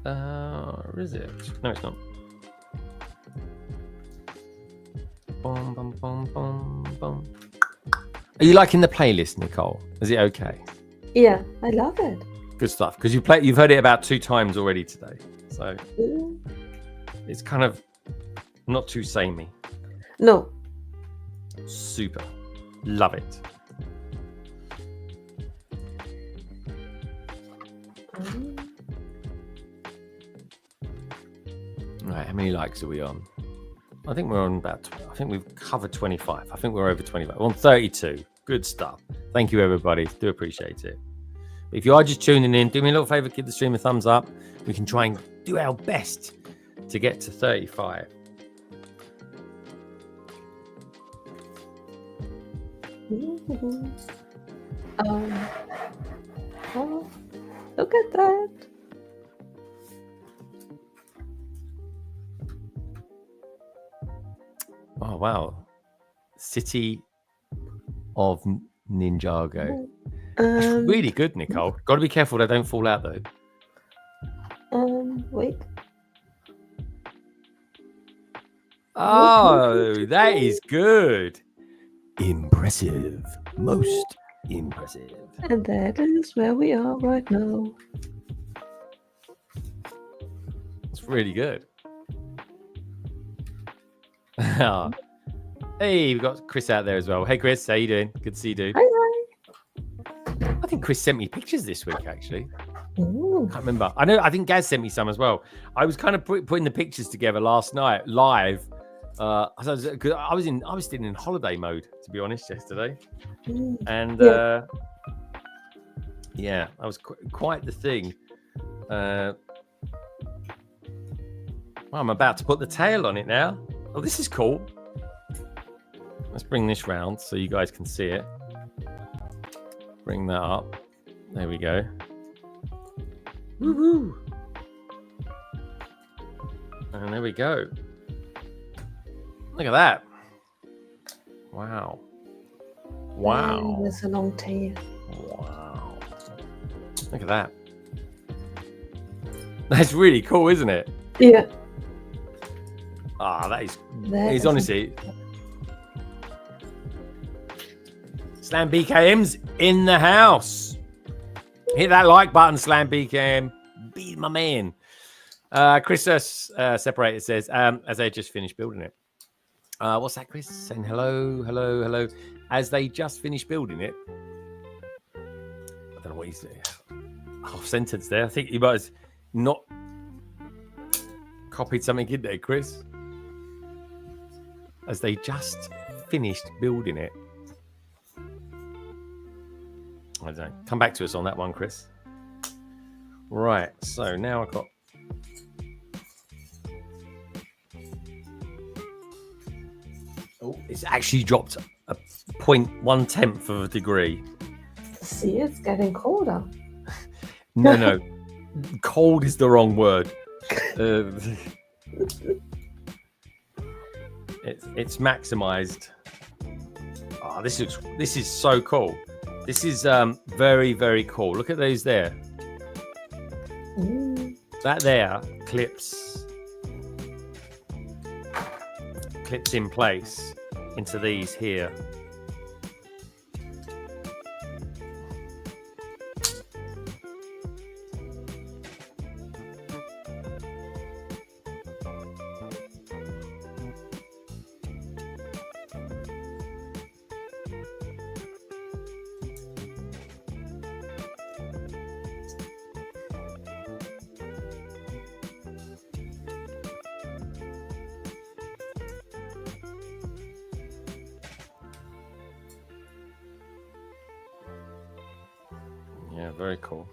Where is it? No, it's not. Bum, bum, bum, bum, bum. Are you liking the playlist, Nicole? Is it okay? Yeah, I love it. Good stuff. Because you've heard it about 2 times already today, so it's kind of not too samey. No. Super. Love it. Right, how many likes are we on? I think we're on I think we've covered 25. I think we're over 25. We're on 32. Good stuff. Thank you, everybody. Do appreciate it. If you are just tuning in, do me a little favor, give the stream a thumbs up. We can try and do our best to get to 35. Oh, look at that. Oh, wow. City of Ninjago. That's really good, Nicole. Got to be careful they don't fall out, though. Wait. Oh, that is good. Impressive. Most impressive. And that is where we are right now. It's really good. Hey, we've got Chris out there as well. Hey, Chris, how you doing? Good to see you, dude. Hi. I think Chris sent me pictures this week, actually. Ooh. Can't remember. I think Gaz sent me some as well. I was kind of putting the pictures together last night live. I was still in holiday mode, to be honest, yesterday, and yeah, I was quite the thing. Well, I'm about to put the tail on it now. Oh, this is cool. Let's bring this round so you guys can see it. Bring that up. There we go. Woohoo! And there we go. Look at that. Wow. Wow. There's a long tail. Wow. Look at that. That's really cool, isn't it? Yeah. Ah, that is honestly. Slam BKM's in the house. Hit that like button, Slam BKM. Be my man. Chris Separator says, as they just finished building it. What's that, Chris? Saying hello. As they just finished building it. I don't know what he's doing. Half sentence there. I think he might have not copied something in there, Chris. As they just finished building it. I don't know. Come back to us on that one, Chris. Right. So now I've got. Oh, it's actually dropped a 0.1 of a degree. See, it's getting colder. No. Cold is the wrong word. It's maximized. Oh, this is so cool. This is very, very cool. Look at those there. That there clips in place into these here. Yeah, very cool.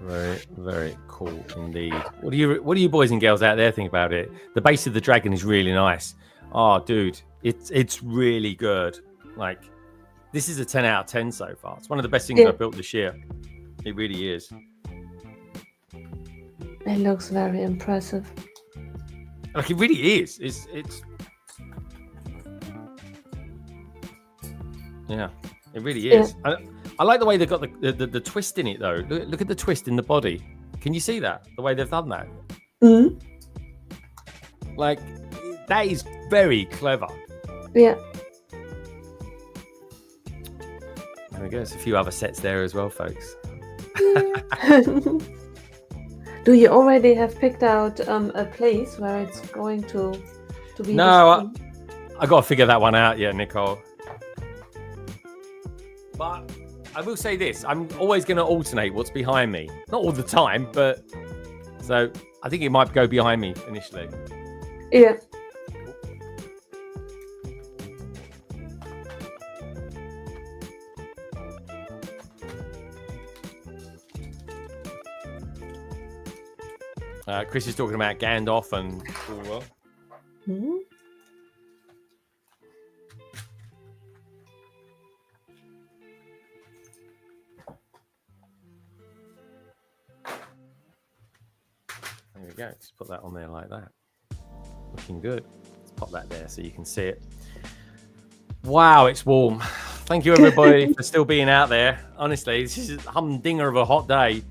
Very, very cool indeed. What do you boys and girls out there think about it? The base of the dragon is really nice. Oh, dude, it's really good. Like, this is a 10 out of 10 so far. It's one of the best things I've built this year. It really is. It looks very impressive. Like, it really is. It's yeah, it really is. Yeah. I like the way they've got the twist in it, though. Look at the twist in the body. Can you see that? The way they've done that? Mm-hmm. Like, that is very clever. Yeah. There we go. There's a few other sets there as well, folks. Do you already have picked out a place where it's going to be? No, I got to figure that one out yet, Nicole. But I will say this, I'm always going to alternate what's behind me. Not all the time, but... So, I think it might go behind me initially. Yeah. Chris is talking about Gandalf and... Mm-hmm. There we go. Just put that on there like that. Looking good. Let's pop that there so you can see it. Wow, it's warm. Thank you, everybody, for still being out there. Honestly, this is a humdinger of a hot day.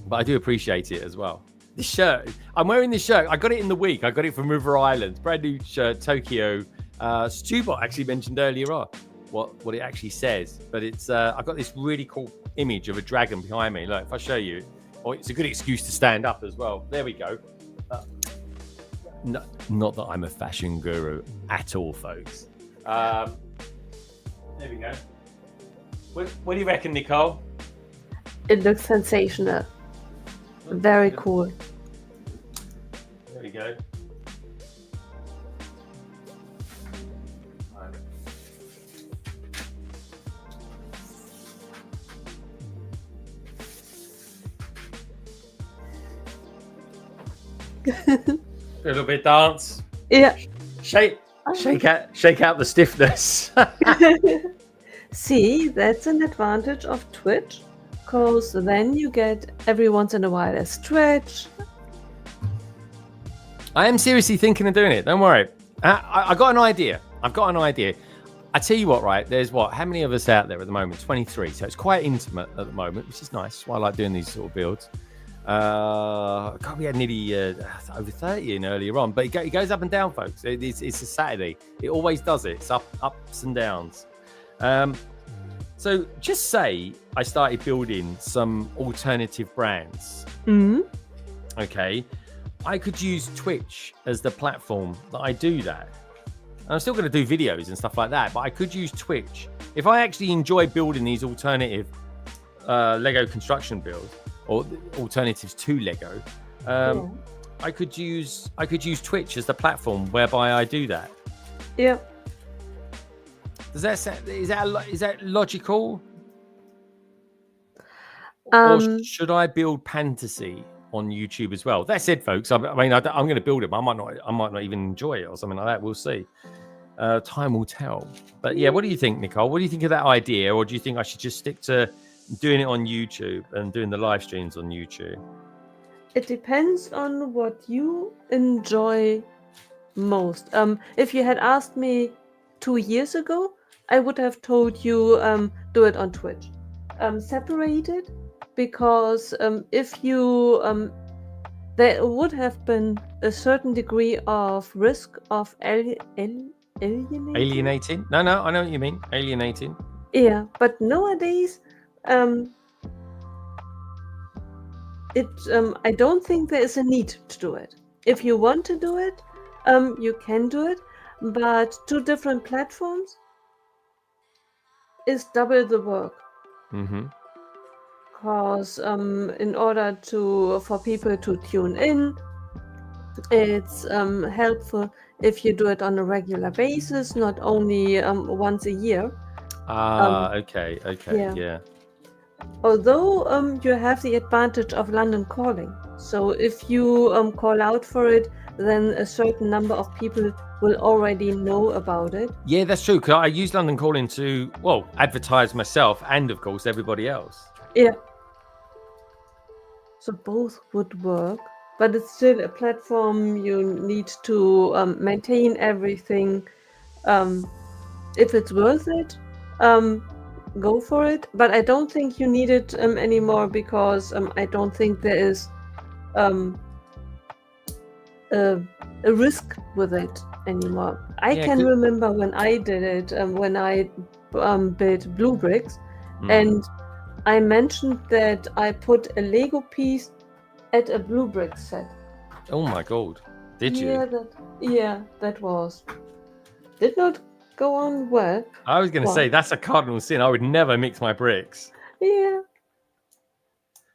But I do appreciate it as well. This shirt, I'm wearing this shirt. I got it in the week. I got it from River Island. Brand new shirt, Tokyo. Stubot actually mentioned earlier on what it actually says. But it's I got this really cool image of a dragon behind me. Look, if I show you, it's a good excuse to stand up as well. There we go. Not that I'm a fashion guru at all, folks. There we go. What do you reckon, Nicole? It looks sensational. Very cool. There we go. A little bit dance. Yeah. Shake out the stiffness. See, that's an advantage of Twitch, because then you get every once in a while a stretch. I am seriously thinking of doing it. Don't worry. I got an idea. I've got an idea. I tell you what, right? There's how many of us out there at the moment? 23. So it's quite intimate at the moment, which is nice. That's why I like doing these sort of builds. God, we had nearly over 30 in earlier on, but it goes up and down, folks. It's a Saturday. It always does it. It's ups and downs. So just say I started building some alternative brands. Mm-hmm. Okay. I could use Twitch as the platform that I do that. And I'm still going to do videos and stuff like that, but I could use Twitch. If I actually enjoy building these alternative Lego construction builds, or alternatives to Lego, I could use Twitch as the platform whereby I do that. Yeah. Does that sound, is that logical? Or should I build Fantasy on YouTube as well? That said, folks, I'm going to build it, but I might not even enjoy it or something like that. We'll see. Time will tell. But yeah, what do you think, Nicole? What do you think of that idea, or do you think I should just stick to doing it on YouTube and doing the live streams on YouTube? It depends on what you enjoy most. If you had asked me 2 years ago, I would have told you do it on Twitch. Separate it, because if you there would have been a certain degree of risk of alienating. No, I know what you mean. Alienating. Yeah, but nowadays I don't think there is a need to do it. If you want to do it, you can do it, but 2 different platforms is double the work. Mm-hmm. Because in order for people to tune in, It's helpful if you do it on a regular basis, not only once a year. Okay, yeah. Although you have the advantage of London calling. So if you call out for it, then a certain number of people will already know about it. Yeah, that's true. Because I use London calling to, well, advertise myself and, of course, everybody else. Yeah. So both would work, but it's still a platform. You need to maintain everything. If it's worth it, go for it. But I don't think you need it anymore because I don't think there is a risk with it anymore. I can remember when I did it, when I built blue bricks, and I mentioned that I put a Lego piece at a blue brick set. Oh my god! Did you? That was. Did not go on well. I was going to say that's a cardinal sin. I would never mix my bricks. Yeah.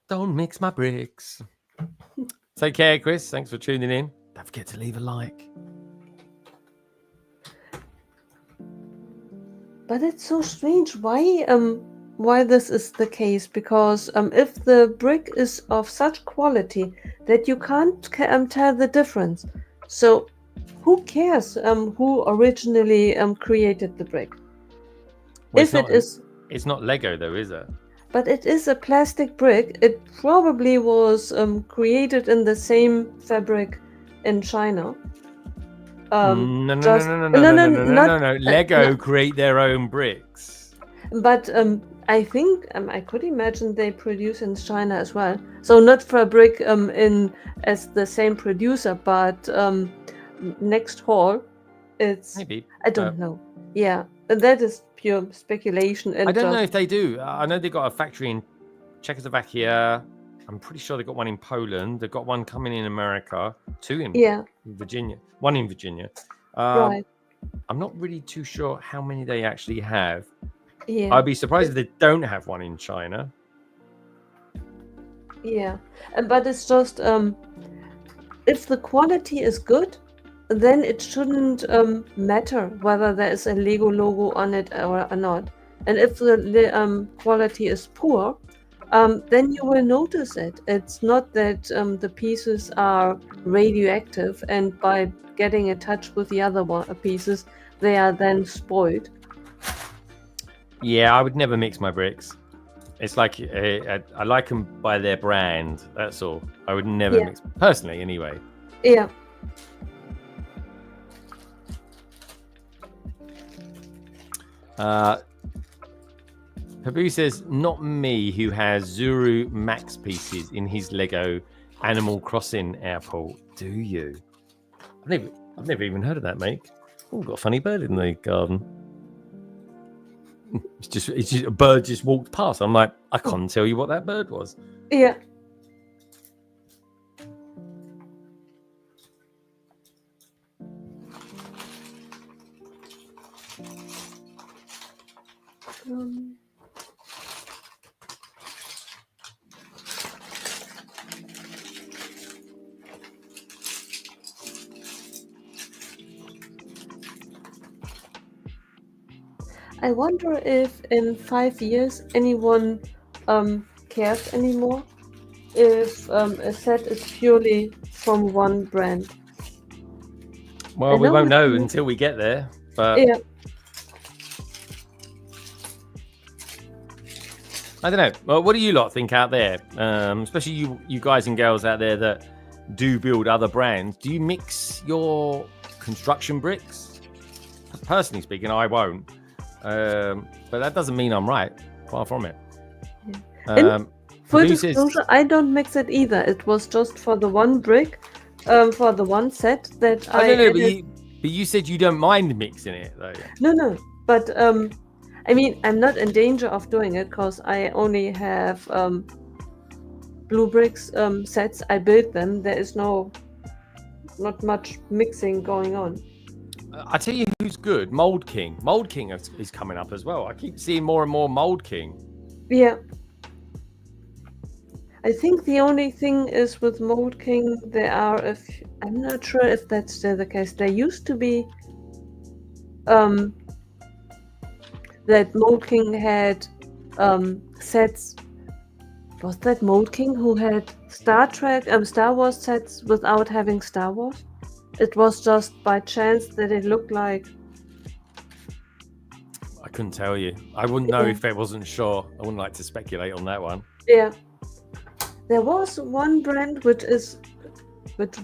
Don't mix my bricks. Take care, Chris. Thanks for tuning in. Don't forget to leave a like. But it's so strange why this is the case, because if the brick is of such quality that you can't tell the difference, so who cares who originally created the brick? Well, it's not Lego though, is it? But it is a plastic brick. It probably was created in the same fabric in China. No. Lego create their own bricks. But I think I could imagine they produce in China as well. So not fabric in as the same producer, but next hall, it's maybe. I don't know. Yeah, that is pure speculation. And I don't know if they do. I know they've got a factory in Czechoslovakia. I'm pretty sure they've got one in Poland. They've got one coming in America. 2 in Virginia. 1 in Virginia. Right. I'm not really too sure how many they actually have. Yeah. I'd be surprised if they don't have one in China. Yeah, but it's just if the quality is good, then it shouldn't matter whether there is a Lego logo on it or not. And if the quality is poor, then you will notice it. It's not that the pieces are radioactive, and by getting in touch with the other pieces, they are then spoiled. Yeah, I would never mix my bricks. It's like I like them by their brand. That's all. I would never mix, personally, anyway. Yeah. Pabu says, not me, who has Zuru Max pieces in his Lego Animal Crossing airport. Do you? I've never even heard of that, mate. Oh, we've got a funny bird in the garden. It's just a bird just walked past. I'm like, I can't tell you what that bird was. Yeah. I wonder if in 5 years anyone cares anymore if a set is purely from one brand. Well, we won't know until we get there. But yeah. I don't know. Well, what do you lot think out there? Especially you guys and girls out there that do build other brands. Do you mix your construction bricks? Personally speaking, I won't. But that doesn't mean I'm right. Far from it. Yeah. Full disclosure, I don't mix it either. It was just for the one brick, for the one set that I don't know, but you said you don't mind mixing it, though. No. But I mean, I'm not in danger of doing it because I only have blue bricks sets. I built them. There is not much mixing going on. I tell you who's good, Mold King. Mold King is coming up as well. I keep seeing more and more Mold King. Yeah. I think the only thing is with Mold King, there are I'm not sure if that's still the case. There used to be that Mold King had sets. Was that Mold King who had Star Wars sets without having Star Wars? It was just by chance that it looked like. I couldn't tell you. I wouldn't know if I wasn't sure. I wouldn't like to speculate on that one. Yeah. There was one brand which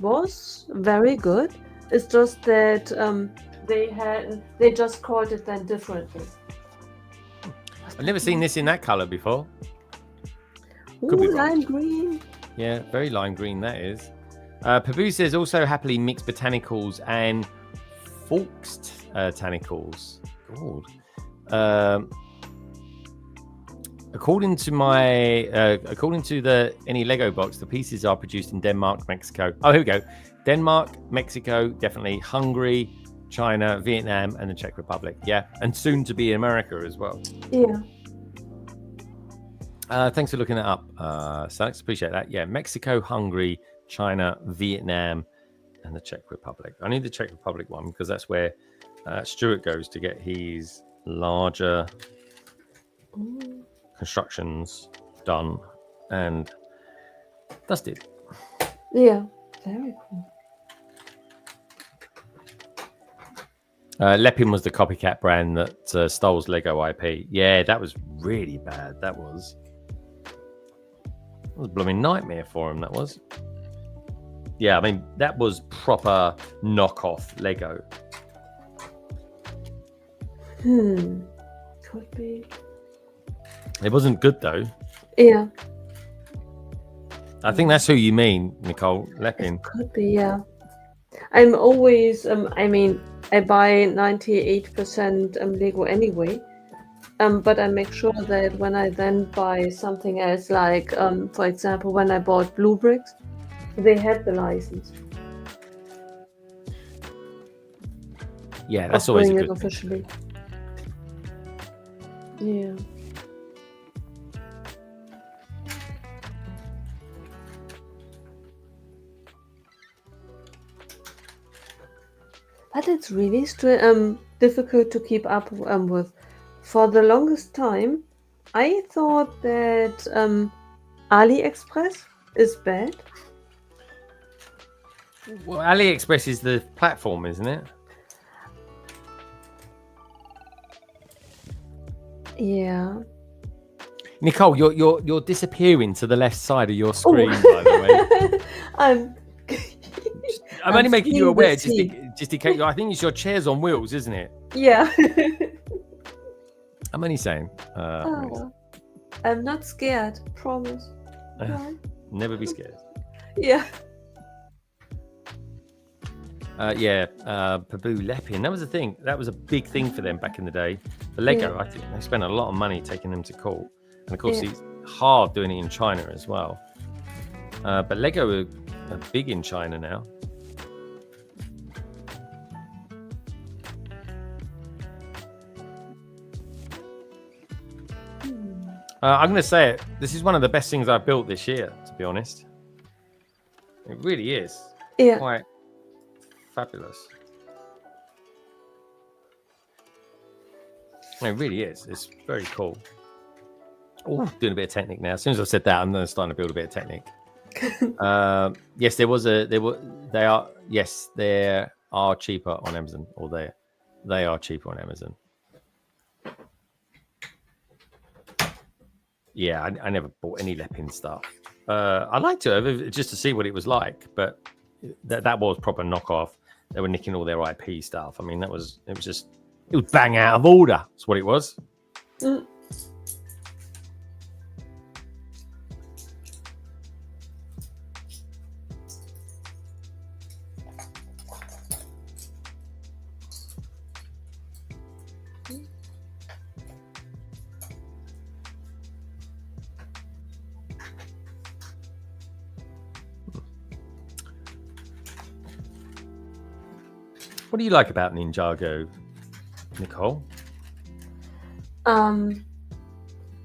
was very good. It's just that they just called it then differently. I've never seen this in that color before. Ooh, lime green. Yeah, very lime green that is. Pabu says also happily mixed botanicals and forked tanicals. God. According to the any Lego box, the pieces are produced in Denmark, Mexico. Oh, here we go. Denmark, Mexico, definitely. Hungary, China, Vietnam, and the Czech Republic. Yeah, and soon to be America as well. Yeah. Thanks for looking that up, Alex. Appreciate that. Yeah, Mexico, Hungary, China, Vietnam, and the Czech Republic. I need the Czech Republic one because that's where Stuart goes to get his larger constructions done and dusted. Yeah, very cool. Lepin was the copycat brand that stole Lego IP. Yeah, that was really bad. That was a blooming nightmare for him. That was. Yeah, I mean that was proper knockoff Lego. Could be. It wasn't good though. Yeah. I think that's who you mean, Nicole Lepin. Could be, yeah. I'm always, I buy 98% Lego anyway. But I make sure that when I then buy something else, like, for example, when I bought Blue Bricks, they had the license. Yeah, that's always a good thing. Officially. Yeah. But it's really difficult to keep up with. For the longest time, I thought that AliExpress is bad. Well, AliExpress is the platform, isn't it? Yeah. Nicole, you're disappearing to the left side of your screen, by the way. I'm only making you aware, just in case. I think it's your chairs on wheels, isn't it? Yeah. I'm only saying. I'm not scared. Promise. Never be scared. Yeah. Pabu Lepin. That was a thing. That was a big thing for them back in the day. For Lego, I think they spent a lot of money taking them to court. And of course, it's hard doing it in China as well. But Lego are big in China now. I'm going to say it. This is one of the best things I've built this year, to be honest. It really is. Yeah. Quite fabulous. It really is. It's very cool. Oh, doing a bit of Technic now. As soon as I've said that, I'm starting to build a bit of Technic. Yes, they are cheaper on Amazon, or they are cheaper on Amazon. Yeah, I never bought any Lepin stuff. I'd like to have, just to see what it was like, but that was proper knockoff. They were nicking all their IP stuff. I mean, it was bang out of order. That's what it was. What do you like about Ninjago, Nicole?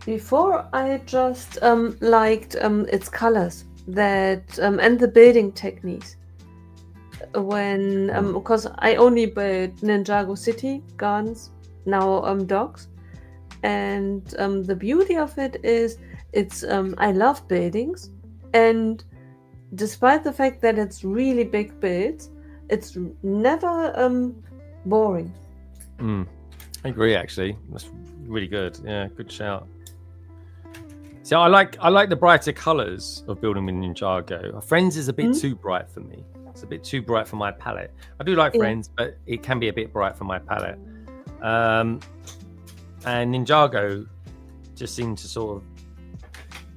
Before, I just liked its colors that and the building techniques. When because I only built Ninjago City gardens, now dogs, and the beauty of it is it's I love buildings, and despite the fact that it's really big builds, it's never boring. I agree, actually. That's really good. Yeah, good shout. So I like the brighter colors of building with Ninjago. Friends is a bit too bright for me. It's a bit too bright for my palette. I do like Friends, but it can be a bit bright for my palette. And Ninjago just seemed to sort of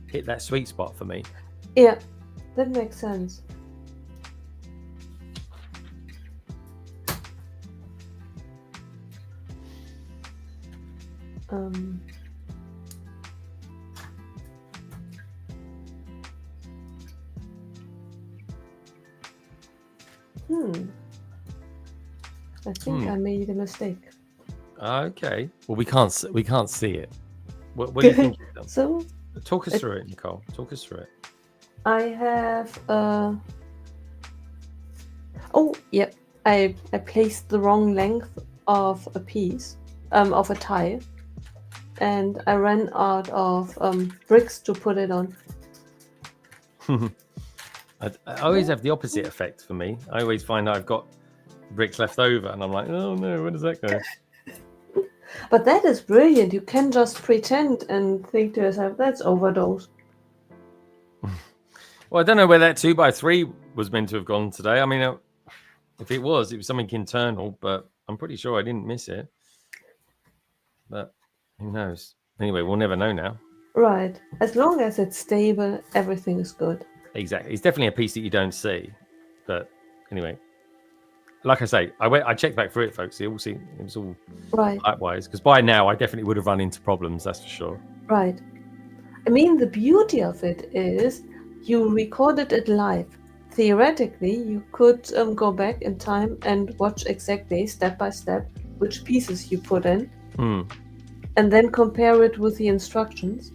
hit that sweet spot for me. Yeah, that makes sense. I think I made a mistake. Okay. Well, we can't see it. What do you think you've done? So talk us through it, Nicole. Talk us through it. I have oh yeah, I placed the wrong length of a piece of a tile, and I ran out of bricks to put it on. I always have the opposite effect for me. I always find I've got bricks left over, and I'm like, oh no, where does that go? But that is brilliant. You can just pretend and think to yourself, that's overdose. Well, I don't know where that 2x3 was meant to have gone today. I mean, if it was something internal, but I'm pretty sure I didn't miss it. But who knows? Anyway, we'll never know now. Right. As long as it's stable, everything is good. Exactly. It's definitely a piece that you don't see. But anyway, like I say, I checked back through it, folks. It was all right. Likewise, because by now I definitely would have run into problems. That's for sure. Right. I mean, the beauty of it is you recorded it live. Theoretically, you could go back in time and watch exactly step by step which pieces you put in, and then compare it with the instructions.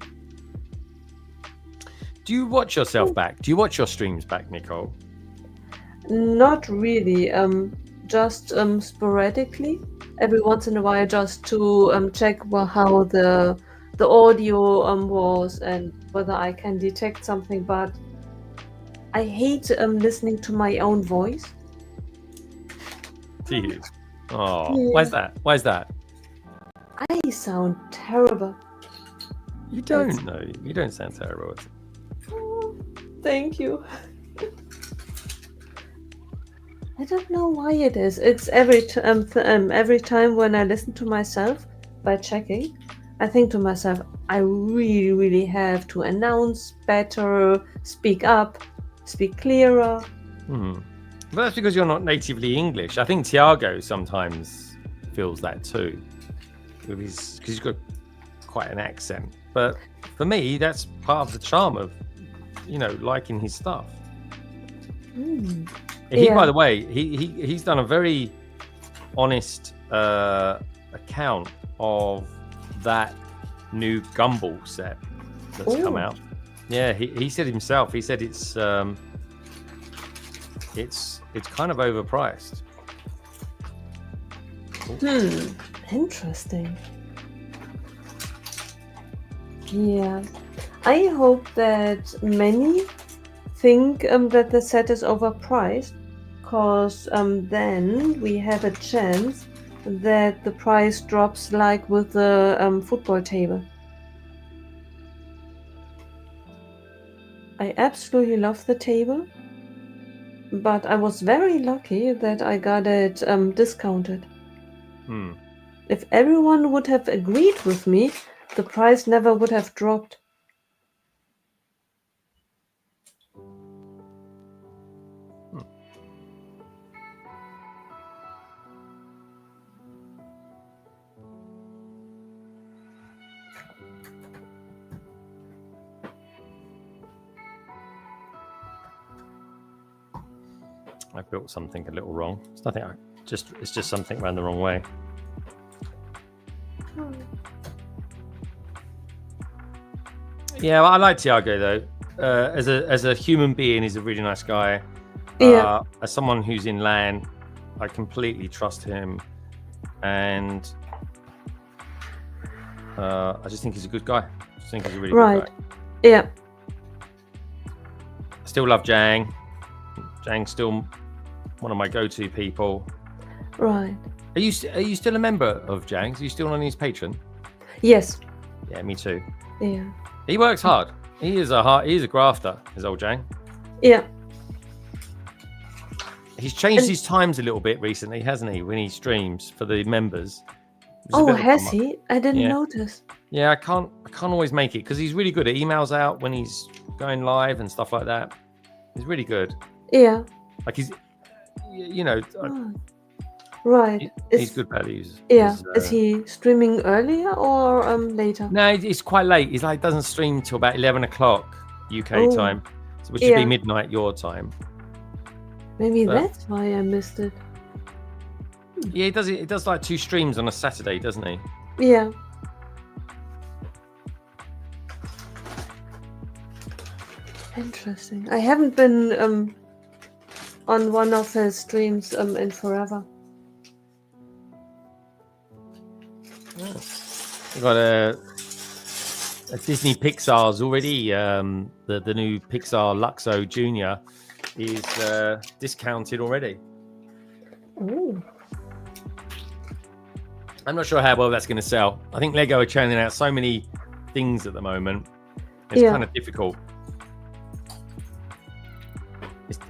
Do you watch yourself back? Do you watch your streams back, Nicole? Not really. Just sporadically, every once in a while, just to check how the audio was and whether I can detect something. But I hate listening to my own voice. Do you? Oh, yeah. Why is that? I sound terrible. You don't know. You don't sound terrible. Oh, thank you. I don't know why it is. It's every time when I listen to myself by checking, I think to myself, I really, really have to announce better, speak up, speak clearer. But that's because you're not natively English. I think Tiago sometimes feels that too, because he's got quite an accent. But for me, that's part of the charm of, liking his stuff. By the way, he's done a very honest account of that new Gumball set that's come out. Yeah, he said himself. He said it's kind of overpriced. Interesting. Yeah, I hope that many think that the set is overpriced, because then we have a chance that the price drops like with the football table. I absolutely love the table, but I was very lucky that I got it discounted. If everyone would have agreed with me, the price never would have dropped. I built something a little wrong. It's nothing. It's just something ran the wrong way. Yeah, well, I like Tiago though. As a human being, he's a really nice guy. Yeah. As someone who's in LAN, I completely trust him, and I just think he's a good guy. I just think he's a really good guy. Yeah. I still love Jang. Jang's still one of my go-to people. Right. Are you still a member of Jang's? Are you still on his Patreon? Yes. Yeah, me too. Yeah. He works hard. He's a grafter, his old Jang. Yeah. He's changed his times a little bit recently, hasn't he? When he streams for the members. Oh, has he? I didn't notice. Yeah, I can't always make it because he's really good at emails out when he's going live and stuff like that. He's really good. Yeah. Like he's, you know. Right. He's good values. Yeah. Is he streaming earlier or later? No, it's quite late. He's like doesn't stream till about 11 o'clock UK time, which should be midnight your time. Maybe that's why I missed it. Yeah, he does. He does like 2 streams on a Saturday, doesn't he? Yeah. Interesting. I haven't been on one of his streams in forever. We've got a Disney Pixar's already. The new Pixar Luxo Junior is discounted already. Ooh. I'm not sure how well that's going to sell. I think Lego are churning out so many things at the moment. It's kind of difficult.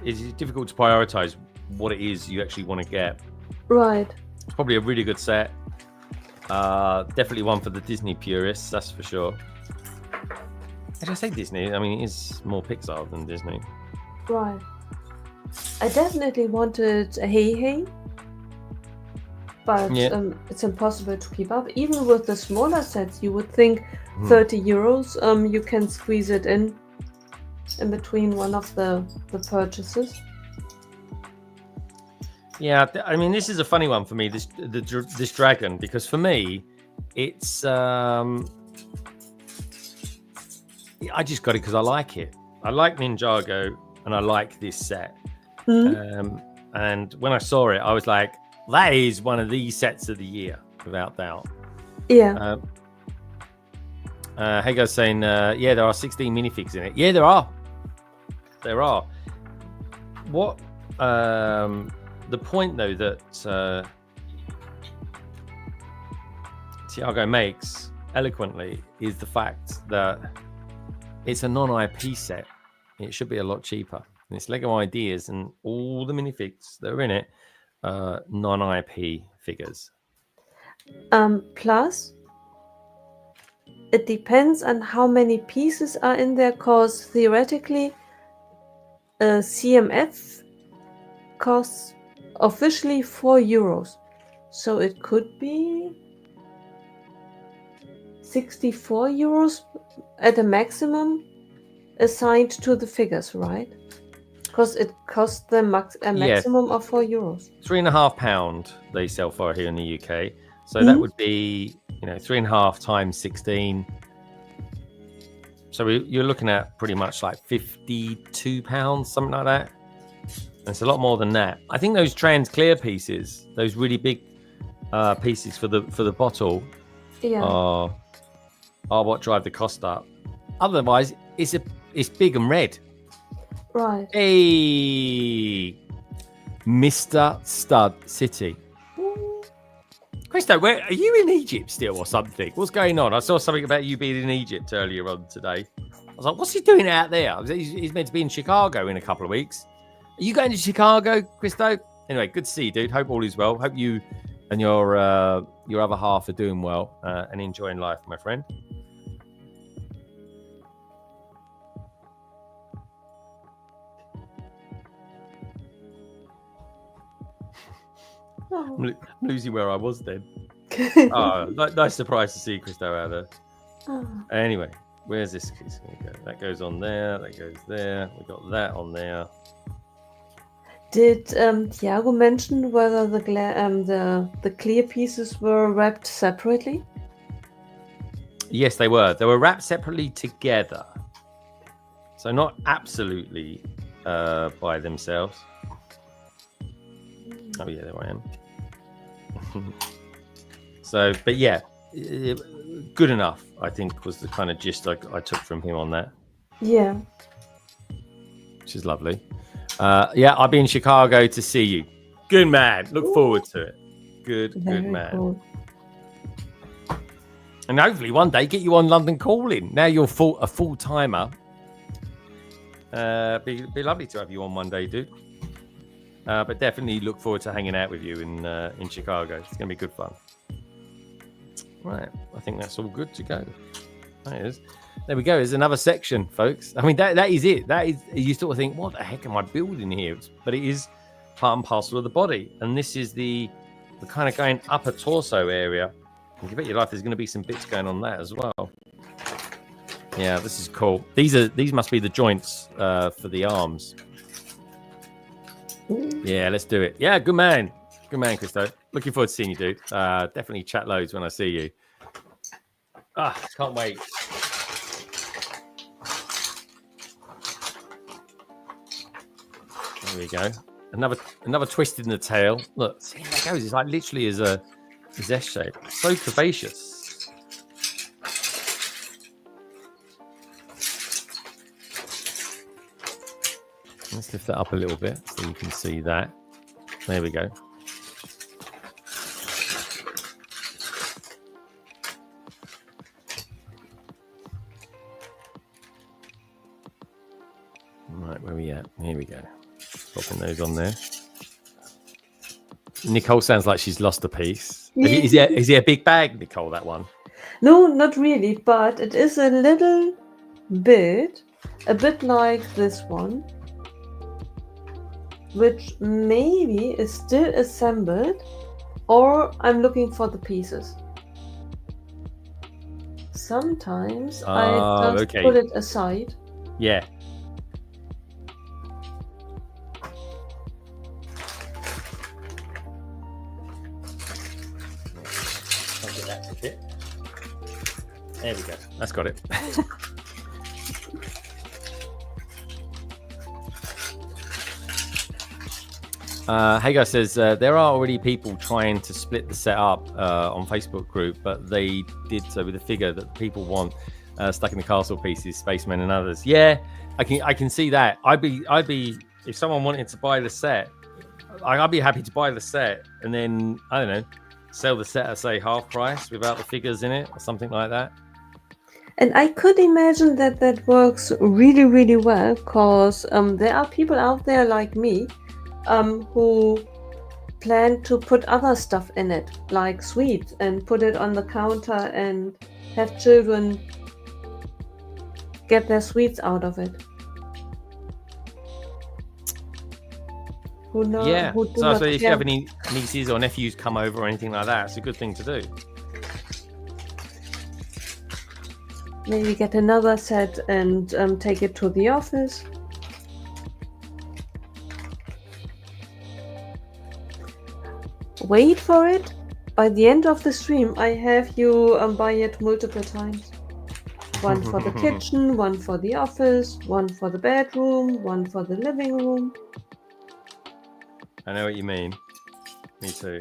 It's difficult to prioritize what it is you actually want to get. Right. It's probably a really good set. Definitely one for the Disney purists, that's for sure. Did I say Disney? I mean, it is more Pixar than Disney. Right. I definitely wanted a Hey, but it's impossible to keep up. Even with the smaller sets, you would think 30 euros, you can squeeze it in between one of the purchases. Yeah, I mean, this is a funny one for me, this dragon, because for me, it's I just got it because I like it. I like Ninjago and I like this set. And when I saw it, I was like, that is one of these sets of the year, without doubt. Yeah. Hago's saying, yeah, there are 16 minifigs in it. Yeah, there are. There are. What the point though that Tiago makes eloquently is the fact that it's a non-IP set. It should be a lot cheaper. And it's Lego Ideas, and all the minifigs that are in it are non-IP figures. Plus, it depends on how many pieces are in there, because theoretically, CMF costs officially 4 euros. So it could be 64 euros at a maximum assigned to the figures, right? Because it costs them a maximum of 4 euros. £3.5 they sell for here in the UK. So that would be, 3.5 times 16. So you're looking at pretty much like £52, something like that. And it's a lot more than that. I think those trans clear pieces, those really big pieces for the bottle, are what drive the cost up. Otherwise, it's big and red. Right. Hey, Mr. Stud City. Christo, where are you in Egypt still or something? What's going on? I saw something about you being in Egypt earlier on today. I was like, what's he doing out there? He's meant to be in Chicago in a couple of weeks. Are you going to Chicago, Christo? Anyway, good to see you, dude. Hope all is well. Hope you and your other half are doing well and enjoying life, my friend. I'm losing where I was then. Nice surprise to see Christo out there. Anyway, where's this piece going to go? That goes on there. That goes there. We got that on there. Did Tiago mention whether the clear pieces were wrapped separately? Yes, they were. They were wrapped separately together. So not absolutely by themselves. Oh, yeah, there I am. So, but yeah, good enough, I think, was the kind of gist I took from him on that. Yeah. Which is lovely. Yeah, I'll be in Chicago to see you. Good man. Look forward to it. Good man. Cool. And hopefully one day get you on London Calling. Now you're a full-timer. Be lovely to have you on one day, dude. But definitely look forward to hanging out with you in Chicago. It's going to be good fun. Right. I think that's all good to go. That is. There we go. There's another section, folks. I mean, that is it. That is, you sort of think, what the heck am I building here? But it is part and parcel of the body. And this is the kind of going upper torso area. And you bet your life there's going to be some bits going on that as well. Yeah, this is cool. These must be the joints for the arms. Yeah, let's do it. Yeah, good man. Good man, Christo. Looking forward to seeing you, dude. Definitely chat loads when I see you. Can't wait. There we go. Another twist in the tail. Look, see how that goes. It's like literally as a S shape. So curvaceous. Let's lift that up a little bit so you can see that. There we go. Right, where are we at? Here we go. Popping those on there. Nicole sounds like she's lost a piece. Is it a big bag, Nicole, that one? No, not really, but it is a little bit, a bit like this one, which maybe is still assembled, or I'm looking for the pieces. Sometimes I just put it aside. Yeah. There we go. That's got it. Hagar says there are already people trying to split the set up on Facebook group, but they did so with a figure that people want stuck in the castle pieces, spacemen and others. Yeah, I can see that. I'd be if someone wanted to buy the set, I'd be happy to buy the set and then I don't know, sell the set at say half price without the figures in it or something like that. And I could imagine that works really, really well, because there are people out there like me who plan to put other stuff in it, like sweets, and put it on the counter and have children get their sweets out of it. Yeah, so if you have any nieces or nephews come over or anything like that, it's a good thing to do. Maybe get another set and take it to the office. Wait for it. By the end of the stream, I have you buy it multiple times. One for the kitchen, one for the office, one for the bedroom, one for the living room. I know what you mean. Me too.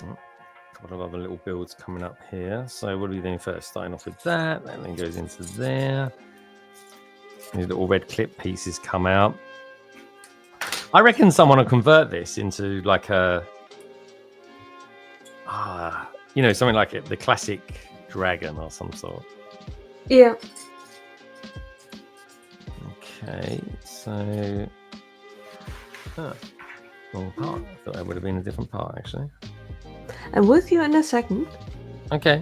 A couple of other little builds coming up here. So what are we doing first? Starting off with that then goes into there. These little red clip pieces come out. I reckon someone will convert this into like a, something like the classic dragon or some sort. Yeah. Okay, so, wrong part. I thought that would have been a different part actually. I'm with you in a second. Okay.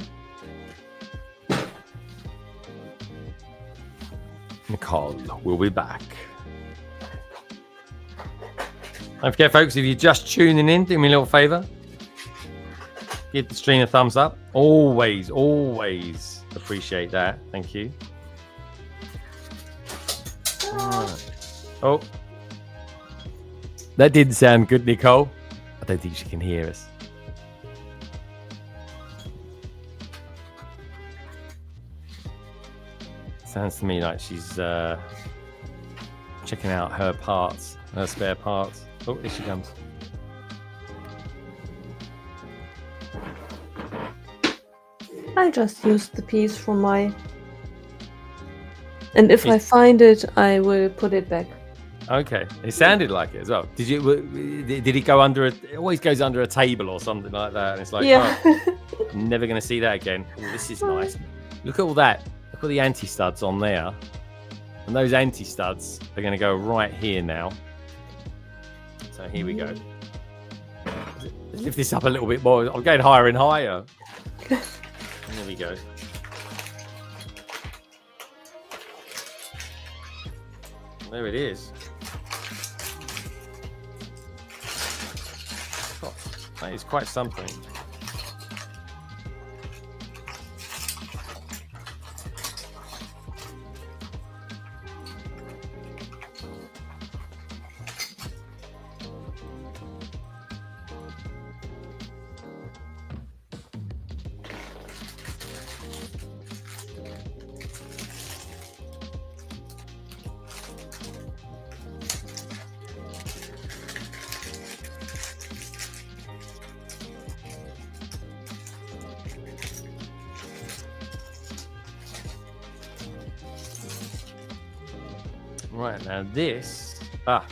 Nicole, we'll be back. Don't forget, folks, if you're just tuning in, do me a little favor. Give Give the stream a thumbs up. Always appreciate that. Thank you. Right. Oh, that didn't sound good, Nicole. I don't think she can hear us. Sounds to me like she's checking out her parts, her spare parts. Oh, here she comes. I just used the piece from my... And if I find it, I will put it back. Okay, it sounded like it as well. Did it go under it always goes under a table or something like that, and it's like, yeah. Oh, I'm never going to see that again. Oh, this is nice. Look at all that. Look at the anti-studs on there, and those anti-studs are going to go right here now. So here we go. Let's lift this up a little bit more. I'm going higher and higher. There we go. There it is. Oh, that is quite something. Right, now this...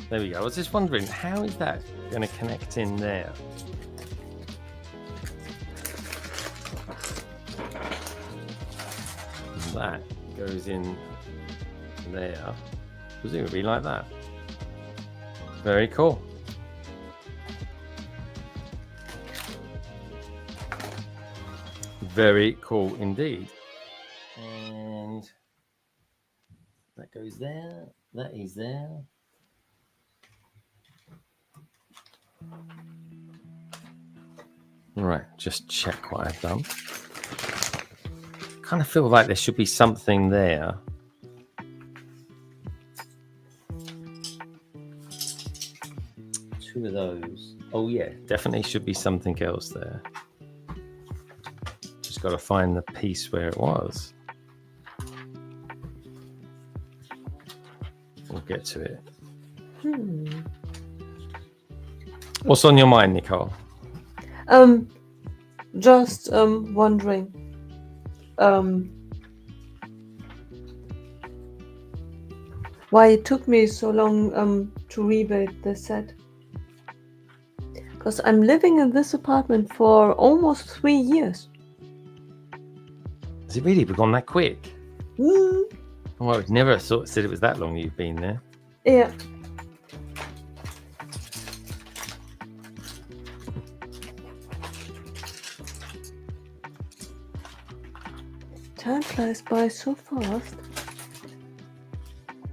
there we go. I was just wondering, how is that going to connect in there? That goes in there. Presumably like that. Very cool. Very cool indeed. And that goes there. That is there. Right, just check what I've done. Kind of feel like there should be something there. Two of those. Oh yeah, definitely should be something else there. Just got to find the piece where it was. We'll get to it. What's on your mind, Nicole? Just wondering. Why it took me so long to rebuild this set. Because I'm living in this apartment for almost 3 years. Has it really gone that quick? Oh, I would never have said it was that long you've been there. Yeah. Time flies by so fast.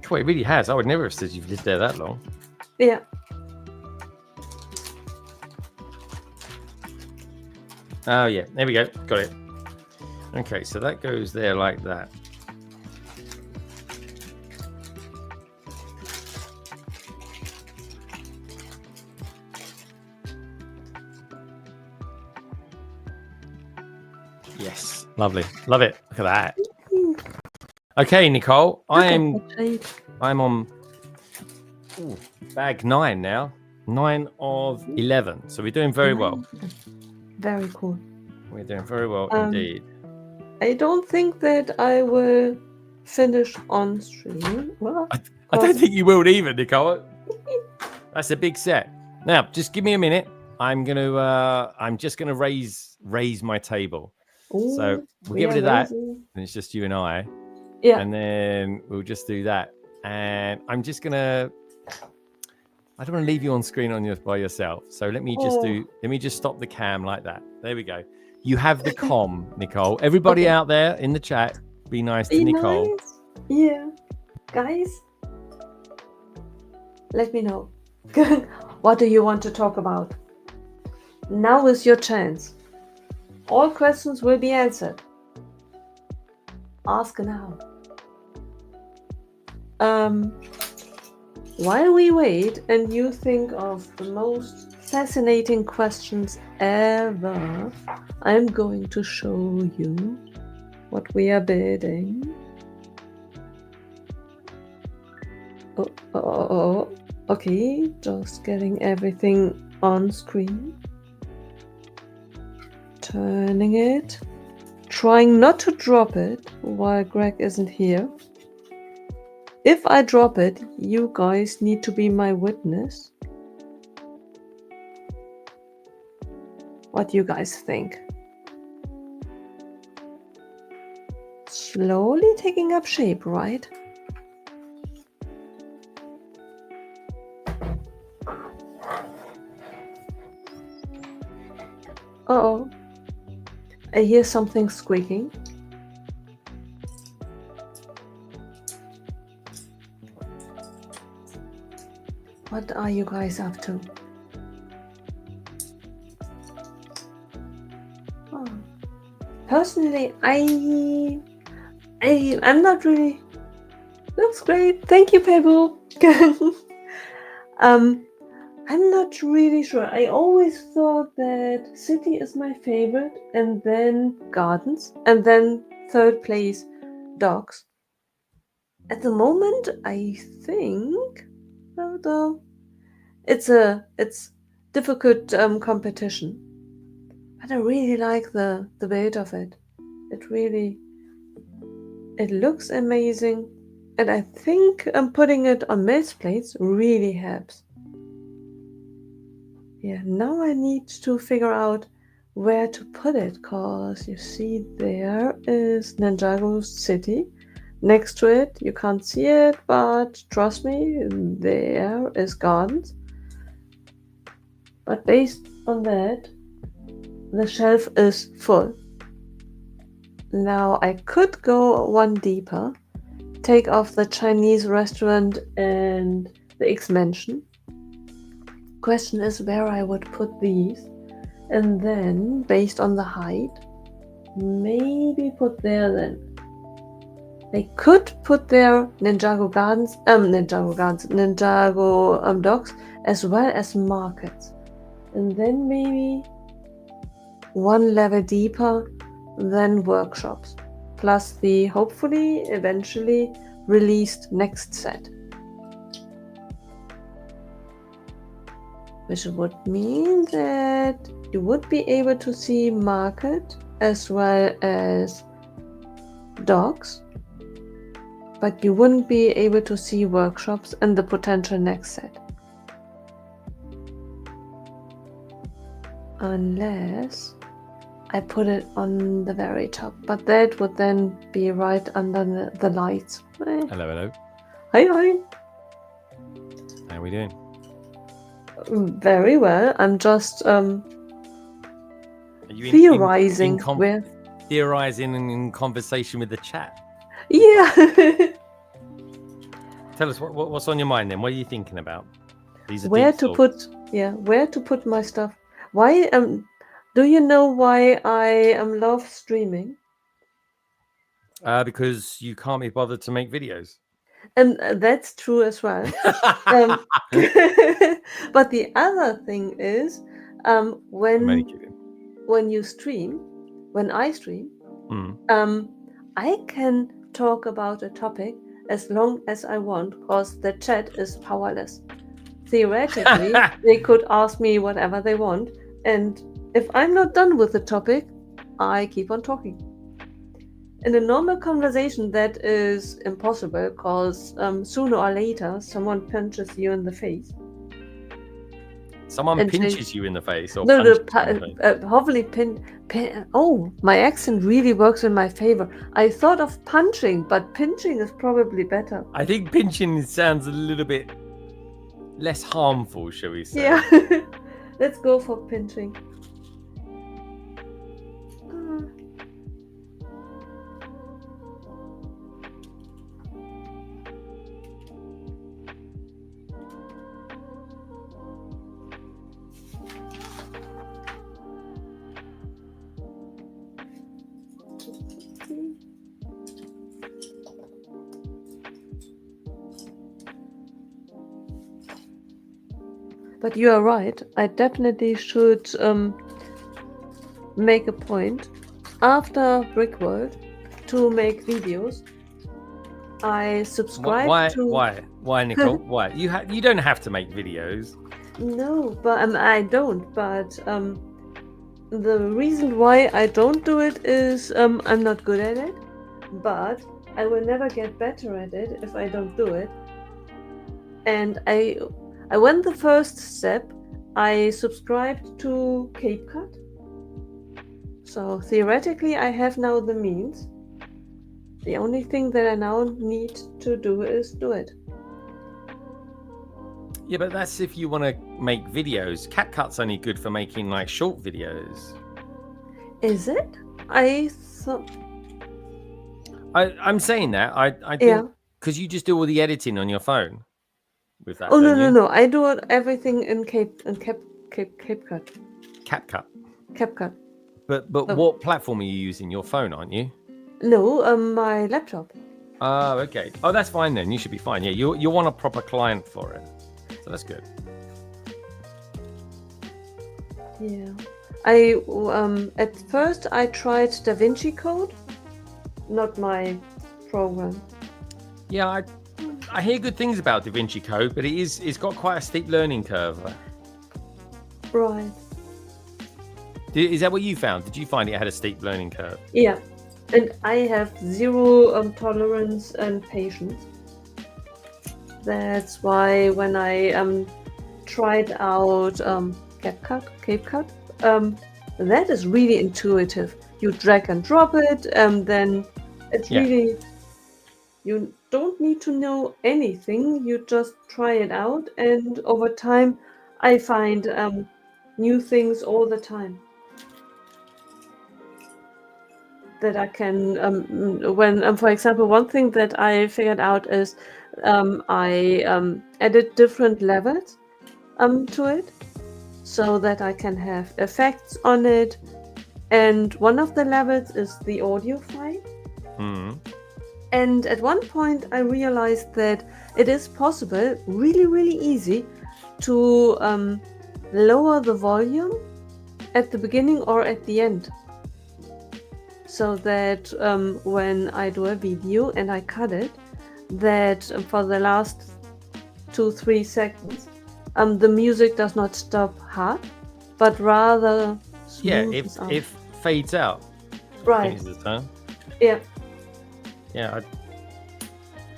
Well, it really has. I would never have said you've lived there that long. Yeah. Oh, yeah. There we go. Got it. Okay, so that goes there like that. Yes. Lovely. Love it. Look at that. Okay, Nicole. I'm on bag 9 now. 9 of 11. So we're doing very well. Very cool. We're doing very well indeed. I don't think that I will finish on stream. Well, I don't think you will either, Nicole. That's a big set. Now, just give me a minute. I'm just gonna raise my table. Ooh, so we'll get rid of that, and it's just you and I. Yeah. And then we'll just do that. And I'm just gonna. I don't want to leave you on screen by yourself. So let me just stop the cam like that. There we go. You have the comm, Nicole. Everybody out there in the chat, be nice to Nicole. Nice. Yeah. Guys, let me know. What do you want to talk about? Now is your chance. All questions will be answered. Ask now. While we wait and you think of the most fascinating questions ever, I'm going to show you what we are building. Oh, okay, just getting everything on screen. Turning it. Trying not to drop it while Greg isn't here. If I drop it, you guys need to be my witness. What do you guys think? Slowly taking up shape, right? Uh-oh. I hear something squeaking. What are you guys up to? Oh. Personally, I'm not really. Looks great. Thank you, Pebble. I'm not really sure. I always thought that city is my favorite, and then gardens, and then third place dogs. At the moment, I think, although it's difficult competition, but I really like the build of it. It looks amazing, and I think putting it on milk plates really helps. Yeah, now I need to figure out where to put it, cause you see there is Ninjago City. Next to it, you can't see it, but trust me, there is gardens. But based on that, the shelf is full. Now I could go one deeper, take off the Chinese restaurant and the X-Mansion. Question is where I would put these, and then based on the height, maybe put there then. They could put their Ninjago dogs as well as markets, and then maybe one level deeper than workshops, plus the hopefully eventually released next set. Which would mean that you would be able to see market as well as dogs, but you wouldn't be able to see workshops and the potential next set. Unless I put it on the very top, but that would then be right under the lights. Hello. Hi. How are we doing? Very well. I'm just theorizing. Theorizing and in conversation with the chat. Yeah. Tell us what's on your mind then. What are you thinking about? These are where to put my stuff. Why do you know why I love streaming? Because you can't be bothered to make videos. And that's true as well. But the other thing is, when I stream, I can talk about a topic as long as I want, because the chat is powerless. Theoretically, they could ask me whatever they want, and if I'm not done with the topic, I keep on talking. In a normal conversation, that is impossible, because sooner or later, someone punches you in the face. Someone pinches you in the face? Or hopefully oh, my accent really works in my favor. I thought of punching, but pinching is probably better. I think pinching sounds a little bit less harmful, shall we say? Yeah. Let's go for pinching. But you are right. I definitely should make a point after Brick World to make videos. I subscribe to. Why, Nicole? Why you don't have to make videos. No, but I don't. But the reason why I don't do it is I'm not good at it. But I will never get better at it if I don't do it. And I went the first step. I subscribed to CapCut. So theoretically, I have now the means. The only thing that I now need to do is do it. Yeah, but that's if you want to make videos. CapCut's only good for making like short videos. Is it? I thought. I'm saying that. I think because you just do all the editing on your phone with that. Oh no! I do everything in CapCut. CapCut. But what platform are you using? Your phone, aren't you? No, my laptop. Oh, okay. Oh, that's fine then. You should be fine. Yeah, you want a proper client for it, so that's good. Yeah, I at first I tried DaVinci Code, not my program. Yeah, I hear good things about DaVinci Code, but it's got quite a steep learning curve. Right. Is that what you found? Did you find it had a steep learning curve? Yeah. And I have zero tolerance and patience. That's why when I tried out CapCut, that is really intuitive. You drag and drop it, and then it's really, you don't need to know anything. You just try it out, and over time, I find new things all the time. That I can, when, for example, one thing that I figured out is I added different levels to it so that I can have effects on it. And one of the levels is the audio file. Mm-hmm. And at one point I realized that it is possible, really, really easy, to lower the volume at the beginning or at the end. So that when I do a video and I cut it, that for the last 2-3 seconds, the music does not stop hard, but rather smooths out. It fades out. Right. The term. Yeah. Yeah,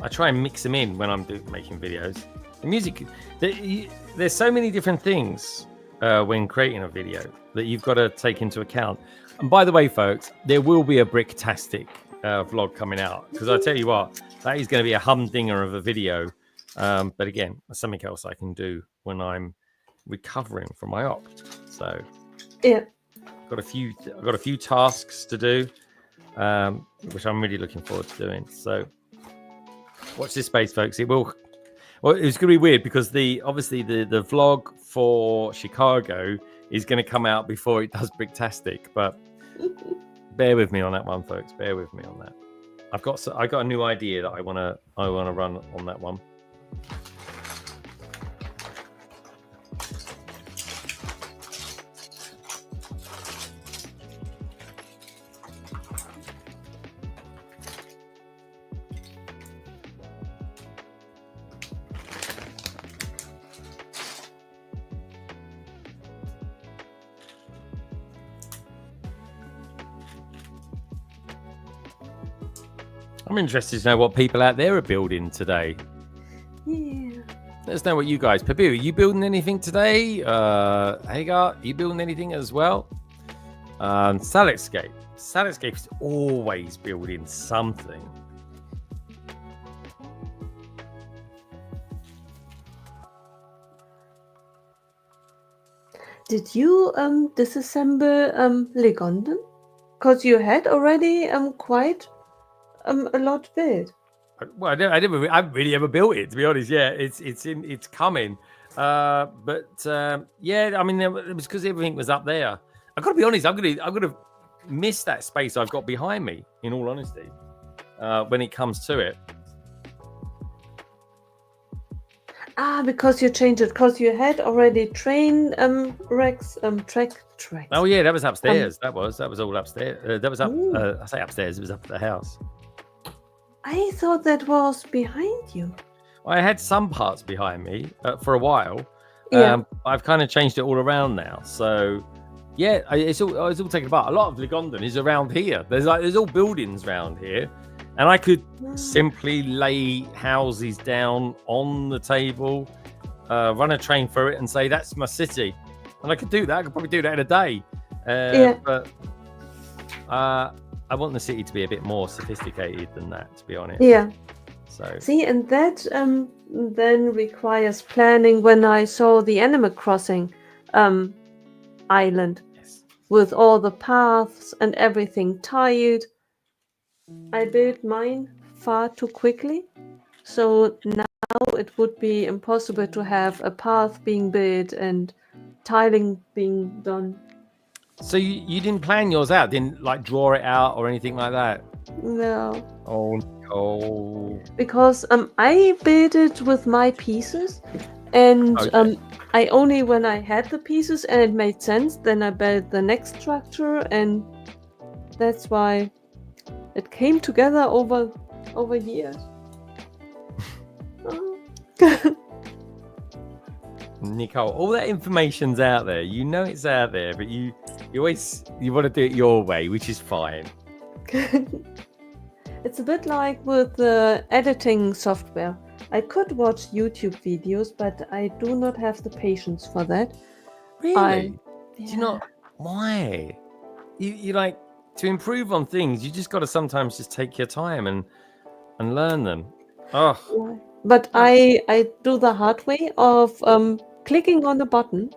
I try and mix them in when I'm making videos. The music, there's so many different things when creating a video that you've got to take into account. And by the way, folks, there will be a Bricktastic vlog coming out, because I tell you what, that is going to be a humdinger of a video. But again, that's something else I can do when I'm recovering from my op. So yeah, I've got a few tasks to do, which I'm really looking forward to doing. So watch this space, folks. It was going to be weird because obviously the vlog for Chicago is going to come out before it does Bricktastic, but bear with me on that one, folks. Bear with me on that. I got a new idea that I want to run on that one. I'm interested to know what people out there are building today. Yeah. Let us know what you guys. Pabu, are you building anything today? Hagar, are you building anything as well? Saletscape. Saletscape is always building something. Did you disassemble Legonden? Because you had already quite a lot built. Well, I haven't really ever built it, to be honest. Yeah, it's coming. Yeah, I mean, it was because everything was up there. I've got to be honest. I'm gonna miss that space I've got behind me. In all honesty, when it comes to it. Because you changed it. Because you had already train tracks. Oh yeah, that was upstairs. That was all upstairs. That was up. I say upstairs. It was up at the house. I thought that was behind you. I had some parts behind me for a while. Yeah. I've kind of changed it all around now. So yeah, it's all taken apart. A lot of London is around here. There's all buildings around here, and I could simply lay houses down on the table, run a train through it, and say that's my city. And I could do that. I could probably do that in a day. But I want the city to be a bit more sophisticated than that, to be honest. Yeah. So see, and that then requires planning. When I saw the Animal Crossing island with all the paths and everything tiled, I built mine far too quickly. So now it would be impossible to have a path being built and tiling being done. So you didn't plan yours out? Didn't like draw it out or anything like that? No. Oh. Because I built it with my pieces, and I only when I had the pieces and it made sense, then I built the next structure, and that's why it came together over years. Nicole, all that information's out there. You know it's out there, but you want to do it your way, which is fine. It's a bit like with the editing software. I could watch YouTube videos, but I do not have the patience for that. Really? Do you not? Why? You like to improve on things. You just got to sometimes just take your time and learn them. Oh. But I do the hard way of clicking on the button,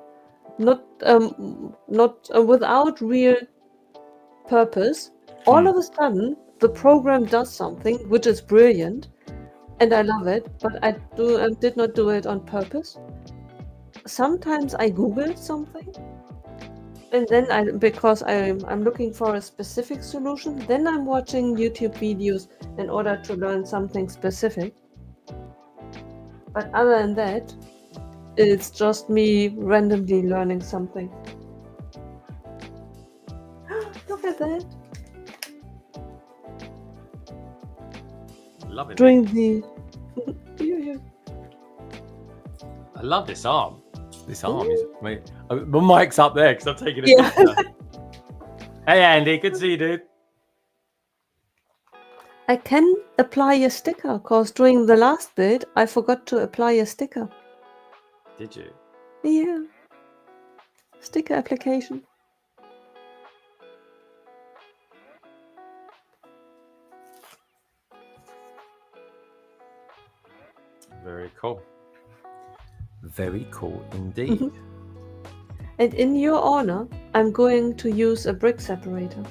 not without real purpose. All of a sudden, the program does something which is brilliant, and I love it. But I did not do it on purpose. Sometimes I Google something, and then because I'm looking for a specific solution, then I'm watching YouTube videos in order to learn something specific. But other than that, it's just me randomly learning something. Look at that. Love it. During the I love this arm. This arm is my mic's up there because I'm taking a picture. Hey Andy, good to see you, dude. I can apply a sticker because during the last bit I forgot to apply a sticker. Did you? Yeah. Sticker application. Very cool. Very cool indeed. And in your honor, I'm going to use a brick separator.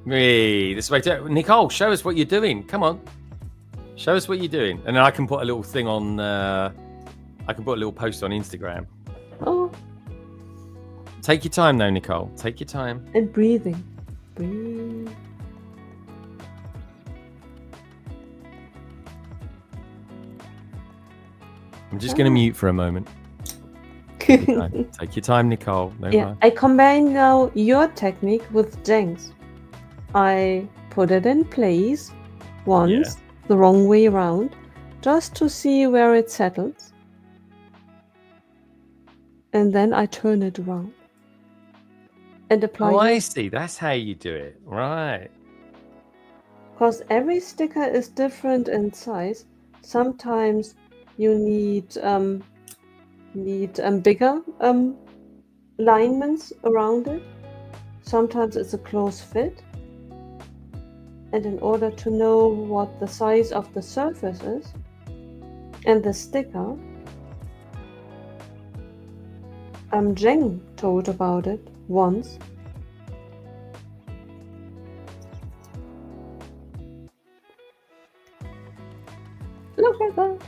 Hey, this way to Nicole, show us what you're doing. Come on. Show us what you're doing. And then I can put a little thing on I can put a little post on Instagram. Oh. Take your time though, Nicole. Take your time. And breathing. Breathe. I'm just going to mute for a moment. Take your time, Nicole. No rush. I combine now your technique with Jang's. I put it in place once, the wrong way around, just to see where it settles. And then I turn it around. And apply. Oh, I see. That's how you do it. Right. Because every sticker is different in size. Sometimes you need bigger alignments around it. Sometimes it's a close fit. And in order to know what the size of the surface is and the sticker, Jang told about it once. Look at that.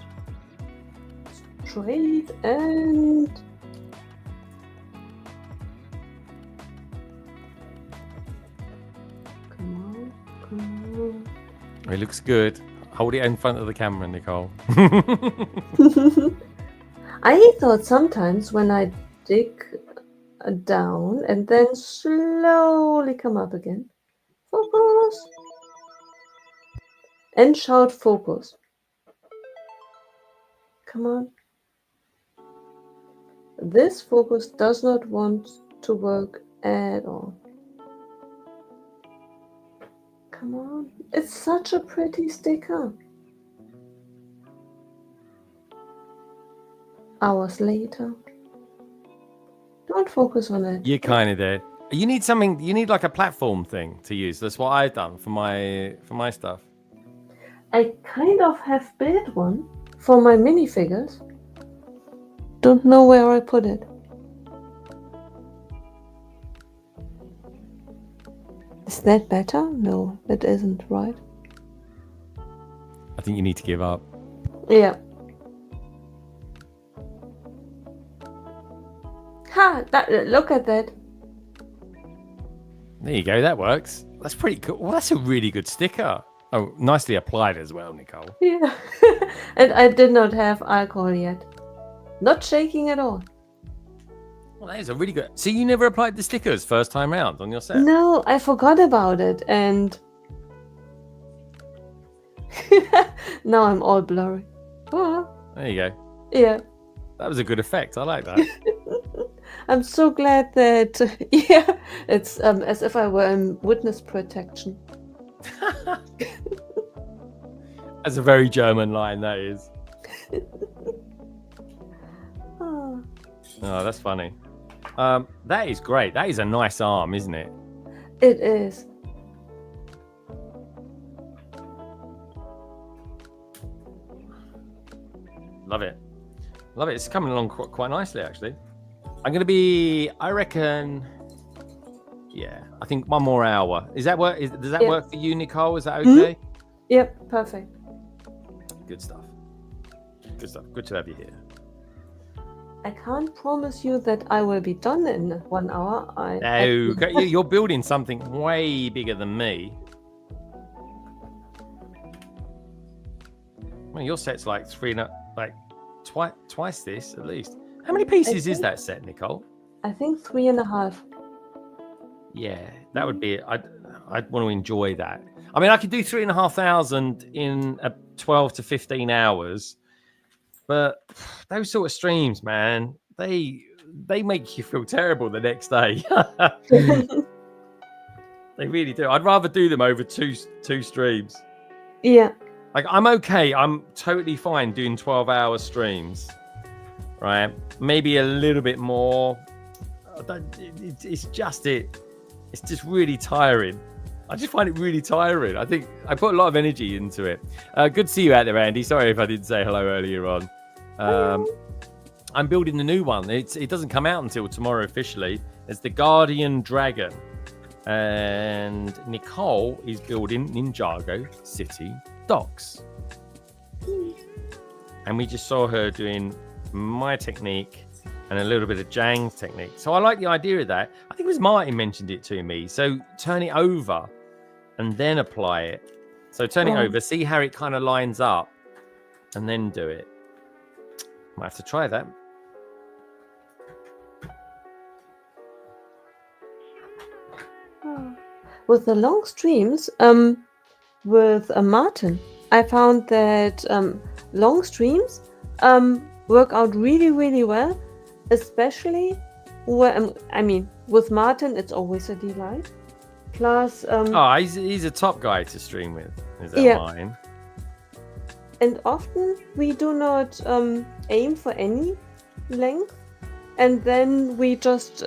Straight and come on. It looks good. Hold it in front of the camera, Nicole. I thought sometimes when I dig down and then slowly come up again, focus, and shout focus. Come on. This focus does not want to work at all. Come on. It's such a pretty sticker. Hours later. Don't focus on it. You're kind of there. You need something. You need like a platform thing to use. That's what I've done for my stuff. I kind of have built one for my minifigures. Don't know where I put it. Is that better? No, that isn't, right? I think you need to give up. Yeah. Ha! Look at that. There you go. That works. That's pretty cool. Well, that's a really good sticker. Oh, nicely applied as well, Nicole. Yeah. And I did not have alcohol yet. Not shaking at all. Well, that is a really good... So you never applied the stickers first time round on your set? No, I forgot about it, and now I'm all blurry. Oh, There you go. yeah. That was a good effect. I like that. I'm so glad that, yeah, it's as if I were in witness protection. That's a very German line, that is. Oh, Oh, that's funny. That is great. That is a nice arm, isn't it? it is. Love it. Love it. It's coming along quite nicely, actually. I'm going to be, I reckon, yeah, I think 1 more hour. Is that work? Does that work for you, Nicole? Is that okay? Yep, perfect. Good stuff. Good stuff. Good to have you here. I can't promise you that I will be done in 1 hour. No, you're building something way bigger than me. Well, your set's like twice this at least. How many pieces is that set, Nicole? I think 3.5. Yeah, that would be. I'd want to enjoy that. I mean, I could do 3,500 in 12 to 15 hours, but those sort of streams, man, they make you feel terrible the next day. They really do. I'd rather do them over two streams. Yeah. Like, I'm okay. I'm totally fine doing 12-hour streams, right? Maybe a little bit more. It's just really tiring. I just find it really tiring. I think I put a lot of energy into it. Good to see you out there, Andy. Sorry if I didn't say hello earlier on. I'm building the new one. It doesn't come out until tomorrow officially. It's the Guardian Dragon. And Nicole is building Ninjago City Docks. And we just saw her doing my technique and a little bit of Jang's technique. So I like the idea of that. I think it was Martin mentioned it to me. So turn it over and then apply it. So turn it over, see how it kind of lines up, and then do it. Might have to try that. With the long streams, with Martin, I found that long streams work out really, really well, especially where, with Martin, it's always a delight. Plus, he's a top guy to stream with. Is that Martin? And often we do not aim for any length, and then we just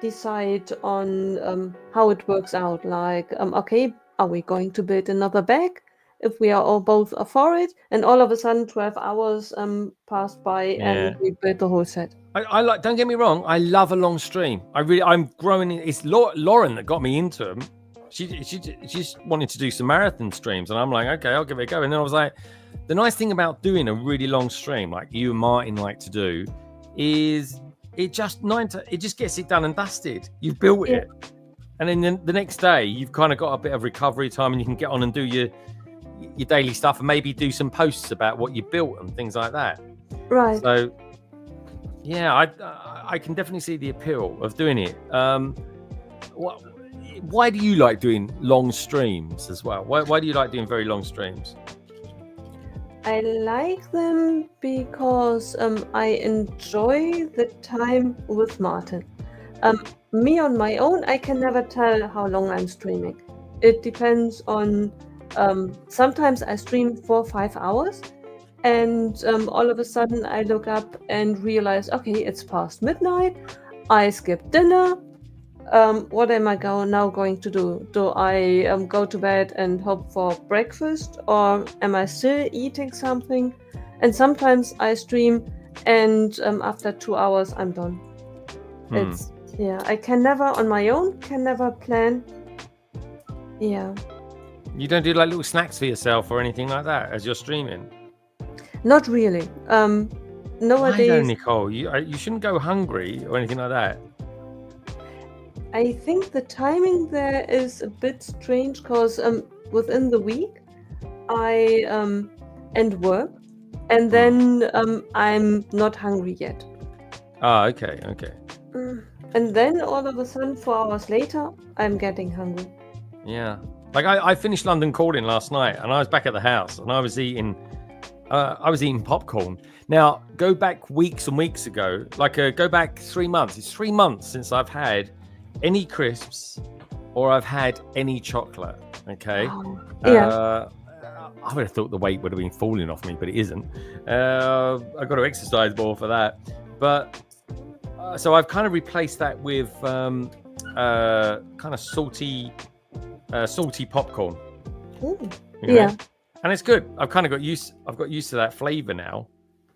decide on how it works out. Like, okay, are we going to build another bag? If we are all both for it, and all of a sudden 12 hours passed by and we built the whole set. I like. Don't get me wrong. I love a long stream. I'm growing. It's Lauren that got me into them. She just wanted to do some marathon streams, and I'm like, okay, I'll give it a go. And then I was like, the nice thing about doing a really long stream, like you and Martin like to do, is it just gets it done and dusted. You've built it, and then the next day you've kind of got a bit of recovery time, and you can get on and do your daily stuff, and maybe do some posts about what you built and things like that. Right. So Yeah, I can definitely see the appeal of doing it. Why do you like doing long streams as well? Why do you like doing very long streams? I like them because I enjoy the time with Martin. Me on my own, I can never tell how long I'm streaming. It depends on, sometimes I stream 4 or 5 hours, and all of a sudden I look up and realize, okay, it's past midnight, I skipped dinner. What am I now going to do? Do I go to bed and hope for breakfast, or am I still eating something? And sometimes I stream, and after 2 hours I'm done. It's I can never on my own plan. Yeah. You don't do like little snacks for yourself or anything like that as you're streaming? Not really. Nowadays. Why though, Nicole? You shouldn't go hungry or anything like that. I think the timing there is a bit strange because within the week I end work, and then I'm not hungry yet. Ah, okay. And then all of a sudden, 4 hours later, I'm getting hungry. Yeah. Like I finished London Calling last night, and I was back at the house, and I was eating popcorn. Now, go back weeks and weeks ago, go back 3 months. It's 3 months since I've had any crisps or I've had any chocolate. Okay. Oh, yeah. I would have thought the weight would have been falling off me, but it isn't. I've got to exercise more for that. But so I've kind of replaced that with kind of salty popcorn. Ooh, you know? yeah. And it's good. I've got used to that flavor now.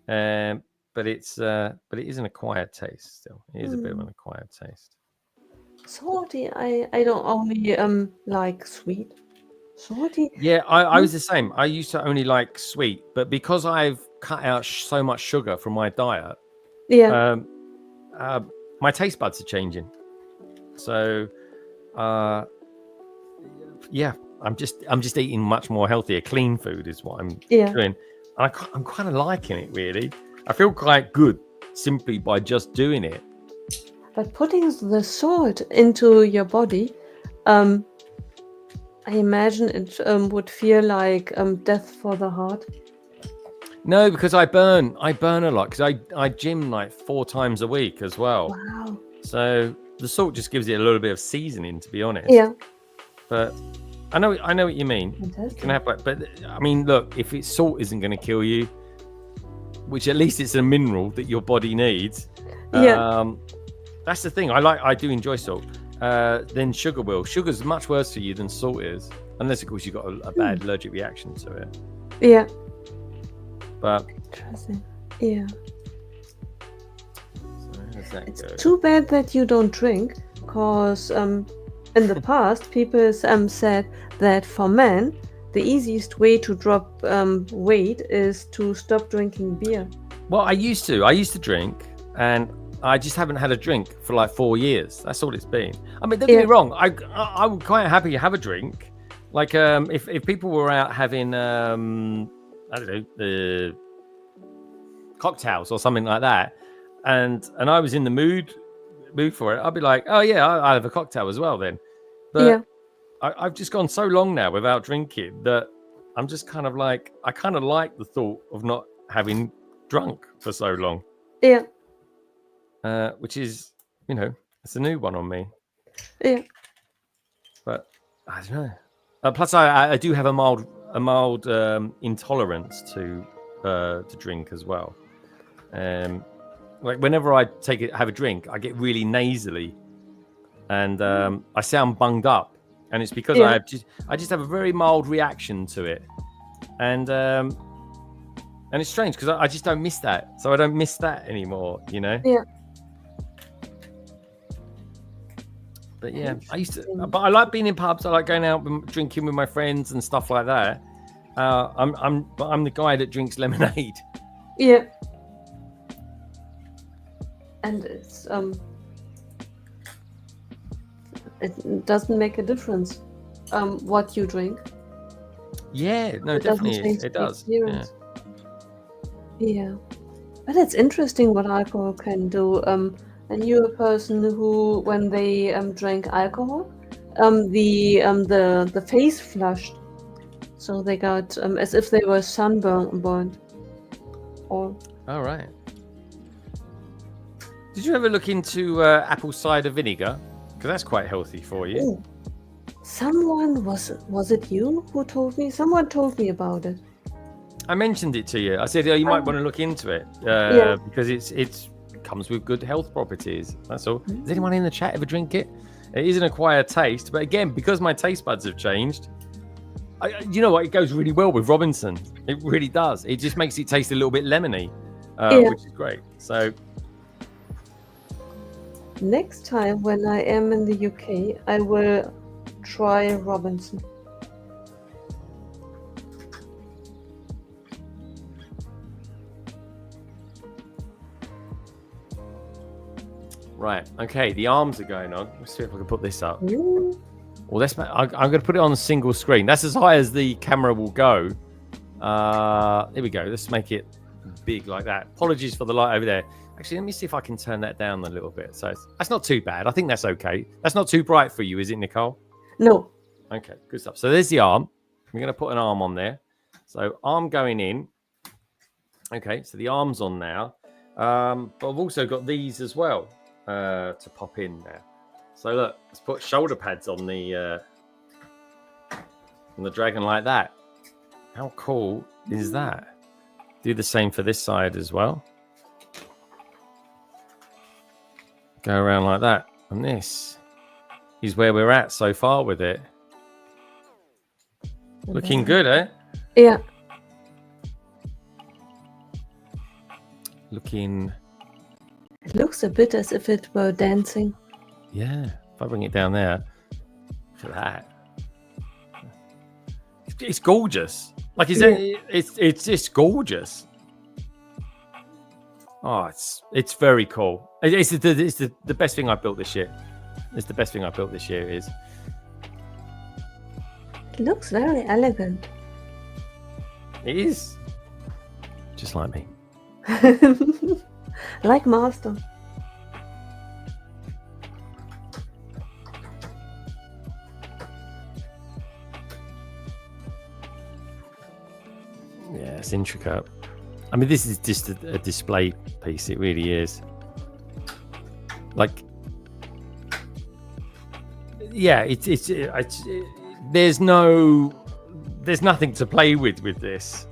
But it is an acquired taste still. It is a bit of an acquired taste. Salty, I don't only like sweet. Salty. Yeah, I was the same. I used to only like sweet, but because I've cut out so much sugar from my diet, my taste buds are changing. So, yeah, I'm just eating much more healthier, clean food is what I'm doing. And I'm kind of liking it, really. I feel quite good simply by just doing it. But putting the salt into your body, I imagine it would feel like death for the heart. No, because I burn a lot because I gym like 4 times a week as well. Wow. So the salt just gives it a little bit of seasoning, to be honest. Yeah. But I know what you mean. Fantastic. You can have but I mean, look, if salt isn't going to kill you, which at least it's a mineral that your body needs. That's the thing. I do enjoy salt. Then sugar will. Sugar's much worse for you than salt is, unless of course you've got a bad allergic reaction to it. Yeah. But interesting. Yeah. So it's too bad that you don't drink, because in the past people said that for men the easiest way to drop weight is to stop drinking beer. Well, I used to drink, and I just haven't had a drink for like 4 years. That's all it's been. I mean, don't get me wrong. I would quite happy to have a drink. Like if people were out having I don't know, cocktails or something like that, and I was in the mood for it, I'd be like, oh yeah, I'll have a cocktail as well then. But I've just gone so long now without drinking that I'm just kind of like, I kind of like the thought of not having drunk for so long. Yeah. Which is, it's a new one on me. Yeah. But I don't know. Plus, I do have a mild intolerance to drink as well. Like whenever I have a drink, I get really nasally, and I sound bunged up, and it's because I just have a very mild reaction to it, and it's strange because I just don't miss that. So I don't miss that anymore, Yeah. But yeah, I used to. But I like being in pubs. I like going out and drinking with my friends and stuff like that. I'm the guy that drinks lemonade. Yeah. And it's it doesn't make a difference what you drink. Yeah, no, definitely it does. Yeah. But it's interesting what alcohol can do. I knew a person who, when they drank alcohol, the face flushed, so they got as if they were sunburned. Or all right. Did you ever look into apple cider vinegar? Because that's quite healthy for you. Ooh. Someone was it you who told me? Someone told me about it. I mentioned it to you. I said, you might want to look into it because it's comes with good health properties. That's all. Does anyone in the chat ever drink it? It is an acquired taste, but again, because my taste buds have changed, you know what? It goes really well with Robinson. It really does. It just makes it taste a little bit lemony, which is great. So next time when I am in the UK, I will try Robinson. Right. Okay. The arms are going on. Let's see if I can put this up. Ooh. Well, I'm going to put it on a single screen. That's as high as the camera will go. Here we go. Let's make it big like that. Apologies for the light over there. Actually, let me see if I can turn that down a little bit. So that's not too bad. I think that's okay. That's not too bright for you, is it, Nicole? No. Okay. Good stuff. So there's the arm. We're going to put an arm on there. So arm going in. Okay. So the arm's on now. But I've also got these as well. To pop in there. So look, let's put shoulder pads on the dragon like that. How cool is that? Do the same for this side as well. Go around like that. And this is where we're at so far with it. Looking good, eh? Yeah. Looking... It looks a bit as if it were dancing. Yeah, if I bring it down there, look at that. It's gorgeous. Like it's just gorgeous. Oh, it's very cool. It's the best thing I built this year. It's the best thing I built this year. Is it looks very elegant. It is just like me. Like Master. Yeah, it's intricate. I mean, this is just a display piece. It really is. Like, yeah, it's there's nothing to play with this.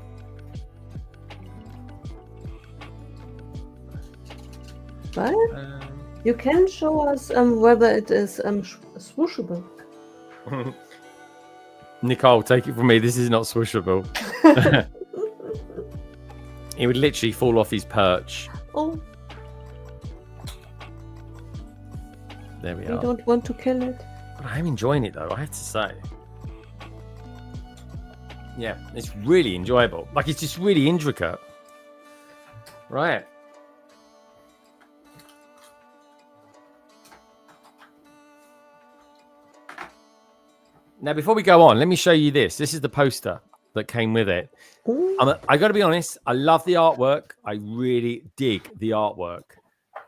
But you can show us whether it is swooshable. Nicole, take it from me. This is not swooshable. He would literally fall off his perch. Oh. There we are. I don't want to kill it. I'm enjoying it though, I have to say. Yeah, it's really enjoyable. Like, it's just really intricate. Right. Now, before we go on, let me show you this. This is the poster that came with it. I got to be honest, I love the artwork. I really dig the artwork.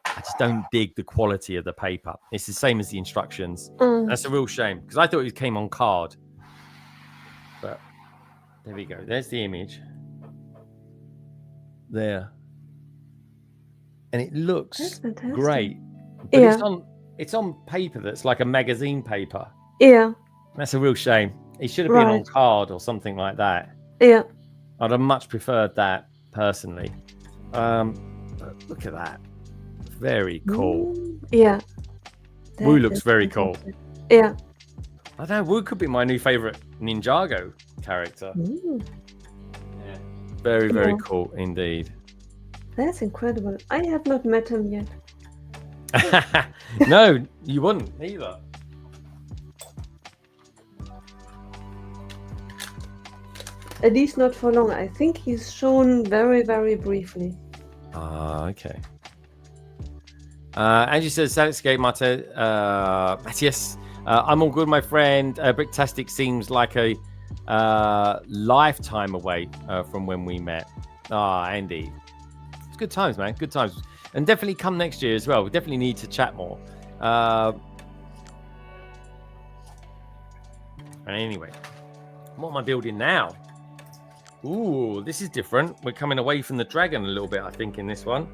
I just don't dig the quality of the paper. It's the same as the instructions. That's a real shame, because I thought it came on card. But there we go. There's the image. There. And it looks great. But yeah. It's on paper that's like a magazine paper. Yeah. That's a real shame. It should have been on card or something like that. Yeah. I'd have much preferred that personally. But look at that. Very cool. Yeah. Wu looks very cool. Yeah. I don't know. Wu could be my new favorite Ninjago character. Yeah. Very, very cool indeed. That's incredible. I have not met him yet. No, you wouldn't either. At least not for long. I think he's shown very, very briefly. Okay. Angie says, Saletscape, Matthias. I'm all good, my friend. Bricktastic seems like a lifetime away from when we met. Andy. It's good times, man. Good times. And definitely come next year as well. We definitely need to chat more. And anyway, what am I building now? Ooh, this is different. We're coming away from the dragon a little bit, I think, in this one.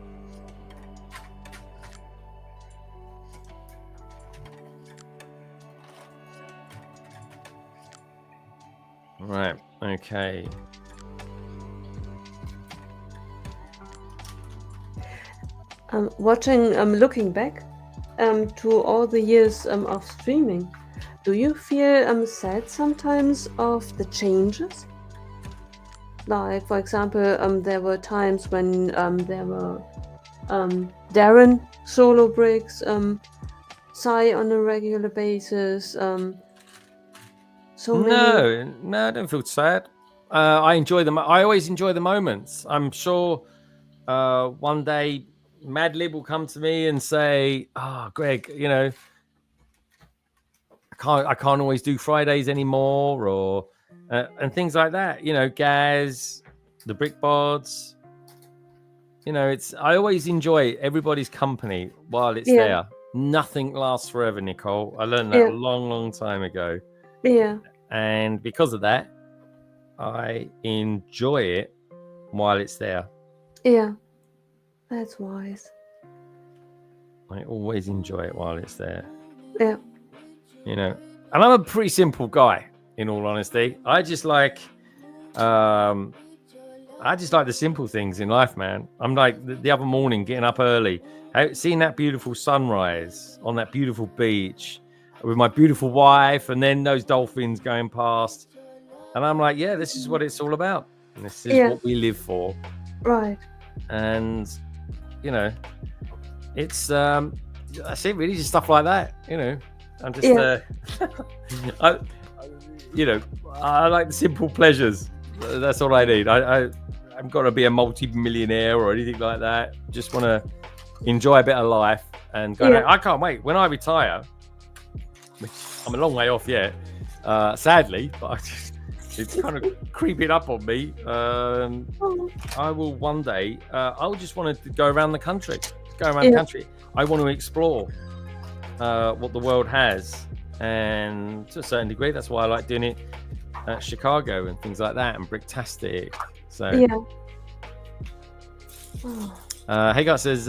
Right. Okay. Looking back to all the years of streaming, do you feel sad sometimes of the changes? Like, for example, there were times when there were Darren solo breaks, Sai on a regular basis. No, I don't feel sad. I enjoy them. I always enjoy the moments. I'm sure one day Madlib will come to me and say, Greg, you know, I can't always do Fridays anymore, or and things like that. You know, Gaz, the Brickbods. You know, I always enjoy everybody's company while it's there. Nothing lasts forever, Nicole. I learned that a long time ago. Yeah. And because of that, I enjoy it while it's there. Yeah. That's wise. I always enjoy it while it's there. Yeah. You know, and I'm a pretty simple guy, in all honesty. I just like the simple things in life, man. I'm like the other morning, getting up early, seeing that beautiful sunrise on that beautiful beach with my beautiful wife, and then those dolphins going past. And I'm like, yeah, this is what it's all about. And this is what we live for. Right. And, you know, it's, that's it, really, just stuff like that, you know. I'm just, I like the simple pleasures. That's all I need. I haven't got to be a multi-millionaire or anything like that. Just want to enjoy a bit of life and go. I can't wait. When I retire, which I'm a long way off yet, sadly, but it's kind of creeping up on me. I will one day, I will just want to go around the country. The country. I want to explore what the world has, and to a certain degree, that's why I like doing it at Chicago and things like that, and Bricktastic. So Hagar says,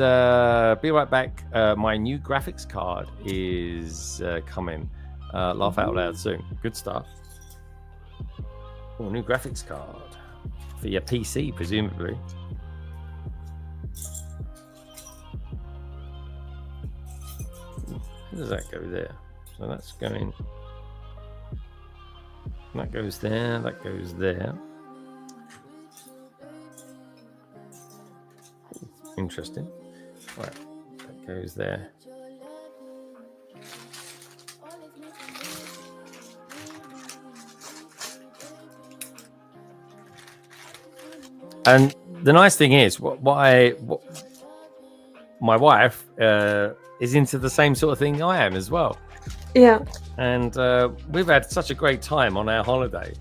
be right back. My new graphics card is coming. Laugh out loud soon. Good stuff. Oh, new graphics card for your PC, presumably. How does that go there? So that's going. That goes there. That goes there. Interesting. Right, that goes there. And the nice thing is, what my wife is into the same sort of thing I am as well. Yeah. And we've had such a great time on our holiday.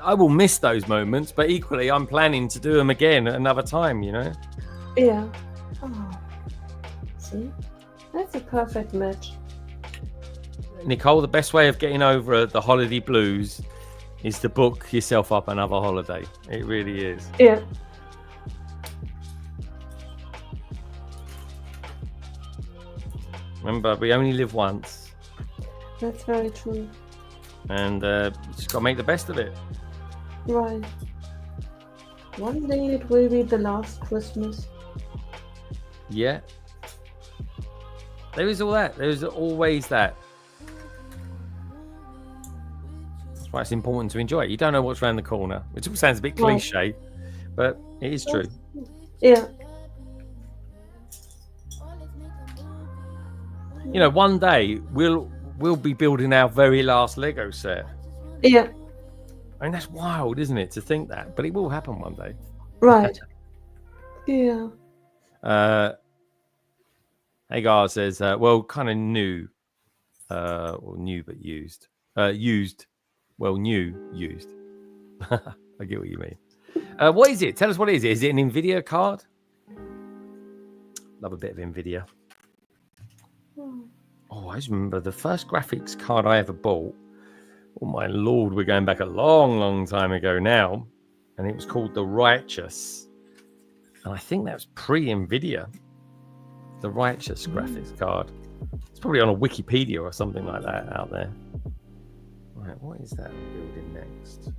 I will miss those moments, but equally, I'm planning to do them again at another time, you know? Yeah. Oh. See? That's a perfect match. Nicole, the best way of getting over the holiday blues is to book yourself up another holiday. It really is. Yeah. Remember, we only live once. That's very true. And just got to make the best of it. Right. One day it will be the last Christmas. Yeah. There is all that. There is always that. That's why it's important to enjoy it. You don't know what's around the corner, which all sounds a bit cliche, but it is true. Yeah. You know, one day we'll be building our very last Lego set. Yeah. I mean, that's wild, isn't it, to think that? But it will happen one day. Right. Yeah. Hagar says, well, kind of new. Or new but used. Used. Well, new, used. I get what you mean. What is it? Tell us what it is. Is it an NVIDIA card? Love a bit of NVIDIA. Oh, I just remember the first graphics card I ever bought. Oh my lord, we're going back a long time ago now. And it was called the Righteous. And I think that was pre-NVIDIA. The Righteous graphics card. It's probably on a Wikipedia or something like that out there. Right, what is that I'm building next?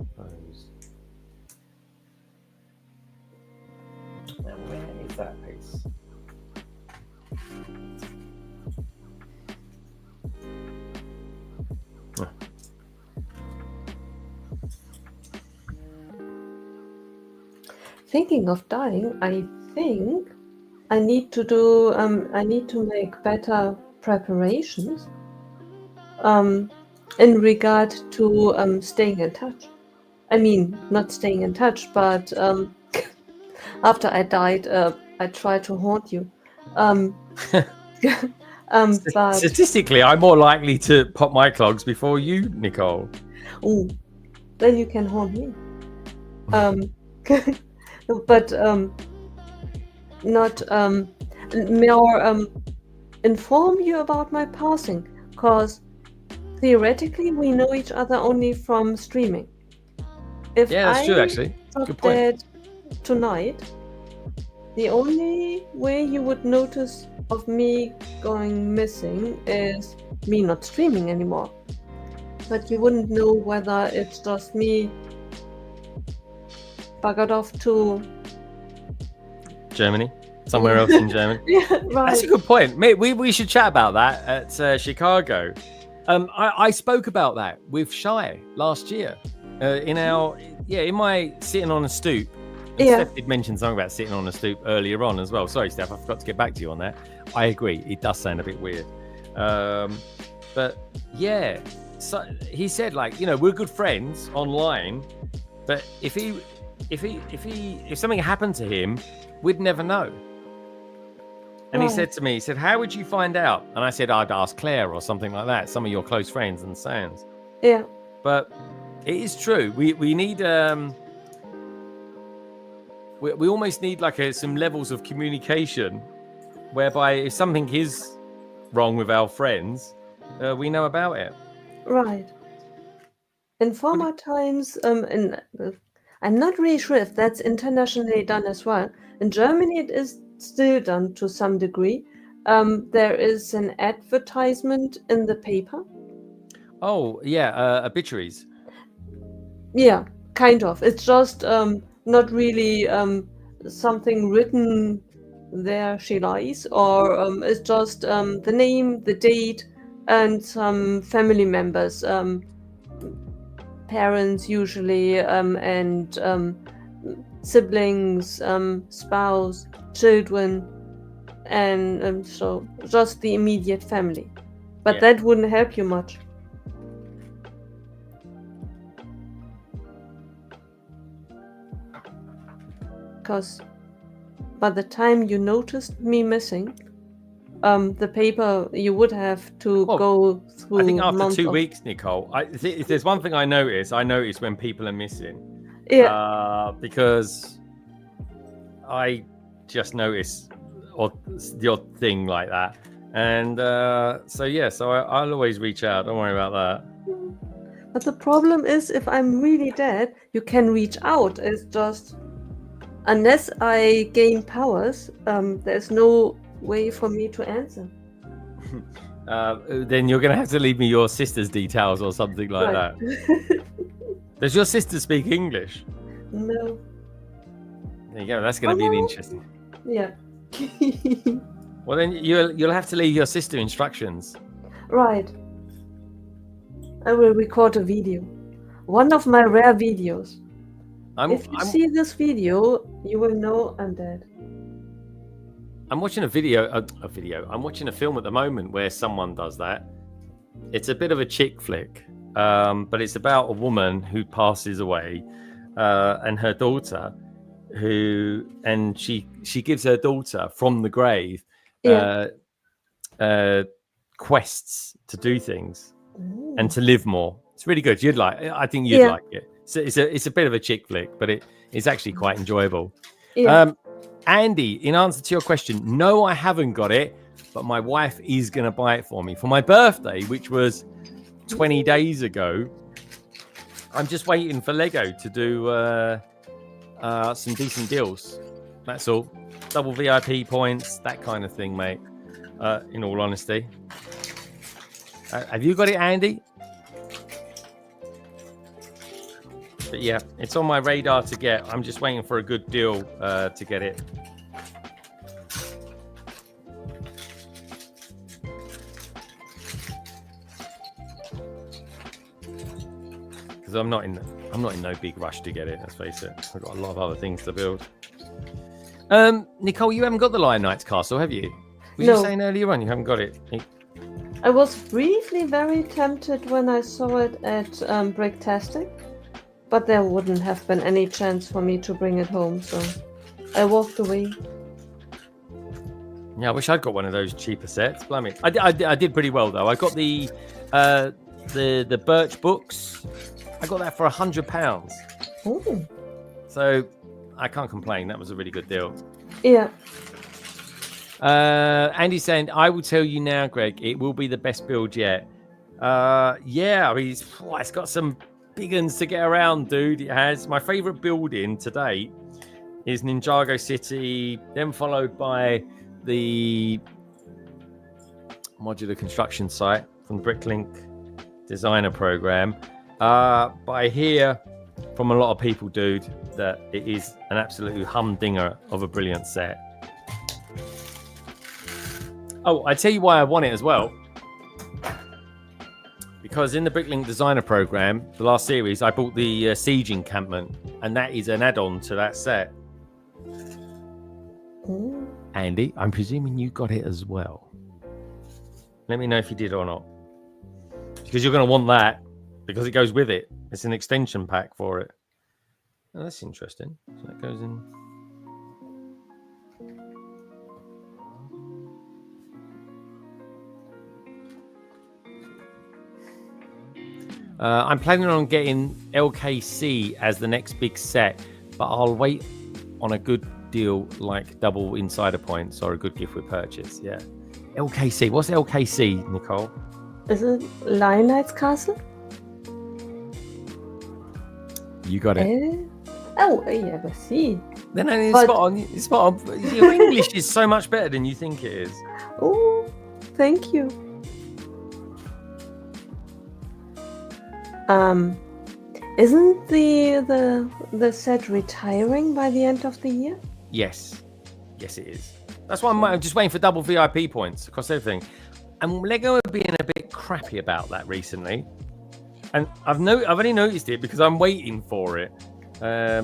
Now, where is that piece? Oh. Thinking of dying, I think I need to do. I need to make better preparations. In regard to staying in touch. I mean, not staying in touch, but after I died, I tried to haunt you. But statistically, I'm more likely to pop my clogs before you, Nicole. Oh, then you can haunt me. But not more inform you about my passing, because theoretically we know each other only from streaming. If that's true, actually. Good point. Dead tonight, the only way you would notice of me going missing is me not streaming anymore. But you wouldn't know whether it's just me buggered off to Germany, somewhere else in Germany. Yeah, right. That's a good point. Mate, we should chat about that at Chicago. I spoke about that with Shy last year in my sitting on a stoop. Steph did mention something about sitting on a stoop earlier on as well. Sorry, Steph, I forgot to get back to you on that. I agree, it does sound a bit weird. But yeah, so he said, like, you know, we're good friends online, but if something happened to him, we'd never know. And he said to me, he said, how would you find out? And I said, I'd ask Claire or something like that, some of your close friends and Sans. Yeah. But it is true. We need we almost need like some levels of communication whereby if something is wrong with our friends, we know about it. Right. In former times, I'm not really sure if that's internationally done as well. In Germany, it is still done to some degree. There is an advertisement in the paper. Oh, yeah, obituaries. Yeah, kind of. It's just not really something written there she lies, or it's just the name, the date, and some family members, parents usually, and siblings, spouse, children, and so just the immediate family. But that wouldn't help you much. Because by the time you noticed me missing, the paper, you would have to go through. I think after 2 weeks, Nicole, if there's one thing I notice when people are missing. Yeah. Because I just notice the odd thing like that. And so I'll always reach out. Don't worry about that. But the problem is, if I'm really dead, you can reach out. It's just, unless I gain powers, there's no way for me to answer. Then you're going to have to leave me your sister's details or something like that. Does your sister speak English? No. There you go. That's going to be an interesting. Yeah. Well, then you'll have to leave your sister instructions. Right. I will record a video. One of my rare videos. If you see this video, you will know I'm dead. I'm watching a video. I'm watching a film at the moment where someone does that. It's a bit of a chick flick, but it's about a woman who passes away, and her daughter, she gives her daughter from the grave quests to do things and to live more. It's really good. I think you'd like it. it's a bit of a chick flick, but it's actually quite enjoyable. Yeah. Andy, in answer to your question, no, I haven't got it, but my wife is going to buy it for me for my birthday, which was 20 days ago. I'm just waiting for Lego to do some decent deals. That's all. Double VIP points, that kind of thing, mate. In all honesty. Have you got it, Andy? But yeah, it's on my radar to get. I'm just waiting for a good deal to get it. Because I'm not in no big rush to get it. Let's face it. I've got a lot of other things to build. Nicole, you haven't got the Lion Knight's castle, have you? Were you saying earlier on you haven't got it? I was briefly very tempted when I saw it at Bricktastic, but there wouldn't have been any chance for me to bring it home, so I walked away. Yeah, I wish I'd got one of those cheaper sets. Blimey, I did pretty well though. I got the Birch books. I got that for £100. Ooh. So I can't complain. That was a really good deal. Yeah. Andy's saying, I will tell you now, Greg, it will be the best build yet. Yeah, I mean, it's got some big uns to get around, dude. It has. My favorite building to date is Ninjago City, then followed by the modular construction site from the Bricklink designer program. But I hear from a lot of people, dude, that it is an absolute humdinger of a brilliant set. Oh, I tell you why I want it as well. Because in the Bricklink designer program, the last series, I bought the Siege encampment, and that is an add-on to that set. Ooh. Andy, I'm presuming you got it as well. Let me know if you did or not. Because you're going to want that, because it goes with it. It's an extension pack for it. Oh, that's interesting. So that goes in. I'm planning on getting LKC as the next big set, but I'll wait on a good deal like double insider points or a good gift with purchase. Yeah. LKC. What's LKC, Nicole? Is it Lion Knight's castle? You got it. Oh, yeah, I see. Then it's spot on. Your English is so much better than you think it is. Oh, thank you. Isn't the set retiring by the end of the year? Yes, it is. That's why I'm just waiting for double VIP points across everything. And Lego are being a bit crappy about that recently. And I've only noticed it because I'm waiting for it. I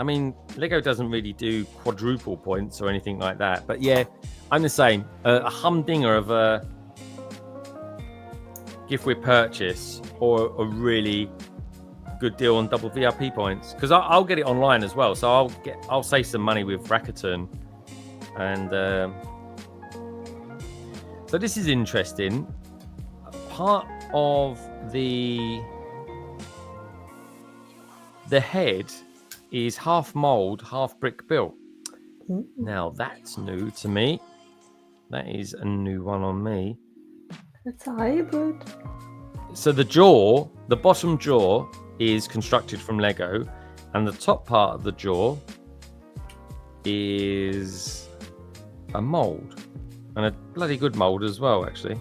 mean, Lego doesn't really do quadruple points or anything like that. But yeah, I'm the same. A humdinger of a gift with purchase or a really good deal on double VIP points, because I'll get it online as well. So I'll save some money with Rakuten, and so this is interesting. Part of the head is half mold, half brick built. Now that's new to me. That is a new one on me. It's a hybrid. So the bottom jaw is constructed from Lego, and the top part of the jaw is a mold, and a bloody good mold as well, actually.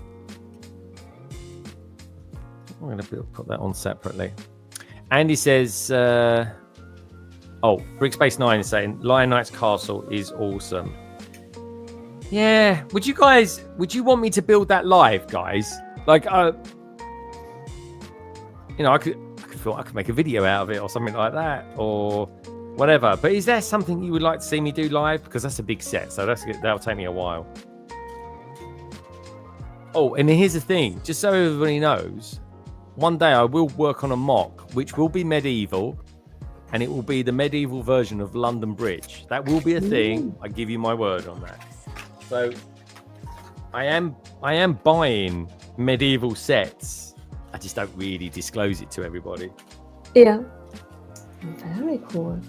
I'm going to put that on separately. Andy says, Brickspace 9 is saying Lion Knight's castle is awesome. Yeah, would you want me to build that live, guys? Like, I could make a video out of it or something like that, or whatever. But is there something you would like to see me do live? Because that's a big set, so that'll take me a while. Oh, and here's the thing, just so everybody knows, one day I will work on a mock, which will be medieval, and it will be the medieval version of London Bridge. That will be a thing. I give you my word on that. So I am buying medieval sets. I just don't really disclose it to everybody. Yeah. Very cool.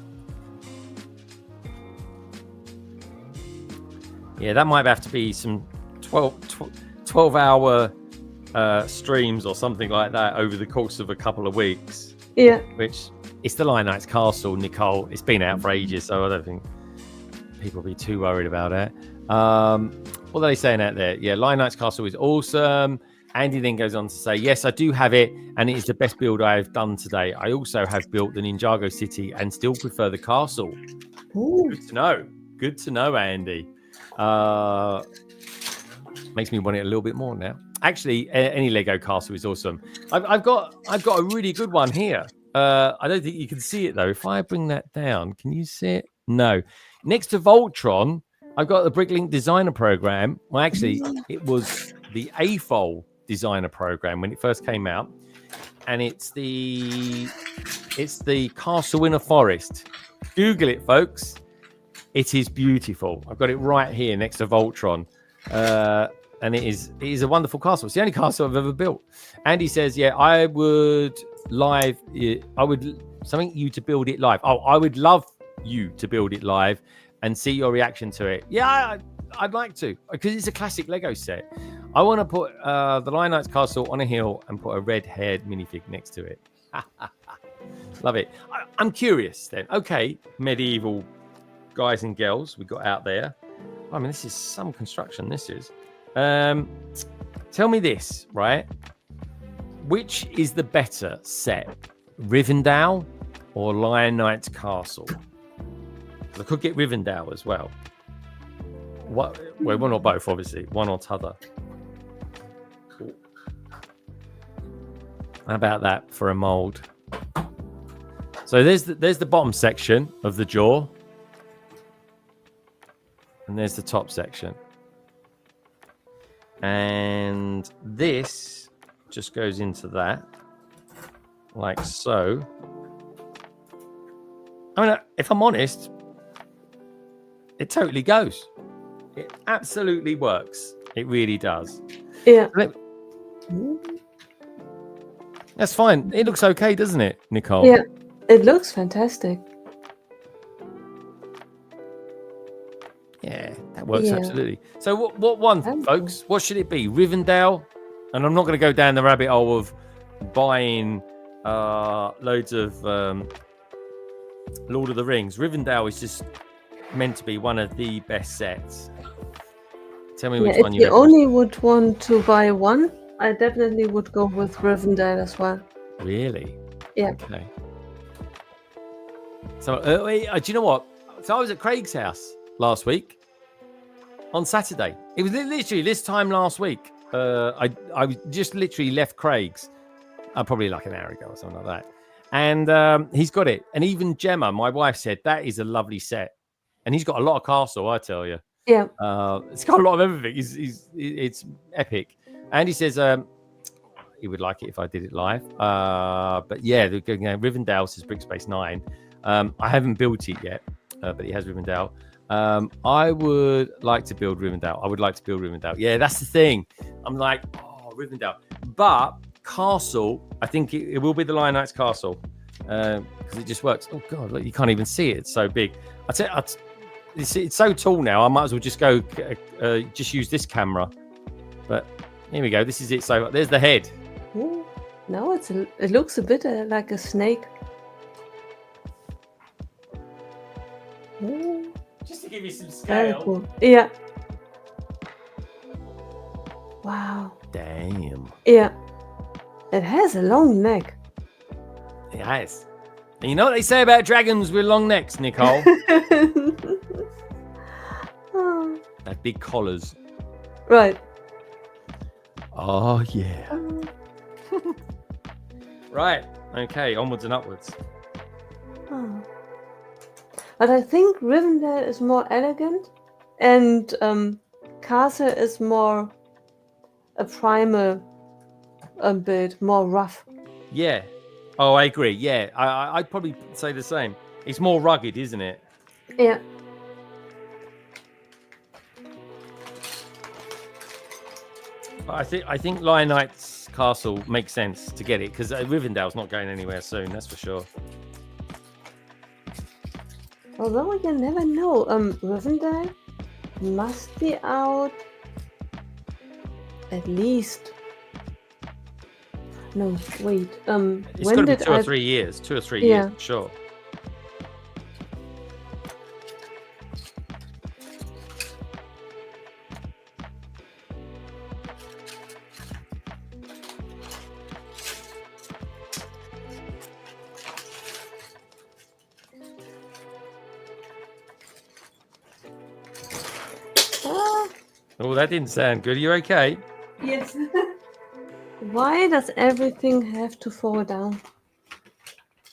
Yeah, that might have to be some 12-hour streams or something like that over the course of a couple of weeks. Yeah. Which, it's the Lion Knight's Castle, Nicole. It's been out for ages, so I don't think people will be too worried about it. What are they saying out there? Yeah, Lion Knight's Castle is awesome. Andy then goes on to say, yes, I do have it, and it is the best build I have done today. I also have built the Ninjago city and still prefer the castle. Ooh. Good to know. Good to know, Andy. Makes me want it a little bit more now. Actually, any Lego castle is awesome. I've got a really good one here. I don't think you can see it though. If I bring that down, can you see it? No. Next to Voltron, I've got the Bricklink Designer Program. Well, actually, it was the AFOL Designer Program when it first came out, and it's the Castle in a Forest. Google it, folks. It is beautiful. I've got it right here next to Voltron. And it is a wonderful castle. It's the only castle I've ever built. Andy says, yeah, I would something you to build it live. Oh, I would love you to build it live and see your reaction to it. Yeah, I'd like to, because it's a classic Lego set. I want to put the Lion Knight's Castle on a hill and put a red-haired minifig next to it. Love it. I'm curious then. Okay, medieval guys and girls we got out there. I mean, this is some construction, this is. Tell me this, right? Which is the better set, Rivendell or Lion Knight's Castle? I could get Rivendell as well. What? Well, one or both, obviously. One or t'other. How about that for a mold? So there's the bottom section of the jaw. And there's the top section. And this just goes into that, like so. I mean, if I'm honest, it totally goes. It absolutely works. It really does. Yeah. That's fine. It looks okay, doesn't it, Nicole? Yeah, it looks fantastic. Yeah, that works absolutely. So what one, folks? What should it be? Rivendell? And I'm not going to go down the rabbit hole of buying loads of Lord of the Rings. Rivendell is just meant to be one of the best sets. Tell me which one you only would want to buy one, I definitely would go with Rivendell as well. Really? Yeah. Okay. So, do you know what? So I was at Craig's house last week on Saturday. It was literally this time last week. I just literally left Craig's probably like an hour ago or something like that. And he's got it. And even Gemma, my wife, said that is a lovely set. And he's got a lot of castle, I tell you. Yeah. It's got a lot of everything. It's epic. And he says he would like it if I did it live. But yeah, Rivendell says Brickspace 9. I haven't built it yet, but he has Rivendell. I would like to build Rivendell. Yeah, that's the thing. I'm like, oh, Rivendell. But Castle, I think it will be the Lion Knight's Castle because it just works. Oh God, look, you can't even see it. It's so big. It's so tall now. I might as well just go, just use this camera. But here we go. This is it. So there's the head. Ooh, no, it looks a bit like a snake. Ooh. Just to give you some scale. Very cool. Yeah. Wow. Damn. Yeah. It has a long neck. It has. And you know what they say about dragons with long necks, Nicole? Oh. They have big collars. Right. Oh, yeah. Right. Okay, onwards and upwards. Oh. But I think Rivendell is more elegant and Castle is more a primal build, more rough. Yeah. Oh, I agree. Yeah, I'd probably say the same. It's more rugged, isn't it? Yeah. I think Lion Knight's castle makes sense to get it because Rivendell's not going anywhere soon. That's for sure. Although you never know, Rivendell must be out at least. No, wait. It's when got to be did 2 or 3 years. 2 or 3 Yeah. years, for sure. Oh, that didn't sound good. Are you okay? Yes. Why does everything have to fall down?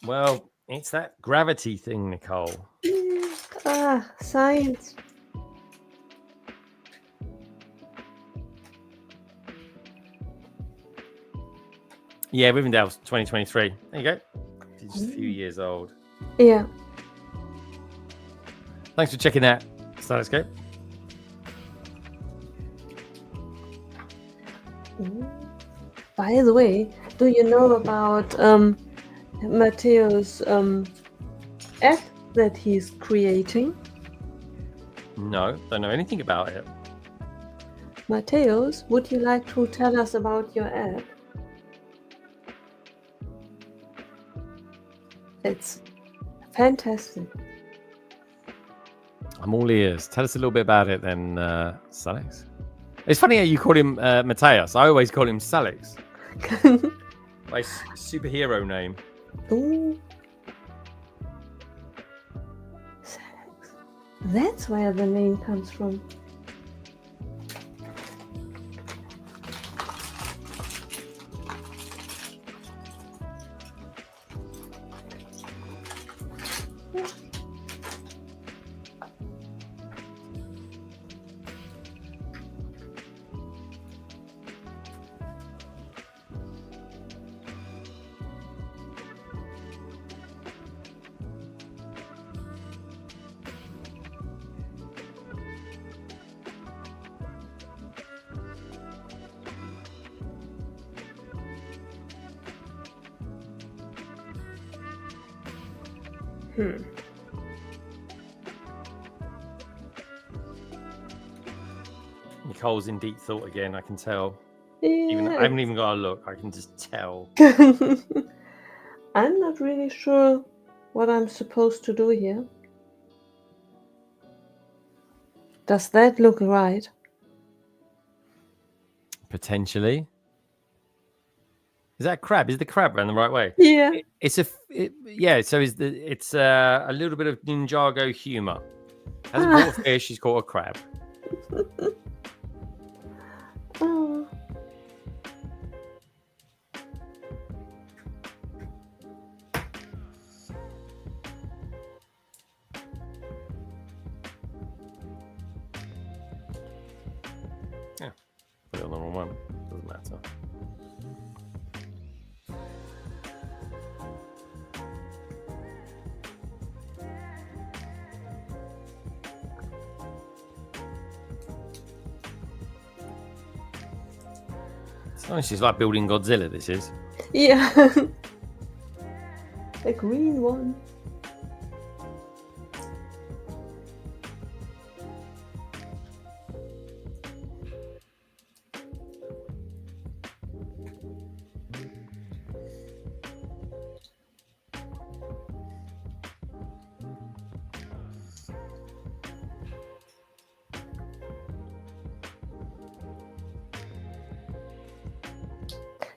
Well, it's that gravity thing, Nicole. Science. Yeah, Rivendell's 2023. There you go. He's just a few years old. Yeah. Thanks for checking that, Styloscope. By the way, do you know about Matteo's app that he's creating? No, don't know anything about it. Matteos, would you like to tell us about your app? It's fantastic. I'm all ears. Tell us a little bit about it then, Salix. It's funny how you call him Mateus. I always call him Salix. My superhero name. Ooh. Salix. That's where the name comes from. Nicole's in deep thought again, I can tell. Yeah. I haven't even got to look, I can just tell. I'm not really sure what I'm supposed to do here. Does that look right? Potentially. Is that a crab? Is the crab run the right way? Yeah. So it's a little bit of Ninjago humor. Hasn't caught a fish, she's caught a crab. Oh. Yeah, put it on the wrong one. Doesn't matter. Oh, she's like building Godzilla, this is. Yeah. A green one.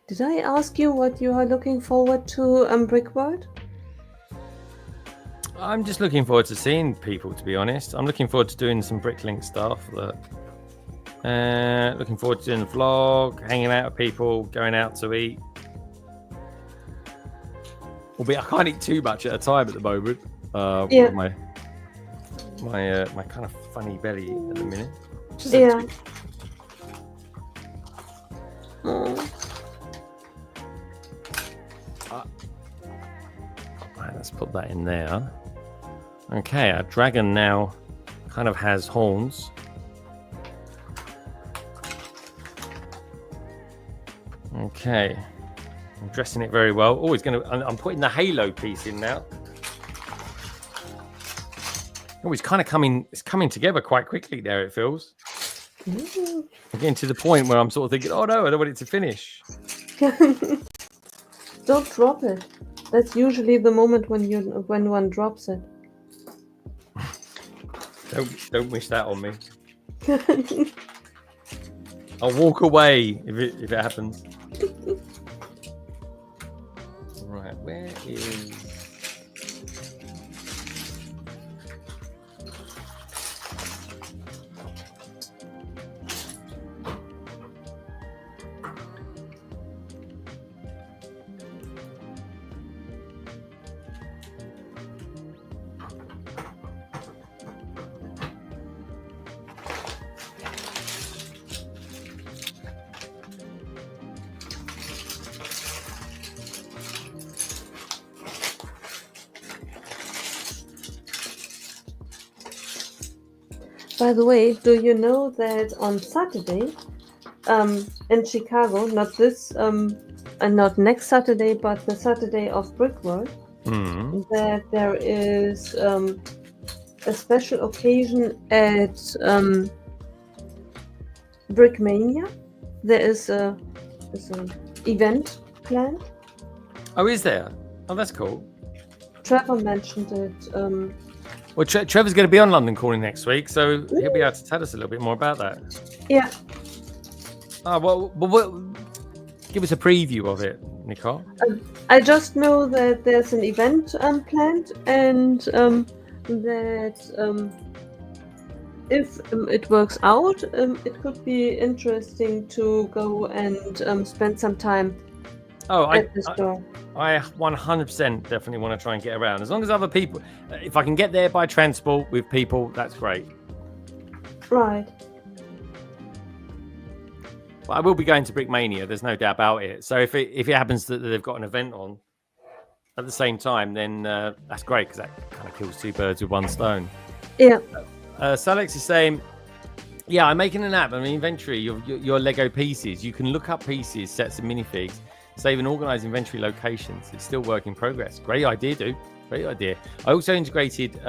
Did I ask you what you are looking forward to, Brickworld? I'm just looking forward to seeing people, to be honest. I'm looking forward to doing some Bricklink stuff. Looking forward to doing the vlog, hanging out with people, going out to eat. Albeit I can't eat too much at a time at the moment. Yeah. My kind of funny belly at the minute. Yeah. Oh. Right, let's put that in there. Okay, our dragon now kind of has horns. Okay. I'm dressing it very well. Oh, I'm putting the halo piece in now. Oh, it's coming together quite quickly there, it feels. I'm getting to the point where I'm sort of thinking, oh no, I don't want it to finish. Don't drop it. That's usually the moment when one drops it. Don't wish that on me. I'll walk away if it happens. Right, where is... By the way, do you know that on Saturday, in Chicago, not next Saturday, but the Saturday of Brickworld, that there is a special occasion at Brickmania? There is an event planned. Oh, is there? Oh, that's cool. Trevor mentioned it. Well, Trevor's going to be on London Calling next week, so he'll be able to tell us a little bit more about that. Yeah. Oh, well, give us a preview of it, Nicole. I just know that there's an event planned, and that if it works out, it could be interesting to go and spend some time at the store. I 100% definitely want to try and get around. As long as other people, if I can get there by transport with people, that's great. Right. But I will be going to Brickmania. There's no doubt about it. So if it happens that they've got an event on at the same time, then that's great because that kind of kills two birds with one stone. Yeah. Salex is saying, yeah, I'm making an app. I mean, inventory your Lego pieces. You can look up pieces, sets of minifigs. Save and organize inventory locations. It's still work in progress. Great idea, dude. Great idea. I also integrated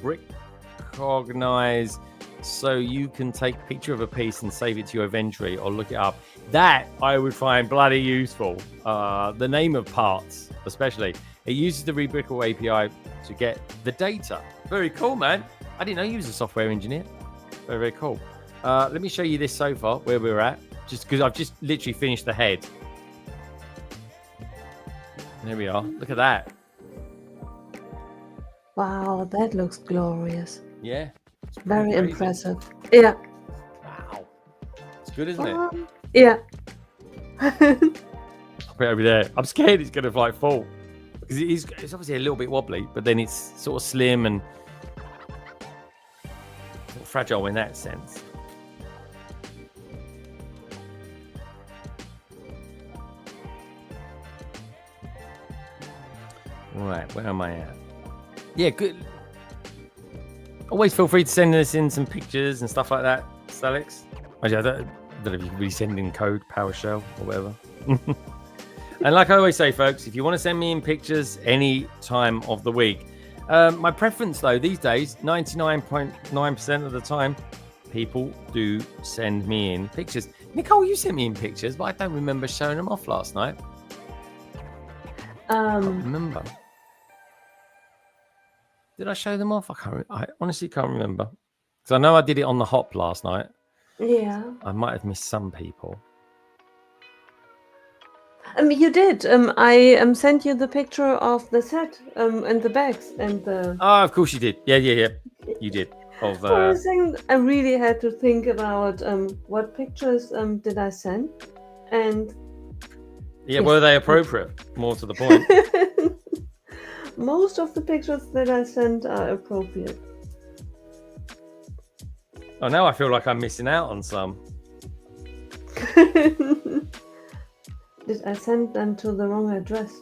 Brickcognize so you can take a picture of a piece and save it to your inventory or look it up. That I would find bloody useful. The name of parts, especially. It uses the Rebrickle API to get the data. Very cool, man. I didn't know you was a software engineer. Very, very cool. Let me show you this so far, where we're at. Just because I've just literally finished the head. There we are. Look at that. Wow, that looks glorious. Yeah. Very impressive. Yeah. Wow. It's good, isn't it? Yeah. I'll put it over there. I'm scared it's going to fall. Because it's obviously a little bit wobbly, but then it's sort of slim and sort of fragile in that sense. Right, where am I at? Yeah, good. Always feel free to send us in some pictures and stuff like that, Alex. Actually, I don't know if you can really send in code, PowerShell, or whatever. And like I always say, folks, if you want to send me in pictures any time of the week, my preference, though, these days, 99.9% of the time, people do send me in pictures. Nicole, you sent me in pictures, but I don't remember showing them off last night. I can't remember. Did I show them off? I honestly can't remember. Because I know I did it on the hop last night. Yeah. I might have missed some people. You did. I sent you the picture of the set and the bags and the. Oh, of course you did. Yeah. You did. Of. I really had to think about what pictures did I send, and. Yeah, were they appropriate? More to the point. Most of the pictures that I sent are appropriate. Oh, now I feel like I'm missing out on some. Did I send them to the wrong address?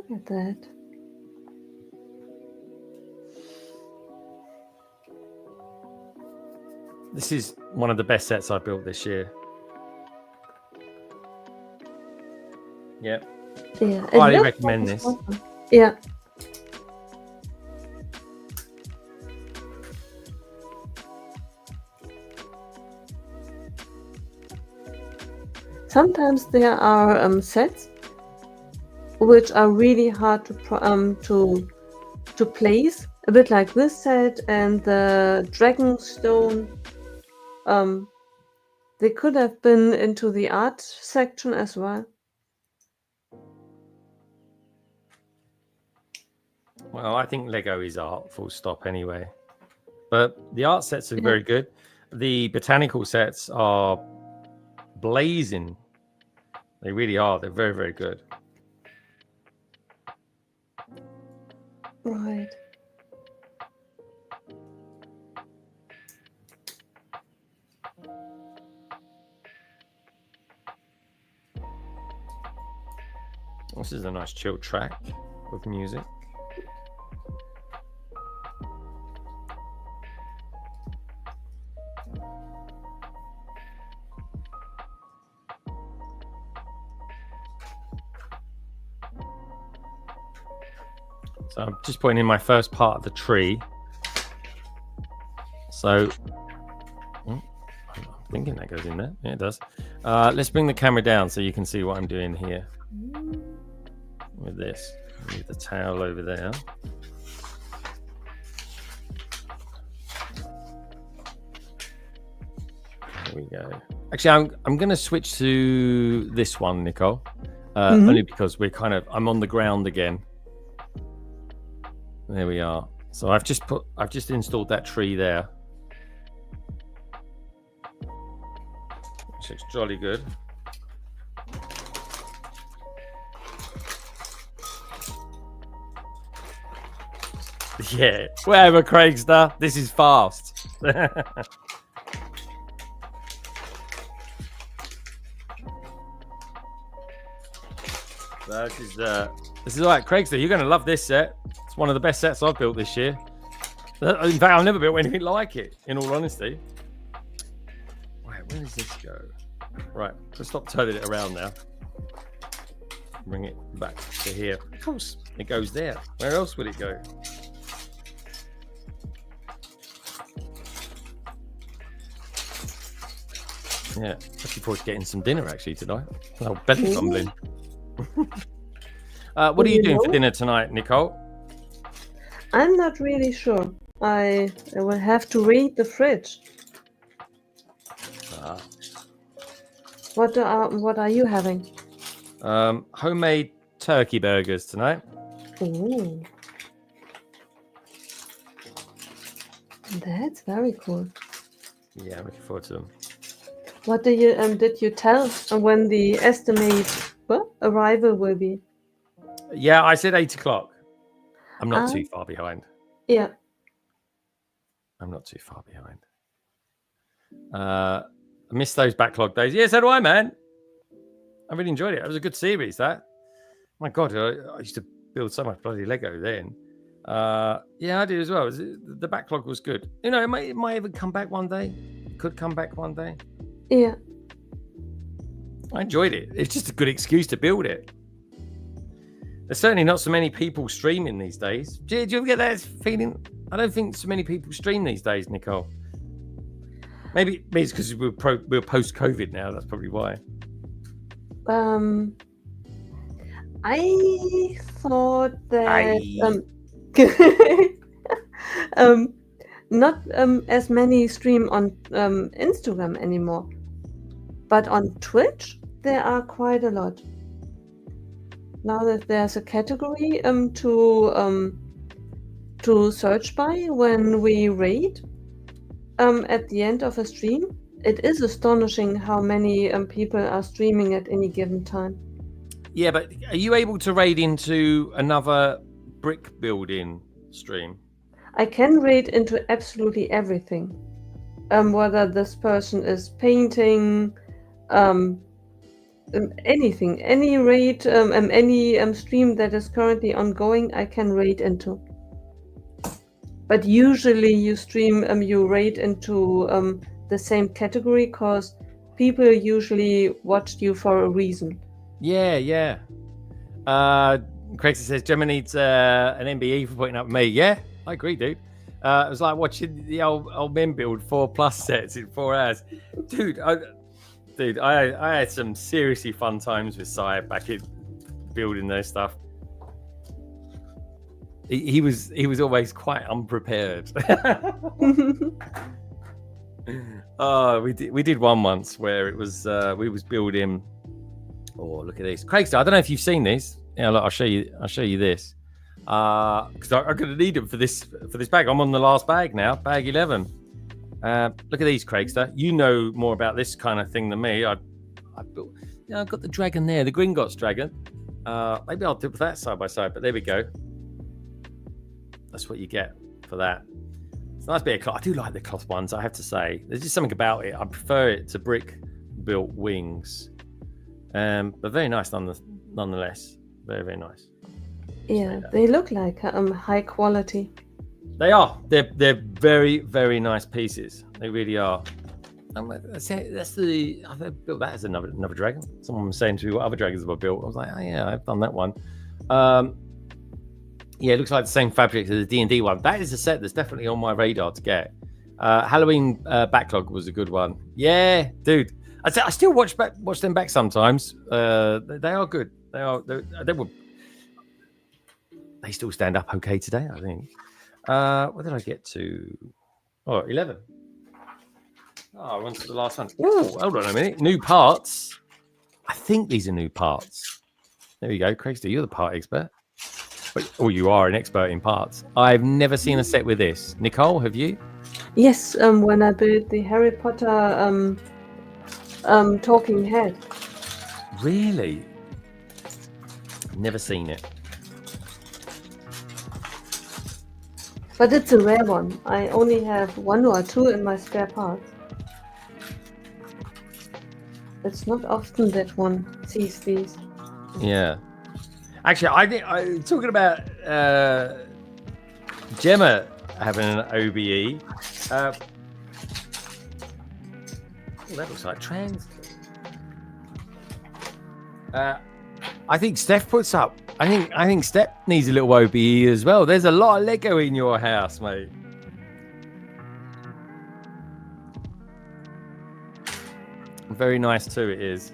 Look at that. This is one of the best sets I built this year. Yep. Yeah. Highly recommend this. Awesome. Yeah. Sometimes there are sets which are really hard to place, a bit like this set and the Dragonstone. They could have been into the art section as well. Well, I think Lego is art, full stop anyway. But the art sets are very good. The botanical sets are blazing. They really are. They're very, very good. Right. This is a nice chill track with music. So I'm just putting in my first part of the tree. So I'm thinking that goes in there. Yeah, it does. Let's bring the camera down so you can see what I'm doing here with this. Move the towel over there. There we go. Actually, I'm going to switch to this one, Nicole, only because I'm on the ground again. There we are. So I've just installed that tree there. Which looks jolly good. Yeah, whatever, Craigster. This is fast. This is all right, Craigster. You're going to love this set. It's one of the best sets I've built this year. In fact, I've never built anything like it, in all honesty. Right, where does this go? Right, let's stop turning it around now. Bring it back to here. Of course, it goes there. Where else would it go? Yeah, looking forward to getting some dinner actually tonight. Oh, belly fumbling. What are you doing for dinner tonight, Nicole? I'm not really sure. I will have to read the fridge. What are you having? Homemade turkey burgers tonight. Ooh. That's very cool. Yeah, I'm looking forward to them. What did you tell when the estimated arrival will be? Yeah, I said 8 o'clock. I'm not too far behind. Yeah. I'm not too far behind. I missed those backlog days. Yeah, so do I, man. I really enjoyed it. It was a good series, that. My God, I used to build so much bloody Lego then. Yeah, I did as well. The backlog was good. You know, it might even come back one day. It could come back one day. Yeah. I enjoyed it. It's just a good excuse to build it. There's certainly not so many people streaming these days. Do you ever get that feeling? I don't think so many people stream these days, Nicole. Maybe it's because we're post-COVID now. That's probably why. I thought that not as many stream on Instagram anymore, but on Twitch there are quite a lot. Now that there's a category to search by when we raid at the end of a stream, it is astonishing how many people are streaming at any given time. Yeah, but are you able to raid into another brick building stream? I can raid into absolutely everything. Whether this person is painting, anything, any raid, any stream that is currently ongoing, I can raid into. But usually you stream, you raid into the same category because people usually watched you for a reason. Yeah. Craig says Gemma needs an MBE for putting up with me. Yeah, I agree, dude. It was like watching the old men build 4+ sets in 4 hours. Dude, I had some seriously fun times with Sai back in building those stuff. He was always quite unprepared. We did one once where it was we was building. Oh, look at this, Craigster. I don't know if you've seen this. Yeah, look, I'll show you this. Because I'm gonna need them for this bag. I'm on the last bag now, bag 11. Look at these, Craigster. You know more about this kind of thing than me. I built. I've got the dragon there, the Gringotts dragon. Maybe I'll do that side by side. But there we go. That's what you get for that. It's a nice bit of cloth. I do like the cloth ones, I have to say. There's just something about it. I prefer it to brick-built wings. But very nice nonetheless. Very, very nice. Yeah, they look like high quality. They are. They're very, very nice pieces. They really are. I've built that as another dragon. Someone was saying to me what other dragons have I built. I was like, oh yeah, I've done that one. Yeah, it looks like the same fabric as the D&D one. That is a set that's definitely on my radar to get. Halloween Backlog was a good one. Yeah, dude. I still watch them back sometimes. They are good. They still stand up okay today, I think. What did I get to? Oh, 11. Oh, I went to the last one. Oh, hold on a minute. New parts. I think these are new parts. There you go, Craigster. You're the part expert. Oh, you are an expert in parts. I've never seen a set with this. Nicole, have you? Yes, when I built the Harry Potter talking head. Really? Never seen it. But it's a rare one. I only have 1 or 2 in my spare parts. It's not often that one sees these. Yeah. Actually, I think talking about Gemma having an OBE. Oh, that looks like trans. I think Steph puts up. I think Steph needs a little OBE as well. There's a lot of Lego in your house, mate. Very nice too. It is.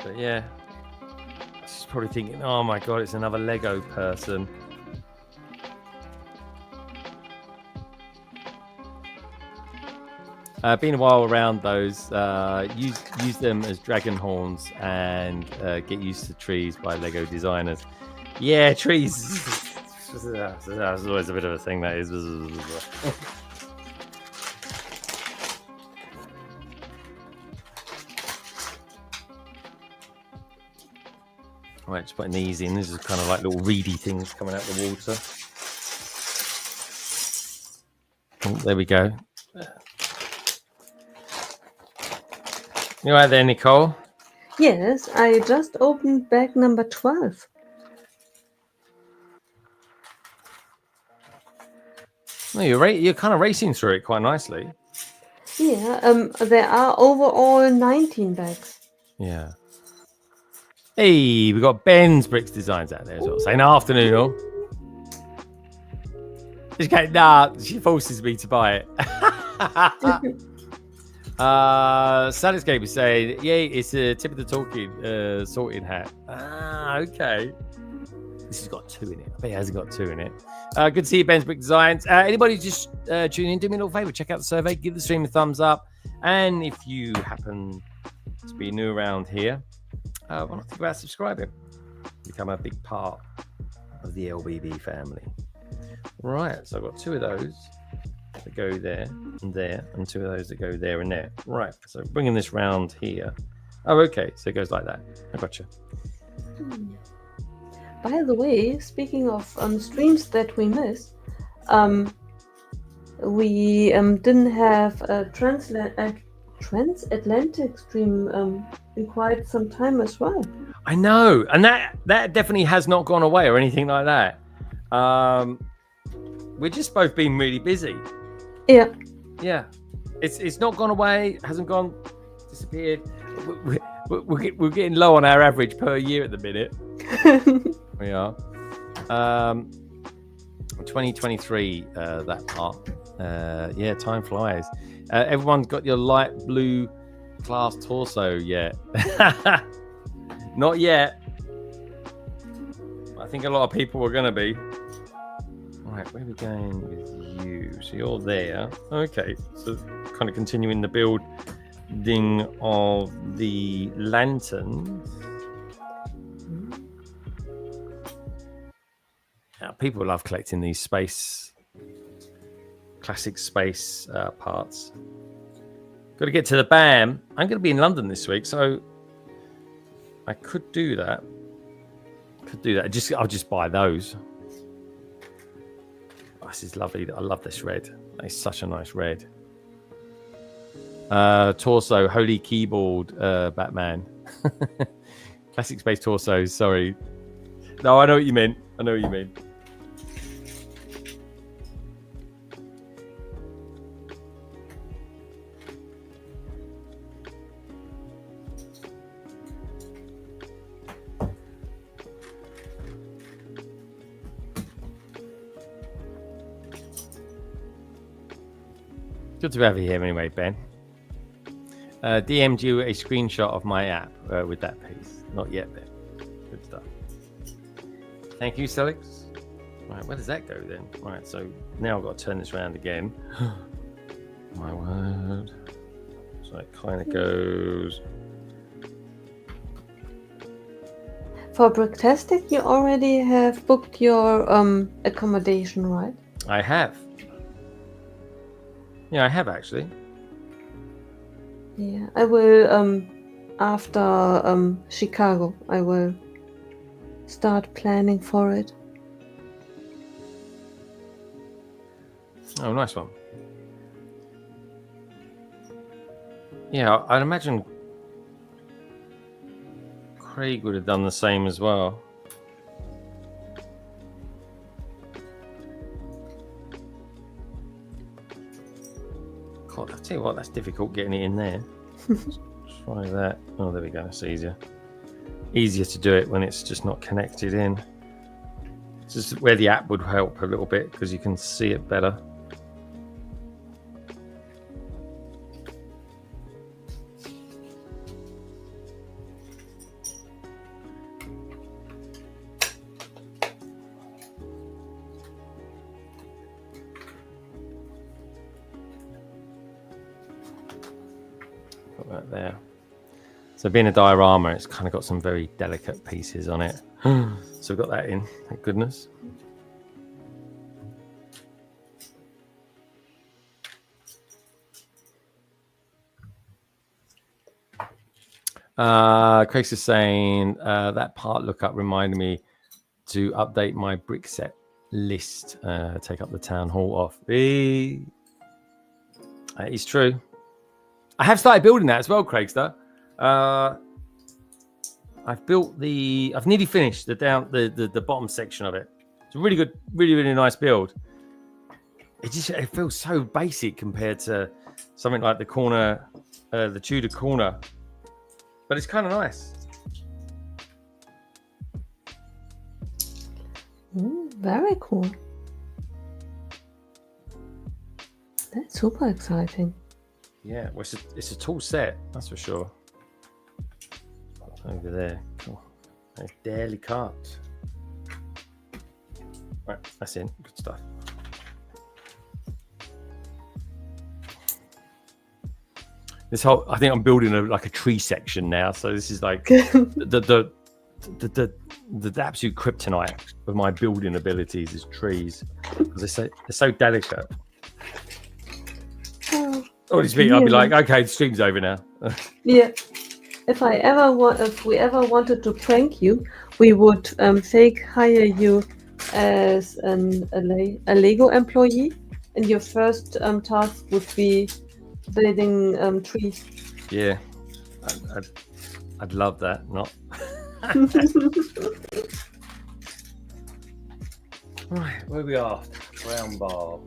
But yeah, she's probably thinking, "Oh my god, it's another Lego person." Been a while around those. Use them as dragon horns and get used to trees by Lego designers. Yeah, trees. That's always a bit of a thing. That is. Right, just putting these in. This is kind of like little reedy things coming out of the water. Oh, there we go. You right there, Nicole? Yes, I just opened bag number 12. No, you're kind of racing through it quite nicely. Yeah, there are overall 19 bags. Yeah. Hey, we got Ben's Bricks Designs out there as well. Saying afternoon, all. She forces me to buy it. Sadiscape is saying, yeah, it's a tip of the talking sorting hat. Ah, okay. This has got 2 in it. I bet it hasn't got 2 in it. Good to see you, Ben's Brick Designs. Anybody just tuning in, do me a little favor, check out the survey, give the stream a thumbs up. And if you happen to be new around here, why not think about subscribing? Become a big part of the LBB family. Right, so I've got 2 of those that go there, and 2 of those that go there and there. Right, so bringing this round here. Oh, okay, so it goes like that. I gotcha. By the way, speaking of streams that we missed, we didn't have a transatlantic stream in quite some time as well. I know, and that definitely has not gone away or anything like that. We're just both been really busy. Yeah. Yeah. It's not gone away, hasn't gone, disappeared. We're getting low on our average per year at the minute. We are. 2023, that part. Yeah, time flies. Everyone's got your light blue class torso yet? Not yet. I think a lot of people are going to be. Right, where are we going with you? So you're there. Okay, so kind of continuing the building of the lanterns. Now, people love collecting these classic space parts. Got to get to the BAM. I'm going to be in London this week, so I could do that. I'll just buy those. Oh, this is lovely. I love this red. It's such a nice red. Torso, Holy Keyboard, Batman. Classic space torso. Sorry. No, I know what you meant. Good to have you here anyway, Ben. DM'd you a screenshot of my app with that piece. Not yet, Ben. Good stuff. Thank you, Celix. Right, where does that go then? Right, so now I've got to turn this around again. My word. So it kind of goes... For Bricktastic, you already have booked your accommodation, right? I have. Yeah, I have actually. Yeah, I will, after Chicago, I will start planning for it. Oh, nice one. Yeah, I'd imagine Craig would have done the same as well. God, I'll tell you what, that's difficult getting it in there. Let's try that. Oh, there we go. It's easier. Easier to do it when it's just not connected in. It's just where the app would help a little bit because you can see it better. Right there. So being a diorama, it's kind of got some very delicate pieces on it. So we've got that in, thank goodness. Craig's is saying that part lookup reminded me to update my brick set list. Take up the town hall off. That is true. I have started building that as well, Craigster. I've nearly finished the bottom section of it. It's a really good, really nice build. It feels so basic compared to something like the corner, the Tudor corner, but it's kind of nice. Very cool. That's super exciting. Yeah, well, it's a tall set, that's for sure. Over there. Cool. Nice daily cut. Right, that's in. Good stuff. This whole, I think I'm building like a tree section now. So this is like the absolute kryptonite of my building abilities is trees because they're so delicate. Oh, I'll be like, okay, the stream's over now. Yeah. If we ever wanted to prank you, we would hire you as a Lego employee, and your first task would be building trees. Yeah, I'd love that. Not. Right, where we are? Brown bar.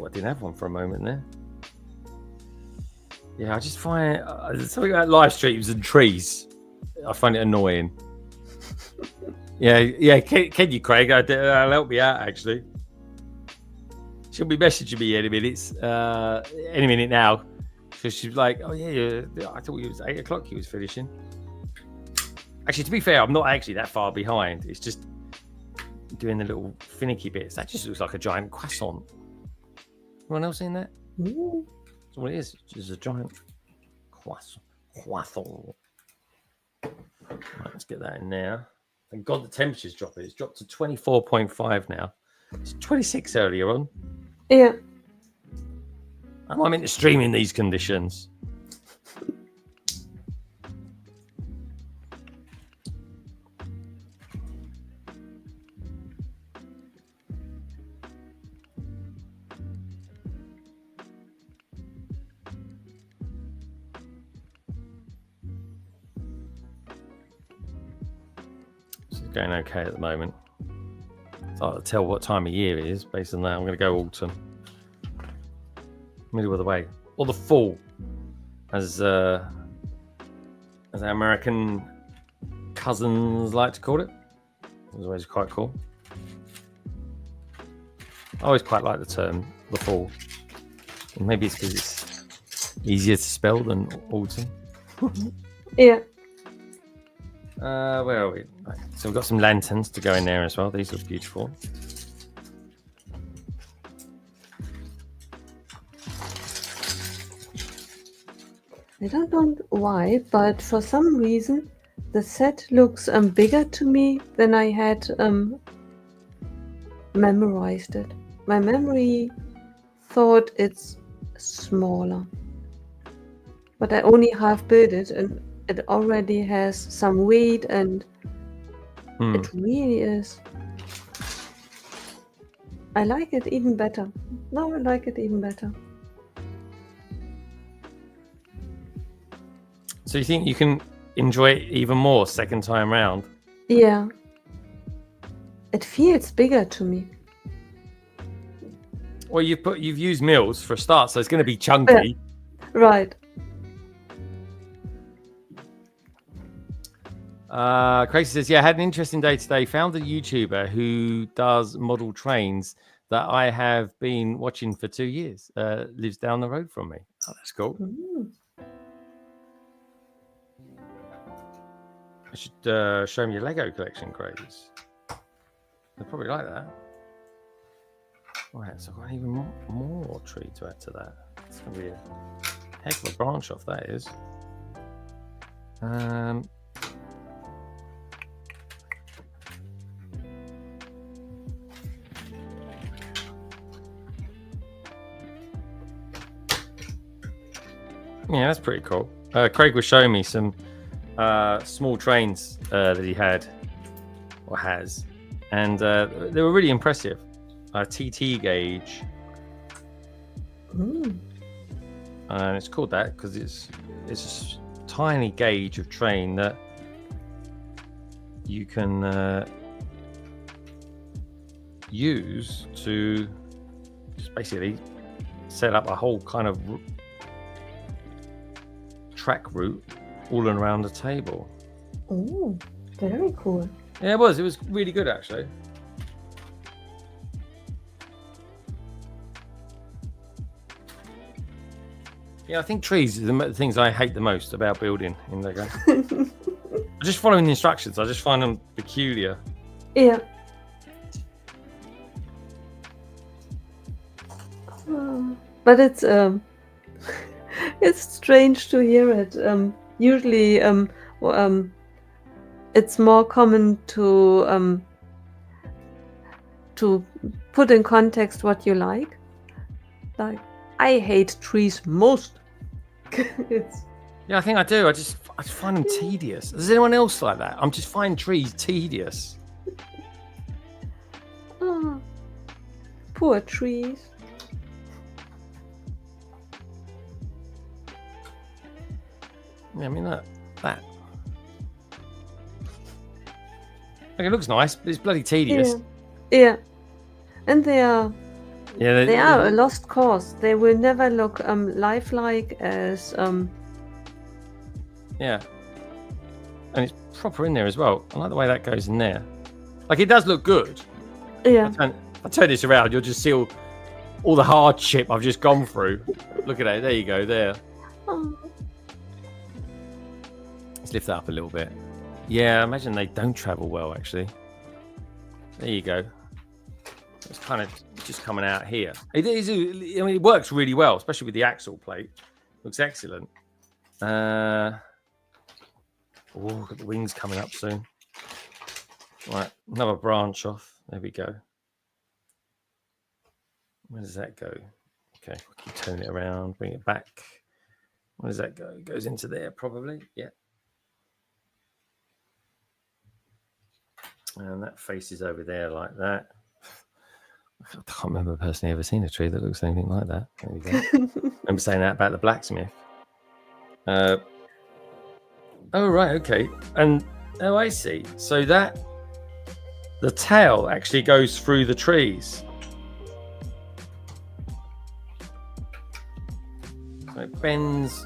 I didn't have one for a moment there. Yeah, I just find something about live streams and trees. I find it annoying. Yeah. Can you, Craig? I'll help you out. Actually, she'll be messaging me any minute now. So she's like, "Oh yeah, I thought it was 8 o'clock. He was finishing." Actually, to be fair, I'm not actually that far behind. It's just doing the little finicky bits. That just looks like a giant croissant. Anyone else seen that? Ooh. That's what it is. It's just a giant croissant. Right, let's get that in there. Thank God the temperature's dropping. It's dropped to 24.5 now. It's 26 earlier on. Yeah. I'm into streaming these conditions. Going okay at the moment. It's hard to tell what time of year it is based on that. I'm going to go autumn, middle of the way, or the fall, as our American cousins like to call it. It's always quite cool. I always quite like the term the fall. And maybe it's because it's easier to spell than autumn. Yeah. Where are we? Right. So we've got some lanterns to go in there as well. These look beautiful. I don't know why, but for some reason the set looks bigger to me than I had memorized it. My memory thought it's smaller, but I only half built it, and it already has some weight, and it really is. I like it even better. Now I like it even better. So you think you can enjoy it even more second time round? Yeah. It feels bigger to me. Well, you've used mills for a start, so it's going to be chunky. Right. Craig says, yeah, I had an interesting day today. Found a YouTuber who does model trains that I have been watching for 2 years. Lives down the road from me. Oh, that's cool. I should show me your Lego collection, Craig. They'll probably like that. Right, so I've got even more tree to add to that. It's going to be a heck of a branch off, that is. Yeah, that's pretty cool. Craig was showing me some small trains that he had or has, and they were really impressive. TT gauge, and it's called that because it's a tiny gauge of train that you can use to just basically set up a whole kind of track route all around the table. Oh, very cool. Yeah, it was really good actually. Yeah, I think trees are the things I hate the most about building in Lego. Just following the instructions, I just find them peculiar. Yeah. But it's it's strange to hear it. Usually, it's more common to put in context what you like. Like, I hate trees most. Yeah, I think I do. I just find them tedious. Is anyone else like that? I'm just finding trees tedious. Oh, poor trees. Yeah, I mean that. Look, it looks nice, but it's bloody tedious. Yeah. And they are. Yeah, they are a lost cause. They will never look lifelike as Yeah, and it's proper in there as well. I like the way that goes in there. Like, it does look good. Yeah. I turn this around, you'll just see all the hardship I've just gone through. Look at that. There you go. There. Oh. Let's lift that up a little bit. Yeah, I imagine they don't travel well, actually. There you go. It's kind of just coming out here. It is. I mean, it works really well, especially with the axle plate. Looks excellent. Oh, got the wings coming up soon. Right, another branch off. There we go. Where does that go? Okay, we'll keep turning it around, bring it back. Where does that go? It goes into there, probably. Yeah. And that faces over there like that. I can't remember personally ever seen a tree that looks anything like that. There we go. I remember saying that about the blacksmith. Oh, right, okay. And, oh, I see. So the tail actually goes through the trees. So it bends.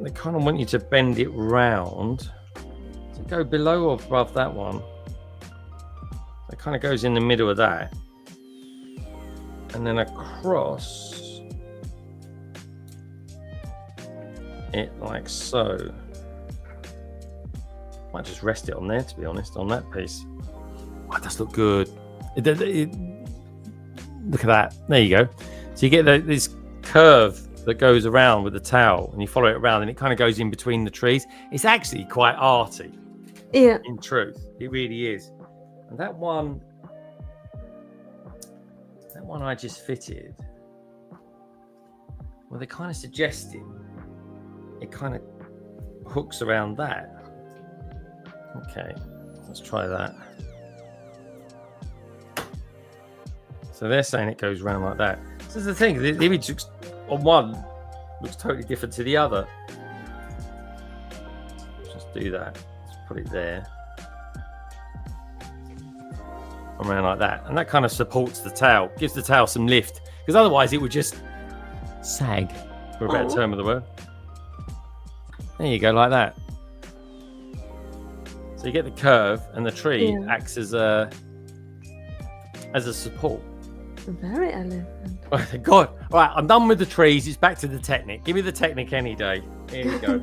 They kind of want you to bend it round. So go below or above that one. It kind of goes in the middle of that. And then across it like so. Might just rest it on there, to be honest, on that piece. Oh, it does look good. Look at that. There you go. So you get this curve that goes around with the towel, and you follow it around, and it kind of goes in between the trees. It's actually quite arty. Yeah. In truth, it really is. And that one I just fitted. Well, they're kind of suggesting it kind of hooks around that. Okay, let's try that. So they're saying it goes around like that. So this is the thing, the image on one looks totally different to the other. Just do that. Let's put it there. Around like that. And that kind of supports the tail, gives the tail some lift. Because otherwise it would just sag, for a better term of the word. There you go, like that. So you get the curve, and the tree acts as a support. Very elegant. Oh, God. All right, I'm done with the trees. It's back to the Technic. Give me the Technic any day. Here we go.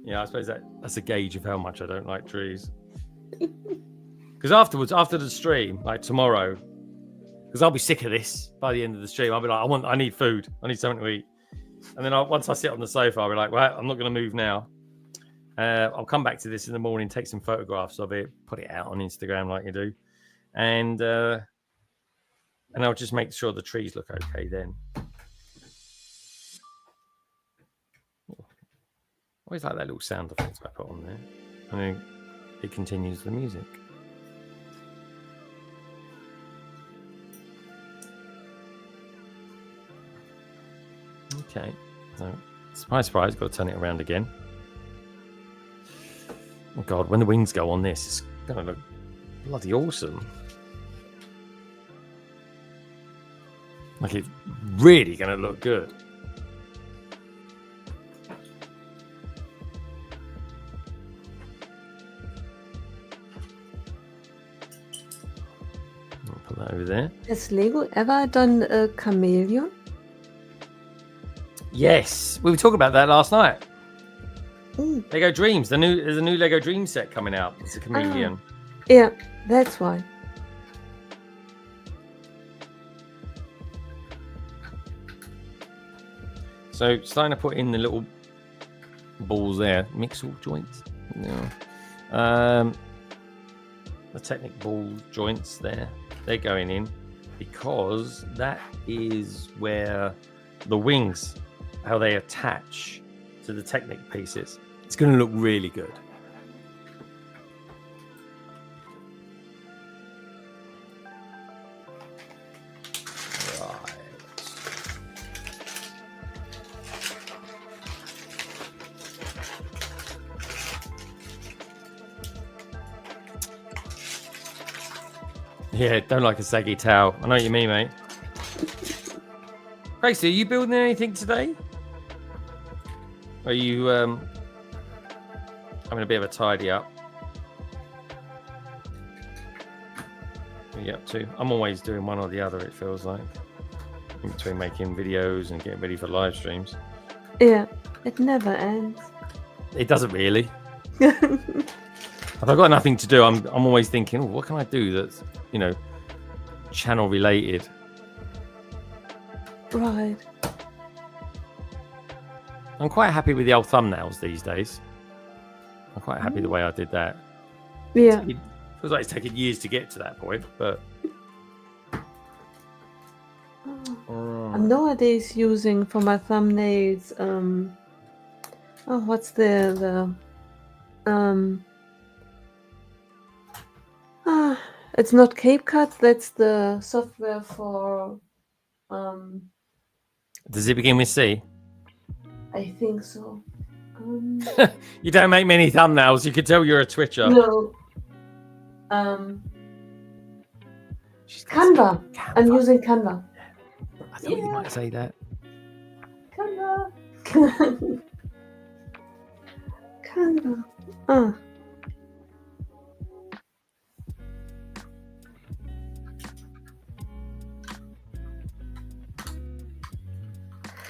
Yeah, I suppose that's a gauge of how much I don't like trees. Because afterwards, after the stream, like tomorrow, because I'll be sick of this by the end of the stream. I'll be like, I need food. I need something to eat. And then once I sit on the sofa, I'll be like, well, I'm not going to move now. I'll come back to this in the morning, take some photographs of it, put it out on Instagram like you do. And I'll just make sure the trees look okay then. I always like that little sound effect I put on there. And then it continues the music. Okay, so surprise, got to turn it around again. Oh God, when the wings go on this, it's going to look bloody awesome. Like, it's really going to look good. I'll put that over there. Has Lego ever done a chameleon? Yes, we were talking about that last night. Ooh. Lego Dreams. There's a new Lego Dream set coming out. It's a chameleon. Yeah, that's why. So starting to put in the little balls there. Mix all joints. Yeah. the Technic ball joints there. They're going in because that is where the wings, how they attach to the Technic pieces. It's going to look really good. Yeah, don't like a saggy towel. I know what you mean, mate. Gracie, are you building anything today? Are you having a bit of a tidy up? What are you up to? I'm always doing one or the other, it feels like. In between making videos and getting ready for live streams. Yeah, it never ends. It doesn't really. If I've got nothing to do, I'm always thinking, oh, what can I do that's, you know, channel related? Right. I'm quite happy with the old thumbnails these days. I'm quite happy the way I did that. Yeah. It feels like it's taken years to get to that point, but... I'm nowadays using for my thumbnails, oh, what's it's not CapCut, that's the software for, Does it begin with C? I think so. You don't make many thumbnails. You can tell you're a Twitcher. No. Canva. I'm using Canva. I thought you might say that. Canva. Canva.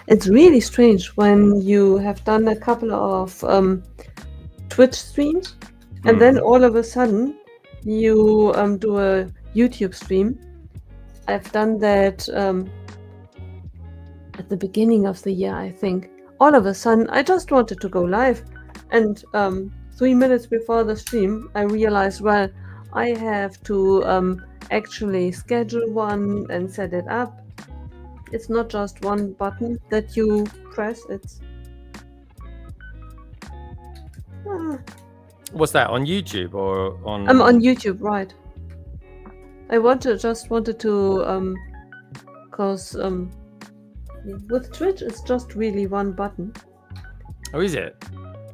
It's really strange when you have done a couple of Twitch streams and then all of a sudden you do a YouTube stream. I've done that at the beginning of the year, I think. All of a sudden, I just wanted to go live. And 3 minutes before the stream, I realized, well, I have to actually schedule one and set it up. It's not just one button that you press. It's What's that, on YouTube or on? I'm on YouTube, right? I just wanted to cause with Twitch it's just really one button. Oh, is it?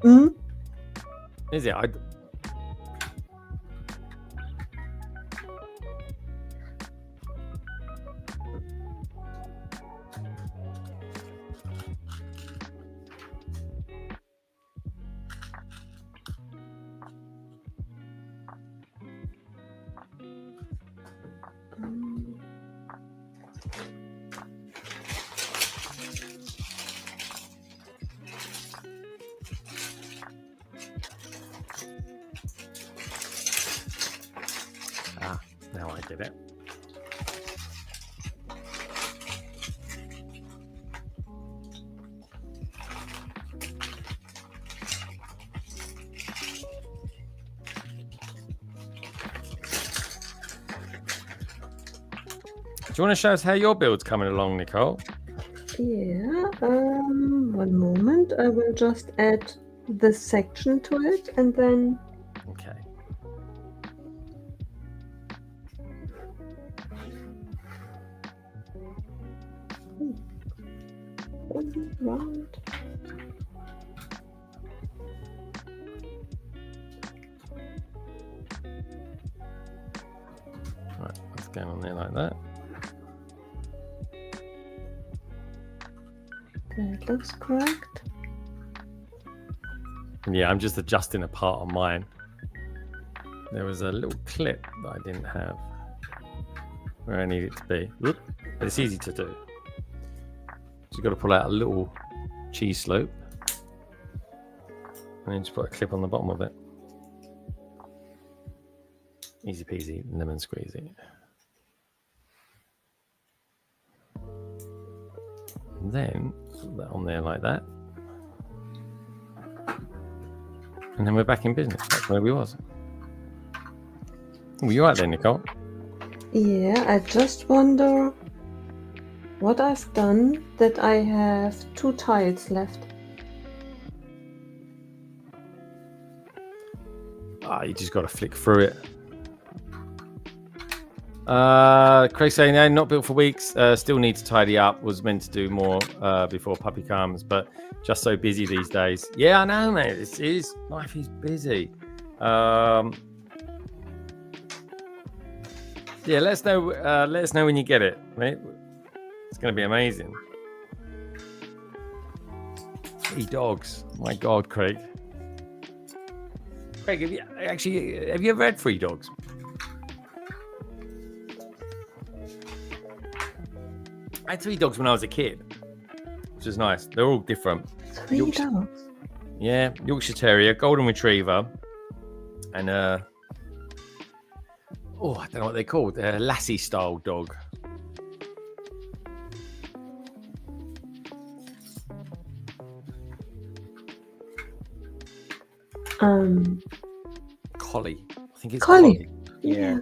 Hmm. Is it? Now I get it. Do you want to show us how your build's coming along, Nicole? Yeah, one moment. I will just add the section to it and then... Okay. Right. Right, let's go on there like that. That looks correct. Yeah, I'm just adjusting a part of mine. There was a little clip that I didn't have where I need it to be. Whoop. But it's easy to do. So you've got to pull out a little cheese slope and then just put a clip on the bottom of it. Easy peasy, lemon squeezy. And then put that on there like that. And then we're back in business. That's where we was. Oh, you right there, Nicole? Yeah, I just wonder what I've done that I have 2 tiles left. You just got to flick through it. Craig saying, no, not built for weeks. Still need to tidy up. Was meant to do more before puppy comes, but just so busy these days. Yeah, I know, mate. Life is busy. Yeah, let us know. Let us know when you get it, mate. It's going to be amazing. 3 dogs. My God, Craig. Craig, have you ever had 3 dogs? I had 3 dogs when I was a kid, which is nice. They're all different. 3 dogs? Yeah, Yorkshire Terrier, Golden Retriever, and I don't know what they're called. They're a Lassie style dog. Collie. I think it's Collie. Yeah.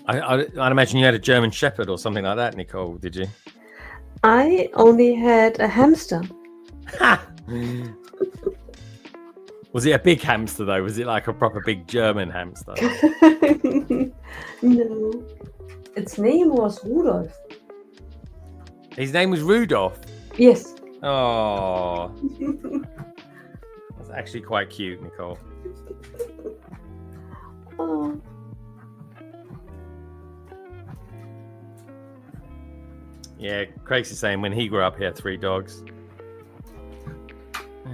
I'd imagine you had a German Shepherd or something like that, Nicole, did you? I only had a hamster. Was it a big hamster, though? Was it like a proper big German hamster? No. Its name was Rudolph. His name was Rudolph? Yes. Oh. That's actually quite cute, Nicole. Oh. Yeah, Craig's is saying when he grew up, he had 3 dogs.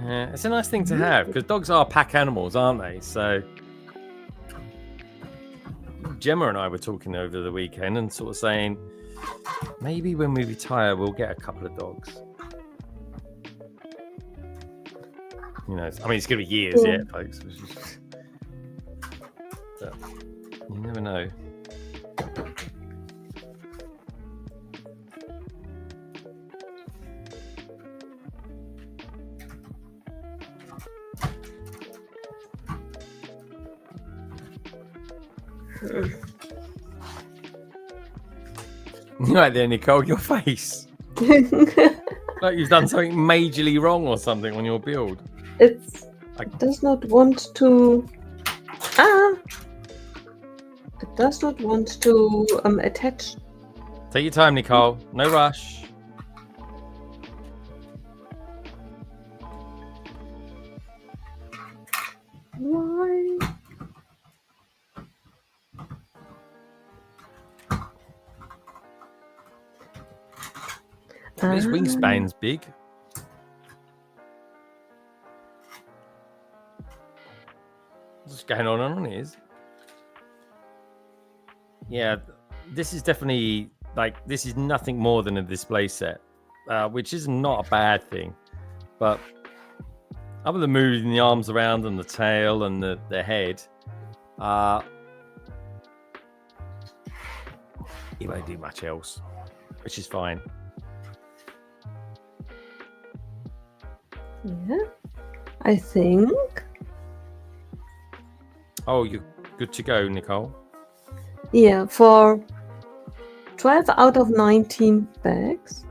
It's a nice thing to have because dogs are pack animals, aren't they? So Gemma and I were talking over the weekend and sort of saying maybe when we retire, we'll get a couple of dogs. You know, I mean, it's going to be years yet, folks. But you never know. Right there, Nicole, your face. Like you've done something majorly wrong or something on your build. It does not want to. It does not want to attach. Take your time, Nicole. No rush. Why? His wingspan's big. What's going on his? Yeah, this is definitely this is nothing more than a display set, which is not a bad thing. But other than moving the arms around and the tail and the head, he won't do much else, which is fine. Yeah, I think. Oh, you're good to go, Nicole. Yeah, for 12 out of 19 bags.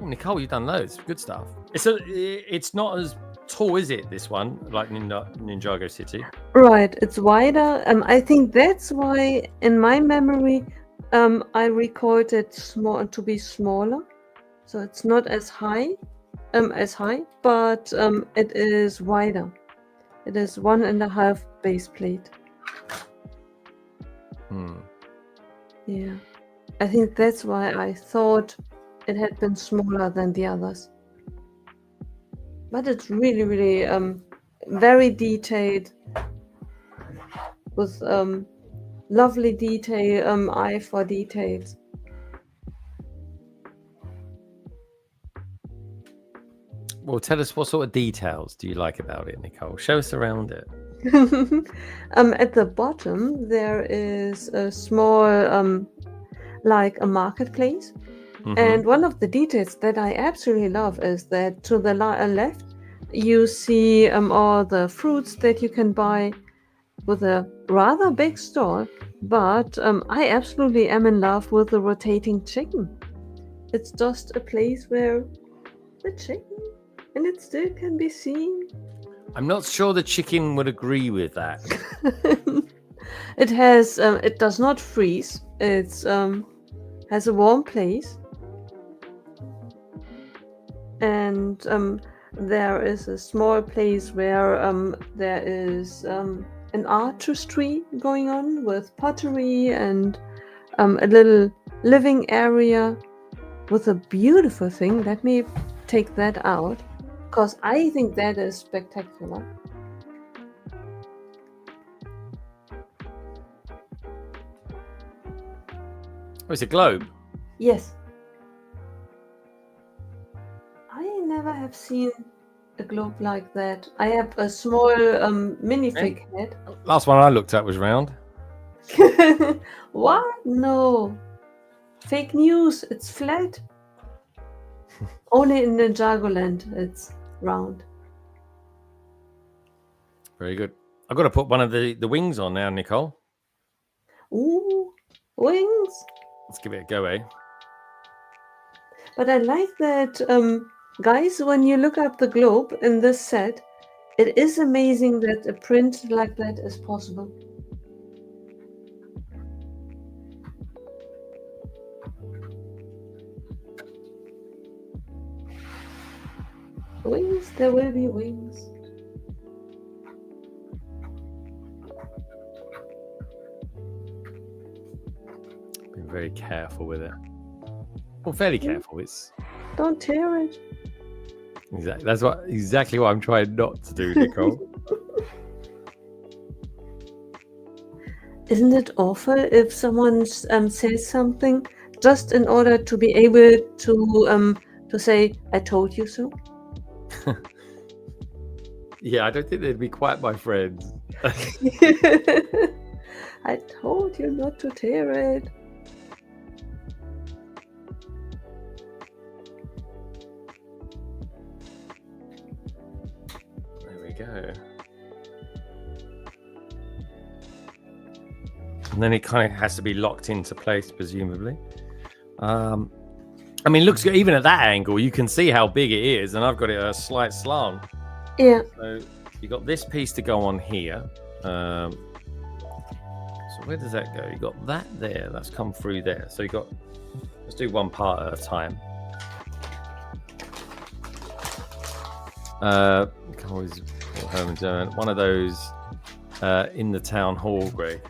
Oh, Nicole, you've done loads. Good stuff. It's not as tall, is it, this one? Like Ninjago City? Right, it's wider. I think that's why, in my memory, I recorded it to be smaller. So it's not as high, but it is wider. It is 1.5 base plate. Yeah, I think that's why I thought it had been smaller than the others. But it's really, really very detailed, with lovely detail, eye for details. Well, tell us what sort of details do you like about it, Nicole? Show us around it. At the bottom, there is a small, like a marketplace. And one of the details that I absolutely love is that to the left, you see all the fruits that you can buy with a rather big stall. But I absolutely am in love with the rotating chicken. It's just a place where the chicken, and it still can be seen. I'm not sure the chicken would agree with that. It has, it does not freeze. It's has a warm place, and there is a small place where there is an artistry going on with pottery and a little living area with a beautiful thing. Let me take that out, because I think that is spectacular. Oh, it's a globe. Yes. I never have seen a globe like that. I have a small minifig head. Last one I looked at was round. What? No. Fake news. It's flat. Only in Ninjago land it's round. Very good. I've got to put one of the wings on now, Nicole. Ooh, wings. Let's give it a go, eh? But I like that, guys, when you look up the globe in this set, it is amazing that a print like that is possible. Wings, there will be wings. Be very careful with it. Well, fairly careful. It's Don't tear it. exactly that's exactly what I'm trying not to do, Nicole. Isn't it awful if someone says something just in order to be able to say, "I told you so"? Yeah, I don't think they'd be quite my friends. I told you not to tear it. There we go. And then it kind of has to be locked into place, presumably. I mean, looks good. Even at that angle, you can see how big it is, and I've got it a slight slant. Yeah. So you got this piece to go on here. So where does that go? You got that there. That's come through there. So you got. Let's do one part at a time. You can always put home and one of those in the town hall, Greg.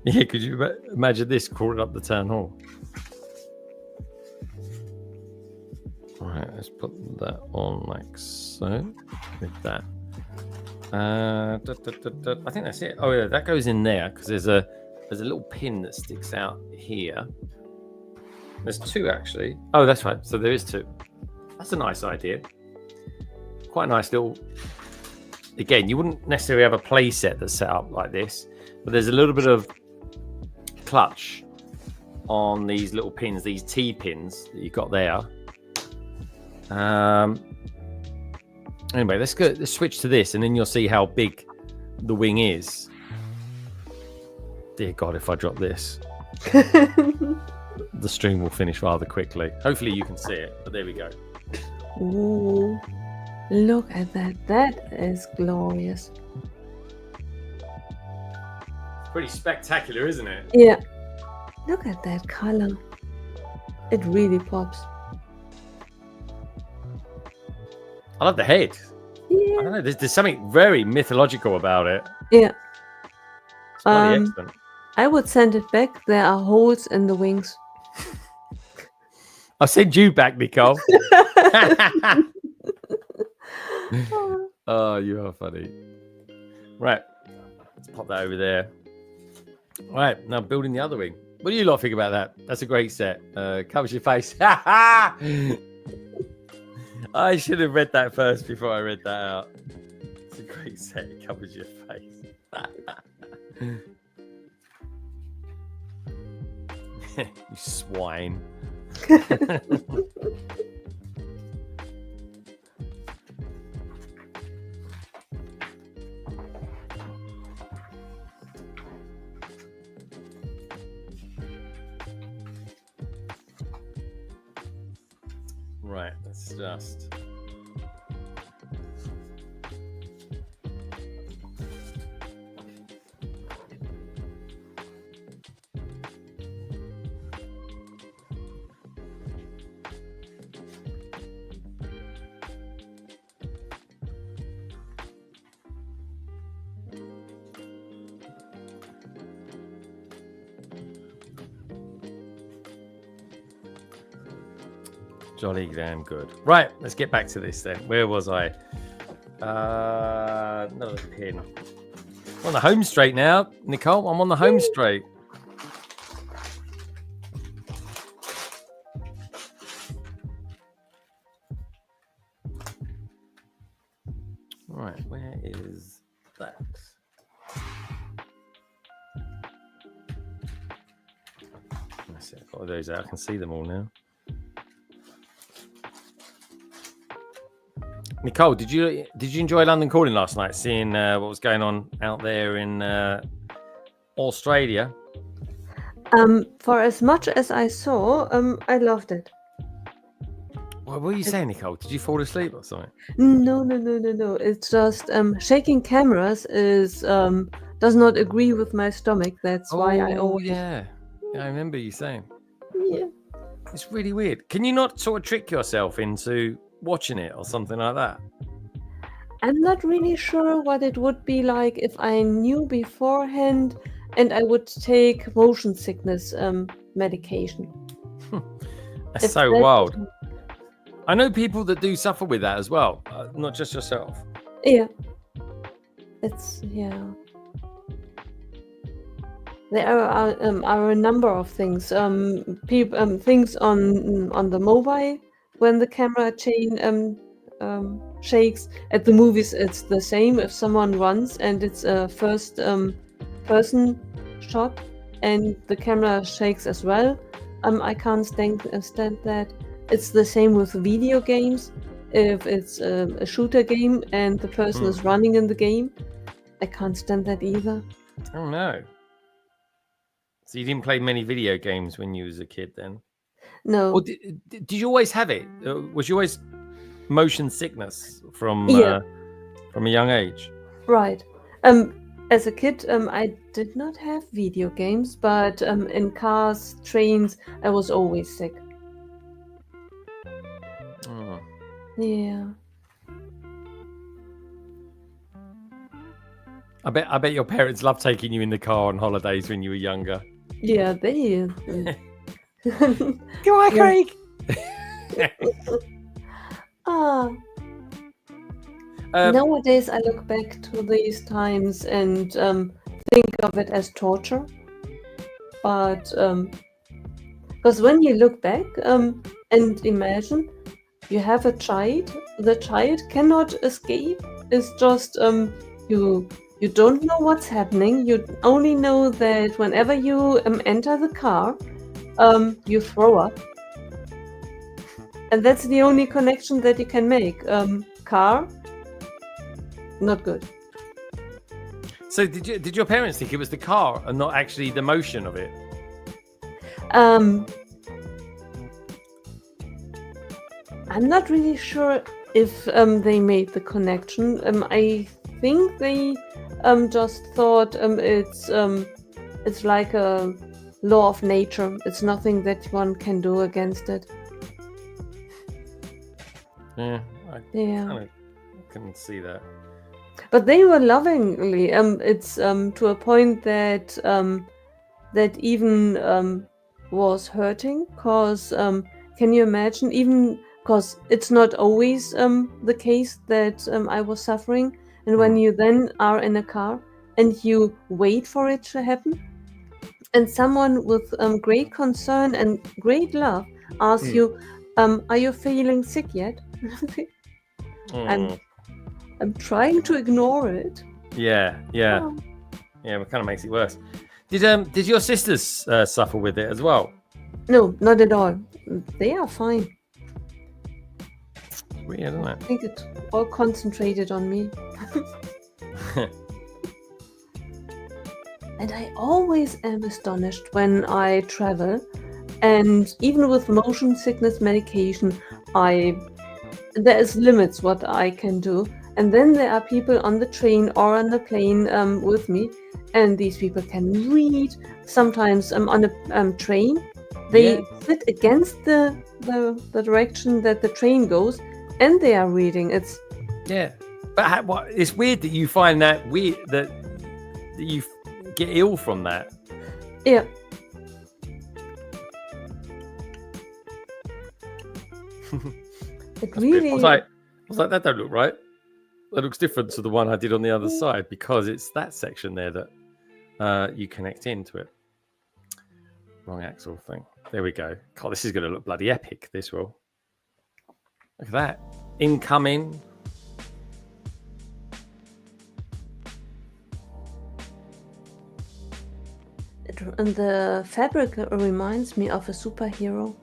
Yeah, could you imagine this crawling up the town hall? All right, let's put that on like so with that. I think that's it. Oh yeah, that goes in there because there's a little pin that sticks out here. There's two actually. Oh, that's right. So there is two. That's a nice idea. Quite a nice little. Again, you wouldn't necessarily have a play set that's set up like this, but there's a little bit of clutch on these little pins, these T pins that you've got there. Anyway, let's switch to this, and then you'll see how big the wing is. Dear God, if I drop this, the stream will finish rather quickly. Hopefully you can see it, but there we go. Ooh, look at that. That is glorious. Pretty spectacular, isn't it? Yeah. Look at that color. It really pops. I love the head. Yeah. I don't know. There's something very mythological about it. Yeah. It's bloody excellent. I would send it back. There are holes in the wings. I'll send you back, Nicole. Oh, you are funny. Right. Let's pop that over there. Right. Now building the other wing. What do you lot think about that? That's a great set. Covers your face. I should have read that first before I read that out. It's a great set. It covers your face. You swine. Right, let's just. Jolly damn good. Right, let's get back to this then. Where was I? Another pin. I'm on the home straight now, Nicole. I'm on the home straight. Right, where is that? That's it. I've got those out. I can see them all now. Nicole, did you enjoy London Calling last night? Seeing what was going on out there in Australia? For as much as I saw, I loved it. What were you saying, Nicole? Did you fall asleep or something? No. It's just shaking cameras is does not agree with my stomach. That's why I always. Yeah, I remember you saying. Yeah. It's really weird. Can you not sort of trick yourself into watching it or something like that? I'm not really sure what it would be like if I knew beforehand and I would take motion sickness medication. That's so wild. I know people that do suffer with that as well, not just yourself. Yeah. Yeah. There are a number of things. Things on the mobile when the camera chain shakes. At the movies, it's the same. If someone runs and it's a first person shot and the camera shakes as well, I can't stand that. It's the same with video games. If it's a shooter game and the person is running in the game, I can't stand that either. Oh no. So you didn't play many video games when you was a kid then? No. Or did you always have it? Was you always motion sickness from a young age? Right. As a kid, I did not have video games, but in cars, trains, I was always sick. Oh. Yeah. I bet your parents loved taking you in the car on holidays when you were younger. Yeah, they. Go on, Craig. Nowadays, I look back to these times and think of it as torture. But because when you look back and imagine you have a child, the child cannot escape. It's just you don't know what's happening. You only know that whenever you enter the car, you throw up. And that's the only connection that you can make. Car, not good. So did your parents think it was the car and not actually the motion of it? I'm not really sure if they made the connection. I think they just thought it's like a law of nature. It's nothing that one can do against it. Yeah, I kind of can see that. But they were lovingly. It's to a point that that even was hurting. Cause can you imagine? Even because it's not always the case that I was suffering. And when you then are in a car and you wait for it to happen, and someone with great concern and great love asks you, "Are you feeling sick yet?" I'm trying to ignore it. Yeah. It kind of makes it worse. Did your sisters suffer with it as well? No, not at all. They are fine. Weird, isn't it? I think it's all concentrated on me. And I always am astonished when I travel, and even with motion sickness medication, there is limits what I can do. And then there are people on the train or on the plane with me, and these people can read. Sometimes on a train, they sit against the direction that the train goes, and they are reading. It's but it's weird that you find that weird that you get ill from that. Yeah. It really. I was like, that don't look right. That looks different to the one I did on the other side because it's that section there that you connect into it. Wrong axle thing. There we go. God, this is going to look bloody epic. This will. Look at that. Incoming. And the fabric reminds me of a superhero,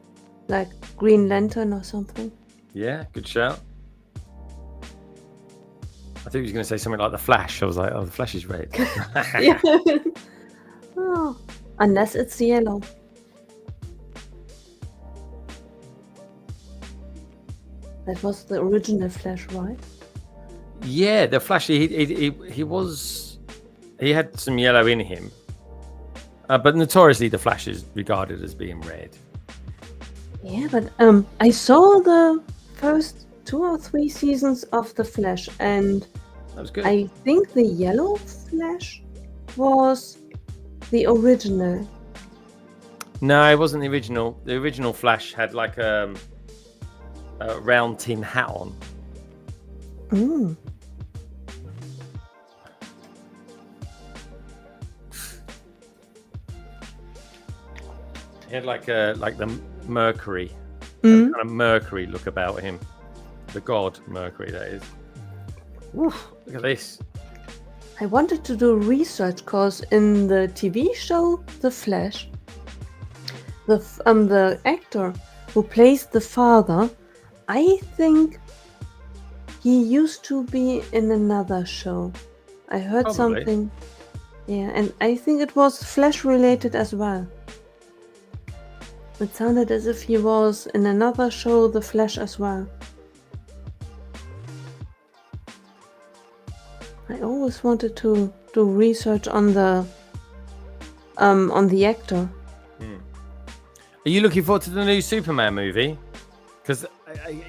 like Green Lantern or something. Yeah, good shout. I thought he was going to say something like the Flash. I was like, oh, the Flash is red. Yeah. Oh, unless it's yellow. That was the original Flash, right? Yeah, the Flash. He had some yellow in him, but notoriously the Flash is regarded as being red. Yeah, but I saw the first 2 or 3 seasons of the Flash, and that was good. I think the yellow Flash was the original. No, it wasn't the original. The original Flash had like a round tin hat on. Mm. He had like the Mercury, kind of Mercury look about him. The god Mercury, that is. Oof, look at this. I wanted to do research because in the TV show The Flash, the actor who plays the father, I think he used to be in another show. I heard Probably. something. Yeah, and I think it was Flash related as well. It sounded as if he was in another show, The Flash, as well. I always wanted to do research on the actor. Are you looking forward to the new Superman movie? Because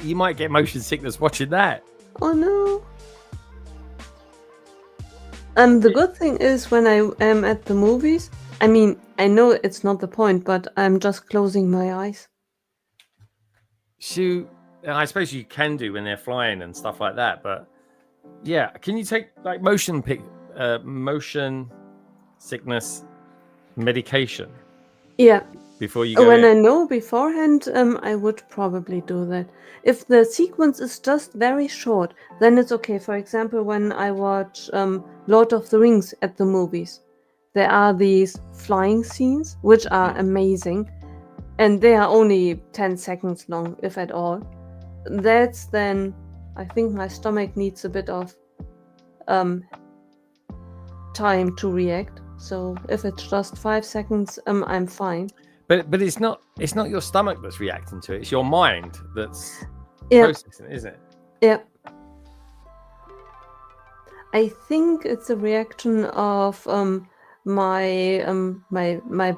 you might get motion sickness watching that. Oh no. The good thing is when I am at the movies, I mean, I know it's not the point, but I'm just closing my eyes. I suppose you can do when they're flying and stuff like that, but yeah, can you take like motion sickness medication? Yeah. Before you go when in? I know beforehand, I would probably do that. If the sequence is just very short, then it's okay. For example, when I watch Lord of the Rings at the movies, there are these flying scenes, which are amazing, and they are only 10 seconds long, if at all. That's then, I think my stomach needs a bit of time to react. So if it's just 5 seconds, I'm fine. But it's not your stomach that's reacting to it. It's your mind that's processing it, isn't it? Yeah. I think it's a reaction of my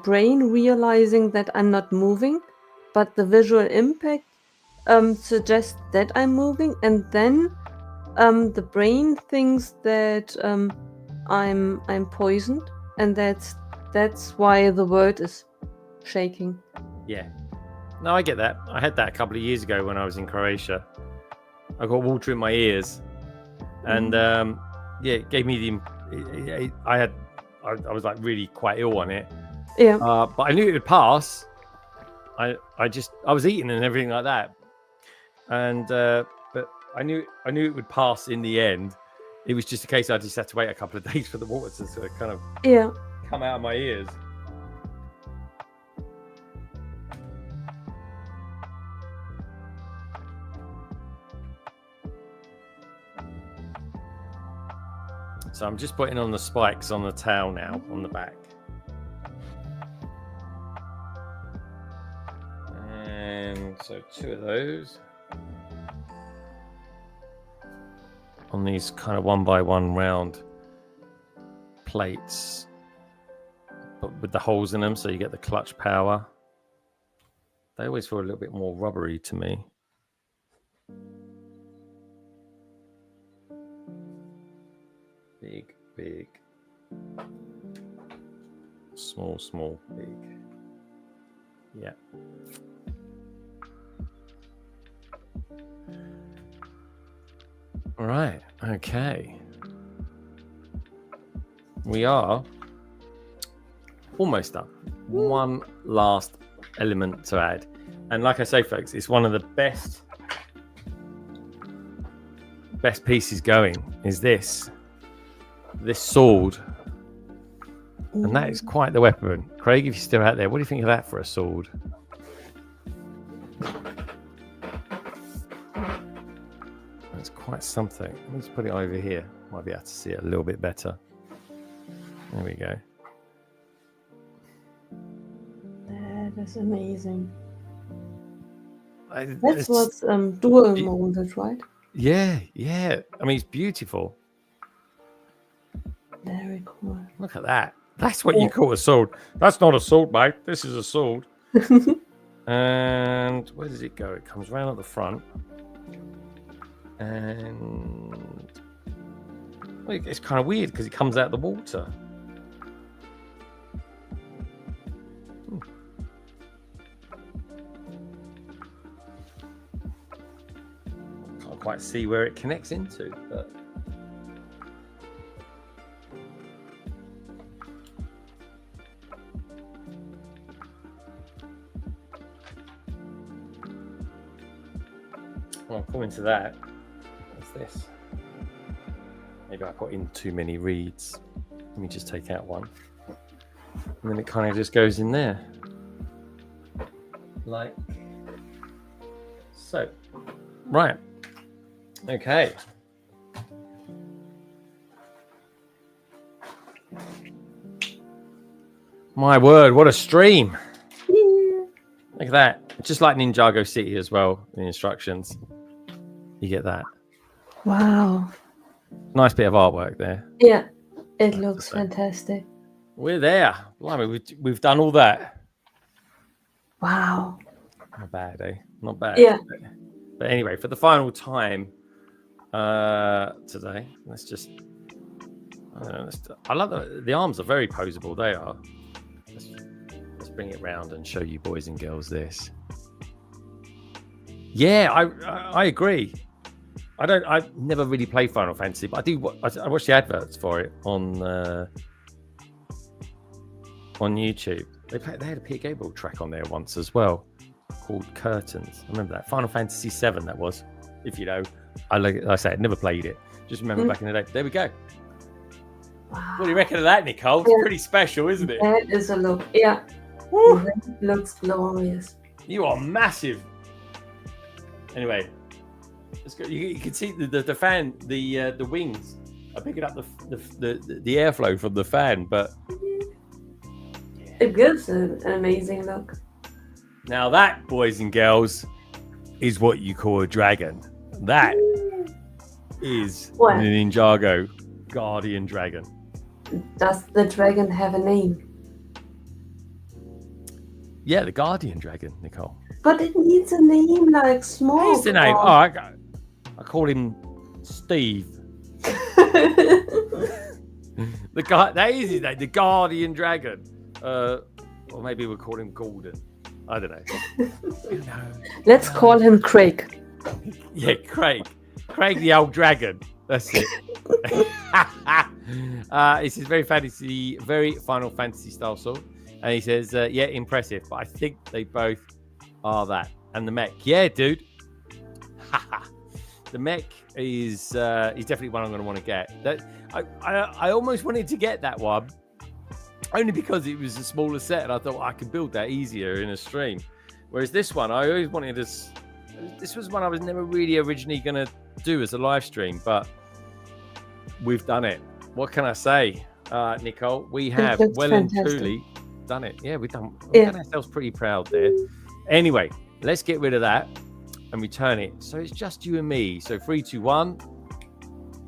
brain realizing that I'm not moving, but the visual impact suggests that I'm moving, and then the brain thinks that I'm poisoned, and that's why the world is shaking. Yeah. No, I get that. I had that a couple of years ago when I was in Croatia. I got water in my ears, and it gave me I was like really quite ill on it. Yeah. But I knew it would pass. I was eating and everything like that, and but I knew it would pass in the end. It was just a case I just had to wait a couple of days for the water to sort of kind of come out of my ears. So I'm just putting on the spikes on the tail now, on the back. And so 2 of those. on these kind of 1x1 round plates, but with the holes in them, so you get the clutch power. They always feel a little bit more rubbery to me. Big, big. Small, small, big. Yeah. All right. Okay. We are almost done. One last element to add. And like I say, folks, it's one of the best pieces going is this sword. And that is quite the weapon. Craig, if you're still out there, what do you think of that for a sword? That's quite something. Let me just put it over here. Might be able to see it a little bit better. There we go. That is amazing. That's what's dual molded, right? Yeah, yeah. I mean, it's beautiful. Very cool. Look at that. That's what you call a sword. That's not a sword, mate. This is a sword. And where does it go? It comes round at the front. And well, it's kind of weird because it comes out of the water. Can't quite see where it connects into, but well, I'll come into that. What's this? Maybe I put in too many reeds. Let me just take out one. And then it kind of just goes in there. Like so. Right. Okay. My word, what a stream. Look at that. Just like Ninjago City as well, the instructions. You get that. Wow. Nice bit of artwork there. Yeah, it looks fantastic. We're there. Blimey, we've done all that. Wow. Not bad, eh? Not bad. Yeah. But anyway, for the final time today, let's just... I love the arms are very posable. They are. Let's bring it round and show you boys and girls this. Yeah, I agree. I never really play Final Fantasy, but I watch the adverts for it on YouTube. They had a Peter Gabriel track on there once as well, called Curtains. I remember that. Final Fantasy VII, that was. If you know, like I said, never played it. Just remember back in the day. There we go. Wow. What do you reckon of that, Nicole? It's pretty special, isn't it? That is a look. Yeah. It looks glorious. You are massive. Anyway, let's go. You can see the fan, the wings are picking up the airflow from the fan, but it gives an amazing look. Now that, boys and girls, is what you call a dragon. That is the Ninjago Guardian Dragon. Does the dragon have a name? Yeah, the Guardian Dragon, Nicole. But it needs a name like small. What's the name? Oh, I call him Steve. That is his name, the Guardian Dragon. Or maybe we'll call him Gordon. I don't know. Let's call him Craig. Yeah, Craig. Craig the old dragon. That's it. This is very Final Fantasy style sword. And he says, yeah, impressive. But I think they both are that. And the mech. Yeah, dude. The mech is definitely one I'm going to want to get. That I almost wanted to get that one. Only because it was a smaller set. And I thought I could build that easier in a stream. Whereas this one, I always wanted to... This was one I was never really originally going to do as a live stream. But we've done it. What can I say, Nicole? We have well and truly done it. Yeah, we've done ourselves pretty proud there. Anyway, let's get rid of that. and return it. So it's just you and me. So 3, 2, 1.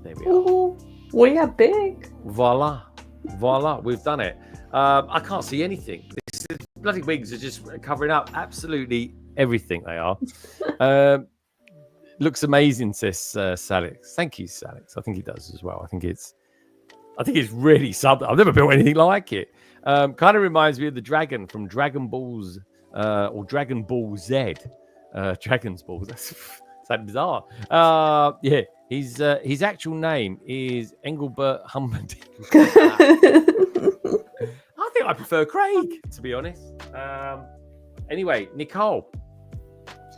There we are. Ooh, we are big. Voila. We've done it. I can't see anything. These bloody wigs are just covering up absolutely everything. They are. Looks amazing, says Salix. Thank you, Salix. I think he does as well. I think it's really something. I've never built anything like it. Kind of reminds me of the dragon from Dragon Balls or Dragon Ball Z. Dragon's Balls. That's bizarre. Yeah. His actual name is Engelbert Humperdinck. I think I prefer Craig, to be honest. Anyway, Nicole,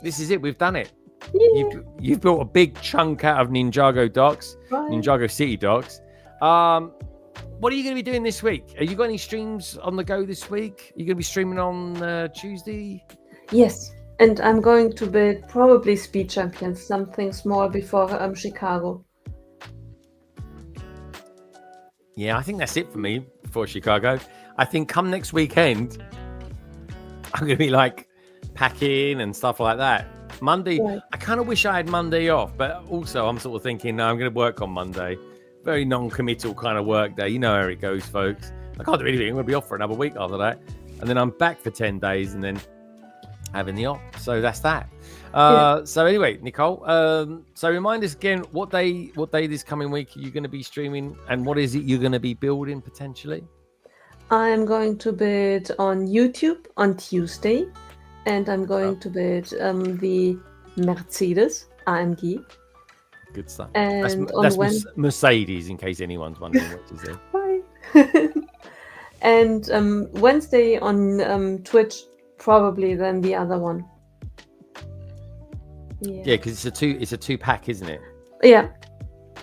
this is it. We've done it. Yeah. You've built a big chunk out of Ninjago docks, right. Ninjago City docks. What are you going to be doing this week? Are you got any streams on the go this week? Are you going to be streaming on Tuesday? Yes. And I'm going to build probably Speed Champions, something small before Chicago. Yeah, I think that's it for me before Chicago. I think come next weekend, I'm going to be like packing and stuff like that. Monday, right. I kind of wish I had Monday off, but also I'm sort of thinking, no, I'm going to work on Monday. Very non-committal kind of work day. You know how it goes, folks. I can't do anything. I'm going to be off for another week after that. And then I'm back for 10 days and then having the op. So that's that. So anyway, Nicole, so remind us again, what day this coming week are you going to be streaming, and what is it you're going to be building potentially? I'm going to build on YouTube on Tuesday, and I'm going to build the Mercedes AMG. Good stuff. And that's Mercedes, in case anyone's wondering what is it. Bye. And Wednesday on Twitch, probably then the other one. Yeah, because it's a two pack, isn't it? Yeah.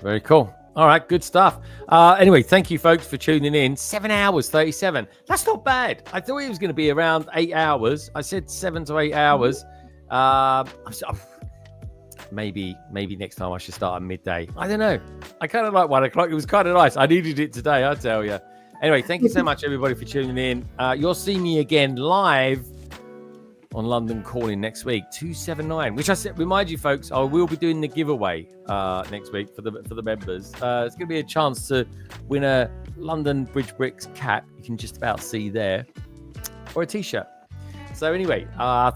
Very cool. All right, good stuff. Anyway, thank you, folks, for tuning in. 7 hours, 37. That's not bad. I thought it was going to be around 8 hours. I said 7 to 8 hours. Maybe next time I should start at midday. I don't know. I kind of like 1 o'clock. It was kind of nice. I needed it today, I tell you. Anyway, thank you so much, everybody, for tuning in. You'll see me again live on London Calling next week, 279. Which I said, remind you, folks, I will be doing the giveaway next week for the members. It's going to be a chance to win a London Bridge Bricks cap. You can just about see there, or a T-shirt. So anyway,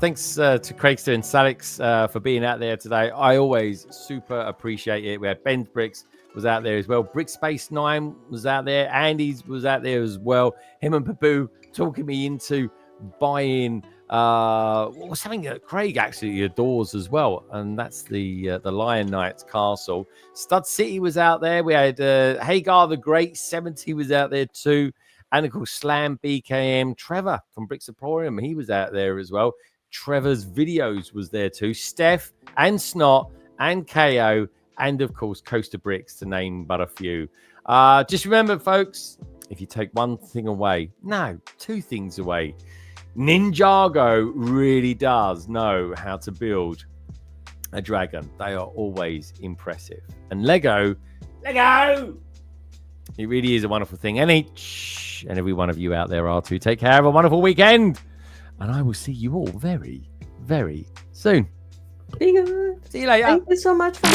thanks to Craigster and Salix for being out there today. I always super appreciate it. We had Ben's Bricks was out there as well. Brickspace 9 was out there. Andy's was out there as well. Him and Pabu talking me into buying something that Craig actually adores as well, and that's the Lion Knights Castle. Stud City was out there. We had Hagar the Great 70 was out there too. And of course, Slam BKM, Trevor from Bricks Emporium, he was out there as well. Trevor's Videos was there too. Steph and Snot and KO, and of course, Coaster Bricks, to name but a few. Just remember, folks, if you take one thing away, no, 2 things away. Ninjago really does know how to build a dragon. They are always impressive. And Lego, it really is a wonderful thing. And each and every one of you out there are too. Take care. Have a wonderful weekend. And I will see you all very, very soon. Be good. See you later. Thank you so much for